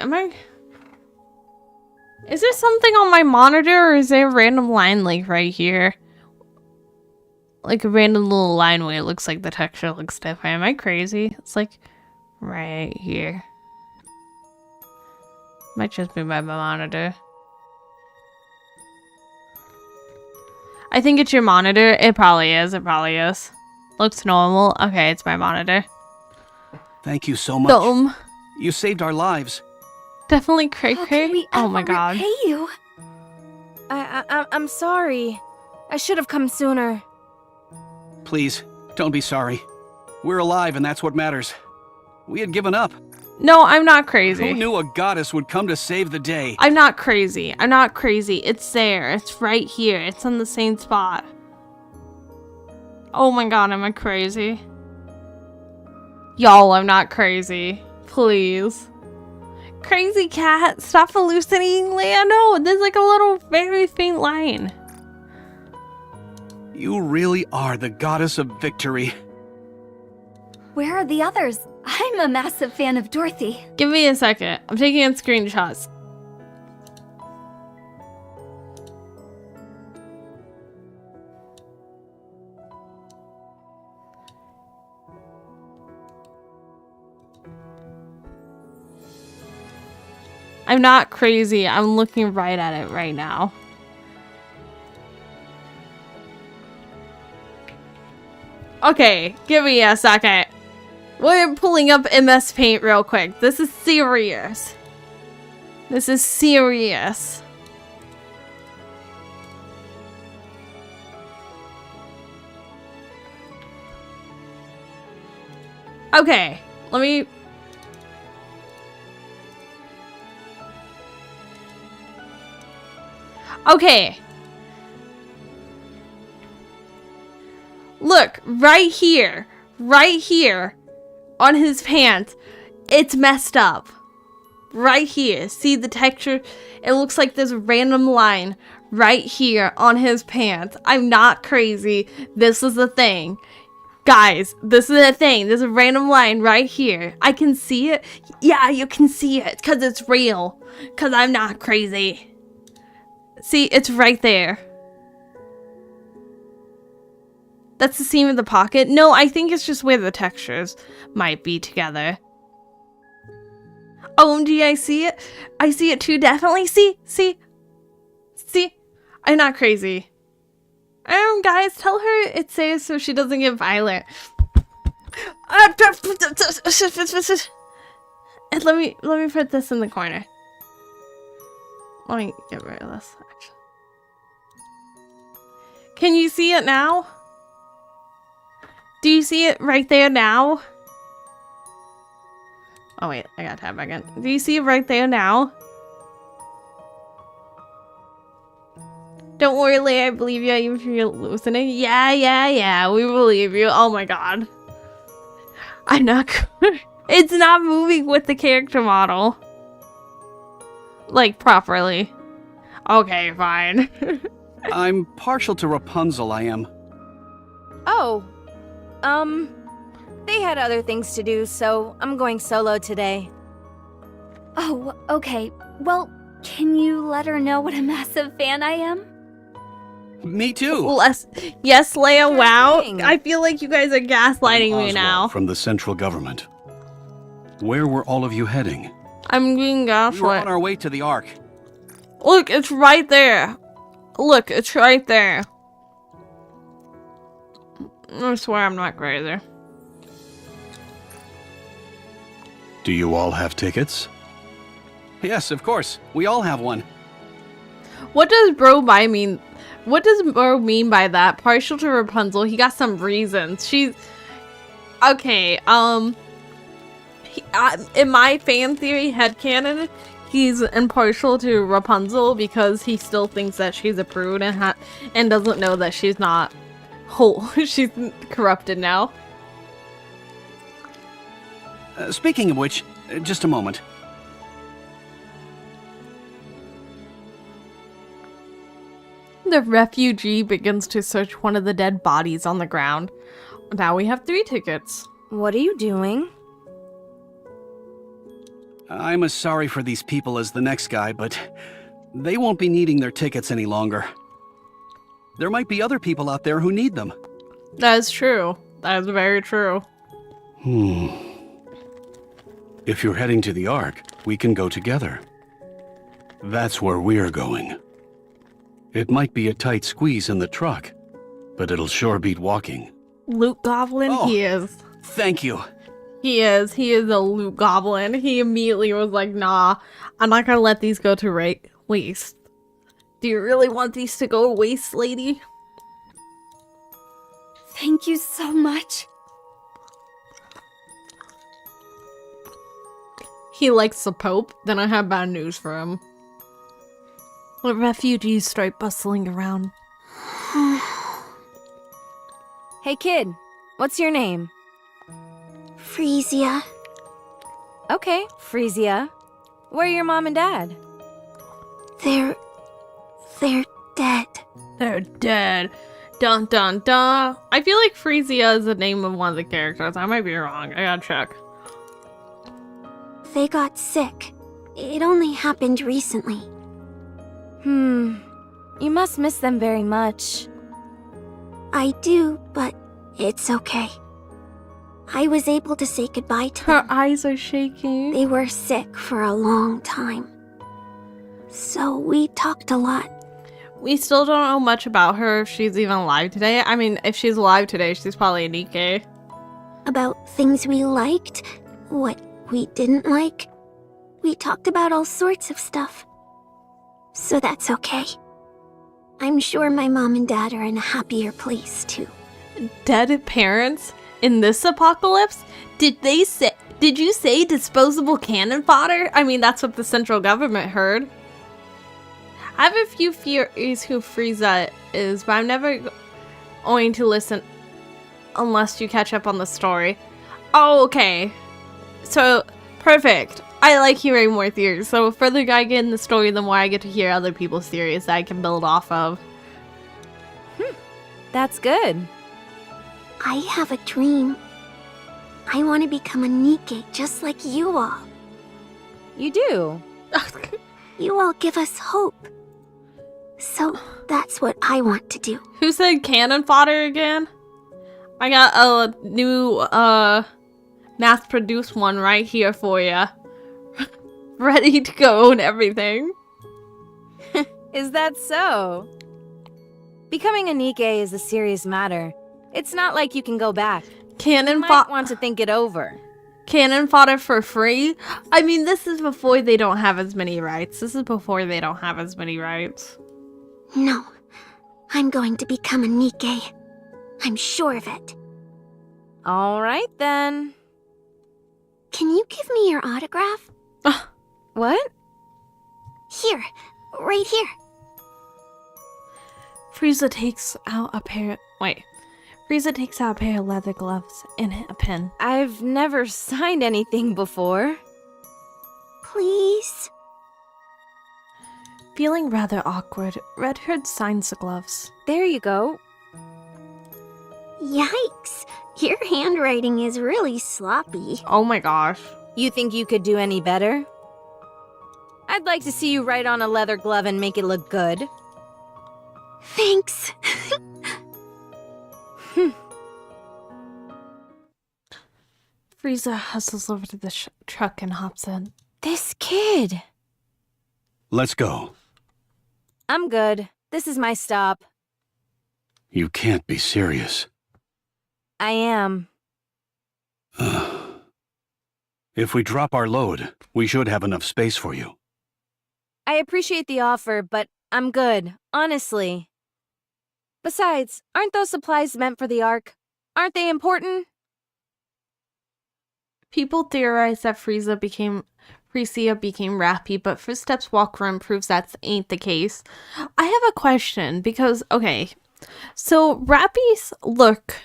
Is there something on my monitor, or is there a random line like right here? Like a random little line where it looks like the texture looks different. Am I crazy? It's like right here. Might just be my monitor. I think it's your monitor. It probably is. Looks normal. Okay, it's my monitor. Thank you so much. You saved our lives. Definitely cray-cray. Oh my god. Repay you? I'm sorry. I should have come sooner. Please, don't be sorry. We're alive and that's what matters. We had given up. No, I'm not crazy. Who knew a goddess would come to save the day? I'm not crazy. It's there. It's right here. It's in the same spot. Oh my god, am I crazy? Y'all, I'm not crazy. Please. Crazy cat, stop hallucinating, Leia. No, there's like a little very faint line. You really are the goddess of victory. Where are the others? I'm a massive fan of Dorothy. Give me a second. I'm taking in screenshots. I'm not crazy. I'm looking right at it right now. Okay, give me a second. We're pulling up MS Paint real quick. This is serious. This is serious. Okay, let me... Okay. Look, right here on his pants, it's messed up. Right here, see the texture? It looks like this random line right here on his pants. I'm not crazy. This is the thing. Guys, this is the thing. There's a random line right here. I can see it. Yeah, you can see it because it's real. Because I'm not crazy. See, it's right there. That's the seam of the pocket? No, I think it's just where the textures might be together. OMG, I see it. I see it too, definitely. See? I'm not crazy. Guys, tell her it's safe so she doesn't get violent. And let me put this in the corner. Let me get rid of this, actually. Can you see it now? Do you see it right there now? Oh wait, I gotta tap back in. Do you see it right there now? Don't worry, Leia, I believe you even if you're hallucinating. Yeah, we believe you. Oh my god. I'm not It's not moving with the character model. Like, properly. Okay, fine. I'm partial to Rapunzel, I am. Oh. They had other things to do, so I'm going solo today. Oh, okay. Well, can you let her know what a massive fan I am? Me too. Yes, Leia, Sure wow. thing. I feel like you guys are gaslighting me Oswald now. From the central government. Where were all of you heading? I'm being We were on gaslit. our way to the Ark. Look, it's right there. Look, it's right there. I swear I'm not crazy. Do you all have tickets? Yes, of course. We all have one. What does bro by mean? What does bro mean by that? Partial to Rapunzel. He got some reasons. She's okay. In my fan theory headcanon, he's impartial to Rapunzel because he still thinks that she's a prude and doesn't know that she's not whole. She's corrupted now. Speaking of which, just a moment. The refugee begins to search one of the dead bodies on the ground. Now we have 3 tickets. What are you doing? I'm as sorry for these people as the next guy, but they won't be needing their tickets any longer. There might be other people out there who need them. That is true. That is very true. If you're heading to the Ark, we can go together. That's where we're going. It might be a tight squeeze in the truck, but it'll sure beat walking. Loot Goblin, Oh. he is. Thank you. He is a loot goblin. He immediately was like, nah, I'm not gonna let these go to waste. Do you really want these to go to waste, lady? Thank you so much. He likes the Pope? Then I have bad news for him. The refugees start bustling around. Hey kid, what's your name? Frisia. Okay, Frisia. Where are your mom and dad? They're dead. They're dead. Dun dun dun. I feel like Frisia is the name of one of the characters. I might be wrong. I gotta check. They got sick. It only happened recently. You must miss them very much. I do, but it's okay. I was able to say goodbye to Her them. eyes are shaking. They were sick for a long time. So we talked a lot. We still don't know much about her if she's even alive today. I mean, if she's alive today, she's probably a Nikke. About things we liked, what we didn't like. We talked about all sorts of stuff. So that's okay. I'm sure my mom and dad are in a happier place too. Dead parents in this apocalypse? Did you say disposable cannon fodder? I mean, that's what the central government heard. I have a few theories who Frieza is, but I'm never going to listen unless you catch up on the story. Oh, okay. So, perfect. I like hearing more theories. So, the further I get in the story, the more I get to hear other people's theories that I can build off of. That's good. I have a dream. I want to become a Nikke just like you all. You do. You all give us hope. So that's what I want to do. Who said cannon fodder again? I got a new mass-produced one right here for you. Ready to go and everything. Is that so? Becoming a Nikke is a serious matter. It's not like you can go back. Cannon fodder. Want to think it over. Cannon fodder for free? I mean, this is before they don't have as many rights. This is before they don't have as many rights. No. I'm going to become a Nikke. I'm sure of it. All right, then. Can you give me your autograph? What? Here. Right here. Frieza takes out a pair... Frieza takes out a pair of leather gloves and a pen. I've never signed anything before. Please? Feeling rather awkward, Red Hood signs the gloves. There you go. Yikes. Your handwriting is really sloppy. Oh my gosh. You think you could do any better? I'd like to see you write on a leather glove and make it look good. Thanks. Frieza hustles over to the truck and hops in. This kid. Let's go. I'm good. This is my stop. You can't be serious. I am. If we drop our load, we should have enough space for you. I appreciate the offer, but I'm good, honestly. Besides, aren't those supplies meant for the Ark? Aren't they important? People theorize that Frisia became Rappy, but Footsteps Walk Room proves that ain't the case. I have a question because, okay, so Rappy's look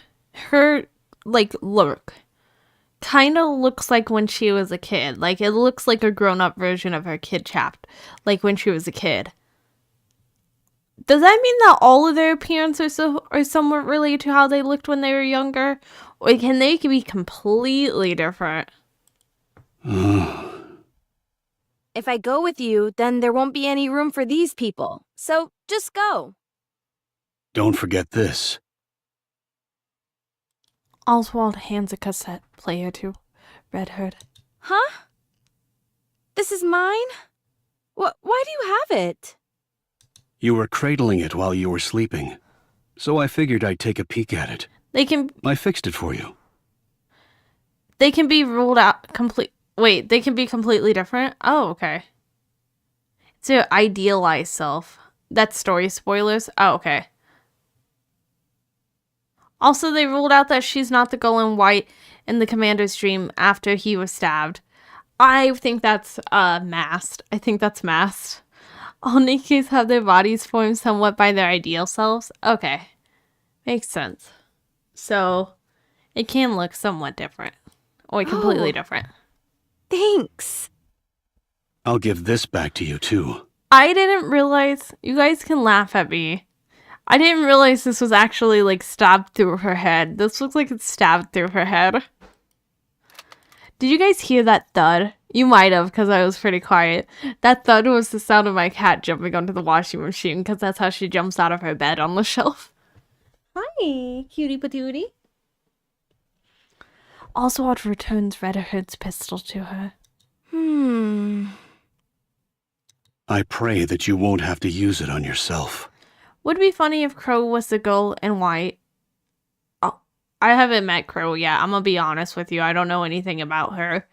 kind of looks like when she was a kid. Like, it looks like a grown-up version of her kid chap, like when she was a kid. Does that mean that all of their appearances are somewhat related to how they looked when they were younger? Or can they be completely different? If I go with you, then there won't be any room for these people. So, just go. Don't forget this. Oswald hands a cassette player to Red Hood. Huh? This is mine? Why do you have it? You were cradling it while you were sleeping, so I figured I'd take a peek at it. I fixed it for you. They can be ruled out they can be completely different? Oh, okay. It's your idealized self. That's story spoilers? Oh, okay. Also, they ruled out that she's not the girl in white in the commander's dream after he was stabbed. I think that's masked. I think that's masked. All Nikkes have their bodies formed somewhat by their ideal selves. Okay. Makes sense. So, it can look somewhat different. Or completely different. Thanks. I'll give this back to you, too. I didn't realize... You guys can laugh at me. I didn't realize this was actually, like, stabbed through her head. This looks like it's stabbed through her head. Did you guys hear that thud? You might have, because I was pretty quiet. That thud was the sound of my cat jumping onto the washing machine, because that's how she jumps out of her bed on the shelf. Hi, cutie patootie. Oswald returns Red Hood's pistol to her. I pray that you won't have to use it on yourself. Would be funny if Crow was the girl in white. Oh, I haven't met Crow yet. I'm gonna be honest with you. I don't know anything about her.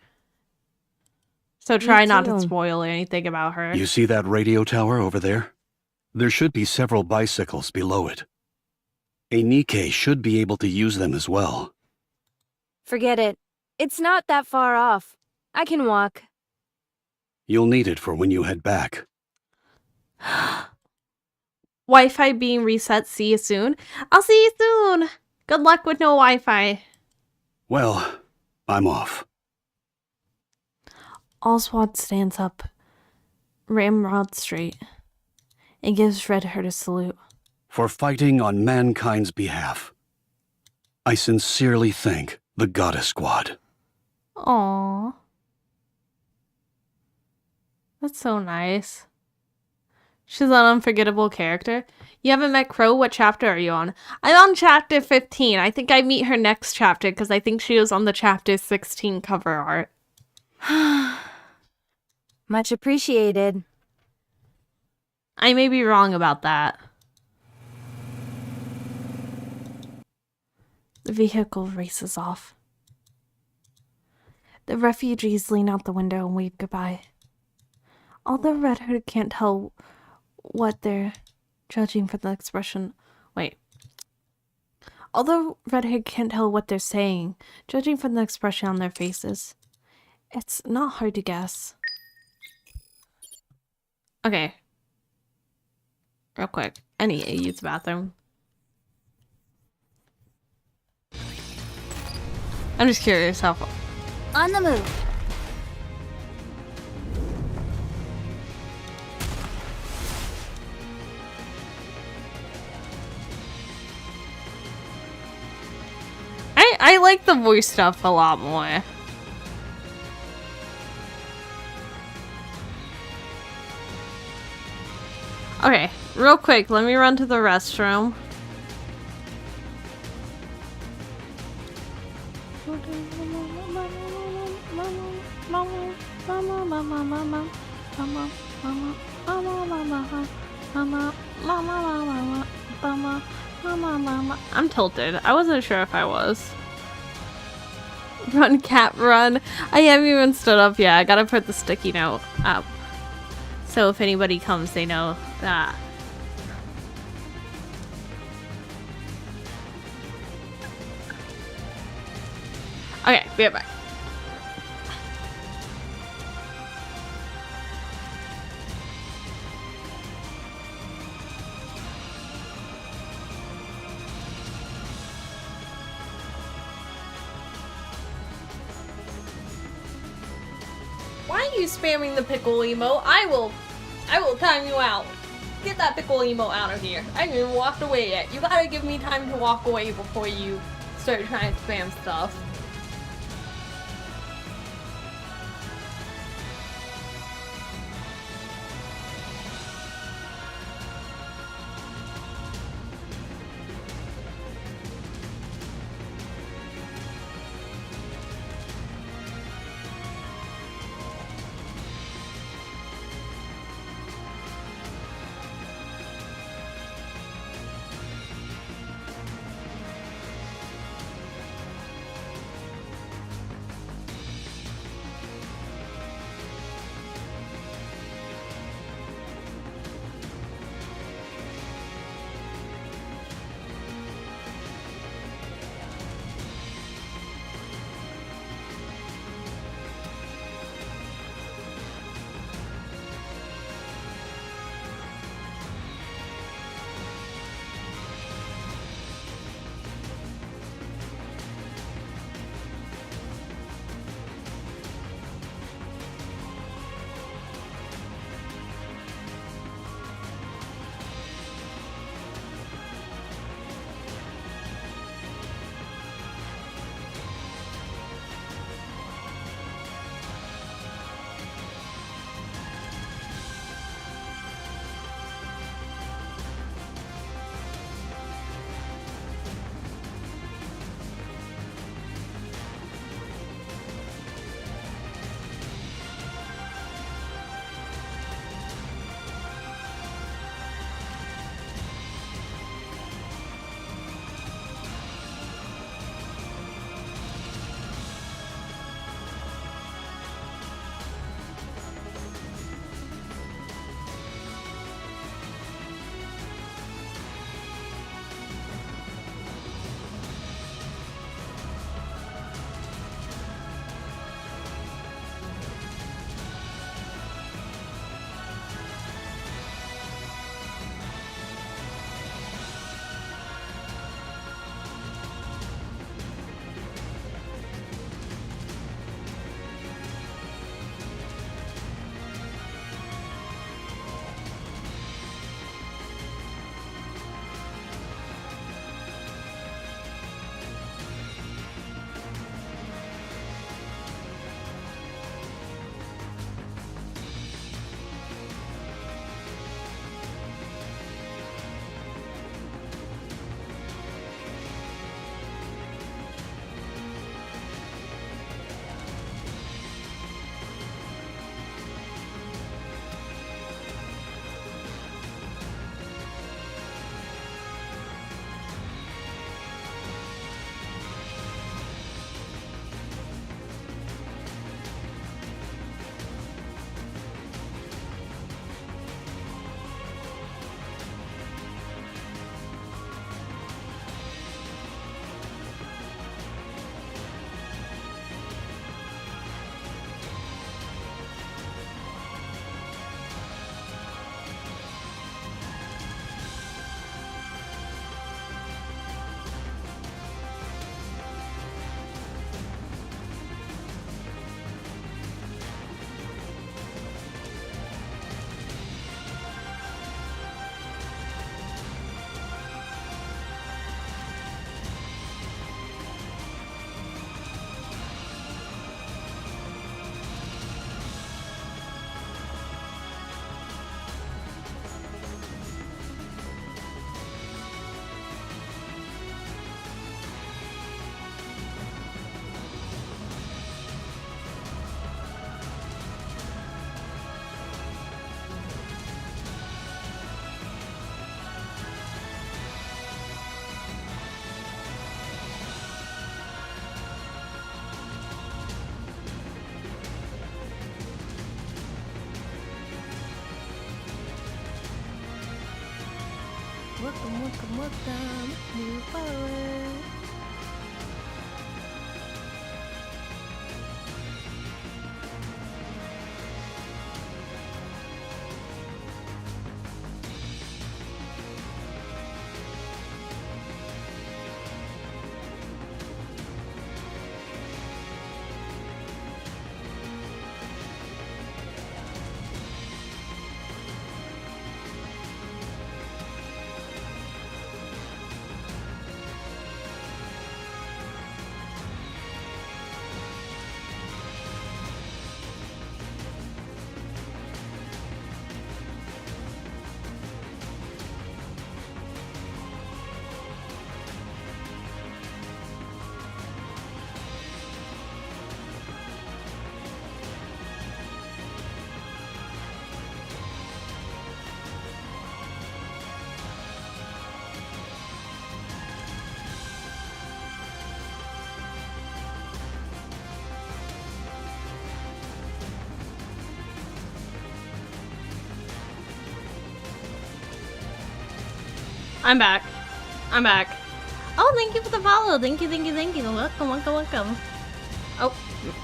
So try not to spoil anything about her. You see that radio tower over there? There should be several bicycles below it. A Nikke should be able to use them as well. Forget it. It's not that far off. I can walk. You'll need it for when you head back. Wi-Fi being reset. See you soon. I'll see you soon. Good luck with no Wi-Fi. Well, I'm off. Oswald stands up, ramrod straight, and gives Red Hood a salute. For fighting on mankind's behalf, I sincerely thank the Goddess Squad. Aww. That's so nice. She's an unforgettable character. You haven't met Crow? What chapter are you on? I'm on chapter 15. I think I meet her next chapter because I think she was on the chapter 16 cover art. Much appreciated. I may be wrong about that. The vehicle races off. The refugees lean out the window and wave goodbye. Although Red Hood can't tell what they're judging from the expression. Wait. Although Red Hood can't tell what they're saying, judging from the expression on their faces, it's not hard to guess. Okay. Real quick. I need to use the bathroom. I'm just curious how far. On the move. I like the voice stuff a lot more. Okay, real quick, let me run to the restroom. I'm tilted. I wasn't sure if I was. Run, cat, run. I haven't even stood up yet. I gotta put the sticky note up. So if anybody comes, they know that. Okay, be right back. Why are you spamming the pickle emote? I will time you out. Get that pickle emote out of here. I haven't even walked away yet. You gotta give me time to walk away before you start trying to spam stuff. welcome. New follower. I'm back. I'm back. Oh, thank you for the follow. Thank you, thank you, thank you. Welcome, welcome, welcome. Oh,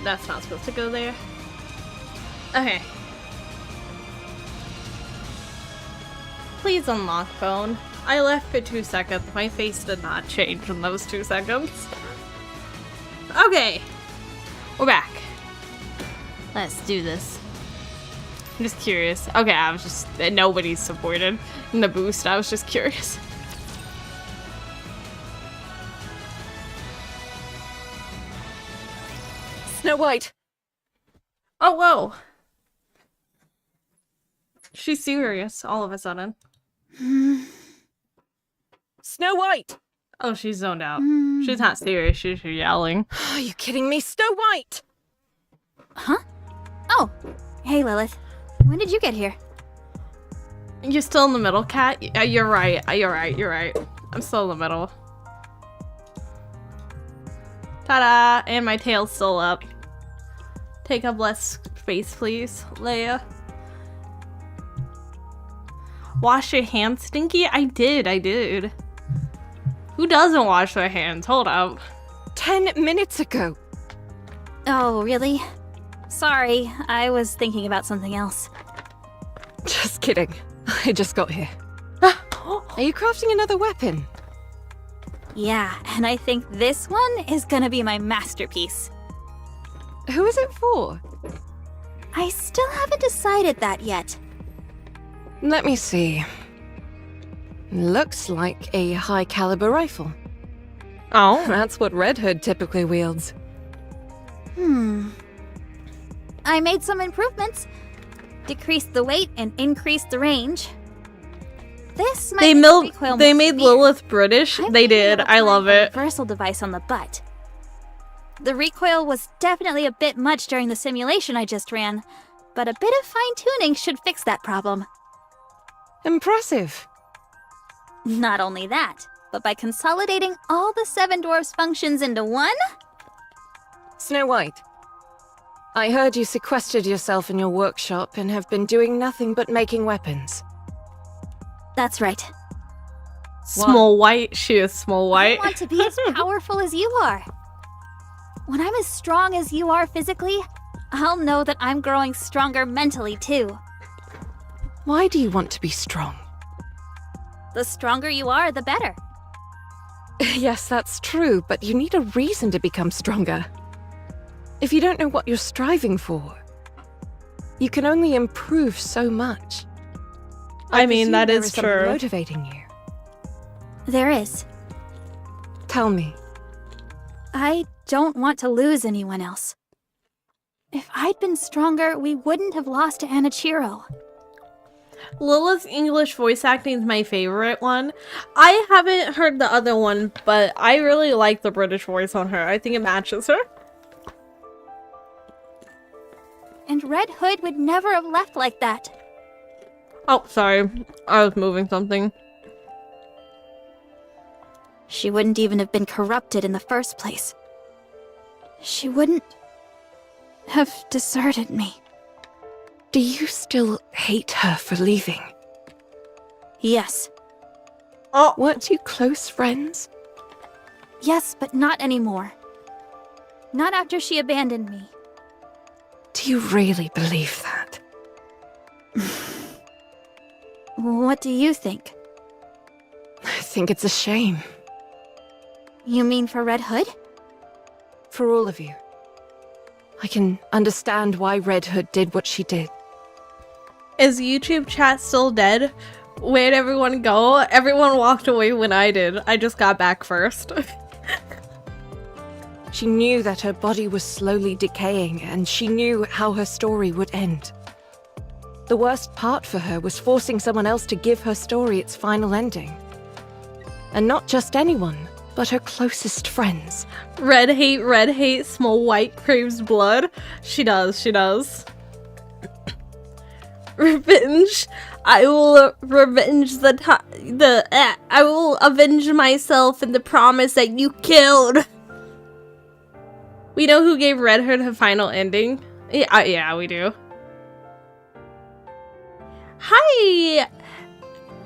that's not supposed to go there. Okay. Please unlock phone. I left for 2 seconds. My face did not change in those 2 seconds. Okay. We're back. Let's do this. I'm just curious. Okay, I was just... Nobody's supported in the boost. I was just curious. Snow White! Oh, whoa. She's serious all of a sudden. Snow White! Oh, she's zoned out. She's not serious. She's yelling. Are you kidding me? Snow White! Huh? Oh, hey Lilith. When did you get here? You're still in the middle, Cat? You're right. You're right. You're right. I'm still in the middle. Ta-da! And my tail's still up. Take up less space, please, Leia. Wash your hands, Stinky? I did. Who doesn't wash their hands? Hold up. 10 minutes ago. Oh, really? Sorry, I was thinking about something else. Just kidding. I just got here. Are you crafting another weapon? Yeah, and I think this one is gonna be my masterpiece. Who is it for? I still haven't decided that yet. Let me see. Looks like a high caliber rifle. Oh. That's what Red Hood typically wields. I made some improvements. Decreased the weight and increased the range. This might They make the recoil They more made severe. Lilith British. They did. I love it. Reversal device on the butt. The recoil was definitely a bit much during the simulation I just ran, but a bit of fine-tuning should fix that problem. Impressive. Not only that, but by consolidating all the Seven Dwarfs functions into one... Snow White. I heard you sequestered yourself in your workshop and have been doing nothing but making weapons. That's right. Small White. She is Small White. I want to be as powerful as you are. When I'm as strong as you are physically, I'll know that I'm growing stronger mentally too. Why do you want to be strong? The stronger you are, the better. Yes, that's true, but you need a reason to become stronger. If you don't know what you're striving for, you can only improve so much. I mean, that there is something true. Motivating you. There is. Tell me. I don't want to lose anyone else. If I'd been stronger, we wouldn't have lost to Anichiro. Lilith's English voice acting is my favorite one. I haven't heard the other one, but I really like the British voice on her. I think it matches her. And Red Hood would never have left like that. Oh, sorry. I was moving something. She wouldn't even have been corrupted in the first place. She wouldn't have deserted me. Do you still hate her for leaving? Yes. Oh. Weren't you close friends? Yes, but not anymore. Not after she abandoned me. Do you really believe that? What do you think? I think it's a shame. You mean for Red Hood? For all of you. I can understand why Red Hood did what she did. Is YouTube chat still dead? Where'd everyone go? Everyone walked away when I did. I just got back first. She knew that her body was slowly decaying, and she knew how her story would end. The worst part for her was forcing someone else to give her story its final ending. And not just anyone, but her closest friends. Red hate, small white craves blood. She does. Revenge. I will revenge I will avenge myself in the promise that you killed. We know who gave Red Hood her final ending. Yeah, we do. Hi,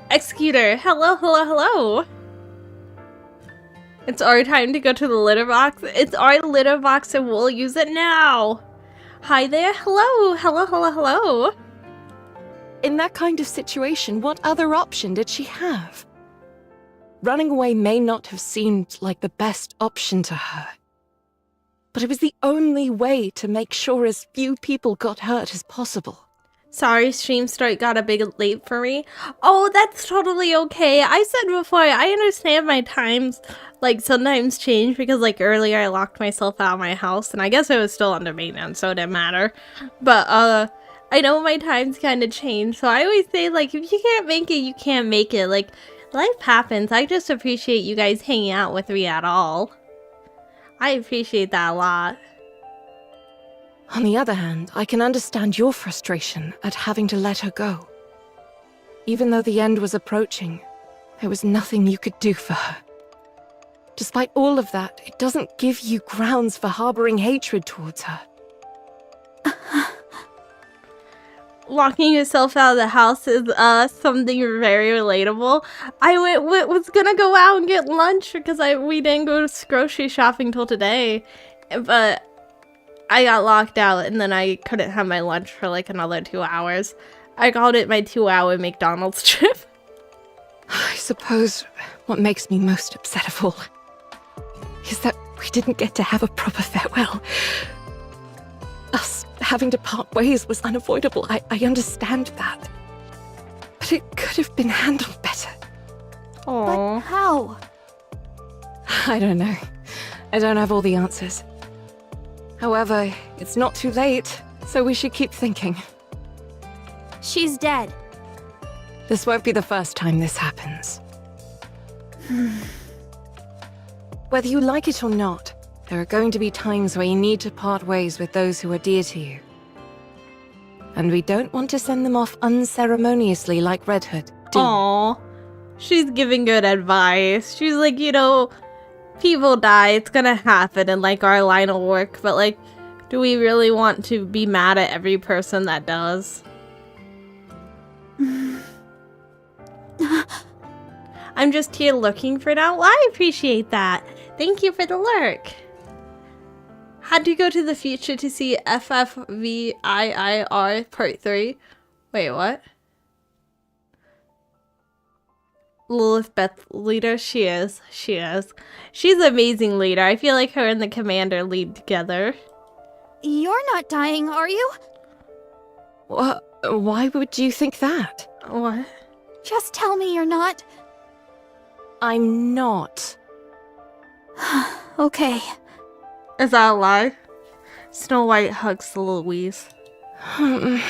Executor. Hello. It's our time to go to the litter box. It's our litter box and we'll use it now. Hi there. Hello. In that kind of situation, what other option did she have? Running away may not have seemed like the best option to her. But it was the only way to make sure as few people got hurt as possible. Sorry, stream start got a bit late for me. Oh, that's totally okay. I said before, I understand my times, like, sometimes change because, like, earlier I locked myself out of my house and I guess it was still under maintenance, so it didn't matter. But, I know my times kind of change, so I always say, like, if you can't make it, you can't make it. Like, life happens. I just appreciate you guys hanging out with me at all. I appreciate that a lot. On the other hand, I can understand your frustration at having to let her go. Even though the end was approaching, there was nothing you could do for her. Despite all of that, it doesn't give you grounds for harboring hatred towards her. Locking yourself out of the house is something very relatable. I was gonna go out and get lunch because we didn't go grocery shopping till today, but I got locked out and then I couldn't have my lunch for like another 2 hours. I called it my 2-hour McDonald's trip. I suppose what makes me most upset of all is that we didn't get to have a proper farewell. Us having to part ways was unavoidable. I understand that. But it could have been handled better. Aww. But how? I don't know. I don't have all the answers. However, it's not too late, so we should keep thinking. She's dead. This won't be the first time this happens. Whether you like it or not, there are going to be times where you need to part ways with those who are dear to you. And we don't want to send them off unceremoniously like Red Hood. Aww. She's giving good advice. She's like, you know, people die, it's gonna happen in like our line of work, but like, do we really want to be mad at every person that does? I'm just here looking for now. Well, I appreciate that. Thank you for the lurk. Had to go to the future to see FFVIIR Part 3. Wait, what? Lilith Beth leader? She is. She's an amazing leader. I feel like her and the commander lead together. You're not dying, are you? What? Why would you think that? What? Just tell me you're not. I'm not. Okay. Is that a lie? Snow White hugs Louise. I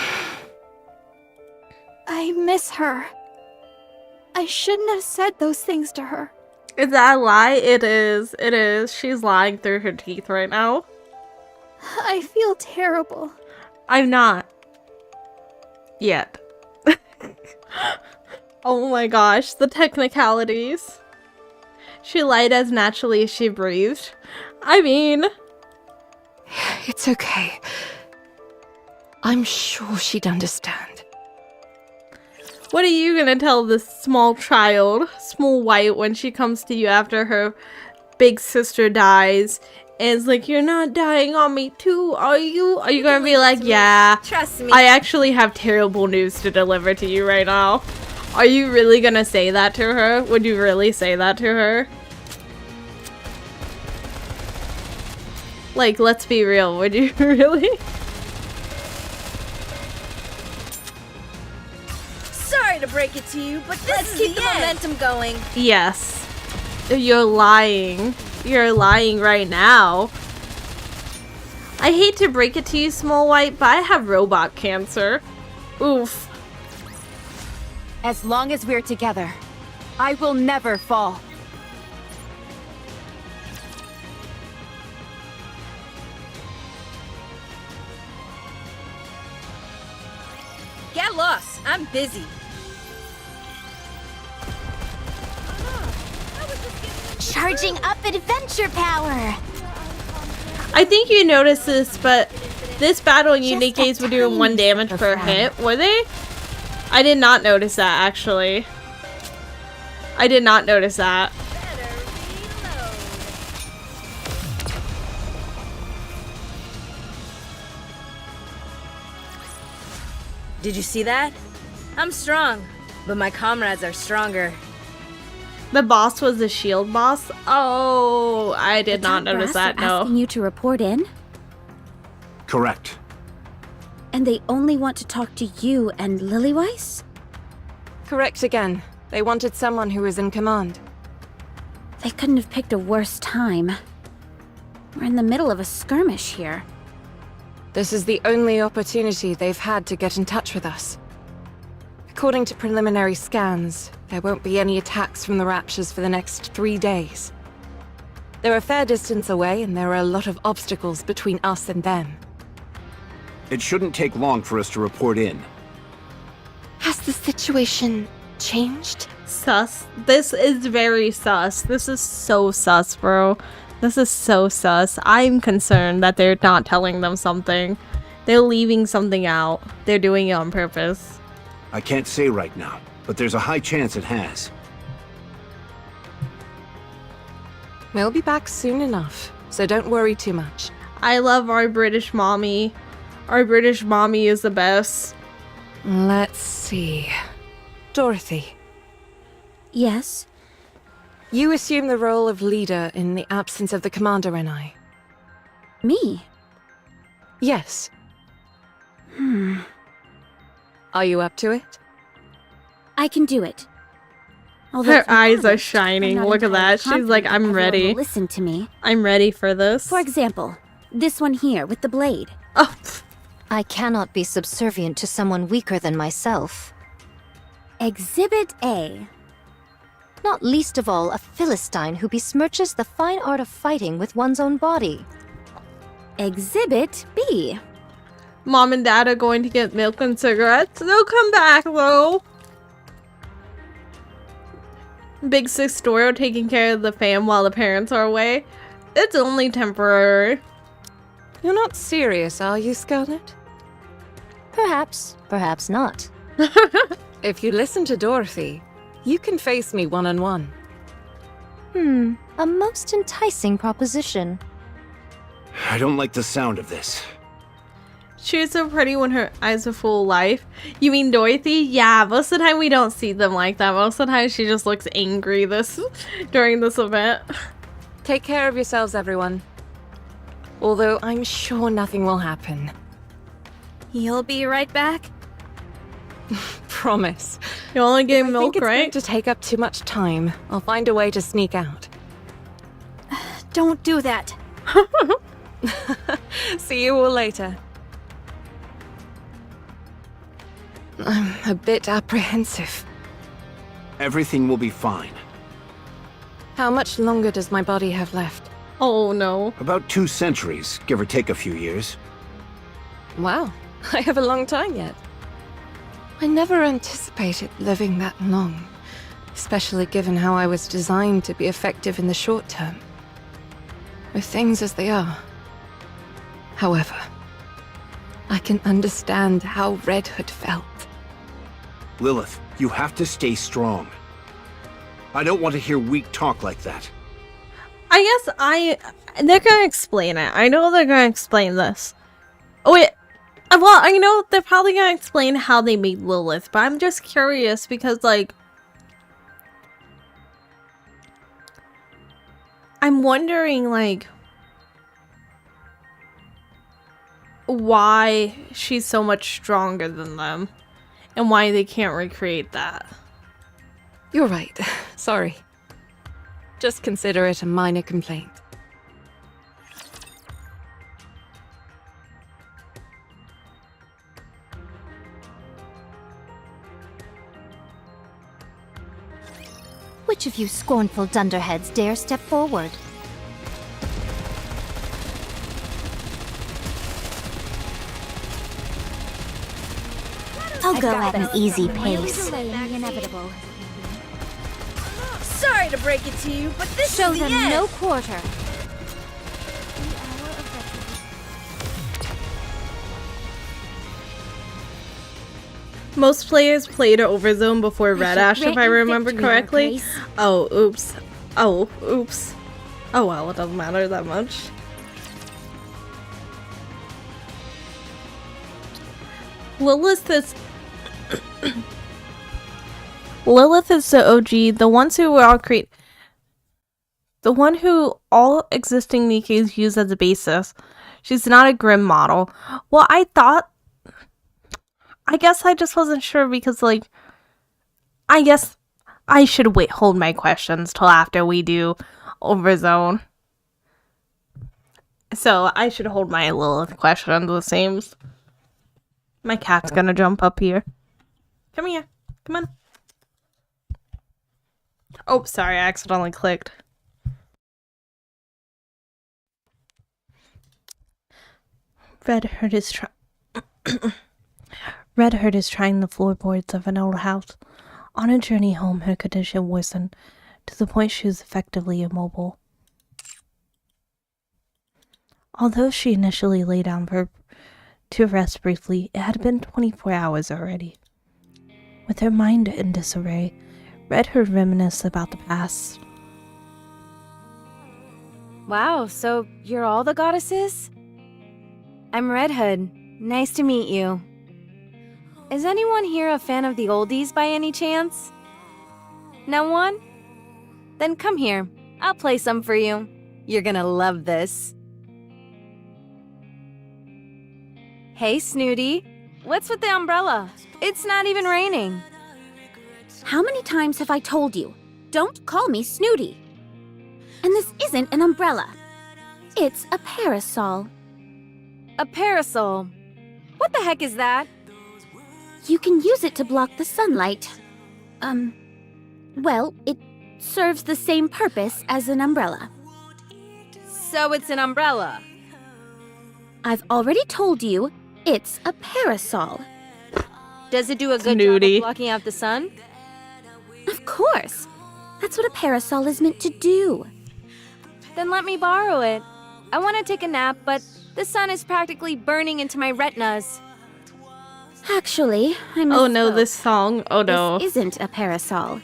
miss her. I shouldn't have said those things to her. Is that a lie? It is. It is. She's lying through her teeth right now. I feel terrible. I'm not. Yet. Oh my gosh, the technicalities. She lied as naturally as she breathed. I mean... It's okay. I'm sure she'd understand. What are you gonna tell this small child, Small White, when she comes to you after her big sister dies? And it's like, you're not dying on me too, are you? Are you gonna be like, yeah, Trust me. I actually have terrible news to deliver to you right now. Are you really gonna say that to her? Would you really say that to her? Like, let's be real, would you really? Sorry to break it to you, but let's keep the momentum going. Yes. You're lying. You're lying right now. I hate to break it to you, Small White, but I have robot cancer. Oof. As long as we're together, I will never fall. Get lost. I'm busy. Charging up adventure power. I think you noticed this, but this battle Nikke's were doing 1 damage per hit, were they? I did not notice that, actually. I did not notice that. Did you see that? I'm strong, but my comrades are stronger. The boss was the shield boss? Oh, I did not notice that, no. Asking you to report in, Correct. and they only want to talk to you and Lillyweiss? Correct again. They wanted someone who was in command. They couldn't have picked a worse time. We're in the middle of a skirmish here. This is the only opportunity they've had to get in touch with us. According to preliminary scans, there won't be any attacks from the Raptures for the next 3 days. They're a fair distance away, and there are a lot of obstacles between us and them. It shouldn't take long for us to report in. Has the situation changed? Sus. This is very sus. This is so sus, bro. This is so sus. I'm concerned that they're not telling them something. They're leaving something out. They're doing it on purpose. I can't say right now, but there's a high chance it has. We'll be back soon enough, so don't worry too much. I love our British mommy. Our British mommy is the best. Let's see. Dorothy. Yes? You assume the role of leader in the absence of the commander and I. Me? Yes. Are you up to it? I can do it. Although, Her to be eyes are honest, shining. I'm not Look at entirely that. She's like, confident I'm everyone ready. will listen to me. I'm ready for this. For example, this one here with the blade. Oh. I cannot be subservient to someone weaker than myself. Exhibit A. Not least of all, a Philistine who besmirches the fine art of fighting with one's own body. Exhibit B. Mom and Dad are going to get milk and cigarettes. They'll come back, though. Big Sis Doro taking care of the fam while the parents are away. It's only temporary. You're not serious, are you, Scarlet? Perhaps, perhaps not. If you listen to Dorothy, you can face me one-on-one. A most enticing proposition. I don't like the sound of this. She's so pretty when her eyes are full of life. You mean Dorothy? Yeah, most of the time we don't see them like that. Most of the time she just looks angry during this event. Take care of yourselves, everyone. Although I'm sure nothing will happen. You'll be right back? Promise. You only get milk, I think it's right? going to take up too much time. I'll find a way to sneak out. Don't do that. See you all later. I'm a bit apprehensive. Everything will be fine. How much longer does my body have left? Oh no. About 2 centuries, give or take a few years. Wow, I have a long time yet. I never anticipated living that long, especially given how I was designed to be effective in the short term. With things as they are. However, I can understand how Red Hood felt. Lilith, You have to stay strong. I don't want to hear weak talk like that. I guess they're gonna explain it. I know they're gonna explain this. Oh wait, well, I know they're probably gonna explain how they made Lilith, but I'm just curious because, like, I'm wondering, like, why she's so much stronger than them and why they can't recreate that. You're right. Sorry. Just consider it a minor complaint. Which of you scornful dunderheads dare step forward? I'll go at an easy pace. Sorry to break it to you, but this Show is the them end. no quarter. Most players played Overzone before Red shall Ash, if grant I you remember victory, Your correctly. Grace. Oh, oops. Oh, oops. Oh well, it doesn't matter that much. Lilith is... Lilith is the OG, the ones who were all the one who all existing Nikkes use as a basis. She's not a Grim model. Well, I guess I just wasn't sure because, like, I guess I should hold my questions till after we do Overzone. So I should hold my Lilith questions the same. My cat's gonna jump up here. Come here. Come on. Oh, sorry, I accidentally clicked. Red Herd is trying the floorboards of an old house. On a journey home, her condition worsened to the point she was effectively immobile. Although she initially lay down to rest briefly, it had been 24 hours already. With her mind in disarray, Red Herd reminisced about the past. Wow, so you're all the goddesses? I'm Red Hood. Nice to meet you. Is anyone here a fan of the oldies by any chance? No one? Then come here. I'll play some for you. You're gonna love this. Hey, Snooty. What's with the umbrella? It's not even raining. How many times have I told you? Don't call me Snooty. And this isn't an umbrella. It's a parasol. A parasol? What the heck is that? You can use it to block the sunlight. Well, it serves the same purpose as an umbrella. So it's an umbrella. I've already told you, it's a parasol. Does it do a good job of blocking out the sun? Of course. That's what a parasol is meant to do. Then let me borrow it. I want to take a nap, but the sun is practically burning into my retinas. Actually, I misspoke. Oh no, this song. Oh no. This isn't a parasol.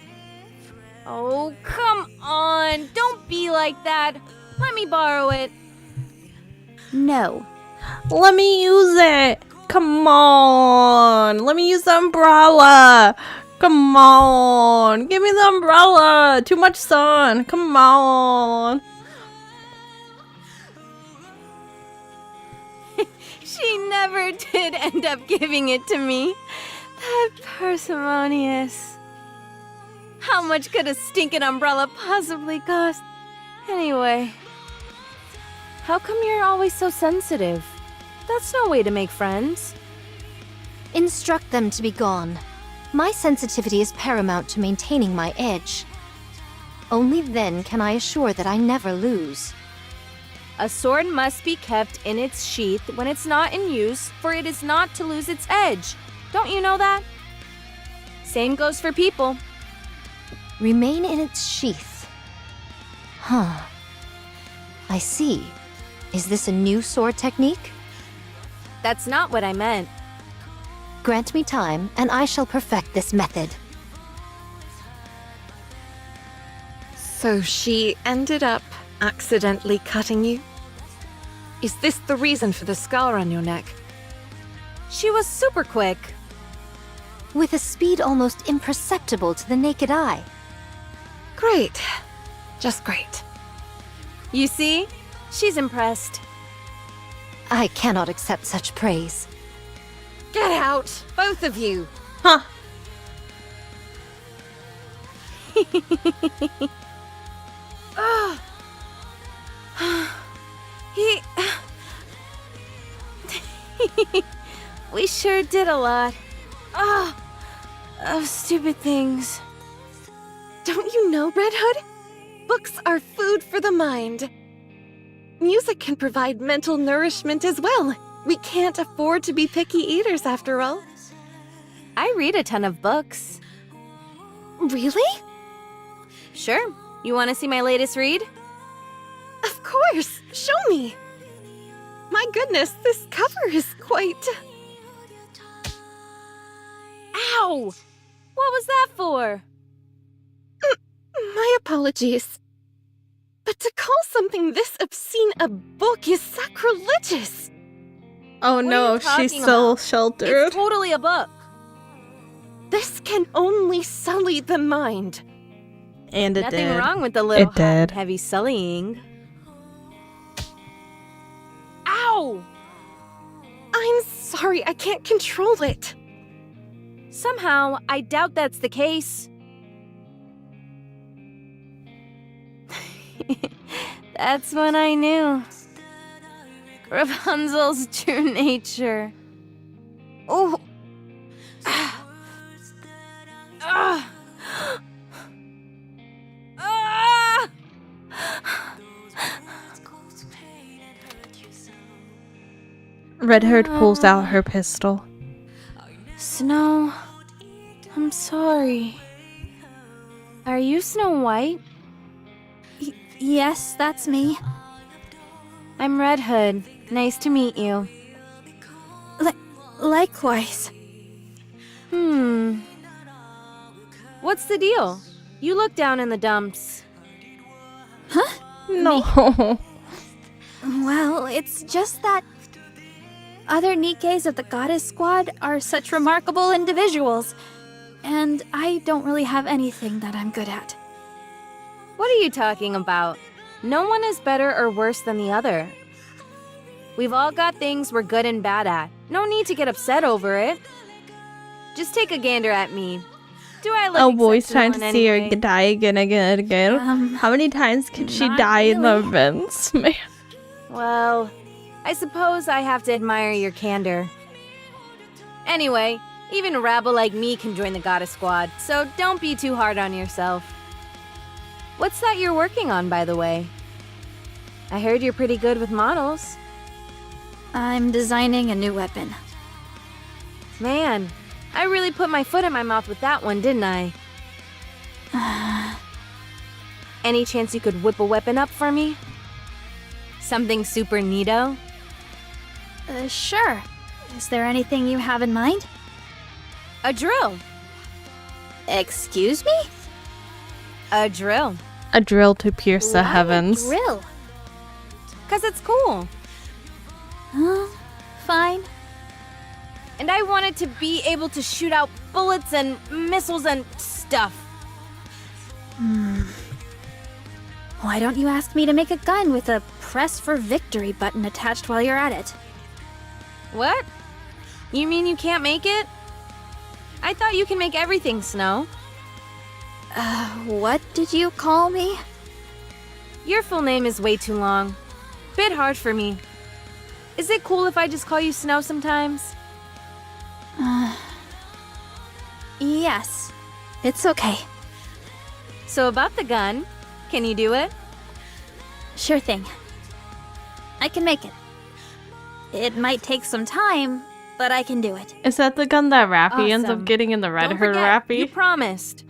Oh, come on. Don't be like that. Let me borrow it. No. Let me use it. Come on. Let me use the umbrella. Come on. Give me the umbrella. Too much sun. Come on. She never did end up giving it to me. That parsimonious. How much could a stinking umbrella possibly cost? Anyway. How come you're always so sensitive? That's no way to make friends. Instruct them to be gone. My sensitivity is paramount to maintaining my edge. Only then can I assure that I never lose. A sword must be kept in its sheath when it's not in use, for it is not to lose its edge. Don't you know that? Same goes for people. Remain in its sheath. Huh. I see. Is this a new sword technique? That's not what I meant. Grant me time, and I shall perfect this method. So she ended up accidentally cutting you? Is this the reason for the scar on your neck? She was super quick. With a speed almost imperceptible to the naked eye. Great. Just great. You see? She's impressed. I cannot accept such praise. Get out, both of you! Huh. We sure did a lot. Of stupid things. Don't you know, Red Hood? Books are food for the mind. Music can provide mental nourishment as well. We can't afford to be picky eaters after all. I read a ton of books. Really? Sure. You want to see my latest read? Of course! Show me! My goodness, this cover is quite... Ow! What was that for? My apologies. But to call something this obscene a book is sacrilegious! Oh What are no, you talking she's so about? sheltered. It's totally a book. This can only sully the mind. And it Nothing did. wrong with the little It did. heavy sullying. Ow! I'm sorry, I can't control it. Somehow, I doubt that's the case. That's when I knew. Rapunzel's true nature. Oh! Ah! Ah! Ah! Red Hood pulls out her pistol. Snow, I'm sorry. Are you Snow White? Yes, that's me. I'm Red Hood. Nice to meet you. Likewise. Ot's the deal? You look down in the dumps. Huh? No. Well, it's just that other Nikkes of the Goddess Squad are such remarkable individuals, and I don't really have anything that I'm good at. What are you talking about? No one is better or worse than the other. We've all got things we're good and bad at. No need to get upset over it. Just take a gander at me. Do I look Oh, boy's trying exceptional to in see any her way? die again, again, again. How many times can she not die in the really. events? Man. Well, I suppose I have to admire your candor. Anyway, even a rabble like me can join the Goddess Squad, so don't be too hard on yourself. What's that you're working on, by the way? I heard you're pretty good with models. I'm designing a new weapon. Man, I really put my foot in my mouth with that one, didn't I? Any chance you could whip a weapon up for me? Something super neato? Sure. Is there anything you have in mind? A drill. Excuse me? A drill. A drill to pierce the Why a heavens. drill? 'Cause it's cool. Fine. And I wanted to be able to shoot out bullets and missiles and stuff. Why don't you ask me to make a gun with a press for victory button attached while you're at it? What? You mean you can't make it? I thought you can make everything, Snow. What did you call me? Your full name is way too long. Bit hard for me. Is it cool if I just call you Snow sometimes? Yes. It's okay. So about the gun, can you do it? Sure thing. I can make it. It might take some time, but I can do it. Is that the gun that Rappy ends up Awesome. getting in the Red Don't Hood forget, Rappy? you promised.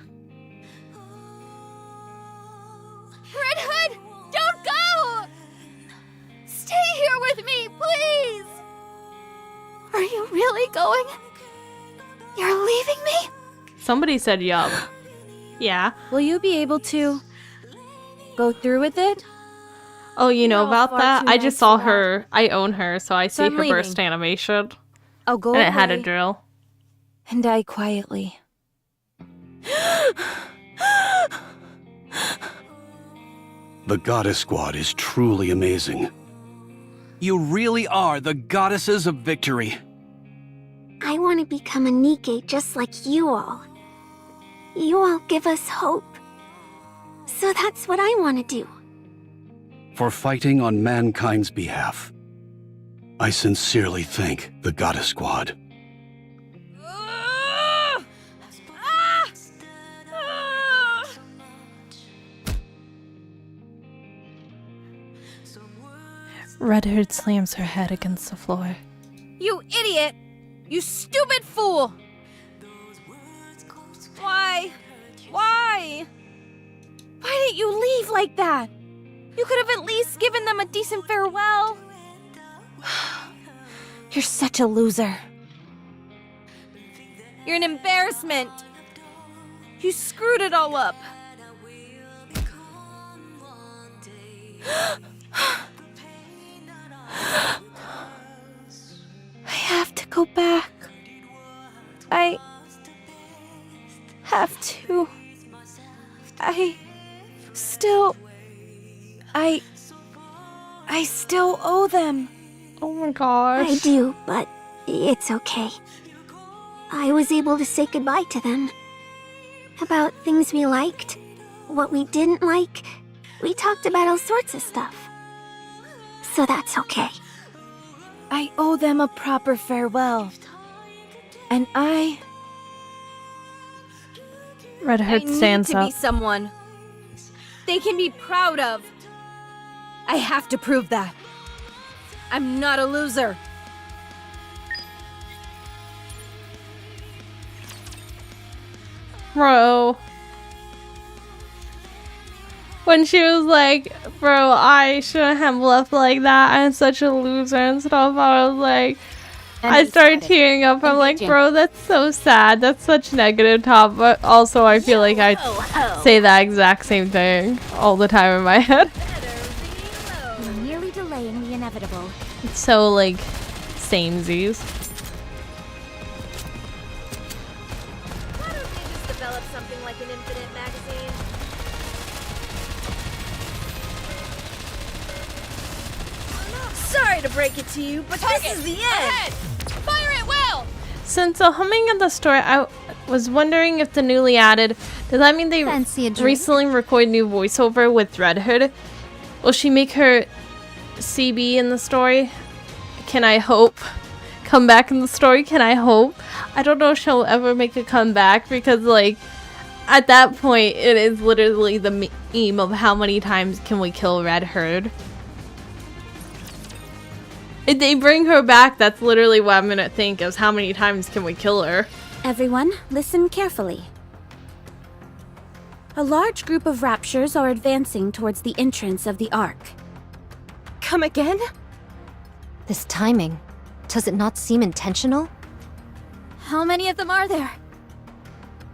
Red Hood, don't go! Stay here with me, please! Are you really going? You're leaving me? Somebody said yup. Yeah. Will you be able to Go through with it? Oh, you know You're all about far that? too I nice just saw for that. her. I own her, so I So see I'm her leaving. burst animation. I'll go And it had a away drill. and die quietly. The Goddess Squad is truly amazing. You really are the goddesses of victory. I want to become a Nikke just like you all. You all give us hope. So that's what I want to do. For fighting on mankind's behalf. I sincerely thank the Goddess Squad. Red Hood slams her head against the floor. You idiot! You stupid fool! Why? Why? Why didn't you leave like that? You could have at least given them a decent farewell. You're such a loser. You're an embarrassment. You screwed it all up. I have to go back. I have to. I still owe them. Oh my gosh. I do, but it's okay. I was able to say goodbye to them. About things we liked, what we didn't like. We talked about all sorts of stuff. So that's okay. I owe them a proper farewell. And Red Hood stands need to up. be someone they can be proud of. I have to prove that. I'm not a loser. Bro. When she was like, bro, I shouldn't have left like that. I'm such a loser and stuff. I was like, I started tearing up. I'm like, bro, that's so sad. That's such negative talk. But also, I feel like I say that exact same thing all the time in my head. You're merely delaying the inevitable. It's so, like, samesies. Why don't they just develop something like an infinite magazine? Sorry to break it to you, but this is the end! Fire at will! Since the humming of the story, I was wondering if the newly added, does that mean they Fancy a drink? recently recorded new voiceover with Red Hood? Will she make her CB in the story? Can I hope? Come back in the story? Can I hope? I don't know if she'll ever make a comeback because, like, at that point, it is literally the meme of how many times can we kill Red Hood. If they bring her back, that's literally what I'm gonna think is how many times can we kill her. Everyone, listen carefully. A large group of raptures are advancing towards the entrance of the Ark. Come again? This timing. Does it not seem intentional? How many of them are there?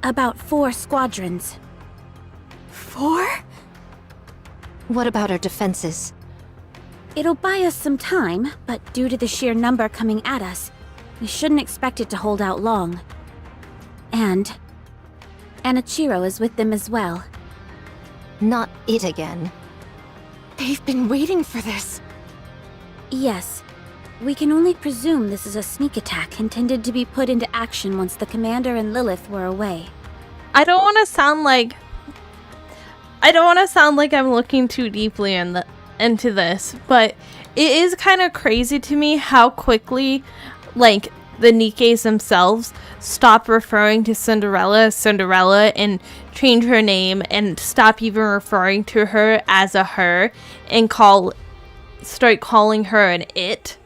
About 4 squadrons. 4? What about our defenses? It'll buy us some time, but due to the sheer number coming at us, we shouldn't expect it to hold out long. And Anichiro is with them as well. Not it again. They've been waiting for this. Yes. We can only presume this is a sneak attack intended to be put into action once the commander and Lilith were away. I don't want to sound like I'm looking too deeply into this, but it is kind of crazy to me how quickly, like, the Nikkes themselves stop referring to Cinderella as Cinderella and change her name and stop even referring to her as a her and start calling her an it.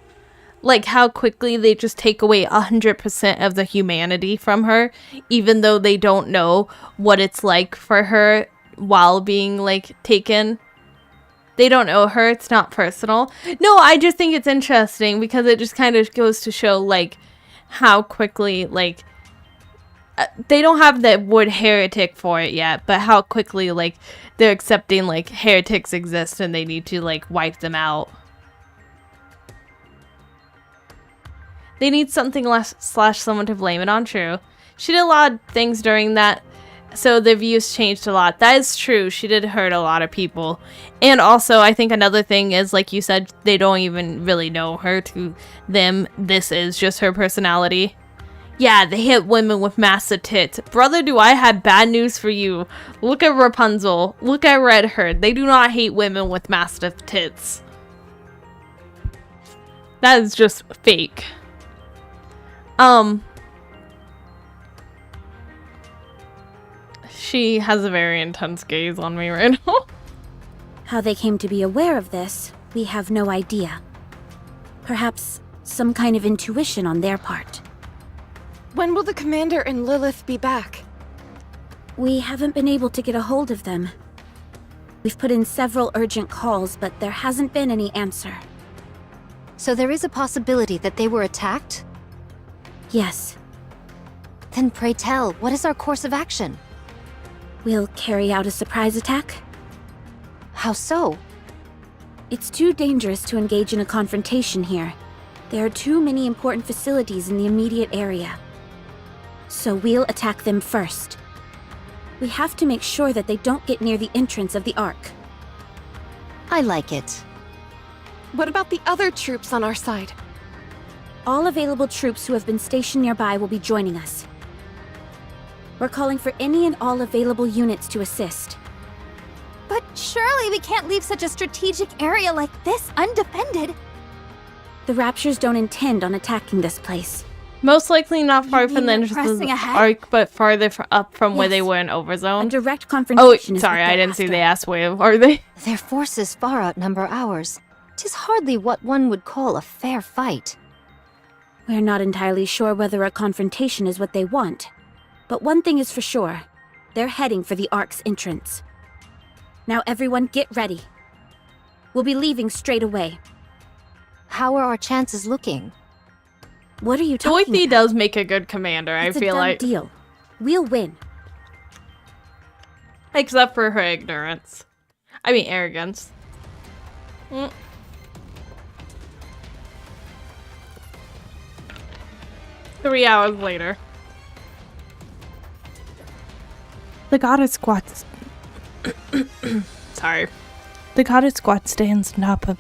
Like, how quickly they just take away 100% of the humanity from her, even though they don't know what it's like for her while being, like, taken. They don't know her. It's not personal. No, I just think it's interesting because it just kind of goes to show, like, how quickly, like, they don't have the word heretic for it yet, but how quickly like they're accepting like heretics exist and they need to like wipe them out. They need something less / someone to blame it on. True. She did a lot of things during that, so the views changed a lot. That is true. She did hurt a lot of people. And also, I think another thing is, like you said, they don't even really know her. To them, this is just her personality. Yeah, they hit women with massive tits. Brother, do I have bad news for you. Look at Rapunzel. Look at Red Hood. They do not hate women with massive tits. That is just fake. She has a very intense gaze on me right now. How they came to be aware of this, we have no idea. Perhaps some kind of intuition on their part. When will the commander and Lilith be back? We haven't been able to get a hold of them. We've put in several urgent calls, but there hasn't been any answer. So there is a possibility that they were attacked? Yes. Then pray tell, what is our course of action? We'll carry out a surprise attack. How so? It's too dangerous to engage in a confrontation here. There are too many important facilities in the immediate area. So we'll attack them first. We have to make sure that they don't get near the entrance of the Ark. I like it. What about the other troops on our side? All available troops who have been stationed nearby will be joining us. We're calling for any and all available units to assist. But surely we can't leave such a strategic area like this undefended. The Raptures don't intend on attacking this place. Most likely not far from the mean entrance of pressing the ahead? Arc, but farther up from where they Yes. were in Overzone. A direct Oh, confrontation is sorry, what I they're didn't see after. they asked where are they. Their forces far outnumber ours. 'Tis hardly what one would call a fair fight. We're not entirely sure whether a confrontation is what they want. But one thing is for sure. They're heading for the Ark's entrance. Now everyone get ready. We'll be leaving straight away. How are our chances looking? What are you talking Dorothy about? does make a good commander, It's I feel a done like. deal. We'll win. Except for her ignorance. I mean, arrogance. 3 hours later. The goddess squats. Sorry. The goddess squat stands on top of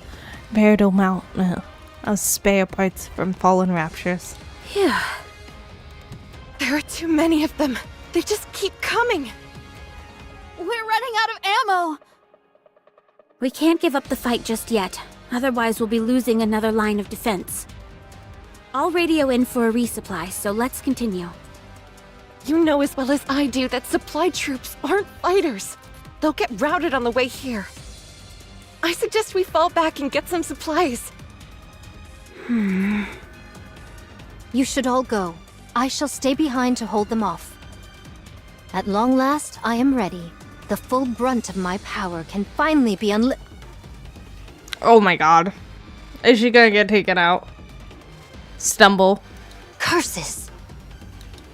veritable mountain of spare parts from fallen raptures. Yeah. There are too many of them. They just keep coming. We're running out of ammo. We can't give up the fight just yet. Otherwise, we'll be losing another line of defense. I'll radio in for a resupply, so let's continue. You know as well as I do that supply troops aren't fighters. They'll get routed on the way here. I suggest we fall back and get some supplies. You should all go. I shall stay behind to hold them off. At long last, I am ready. The full brunt of my power can finally be Oh my god. Is she gonna get taken out? Stumble. Curses!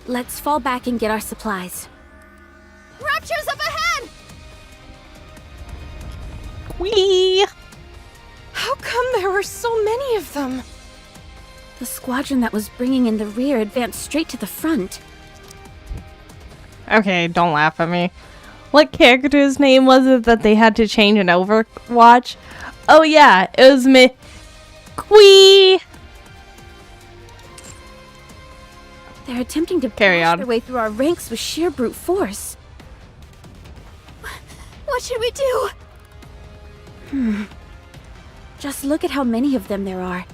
Let's fall back and get our supplies. Raptures up ahead! Whee! How come there were so many of them? The squadron that was bringing in the rear advanced straight to the front. Okay, don't laugh at me. What character's name was it that they had to change in Overwatch? Oh yeah, it was me. Quiry. They're attempting to Carry bash on. their way through our ranks with sheer brute force. What should we do? Just look at how many of them there are.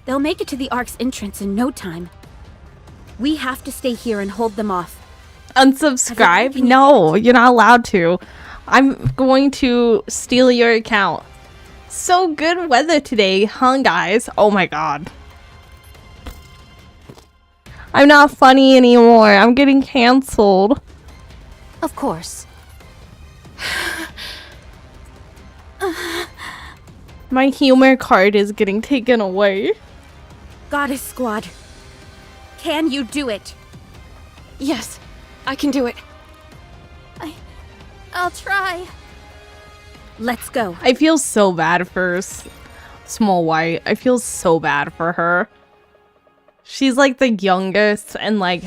They'll make it to the Ark's entrance in no time. We have to stay here and hold them off. Unsubscribe? No, you're not allowed to. I'm going to steal your account. So good weather today, huh, guys? Oh my god. I'm not funny anymore. I'm getting canceled. Of course. My humor card is getting taken away. Goddess Squad. Can you do it? Yes, I can do it. I'll try. Let's go. I feel so bad for Small White. I feel so bad for her. She's like the youngest, and like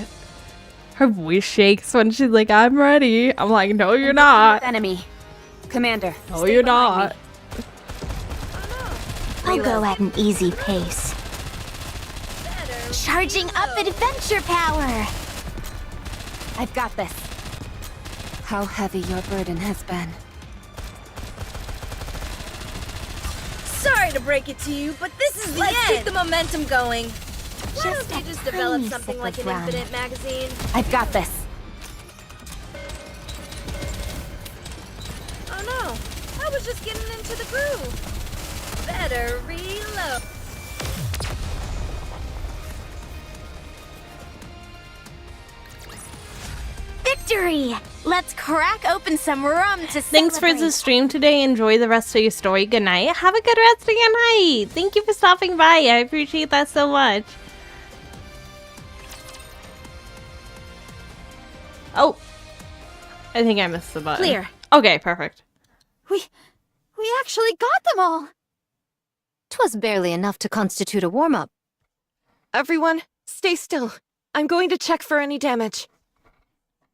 her voice shakes when she's like, "I'm ready." I'm like, "No, you're not." Enemy. Commander. No, you're not. I'll go at an easy pace. Charging up adventure power. I've got this. How heavy your burden has been. Sorry to break it to you, but this is the end. Let's keep the momentum going. Why don't they just develop something like an infinite magazine? I've got this. Oh no, I was just getting into the groove. Better reload. Victory! Let's crack open some rum to Thanks for celebrate. the stream today. Enjoy the rest of your story. Good night. Have a good rest of your night. Thank you for stopping by. I appreciate that so much. Oh, I think I missed the button. Clear. Okay, perfect. We actually got them all. 'Twas barely enough to constitute a warm-up. Everyone, stay still. I'm going to check for any damage.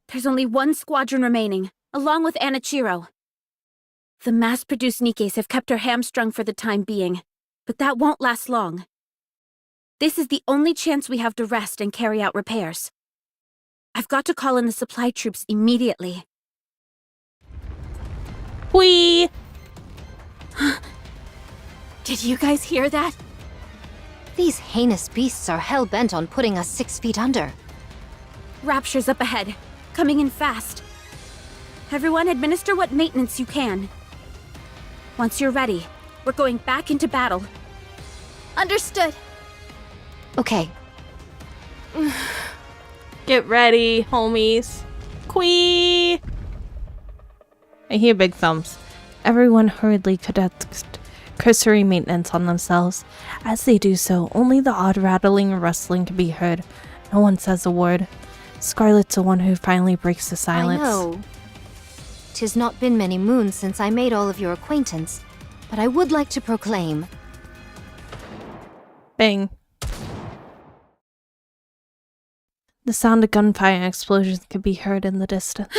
There's only one squadron remaining, along with Anichiro. The mass-produced Nikkes have kept her hamstrung for the time being, but that won't last long. This is the only chance we have to rest and carry out repairs. I've got to call in the supply troops immediately. Whee! Did you guys hear that? These heinous beasts are hell-bent on putting us 6 feet under. Rapture's up ahead, coming in fast. Everyone administer what maintenance you can. Once you're ready, we're going back into battle. Understood. Okay. Get ready, homies. Quee! I hear big thumbs. Everyone hurriedly conducts cursory maintenance on themselves. As they do so, only the odd rattling and rustling can be heard. No one says a word. Scarlet's the one who finally breaks the silence. I know. 'Tis not been many moons since I made all of your acquaintance, but I would like to proclaim. Bang. The sound of gunfire and explosions could be heard in the distance.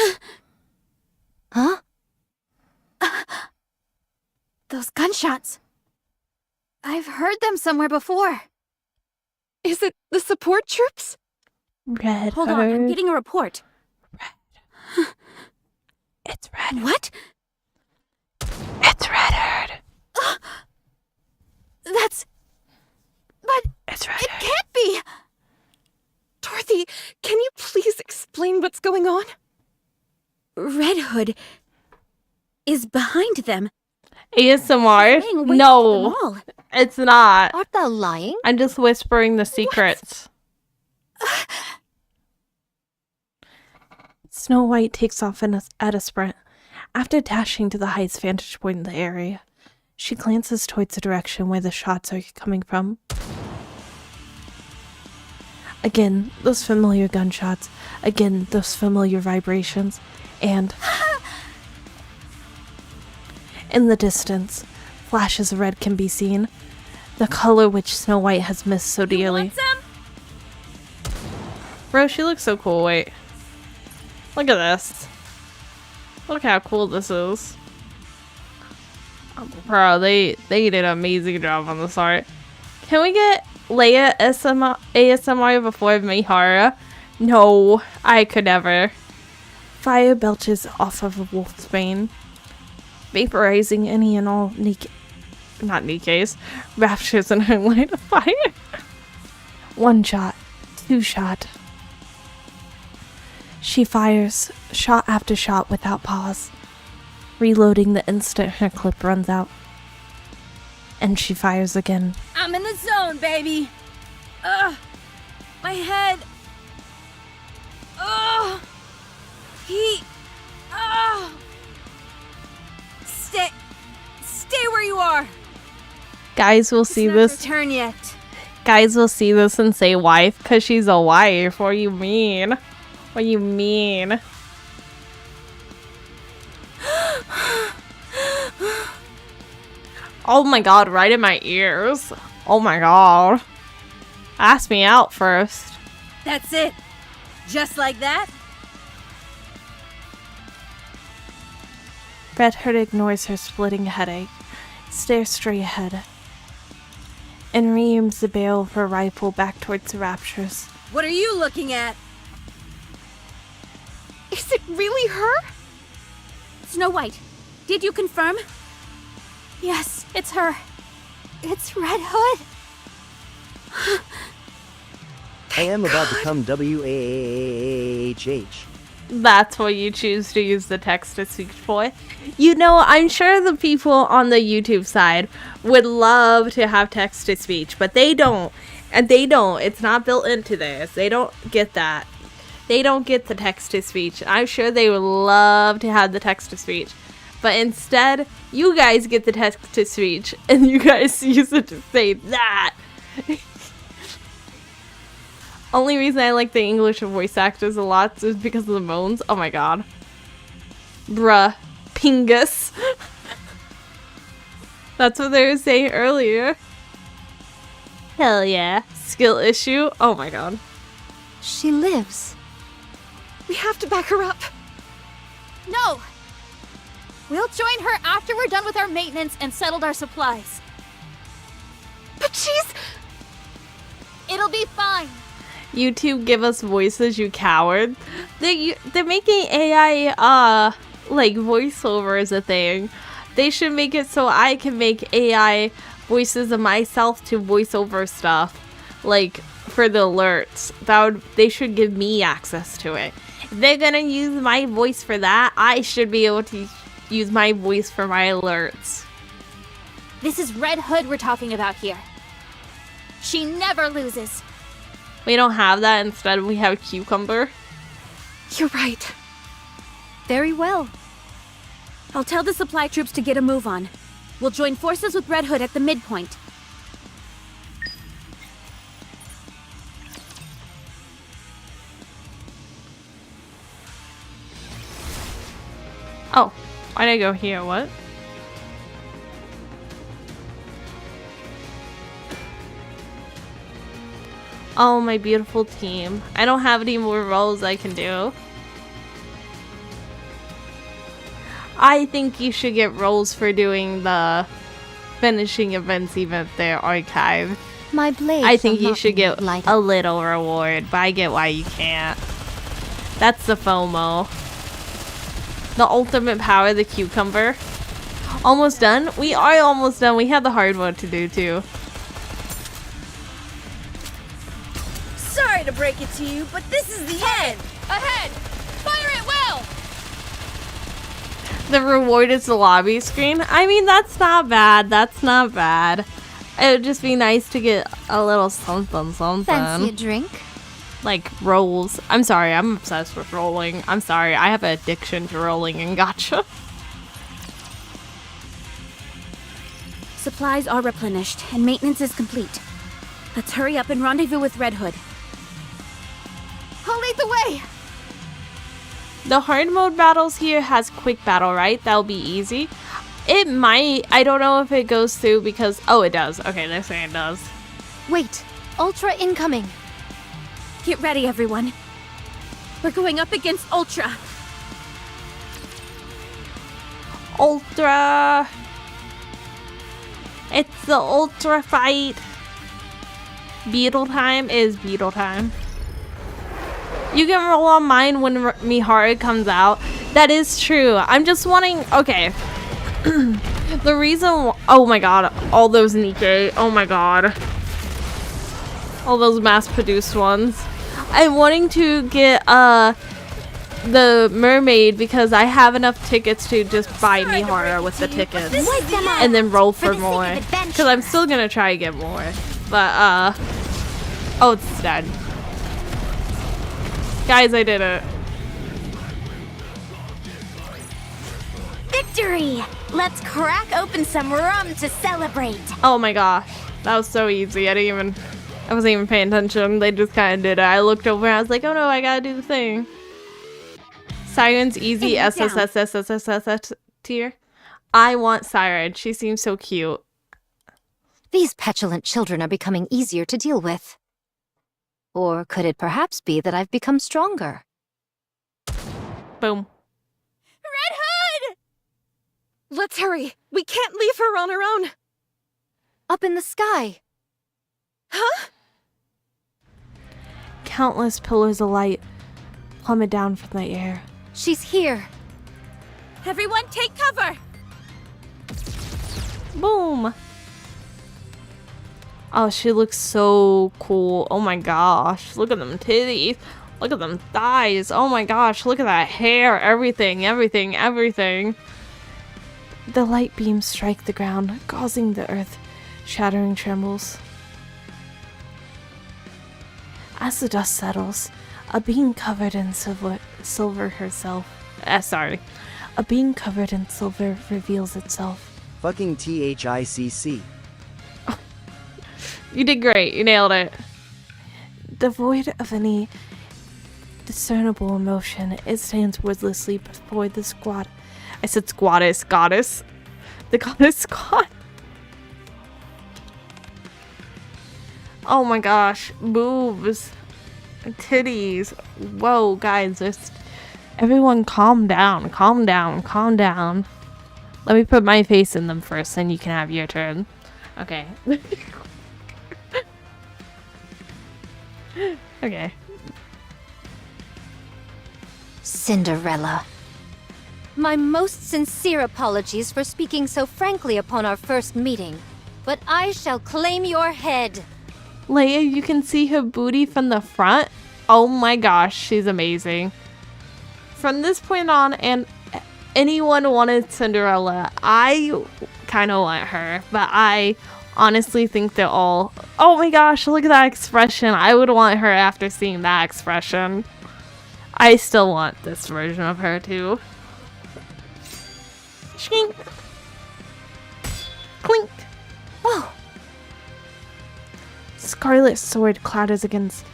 Huh? Those gunshots. I've heard them somewhere before. Is it the support troops? Red Hold on, I'm getting a report. It's Red. What? It's Red Herd. That's... But... It's Red It Herd. can't be! Dorothy, can you please explain what's going on? Red Hood is behind them. ASMR? Saying, "Wait for No, them all." it's not. Art thou lying? I'm just whispering the secrets. Snow White takes off at a sprint. After dashing to the highest vantage point in the area, she glances towards the direction where the shots are coming from. Again, those familiar gunshots. Again, those familiar vibrations. And in the distance, flashes of red can be seen. The color which Snow White has missed so dearly. Bro, she looks so cool. Wait. Look at this. Look how cool this is. Bro, they did an amazing job on this art. Can we get Leia ASMR before Mihara? No, I could never. Fire belches off of a wolf's bane, vaporizing any and all Nikke's raptures in her line of fire. One shot, two shot. She fires shot after shot without pause, reloading the instant her clip runs out. And she fires again. I'm in the zone, baby. Ugh. My head. Ugh. Heat. Ugh. Stay where you are. Guys will see It's this. not your turn yet. Guys will see this and say wife, cause she's a wife. What do you mean? What do you mean? Oh my god, right in my ears. Oh my god. Ask me out first. That's it. Just like that? Red Hood ignores her splitting headache, stares straight ahead, and reaims the barrel of her rifle back towards the Raptures. What are you looking at? Is it really her? Snow White, did you confirm? Yes, it's her. It's Red Hood. I am about to become WAHH. That's what you choose to use the text-to-speech for. You know, I'm sure the people on the YouTube side would love to have text-to-speech, but they don't. And they don't. It's not built into theirs. They don't get that. They don't get the text-to-speech. I'm sure they would love to have the text-to-speech. But instead, you guys get the text-to-speech, and you guys use it to say that. Only reason I like the English voice actors a lot is because of the moans. Oh my god. Bruh. Pingus. That's what they were saying earlier. Hell yeah. Skill issue. Oh my god. She lives. We have to back her up. No! We'll join her after we're done with our maintenance and settled our supplies. But she's... It'll be fine. YouTube, give us voices, you coward. They're making AI, like, voiceover a thing. They should make it so I can make AI voices of myself to voice over stuff. Like, for the alerts. They should give me access to it. If they're gonna use my voice for that, I should be able to use my voice for my alerts. This is Red Hood we're talking about here. She never loses. We don't have that. Instead, we have Cucumber. You're right. Very well. I'll tell the supply troops to get a move on. We'll join forces with Red Hood at the midpoint. Oh, why'd I go here? What? Oh, my beautiful team. I don't have any more roles I can do. I think you should get roles for doing the finishing events even if they're archived. My blade. I think you should get a little reward, but I get why you can't. That's the FOMO. The ultimate power, the cucumber. Almost done? We are almost done. We have the hard mode to do too. Sorry to break it to you, but this is the end! Ahead! Fire at will! The reward is the lobby screen. I mean, that's not bad. That's not bad. It would just be nice to get a little something. Fancy a drink? Like rolls. I'm sorry, I'm obsessed with rolling. I'm sorry, I have an addiction to rolling and gotcha. Supplies are replenished, and maintenance is complete. Let's hurry up and rendezvous with Red Hood. I'll lead the way! The hard mode battles here has quick battle, right? That'll be easy. It might. I don't know if it goes through because... Oh, it does. Okay, they're saying it does. Wait. Ultra incoming. Get ready, everyone. We're going up against Ultra. Ultra. It's the Ultra fight. Beetle time is Beetle time. You can roll on mine when Mihara comes out. That is true. I'm just wanting... Okay. The reason... Oh my god. All those Nikke. Oh my god. All those mass-produced ones. I'm wanting to get the mermaid because I have enough tickets to just buy Mihara with the tickets. And then roll for more. Because I'm still going to try to get more. But, oh, it's dead. Guys, I did it. Victory! Let's crack open some rum to celebrate. Oh my gosh. That was so easy. I wasn't even paying attention. They just kind of did it. I looked over and I was like, oh no, I gotta do the thing. Siren's easy SSSSSSS tier. I want Siren. She seems so cute. These petulant children are becoming easier to deal with. Or could it perhaps be that I've become stronger? Boom. Red Hood! Let's hurry. We can't leave her on her own. Up in the sky. Huh? Countless pillars of light plummet down from the air. She's here. Everyone take cover! Boom. Oh, she looks so cool. Oh my gosh. Look at them titties. Look at them thighs. Oh my gosh. Look at that hair. Everything, everything, everything. The light beams strike the ground, causing the earth shattering trembles. As the dust settles, a being covered in silver herself. A being covered in silver reveals itself. Fucking THICC. You did great. You nailed it. Devoid of any discernible emotion, it stands wordlessly before the squad. I said squattess, goddess. The goddess squad. Oh my gosh. Boobs. Titties. Whoa, guys. Just everyone calm down. Calm down. Calm down. Let me put my face in them first, then you can have your turn. Okay. Okay. Cinderella. My most sincere apologies for speaking so frankly upon our first meeting, but I shall claim your head. Leia, you can see her booty from the front. Oh my gosh, she's amazing. From this point on, and anyone wanted Cinderella, I kind of want her, but I honestly think they're all... Oh my gosh, look at that expression. I would want her after seeing that expression. I still want this version of her too. Shink. Clink. Oh. Scarlet's sword clatters against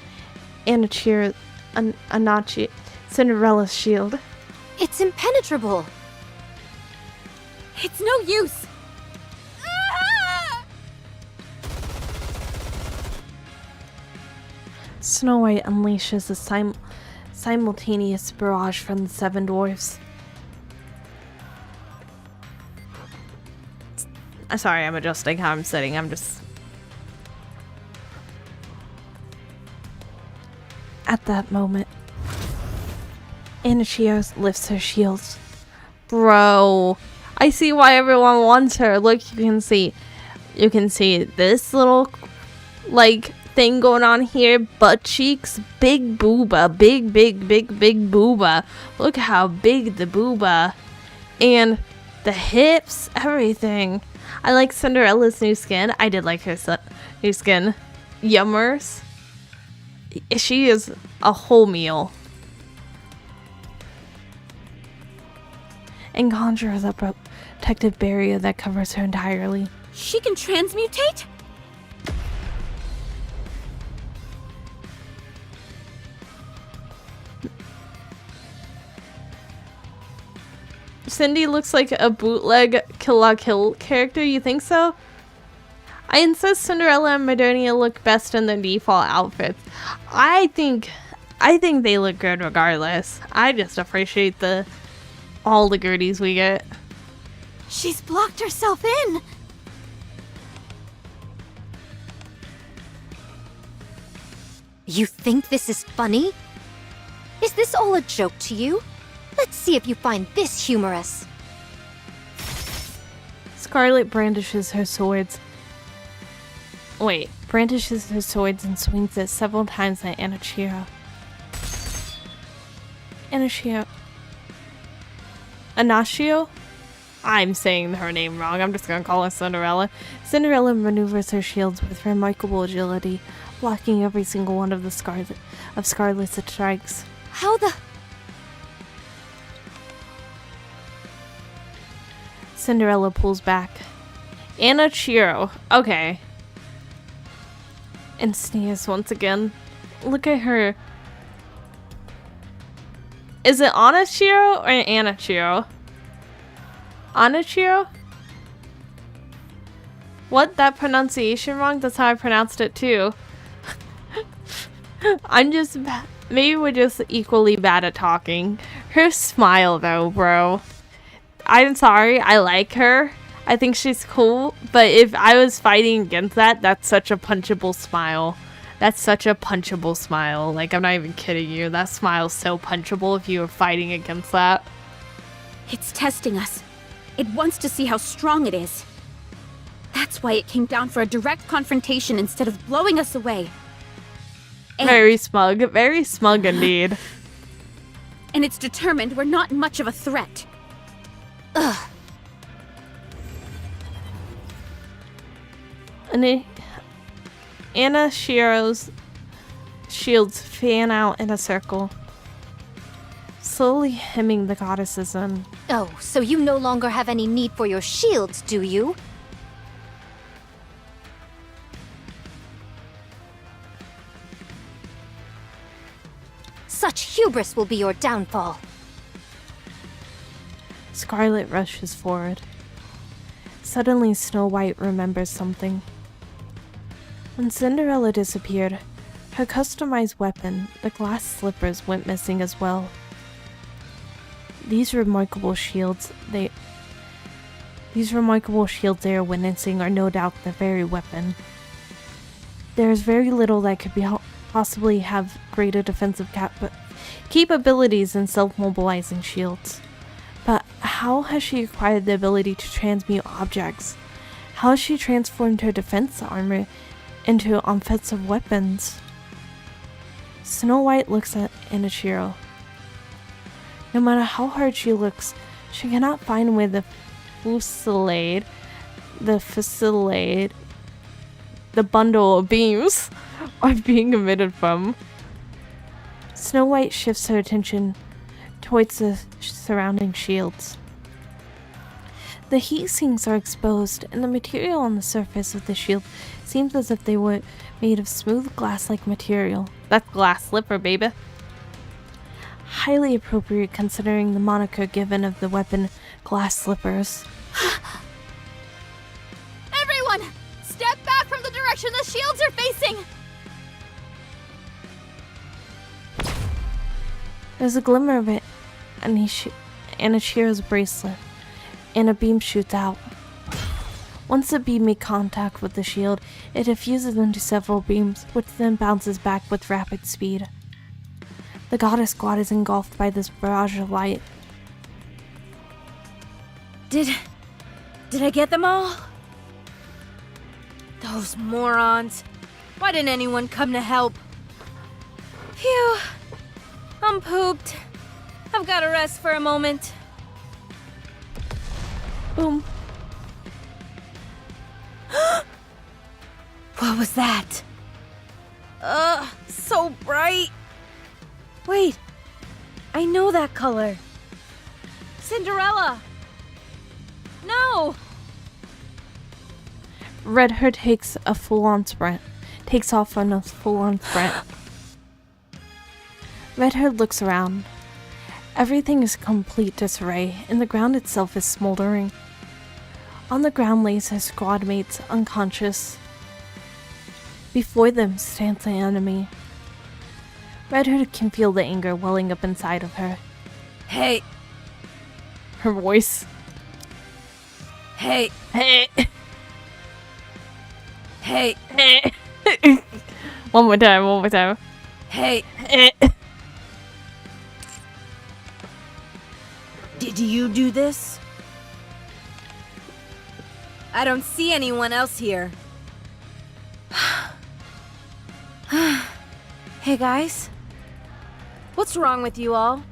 Cinderella's shield. It's impenetrable. It's no use. Snow White unleashes a simultaneous barrage from the seven dwarfs. Sorry, I'm adjusting how I'm sitting. I'm just... At that moment, Anichia lifts her shields. Bro, I see why everyone wants her. Look, you can see this little, like, thing going on here. Butt cheeks, big booba, big booba. Look how big the booba, and the hips, everything. I like Cinderella's new skin. I did like her new skin. Yummers. She is a whole meal. And conjures a protective barrier that covers her entirely. She can transmutate? Cindy looks like a bootleg Kill La Kill character. You think so? I insist Cinderella and Modernia look best in their default outfits. I think they look good regardless. I just appreciate all the goodies we get. She's blocked herself in. You think this is funny? Is this all a joke to you? Let's see if you find this humorous. Scarlet brandishes her swords. Brandishes her swords and swings it several times at Anichia. Anashio? I'm saying her name wrong. I'm just gonna call her Cinderella. Cinderella maneuvers her shields with remarkable agility, blocking every single one of Scarlet's strikes. How the... Cinderella pulls back. Anichia. Okay. And sneers once again. Look at her. Is it Anachiro or Anachiro? Anachiro? What? That pronunciation wrong? That's how I pronounced it too. Maybe we're just equally bad at talking. Her smile though, bro. I'm sorry, I like her. I think she's cool, but if I was fighting against that, that's such a punchable smile. That's such a punchable smile. Like, I'm not even kidding you. That smile's so punchable if you were fighting against that. It's testing us. It wants to see how strong it is. That's why it came down for a direct confrontation instead of blowing us away. Very smug indeed. And it's determined we're not much of a threat. Ugh. Anashiro's shields fan out in a circle, slowly hemming the goddesses in. Oh, so you no longer have any need for your shields, do you? Such hubris will be your downfall. Scarlet rushes forward. Suddenly, Snow White remembers something. When Cinderella disappeared, her customized weapon, the glass slippers, went missing as well. These remarkable shields they are witnessing are no doubt the very weapon. There is very little that could possibly have greater defensive capabilities than self-mobilizing shields. But how has she acquired the ability to transmute objects? How has she transformed her defense armor into offensive weapons? Snow White looks at Anachiro. No matter how hard she looks, she cannot find where the fusillade, the bundle of beams are being emitted from. Snow White shifts her attention towards the surrounding shields. The heat sinks are exposed, and the material on the surface of the shield seems as if they were made of smooth glass-like material. That's glass slipper, baby. Highly appropriate considering the moniker given of the weapon, glass slippers. Everyone! Step back from the direction the shields are facing! There's a glimmer of it, and Anachiro's bracelet, and a beam shoots out. Once the beam makes contact with the shield, it diffuses into several beams, which then bounces back with rapid speed. The goddess squad is engulfed by this barrage of light. Did I get them all? Those morons. Why didn't anyone come to help? Phew. I'm pooped. I've got to rest for a moment. Boom. What was that? So bright. Wait, I know that color. Cinderella! No! Red Hood takes off on a full-on sprint. Red Hood looks around. Everything is complete disarray, and the ground itself is smoldering. On the ground lays his squad mates, unconscious. Before them stands the enemy. Red Hood can feel the anger welling up inside of her. Hey! Her voice. Hey! Hey! Hey! Hey! One more time. Hey! Did you do this? I don't see anyone else here. Hey guys? What's wrong with you all?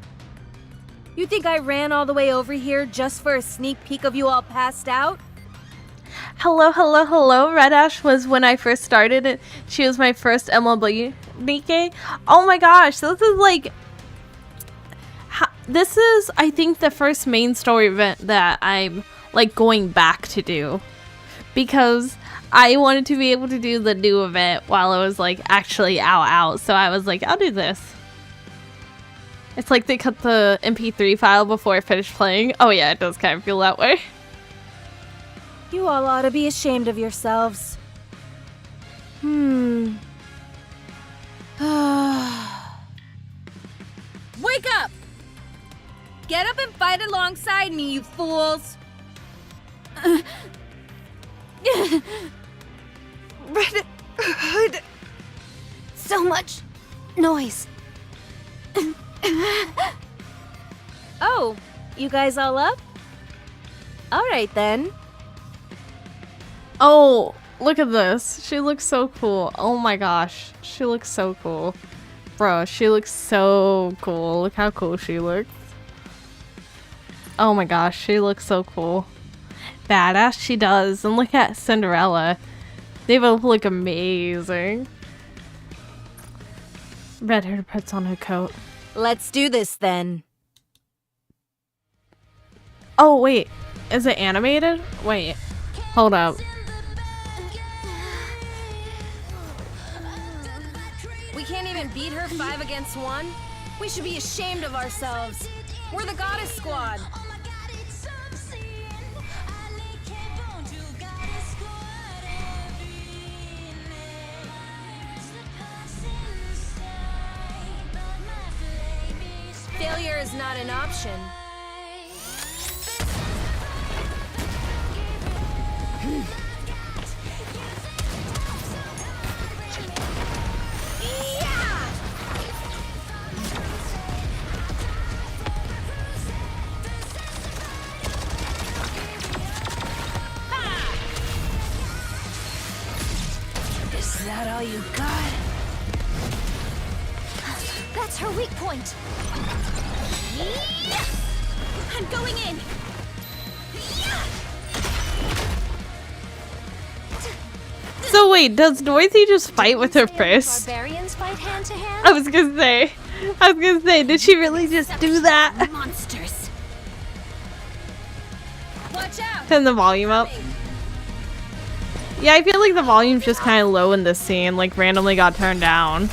You think I ran all the way over here just for a sneak peek of you all passed out? Hello. Red Ash was when I first started it. She was my first MLB Nikke. Oh my gosh, this is like... This is, I think, the first main story event that I'm, like, going back to do. Because I wanted to be able to do the new event while it was, like, actually out. So I was like, I'll do this. It's like they cut the MP3 file before I finished playing. Oh yeah, it does kind of feel that way. You all ought to be ashamed of yourselves. Wake up! Get up and fight alongside me, you fools! Red Hood. So much noise. Oh, you guys all up? Alright then. Oh, look at this. She looks so cool. Oh my gosh. She looks so cool. Bro, she looks so cool. Look how cool she looks. Oh my gosh, she looks so cool. Badass she does. And look at Cinderella. They both look amazing. Red Hood puts on her coat. Let's do this then. Oh wait, is it animated? Wait, hold up. We can't even beat her 5 against 1? We should be ashamed of ourselves. We're the Goddess Squad. Failure is not an option. Is that all you got? That's her weak point. I'm going in. So wait, does Dorothy just fight with her fist? Barbarians fight hand to hand? I was gonna say, did she really just do that? Monsters. Watch out! Turn the volume up. Yeah, I feel like the volume's just kind of low in this scene, like randomly got turned down.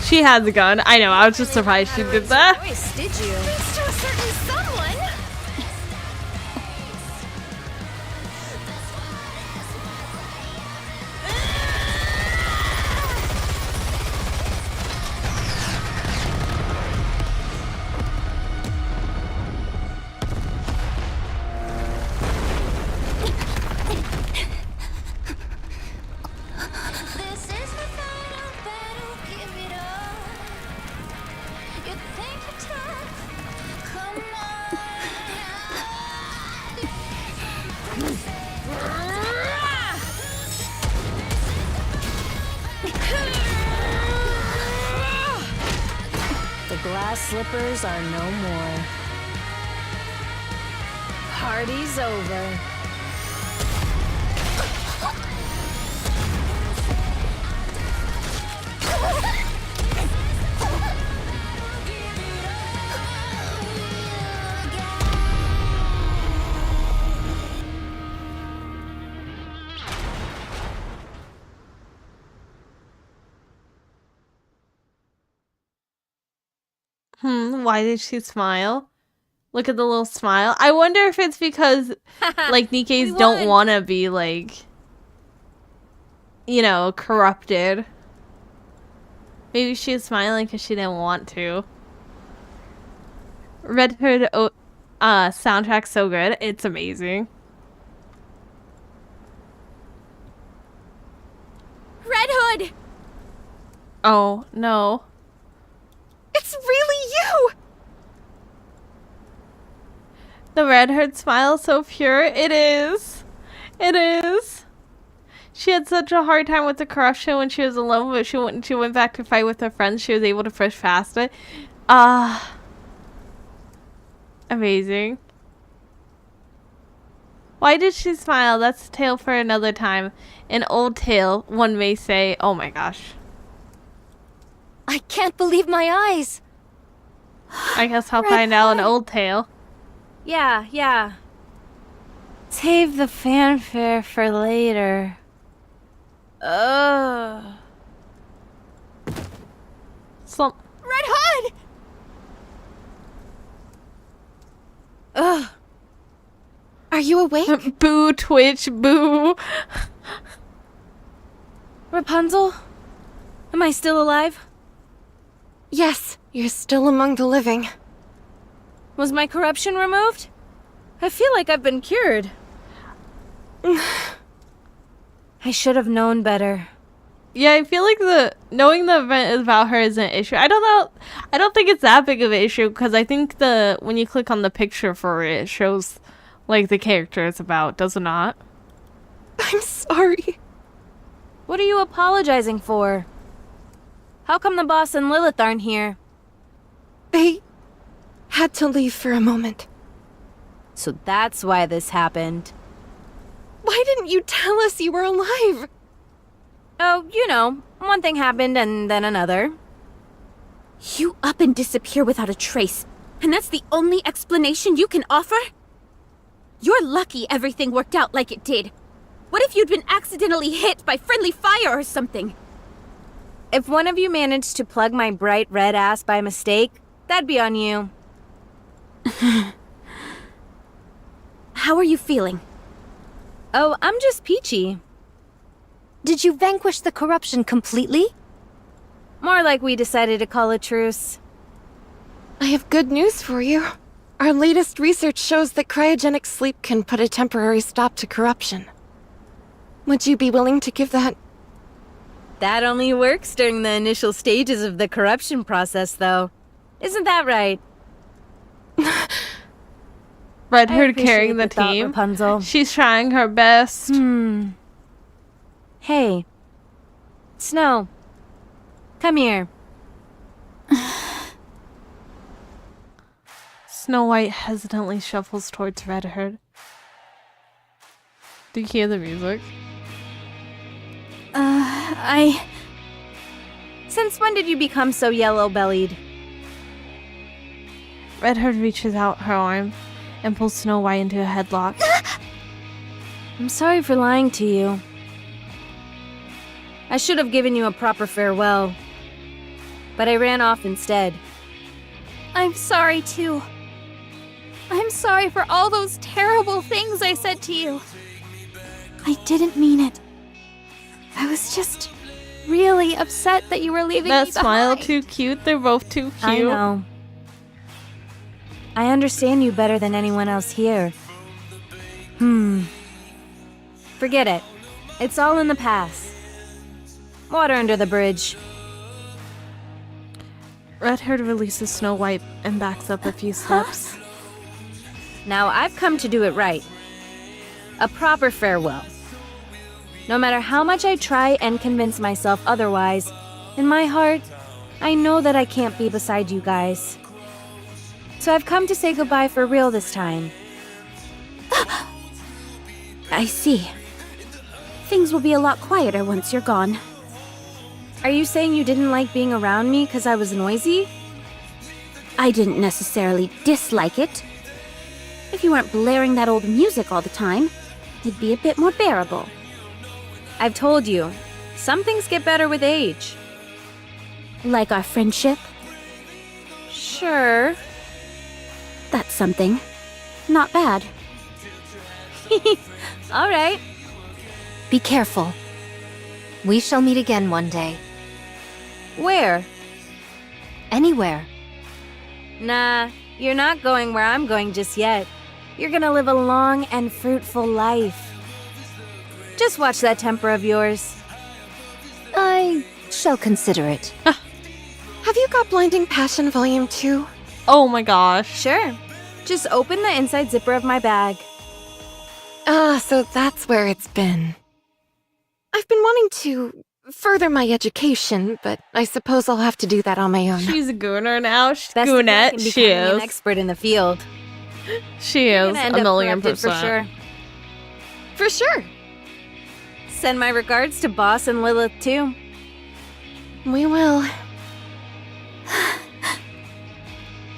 She has a gun. I know, I was just surprised she did that. Choice, did you? Thanks to a certain someone. Glass slippers are no more. Party's over. Why did she smile? Look at the little smile. I wonder if it's because, like, Nikke's don't want to be, like, you know, corrupted. Maybe she's smiling because she didn't want to. Red Hood soundtrack's so good. It's amazing. Red Hood! Oh, no. It's really you! The Red Hood smile is so pure. It is. It is. She had such a hard time with the corruption when she was alone, but when she went back to fight with her friends, she was able to push past it. Amazing. Why did she smile? That's a tale for another time. An old tale, one may say. Oh my gosh. I can't believe my eyes. I guess I'll find out an old tale. Yeah. Save the fanfare for later. Ugh. Are you awake? Boo, Twitch, boo. Rapunzel? Am I still alive? Yes, you're still among the living. Was my corruption removed? I feel like I've been cured. I should have known better. Yeah, I feel like knowing the event about her is an issue. I don't know. I don't think it's that big of an issue because I think when you click on the picture for it, it shows like the character it's about, does it not? I'm sorry. What are you apologizing for? How come the boss and Lilith aren't here? They had to leave for a moment. So that's why this happened. Why didn't you tell us you were alive? Oh, you know, one thing happened and then another. You up and disappear without a trace, and that's the only explanation you can offer? You're lucky everything worked out like it did. What if you'd been accidentally hit by friendly fire or something? If one of you managed to plug my bright red ass by mistake, that'd be on you. How are you feeling? Oh, I'm just peachy. Did you vanquish the corruption completely? More like we decided to call a truce. I have good news for you. Our latest research shows that cryogenic sleep can put a temporary stop to corruption. Would you be willing to give that? That only works during the initial stages of the corruption process, though. Isn't that right? Red I Hood appreciate carrying the thought, team. Rapunzel. She's trying her best. Hey. Snow. Come here. Snow White hesitantly shuffles towards Red Hood. Do you hear the music? Since when did you become so yellow-bellied? Red Hood reaches out her arm and pulls Snow White into a headlock. I'm sorry for lying to you. I should have given you a proper farewell, but I ran off instead. I'm sorry too. I'm sorry for all those terrible things I said to you. I didn't mean it. I was just really upset that you were leaving That me smile behind. too cute. They're both too cute. I know. I understand you better than anyone else here. Forget it. It's all in the past. Water under the bridge. Red Hood releases Snow White and backs up a few steps. Now I've come to do it right. A proper farewell. No matter how much I try and convince myself otherwise, in my heart, I know that I can't be beside you guys. So I've come to say goodbye for real this time. I see. Things will be a lot quieter once you're gone. Are you saying you didn't like being around me because I was noisy? I didn't necessarily dislike it. If you weren't blaring that old music all the time, it'd be a bit more bearable. I've told you, some things get better with age. Like our friendship? Sure. That's something. Not bad. All right. Be careful. We shall meet again one day. Where? Anywhere. Nah, you're not going where I'm going just yet. You're gonna live a long and fruitful life. Just watch that temper of yours. I shall consider it. Have you got Blinding Passion Volume 2? Oh my gosh. Sure. Just open the inside zipper of my bag. Ah, so that's where it's been. I've been wanting to further my education, but I suppose I'll have to do that on my own. She's a gooner now. She's Best of luck in goonette. She becoming an is. expert in the field. She You're is gonna end a up million corrupted percent. for sure. For sure. Send my regards to Boss and Lilith too. We will.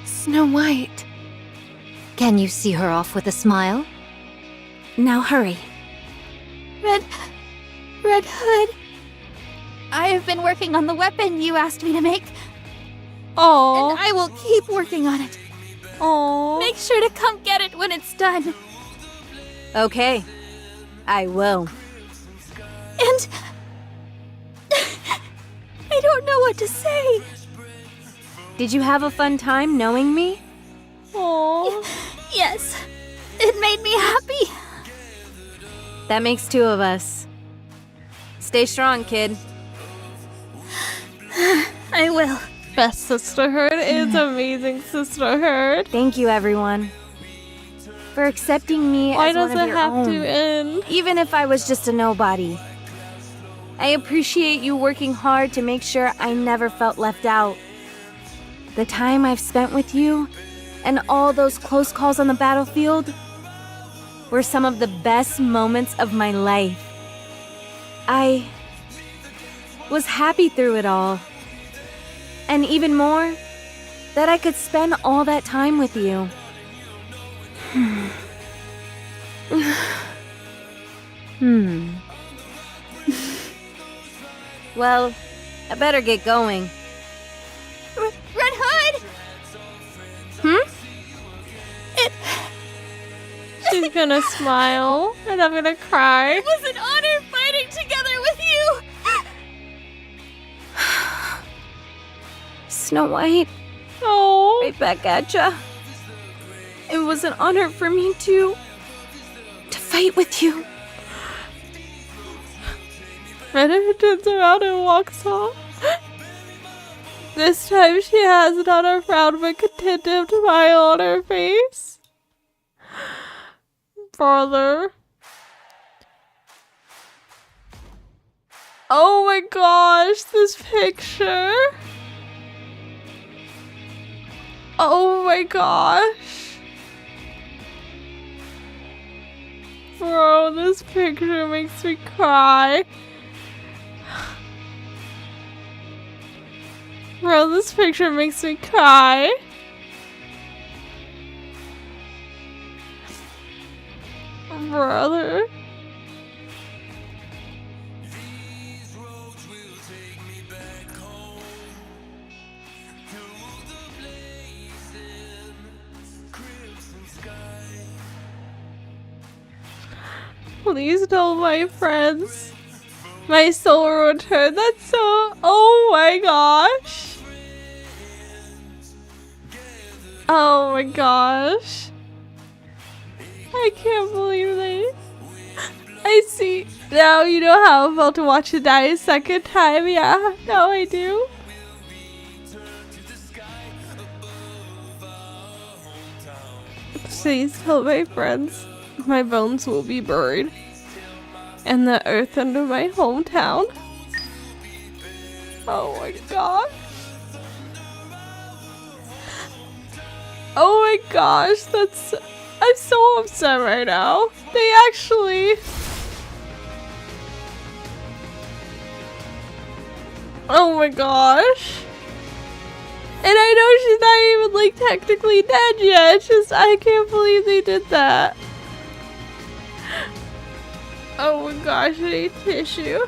Snow White. Can you see her off with a smile? Now hurry. Red Hood. I have been working on the weapon you asked me to make. Oh. And I will keep working on it. Oh. Make sure to come get it when it's done. Okay, I will. And I don't know what to say. Did you have a fun time knowing me? Oh. Yes, it made me happy. That makes two of us. Stay strong, kid. I will. Best sisterhood is amazing sisterhood. Thank you, everyone, for accepting me Why as does one of it your have own, to end? even if I was just a nobody. I appreciate you working hard to make sure I never felt left out. The time I've spent with you and all those close calls on the battlefield were some of the best moments of my life. I was happy through it all. And even more, that I could spend all that time with you. Well, I better get going. Red Hood! She's gonna smile, and I'm gonna cry. It was an honor fighting together with you! Snow White, Oh. right back at ya. It was an honor for me to fight with you. Red turns around and walks off. This time she has not a frown but contented smile on her face. Brother. Oh my gosh, this picture. Oh my gosh. Bro, this picture makes me cry. Bro, this picture makes me cry. Brother. Please tell my friends. My soul returned. That's so... Oh my gosh. Oh my gosh. I can't believe this. I see. Now you know how I felt to watch it die a second time. Yeah, now I do. Please tell my friends my bones will be buried in the earth under my hometown. Oh my gosh. Oh my gosh, that's... I'm so upset right now. They actually... Oh my gosh. And I know she's not even like technically dead yet. It's just, I can't believe they did that. Oh my gosh, I need tissue.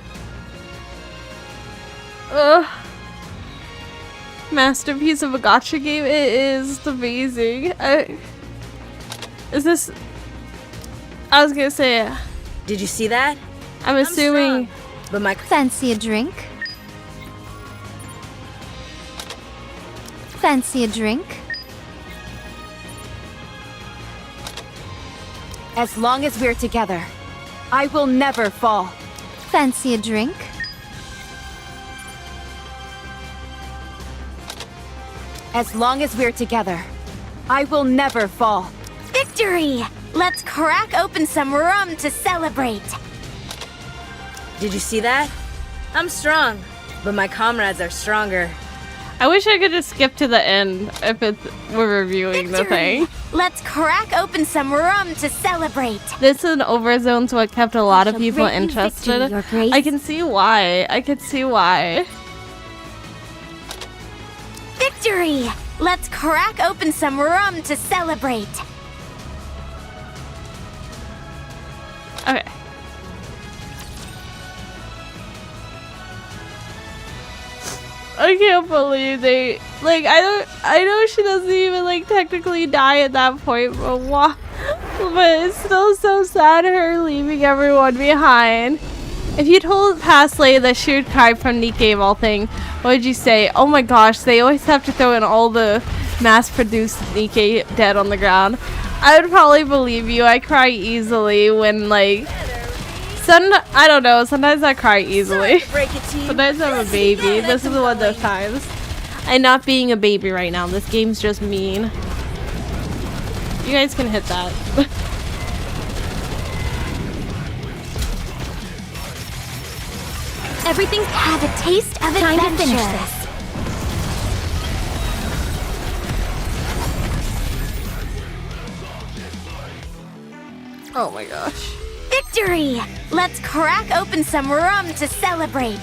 Ugh. Masterpiece of a gacha game. It is amazing. Is this... I was gonna say... Did you see that? I'm assuming... But my... Fancy a drink? Fancy a drink? As long as we're together, I will never fall. Fancy a drink? As long as we're together, I will never fall. Victory! Let's crack open some rum to celebrate. Did you see that? I'm strong, but my comrades are stronger. I wish I could just skip to the end if we're reviewing the thing. Let's crack open some rum to celebrate. This in Overzone's what kept a lot of people grant you interested. victory, Your Grace. I can see why. I can see why. Victory! Let's crack open some rum to celebrate. Okay. I can't believe they like. I know she doesn't even like technically die at that point, but what? But it's still so sad her leaving everyone behind. If you told Pasley that she would cry from Nikke of all thing, what would you say? Oh my gosh, they always have to throw in all the mass-produced Nikke dead on the ground. I would probably believe you. I cry easily when like. I don't know. Sometimes I cry easily. Sometimes I'm a baby. This is one of those times. I'm not being a baby right now. This game's just mean. You guys can hit that. Everything's have a taste of adventure. Time to finish this. Oh my gosh. Victory! Let's crack open some rum to celebrate.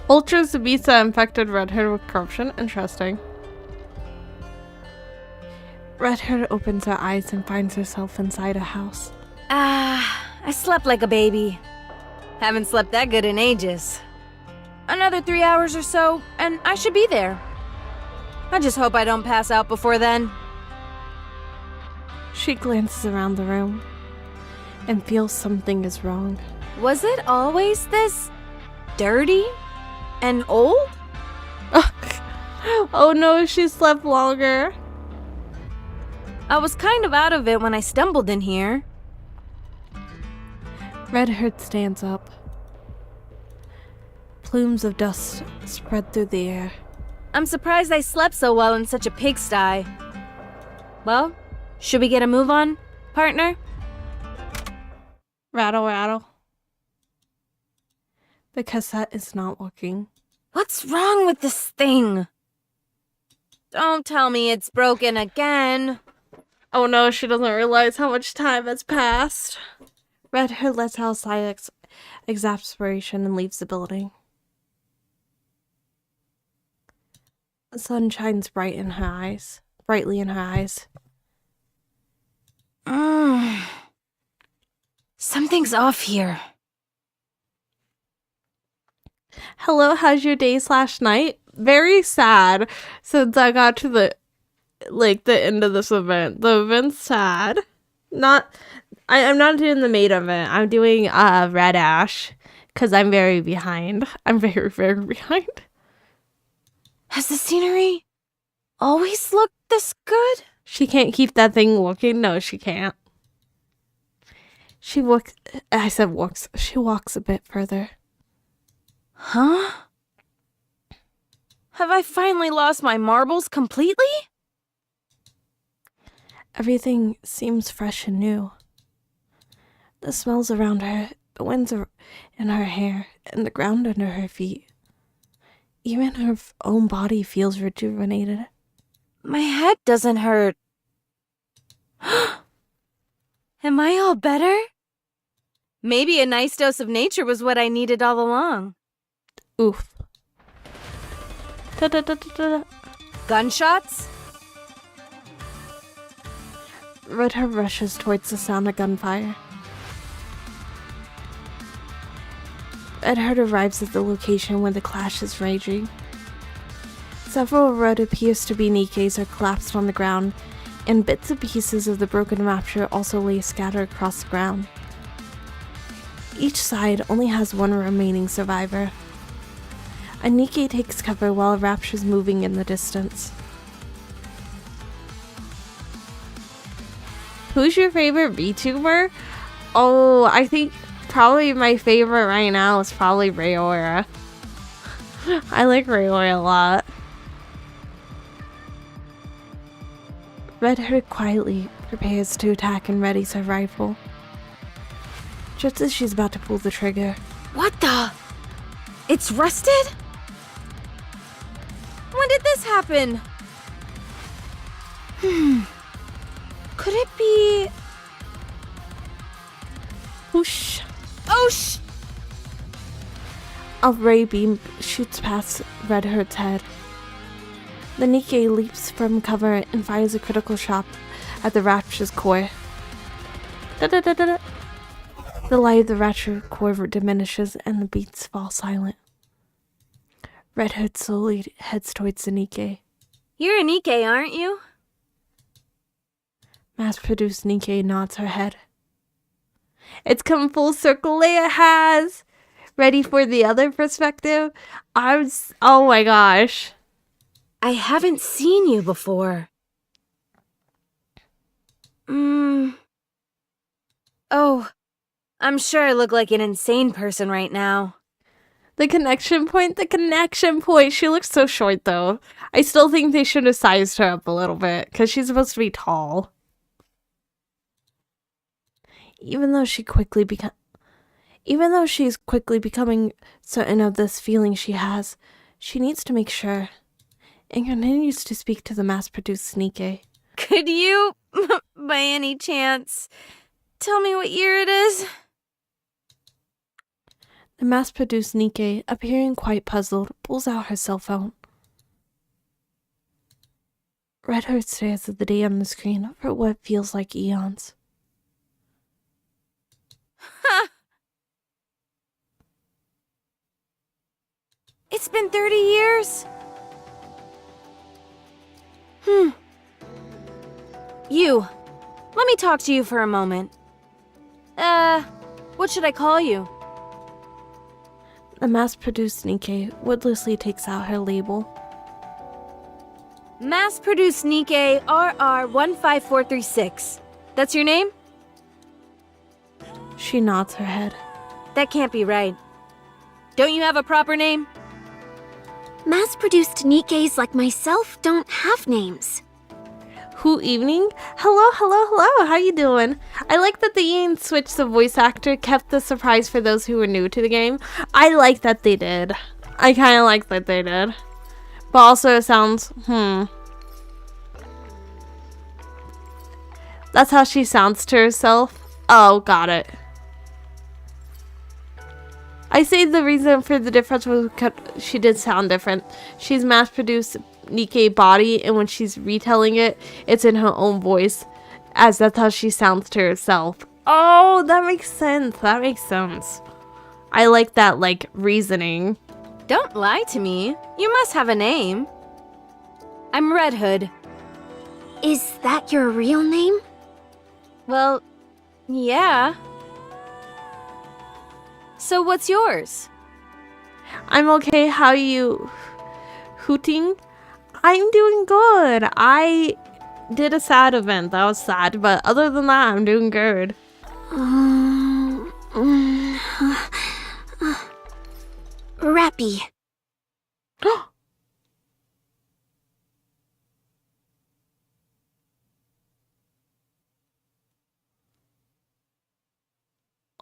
Ultras Visa infected Red Hood with corruption. Interesting. Red Hood opens her eyes and finds herself inside a house. I slept like a baby. Haven't slept that good in ages. Another 3 hours or so, and I should be there. I just hope I don't pass out before then. She glances around the room and feels something is wrong. Was it always this dirty and old? Oh no, she slept longer. I was kind of out of it when I stumbled in here. Red Hood stands up. Plumes of dust spread through the air. I'm surprised I slept so well in such a pigsty. Well, should we get a move on, partner? Rattle, rattle. The cassette is not working. What's wrong with this thing? Don't tell me it's broken again. Oh no, she doesn't realize how much time has passed. Red Hood lets out a sigh of exasperation and leaves the building. The sun shines brightly in her eyes. Something's off here. Hello, how's your day / night? Very sad since I got to the end of this event. The event's sad. I'm not doing the main event. I'm doing Red Ash because I'm very behind. I'm very, very behind. Has the scenery always looked this good? She can't keep that thing looking. No, she can't. She walks a bit further. Huh? Have I finally lost my marbles completely? Everything seems fresh and new. The smells around her, the winds in her hair, and the ground under her feet. Even her own body feels rejuvenated. My head doesn't hurt. Am I all better? Maybe a nice dose of nature was what I needed all along. Oof. Gunshots? Red Hood rushes towards the sound of gunfire. Red Hood arrives at the location where the clash is raging. Several of what appears to be Nikke's are collapsed on the ground, and bits and pieces of the broken Rapture also lay scattered across the ground. Each side only has one remaining survivor. A Nikke takes cover while a Rapture is moving in the distance. Who's your favorite VTuber? Oh, I think probably my favorite right now is probably Leona. I like Leona a lot. Red Hood quietly prepares to attack and readies her rifle. Just as she's about to pull the trigger. What the? It's rusted? When did this happen? Could it be... Whoosh. Oh, sh... A ray beam shoots past Red Hood's head. The Nikke leaps from cover and fires a critical shot at the Rapture's core. Da-da-da-da-da. The light of the rapture quiver diminishes and the beats fall silent. Red Hood slowly heads towards the Nikke. You're a Nikke, aren't you? Mass-produced Nikke nods her head. It's come full circle, Leia has! Ready for the other perspective? Oh my gosh. I haven't seen you before. Oh, I'm sure I look like an insane person right now. The connection point. She looks so short though. I still think they should have sized her up a little bit because she's supposed to be tall. Even though she's quickly becoming certain of this feeling she has, she needs to make sure, and continues to speak to the mass-produced Nikke. Could you, by any chance, tell me what year it is? The mass-produced Nikke, appearing quite puzzled, pulls out her cell phone. Red Heart stares at the date on the screen for what feels like eons. It's been 30 years? You. Let me talk to you for a moment. What should I call you? The mass-produced Nikke wordlessly takes out her label. Mass-produced Nikke RR15436. That's your name? She nods her head. That can't be right. Don't you have a proper name? Mass-produced Nikkes like myself don't have names. Who evening? Hello, how you doing? I like that the EN switched the voice actor, kept the surprise for those who were new to the game. I like that they did. I kind of like that they did. But also it sounds, That's how she sounds to herself. Oh, got it. I say the reason for the difference was because she did sound different. She's mass-produced Nikke body, and when she's retelling it, it's in her own voice, as that's how she sounds to herself. Oh, that makes sense. I like that, like, reasoning. Don't lie to me. You must have a name. I'm Red Hood. Is that your real name? Well, yeah. So what's yours? I'm okay. How you hooting? I'm doing good. I did a sad event. That was sad. But other than that, I'm doing good. Rappy.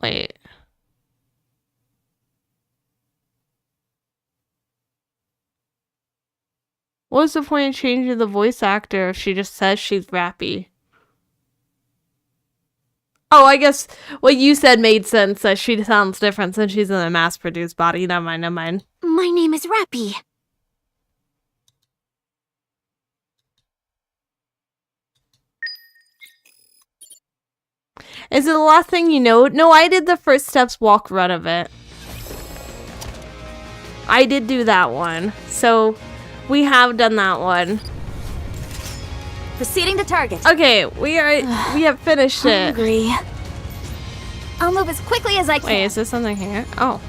Wait. What's the point of changing the voice actor if she just says she's rappy? Oh, I guess what you said made sense, that she sounds different since she's in a mass-produced body. Never mind. My name is Rappy. Is it the last thing you know? No, I did the first steps walk run of it. I did do that one. So, we have done that one. Proceeding to target. Okay, we have finished it. Hungry. I'll move as quickly as I can. Wait, is there something here? Oh.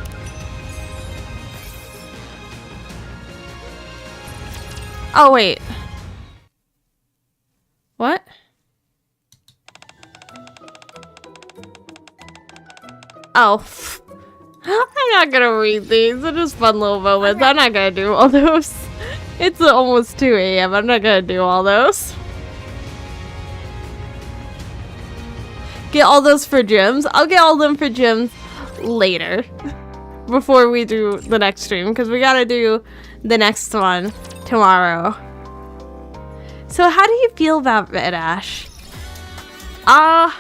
Oh, wait. What? Oh. I'm not gonna read these. They're just fun little moments. I'm not gonna do all those. It's almost 2 a.m. I'm not gonna do all those. Get all those for gems. I'll get all them for gems later. Before we do the next stream. Because we gotta do the next one tomorrow. So how do you feel about Red Ash? I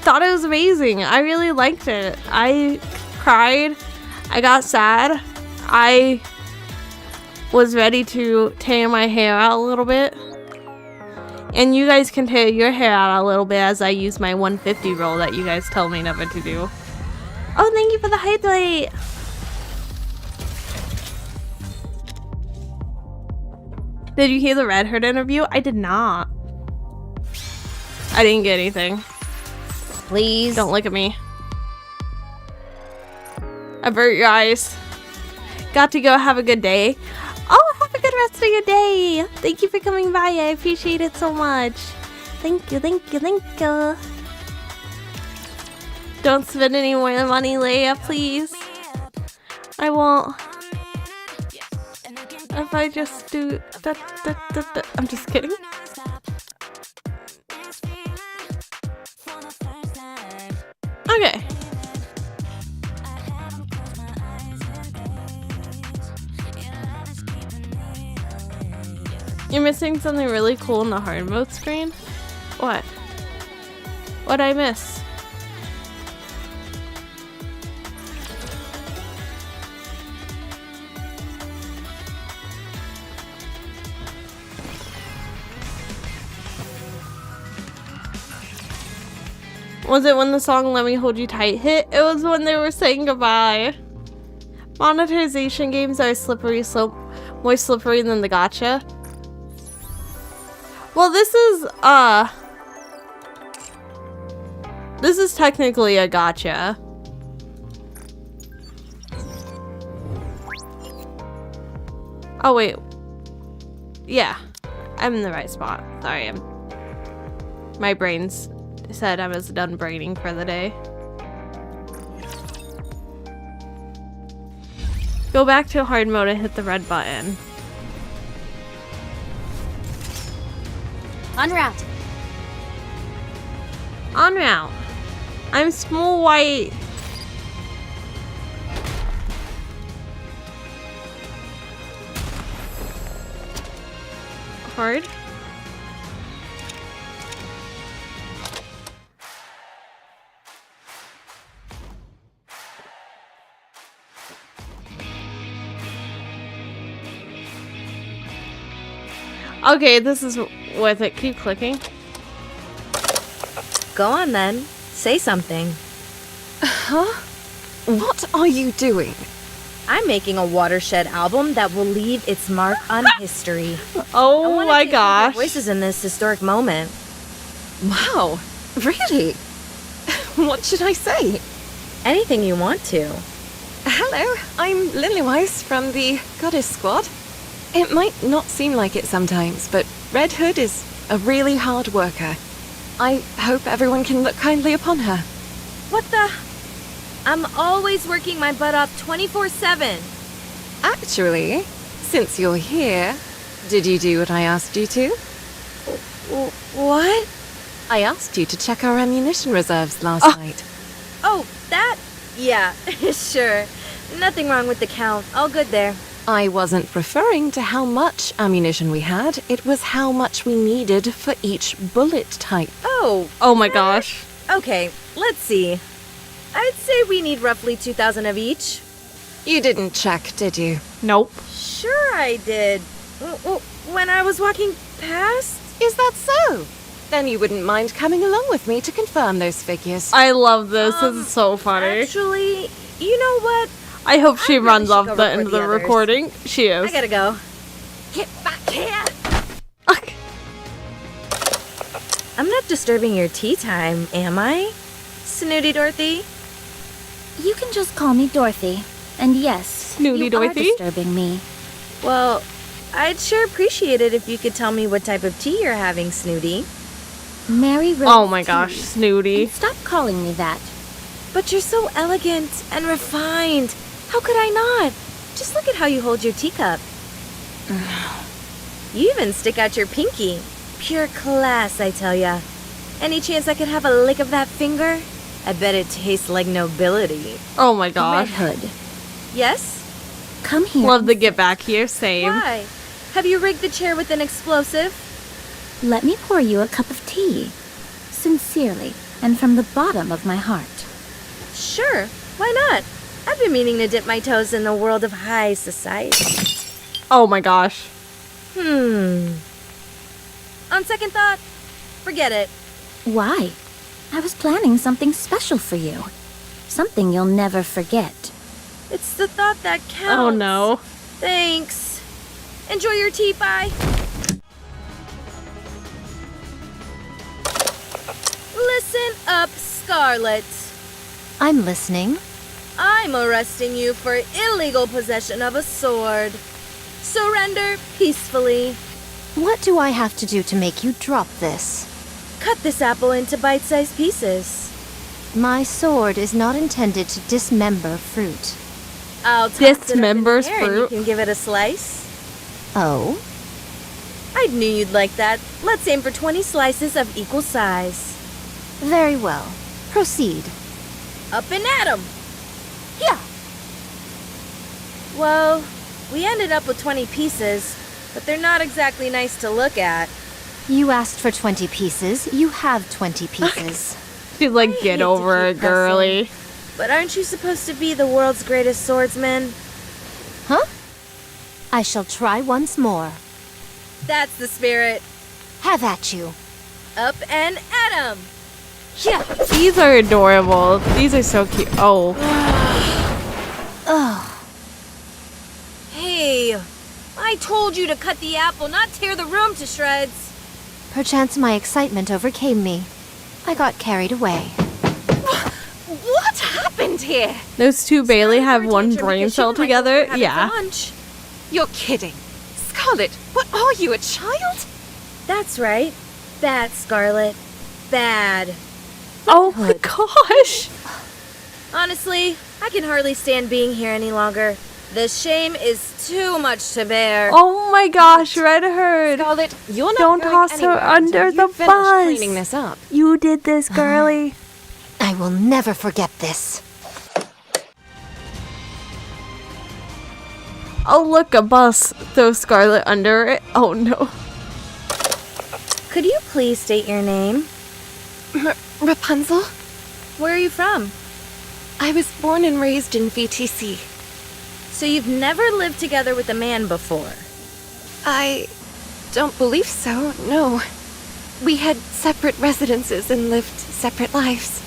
thought it was amazing. I really liked it. I cried. I got sad. I was ready to tear my hair out a little bit. And you guys can tear your hair out a little bit as I use my 150 roll that you guys tell me never to do. Oh, thank you for the hydrate. Did you hear the Red Hood interview? I did not. I didn't get anything. Please. Don't look at me. Avert your eyes. Got to go. Have a good day. Oh, have a good rest of your day. Thank you for coming by. I appreciate it so much. Thank you, thank you, thank you. Don't spend any more money, Leia, please. I won't. If I just do... I'm just kidding. Okay. You're missing something really cool in the hard mode screen? What? What'd I miss? Was it when the song Let Me Hold You Tight hit? It was when they were saying goodbye. Monetization games are slippery slope, more slippery than the gacha. Well, this is technically a gacha. Oh wait. Yeah. I'm in the right spot. Sorry, my brain's said I was done braining for the day. Go back to hard mode and hit the red button. En route. En route. I'm small white. Hard. Okay, this is worth it. Keep clicking. Go on then. Say something. Huh? What are you doing? I'm making a watershed album that will leave its mark on history. Oh my gosh. Voices in this historic moment. Wow, really? What should I say? Anything you want to. Hello, I'm Lilywise from the Goddess Squad. It might not seem like it sometimes, but Red Hood is a really hard worker. I hope everyone can look kindly upon her. What the? I'm always working my butt off 24/7. Actually, since you're here, did you do what I asked you to? What? I asked you to check our ammunition reserves last night. Oh, that? Yeah, sure. Nothing wrong with the count. All good there. I wasn't referring to how much ammunition we had, it was how much we needed for each bullet type. Oh my gosh. Okay, let's see. I'd say we need roughly 2,000 of each. You didn't check, did you? Nope. Sure I did. When I was walking past? Is that so? Then you wouldn't mind coming along with me to confirm those figures. I love this. This is so funny. Actually, you know what? I hope she runs off the end of the others. recording. She is. I gotta go. Get back here! Okay. I'm not disturbing your tea time, am I? Snooty Dorothy? You can just call me Dorothy. And yes, Snooty you Dorothy? are disturbing me. Well, I'd sure appreciate it if you could tell me what type of tea you're having, Snooty. Mary Rose Oh my tea. gosh, Snooty. And stop calling me that. But you're so elegant and refined. How could I not? Just look at how you hold your teacup. You even stick out your pinky. Pure class, I tell ya. Any chance I could have a lick of that finger? I bet it tastes like nobility. Oh my gosh. Red Hood. Yes? Come here. Love to get back here. Same. Why? Have you rigged the chair with an explosive? Let me pour you a cup of tea. Sincerely, and from the bottom of my heart. Sure, why not? I've been meaning to dip my toes in the world of high society. Oh my gosh. On second thought, forget it. Why? I was planning something special for you. Something you'll never forget. It's the thought that counts. Oh no. Thanks. Enjoy your tea, bye. Listen up, Scarlet. I'm listening. I'm arresting you for illegal possession of a sword. Surrender peacefully. What do I have to do to make you drop this? Cut this apple into bite-sized pieces. My sword is not intended to dismember fruit. I'll toss it up in the Dismembers air and fruit? you can give it a slice. Oh? I knew you'd like that. Let's aim for 20 slices of equal size. Very well. Proceed. Up and at 'em! Yeah! Well, we ended up with 20 pieces, but they're not exactly nice to look at. You asked for 20 pieces. You have 20 pieces. She's like, get over it, girly. But aren't you supposed to be the world's greatest swordsman? Huh? I shall try once more. That's the spirit. Have at you. Up and at 'em! Yeah. These are adorable. These are so cute. Oh. Ugh. Hey, I told you to cut the apple, not tear the room to shreds. Perchance my excitement overcame me. I got carried away. What happened here? Those two Bailey have one brain cell together? Yeah. You're kidding. Scarlet, what are you, a child? That's right. Bad, Scarlet. Bad. Oh my gosh. Honestly, I can hardly stand being here any longer. The shame is too much to bear. Oh my gosh, Red Herd. Scarlet, you're not Don't going toss her anywhere under until the you finish bus. cleaning this up. You did this, girly. I will never forget this. Oh look, a bus. Throw Scarlet under it. Oh no. Could you please state your name? Rapunzel? Where are you from? I was born and raised in VTC. So you've never lived together with a man before? I don't believe so, no. We had separate residences and lived separate lives.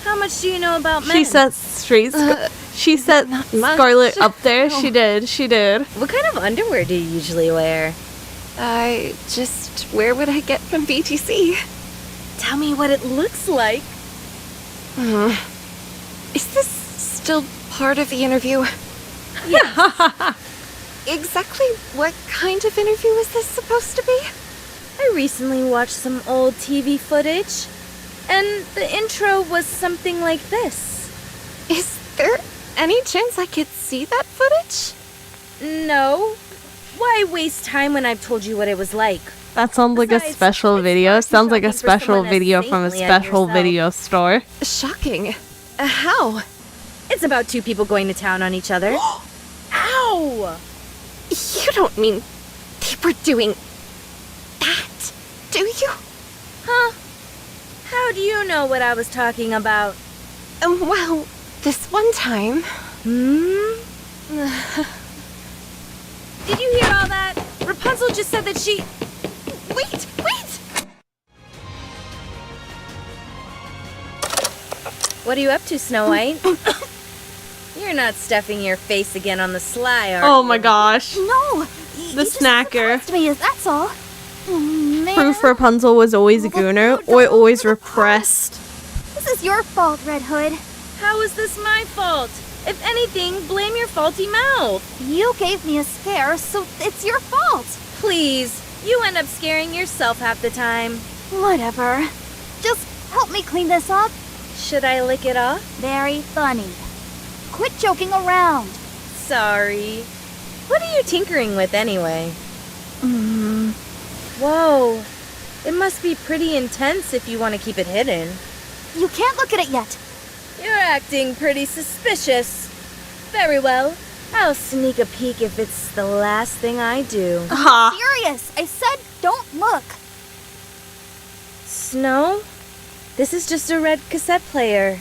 How much do you know about men? She set she set much. Scarlet up there. No. She did. What kind of underwear do you usually wear? Where would I get from VTC? Tell me what it looks like. Is this still part of the interview? Yeah. Exactly what kind of interview is this supposed to be? I recently watched some old TV footage, and the intro was something like this. Is there any chance I could see that footage? No. Why waste time when I've told you what it was like? That sounds like a special video. Sounds like a special video from a special video store. Shocking. How? It's about two people going to town on each other. Ow! You don't mean they were doing that, do you? Huh? How do you know what I was talking about? Well, this one time... Did you hear all that? Rapunzel just said that she... Wait! What are you up to, Snow White? You're not stuffing your face again on the sly, are Oh you? my gosh. No! The snacker. To me, that's all. Oh, man. Proof Rapunzel was always a gooner or always repressed. This is your fault, Red Hood. How is this my fault? If anything, blame your faulty mouth. You gave me a scare, so it's your fault. Please, you end up scaring yourself half the time. Whatever. Just help me clean this up. Should I lick it off? Very funny. Quit joking around. Sorry. What are you tinkering with anyway? Whoa. It must be pretty intense if you want to keep it hidden. You can't look at it yet. You're acting pretty suspicious. Very well. I'll sneak a peek if it's the last thing I do. Ha! Serious. I said don't look. Snow? This is just a red cassette player.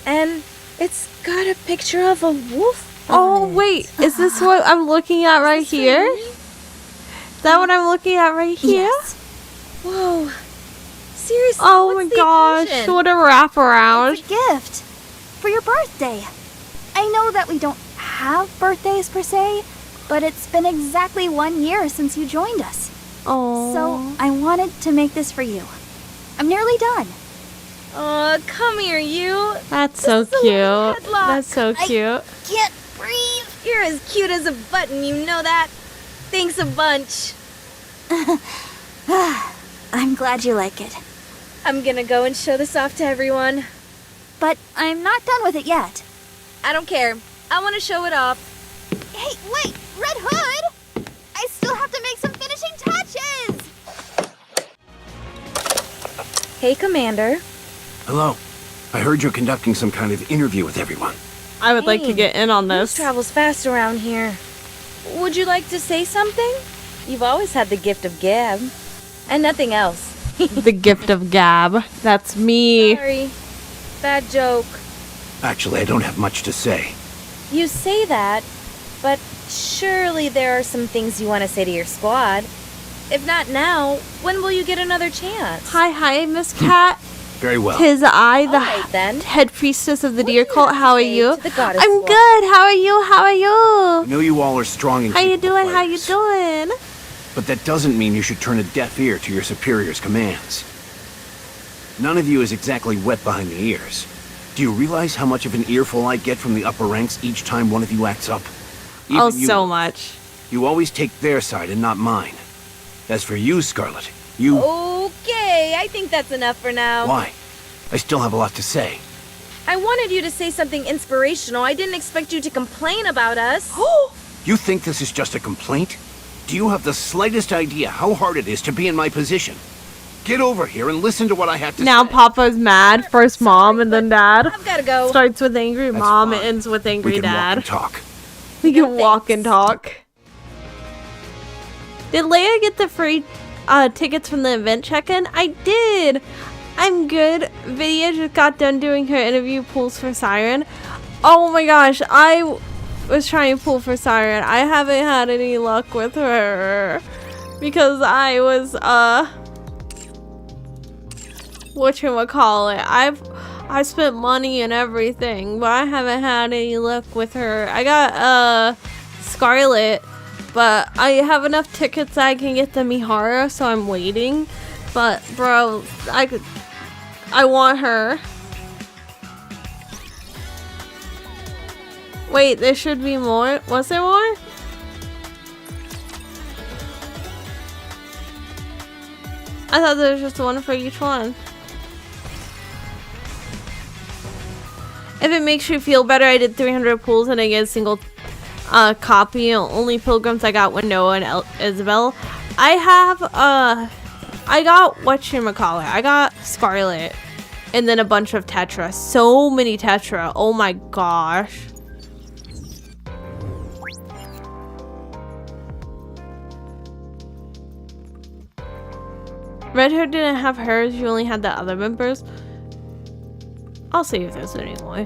And it's got a picture of a wolf on Oh it. wait, is this what I'm looking at right here? Is that what I'm looking at right here? Yes. Whoa. Seriously, Oh what's my the gosh, occasion? what a wraparound. It's a gift for your birthday. I know that we don't have birthdays per se, but it's been exactly 1 year since you joined us. Oh. So I wanted to make this for you. I'm nearly done. Come here, you. That's so cute. That's so cute. Can't breathe. You're as cute as a button, you know that? Thanks a bunch. I'm glad you like it. I'm gonna go and show this off to everyone. But I'm not done with it yet. I don't care. I want to show it off. Hey, wait! Red Hood! I still have to make some finishing touches! Hey, Commander. Hello. I heard you're conducting some kind of interview with everyone. I would like to get in on News this. travels fast around here. Would you like to say something? You've always had the gift of gab. And nothing else. The gift of gab. That's me. Sorry. Bad joke. Actually, I don't have much to say. You say that, but surely there are some things you want to say to your squad. If not now, when will you get another chance? Hi, Miss Cat. Very well. Tis I, the Alright, then. head priestess of the deer cult. How are you? to the goddess I'm squad? good. How are you? How are you? I know you all are strong and How you capable doing? How you fighters, doing? but that doesn't mean you should turn a deaf ear to your superior's commands. None of you is exactly wet behind the ears. Do you realize how much of an earful I get from the upper ranks each time one of you acts up? Oh, Even you, so much. You always take their side and not mine. As for you, Scarlet, you... Okay, I think that's enough for now. Why? I still have a lot to say. I wanted you to say something inspirational. I didn't expect you to complain about us. You think this is just a complaint? Do you have the slightest idea how hard it is to be in my position? Get over here and listen to what I have to Now say. Papa's mad. First mom and then dad. I've gotta go. Starts with angry That's mom fine. and ends with We angry can walk dad. and talk. We can walk and talk. Did Leia get the free tickets from the event check-in? I did. I'm good. Vidya just got done doing her interview pulls for Siren. Oh my gosh, I was trying to pull for Siren. I haven't had any luck with her because I was whatchamacallit. I spent money and everything, but I haven't had any luck with her. I got Scarlet, but I have enough tickets that I can get the Mihara, so I'm waiting. But bro, I want her. Wait, there should be more. Was there more? I thought there was just one for each one. If it makes you feel better, I did 300 pulls and I get a single copy. Only pilgrims I got were Noah and Isabel. I have I got whatchamacallit. I got Scarlet and then a bunch of Tetra. So many Tetra. Oh my gosh. Red Hood didn't have hers. You only had the other members. I'll see if there's any more.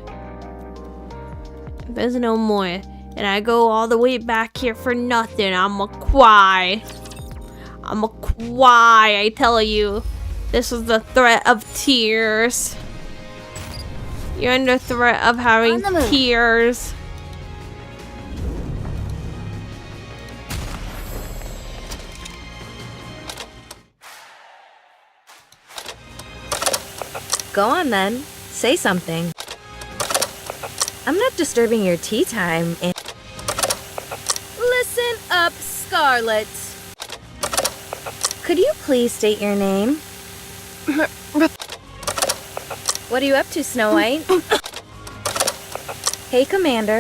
If there's no more, and I go all the way back here for nothing, I'm a cry. I'm a cry, I tell you. This is the threat of tears. You're under threat of having tears. Go on then. Say something. I'm not disturbing your tea time. Listen up, Scarlet. Could you please state your name? What are you up to, Snow White? Hey, Commander.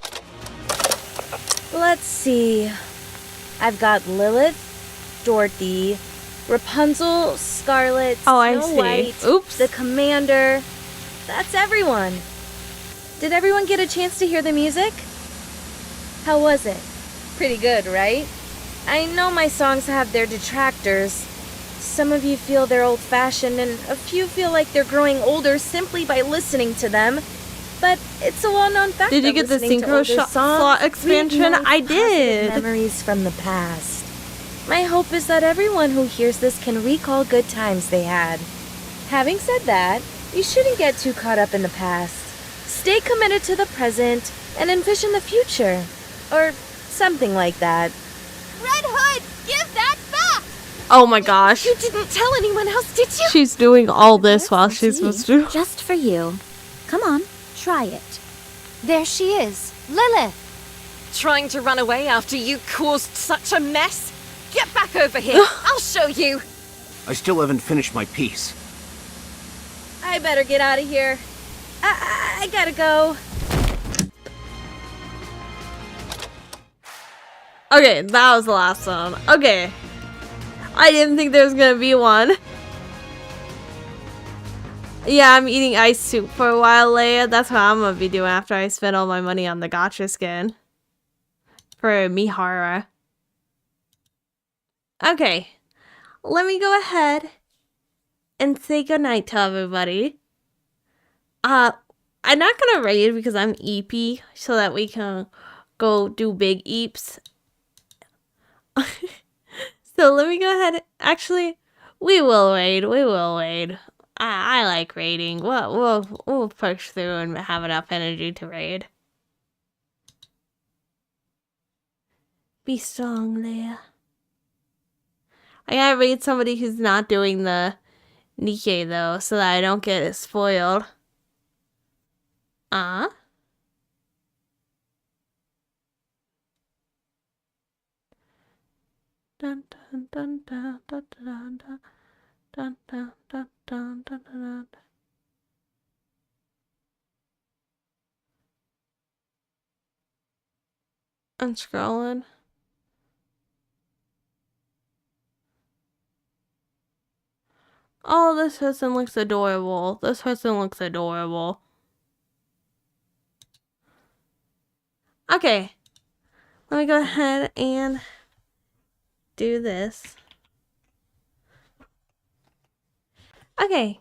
Let's see. I've got Lilith, Dorothy, Rapunzel, Scarlet, Oh, I Snow see. White, Oops. the Commander. That's everyone. Did everyone get a chance to hear the music? How was it? Pretty good, right? I know my songs have their detractors. Some of you feel they're old-fashioned, and a few feel like they're growing older simply by listening to them. But it's a well-known fact Did you that get the listening to synchro older songs slot expansion? reignites I did. positive memories from the past. My hope is that everyone who hears this can recall good times they had. Having said that, you shouldn't get too caught up in the past. Stay committed to the present and envision the future. Or something like that. Red Hood, give that back! Oh my gosh. You didn't tell anyone else, did you? She's doing all this while she's supposed to. Just for you. Come on, try it. There she is, Lilith! Trying to run away after you caused such a mess? Get back over here! I'll show you! I still haven't finished my piece. I better get out of here. I gotta go. Okay, that was the last one. Okay. I didn't think there was gonna be one. Yeah, I'm eating ice soup for a while, Leia. That's what I'm gonna be doing after I spend all my money on the gacha skin. For Mihara. Okay. Let me go ahead and say goodnight to everybody. I'm not gonna raid because I'm EP, so that we can go do big eeps. So let me go ahead. Actually, we will raid. We will raid. I like raiding. We'll push through and have enough energy to raid. Be strong, Leia. I gotta raid somebody who's not doing the Nikke though, so that I don't get it spoiled. Dun, dun, dun, dun, dun, dun, dun, dun, dun, dun, dun, dun, dun. I'm scrolling. Oh, this person looks adorable. This person looks adorable. Okay. Let me go ahead and do this. Okay.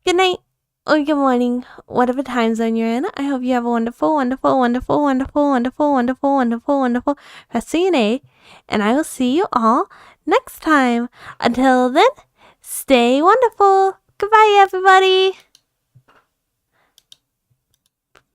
Good night or good morning, whatever time zone you're in. I hope you have a wonderful, wonderful, wonderful, wonderful, wonderful, wonderful, wonderful, wonderful rest of your day. And I will see you all next time. Until then, stay wonderful. Goodbye, everybody.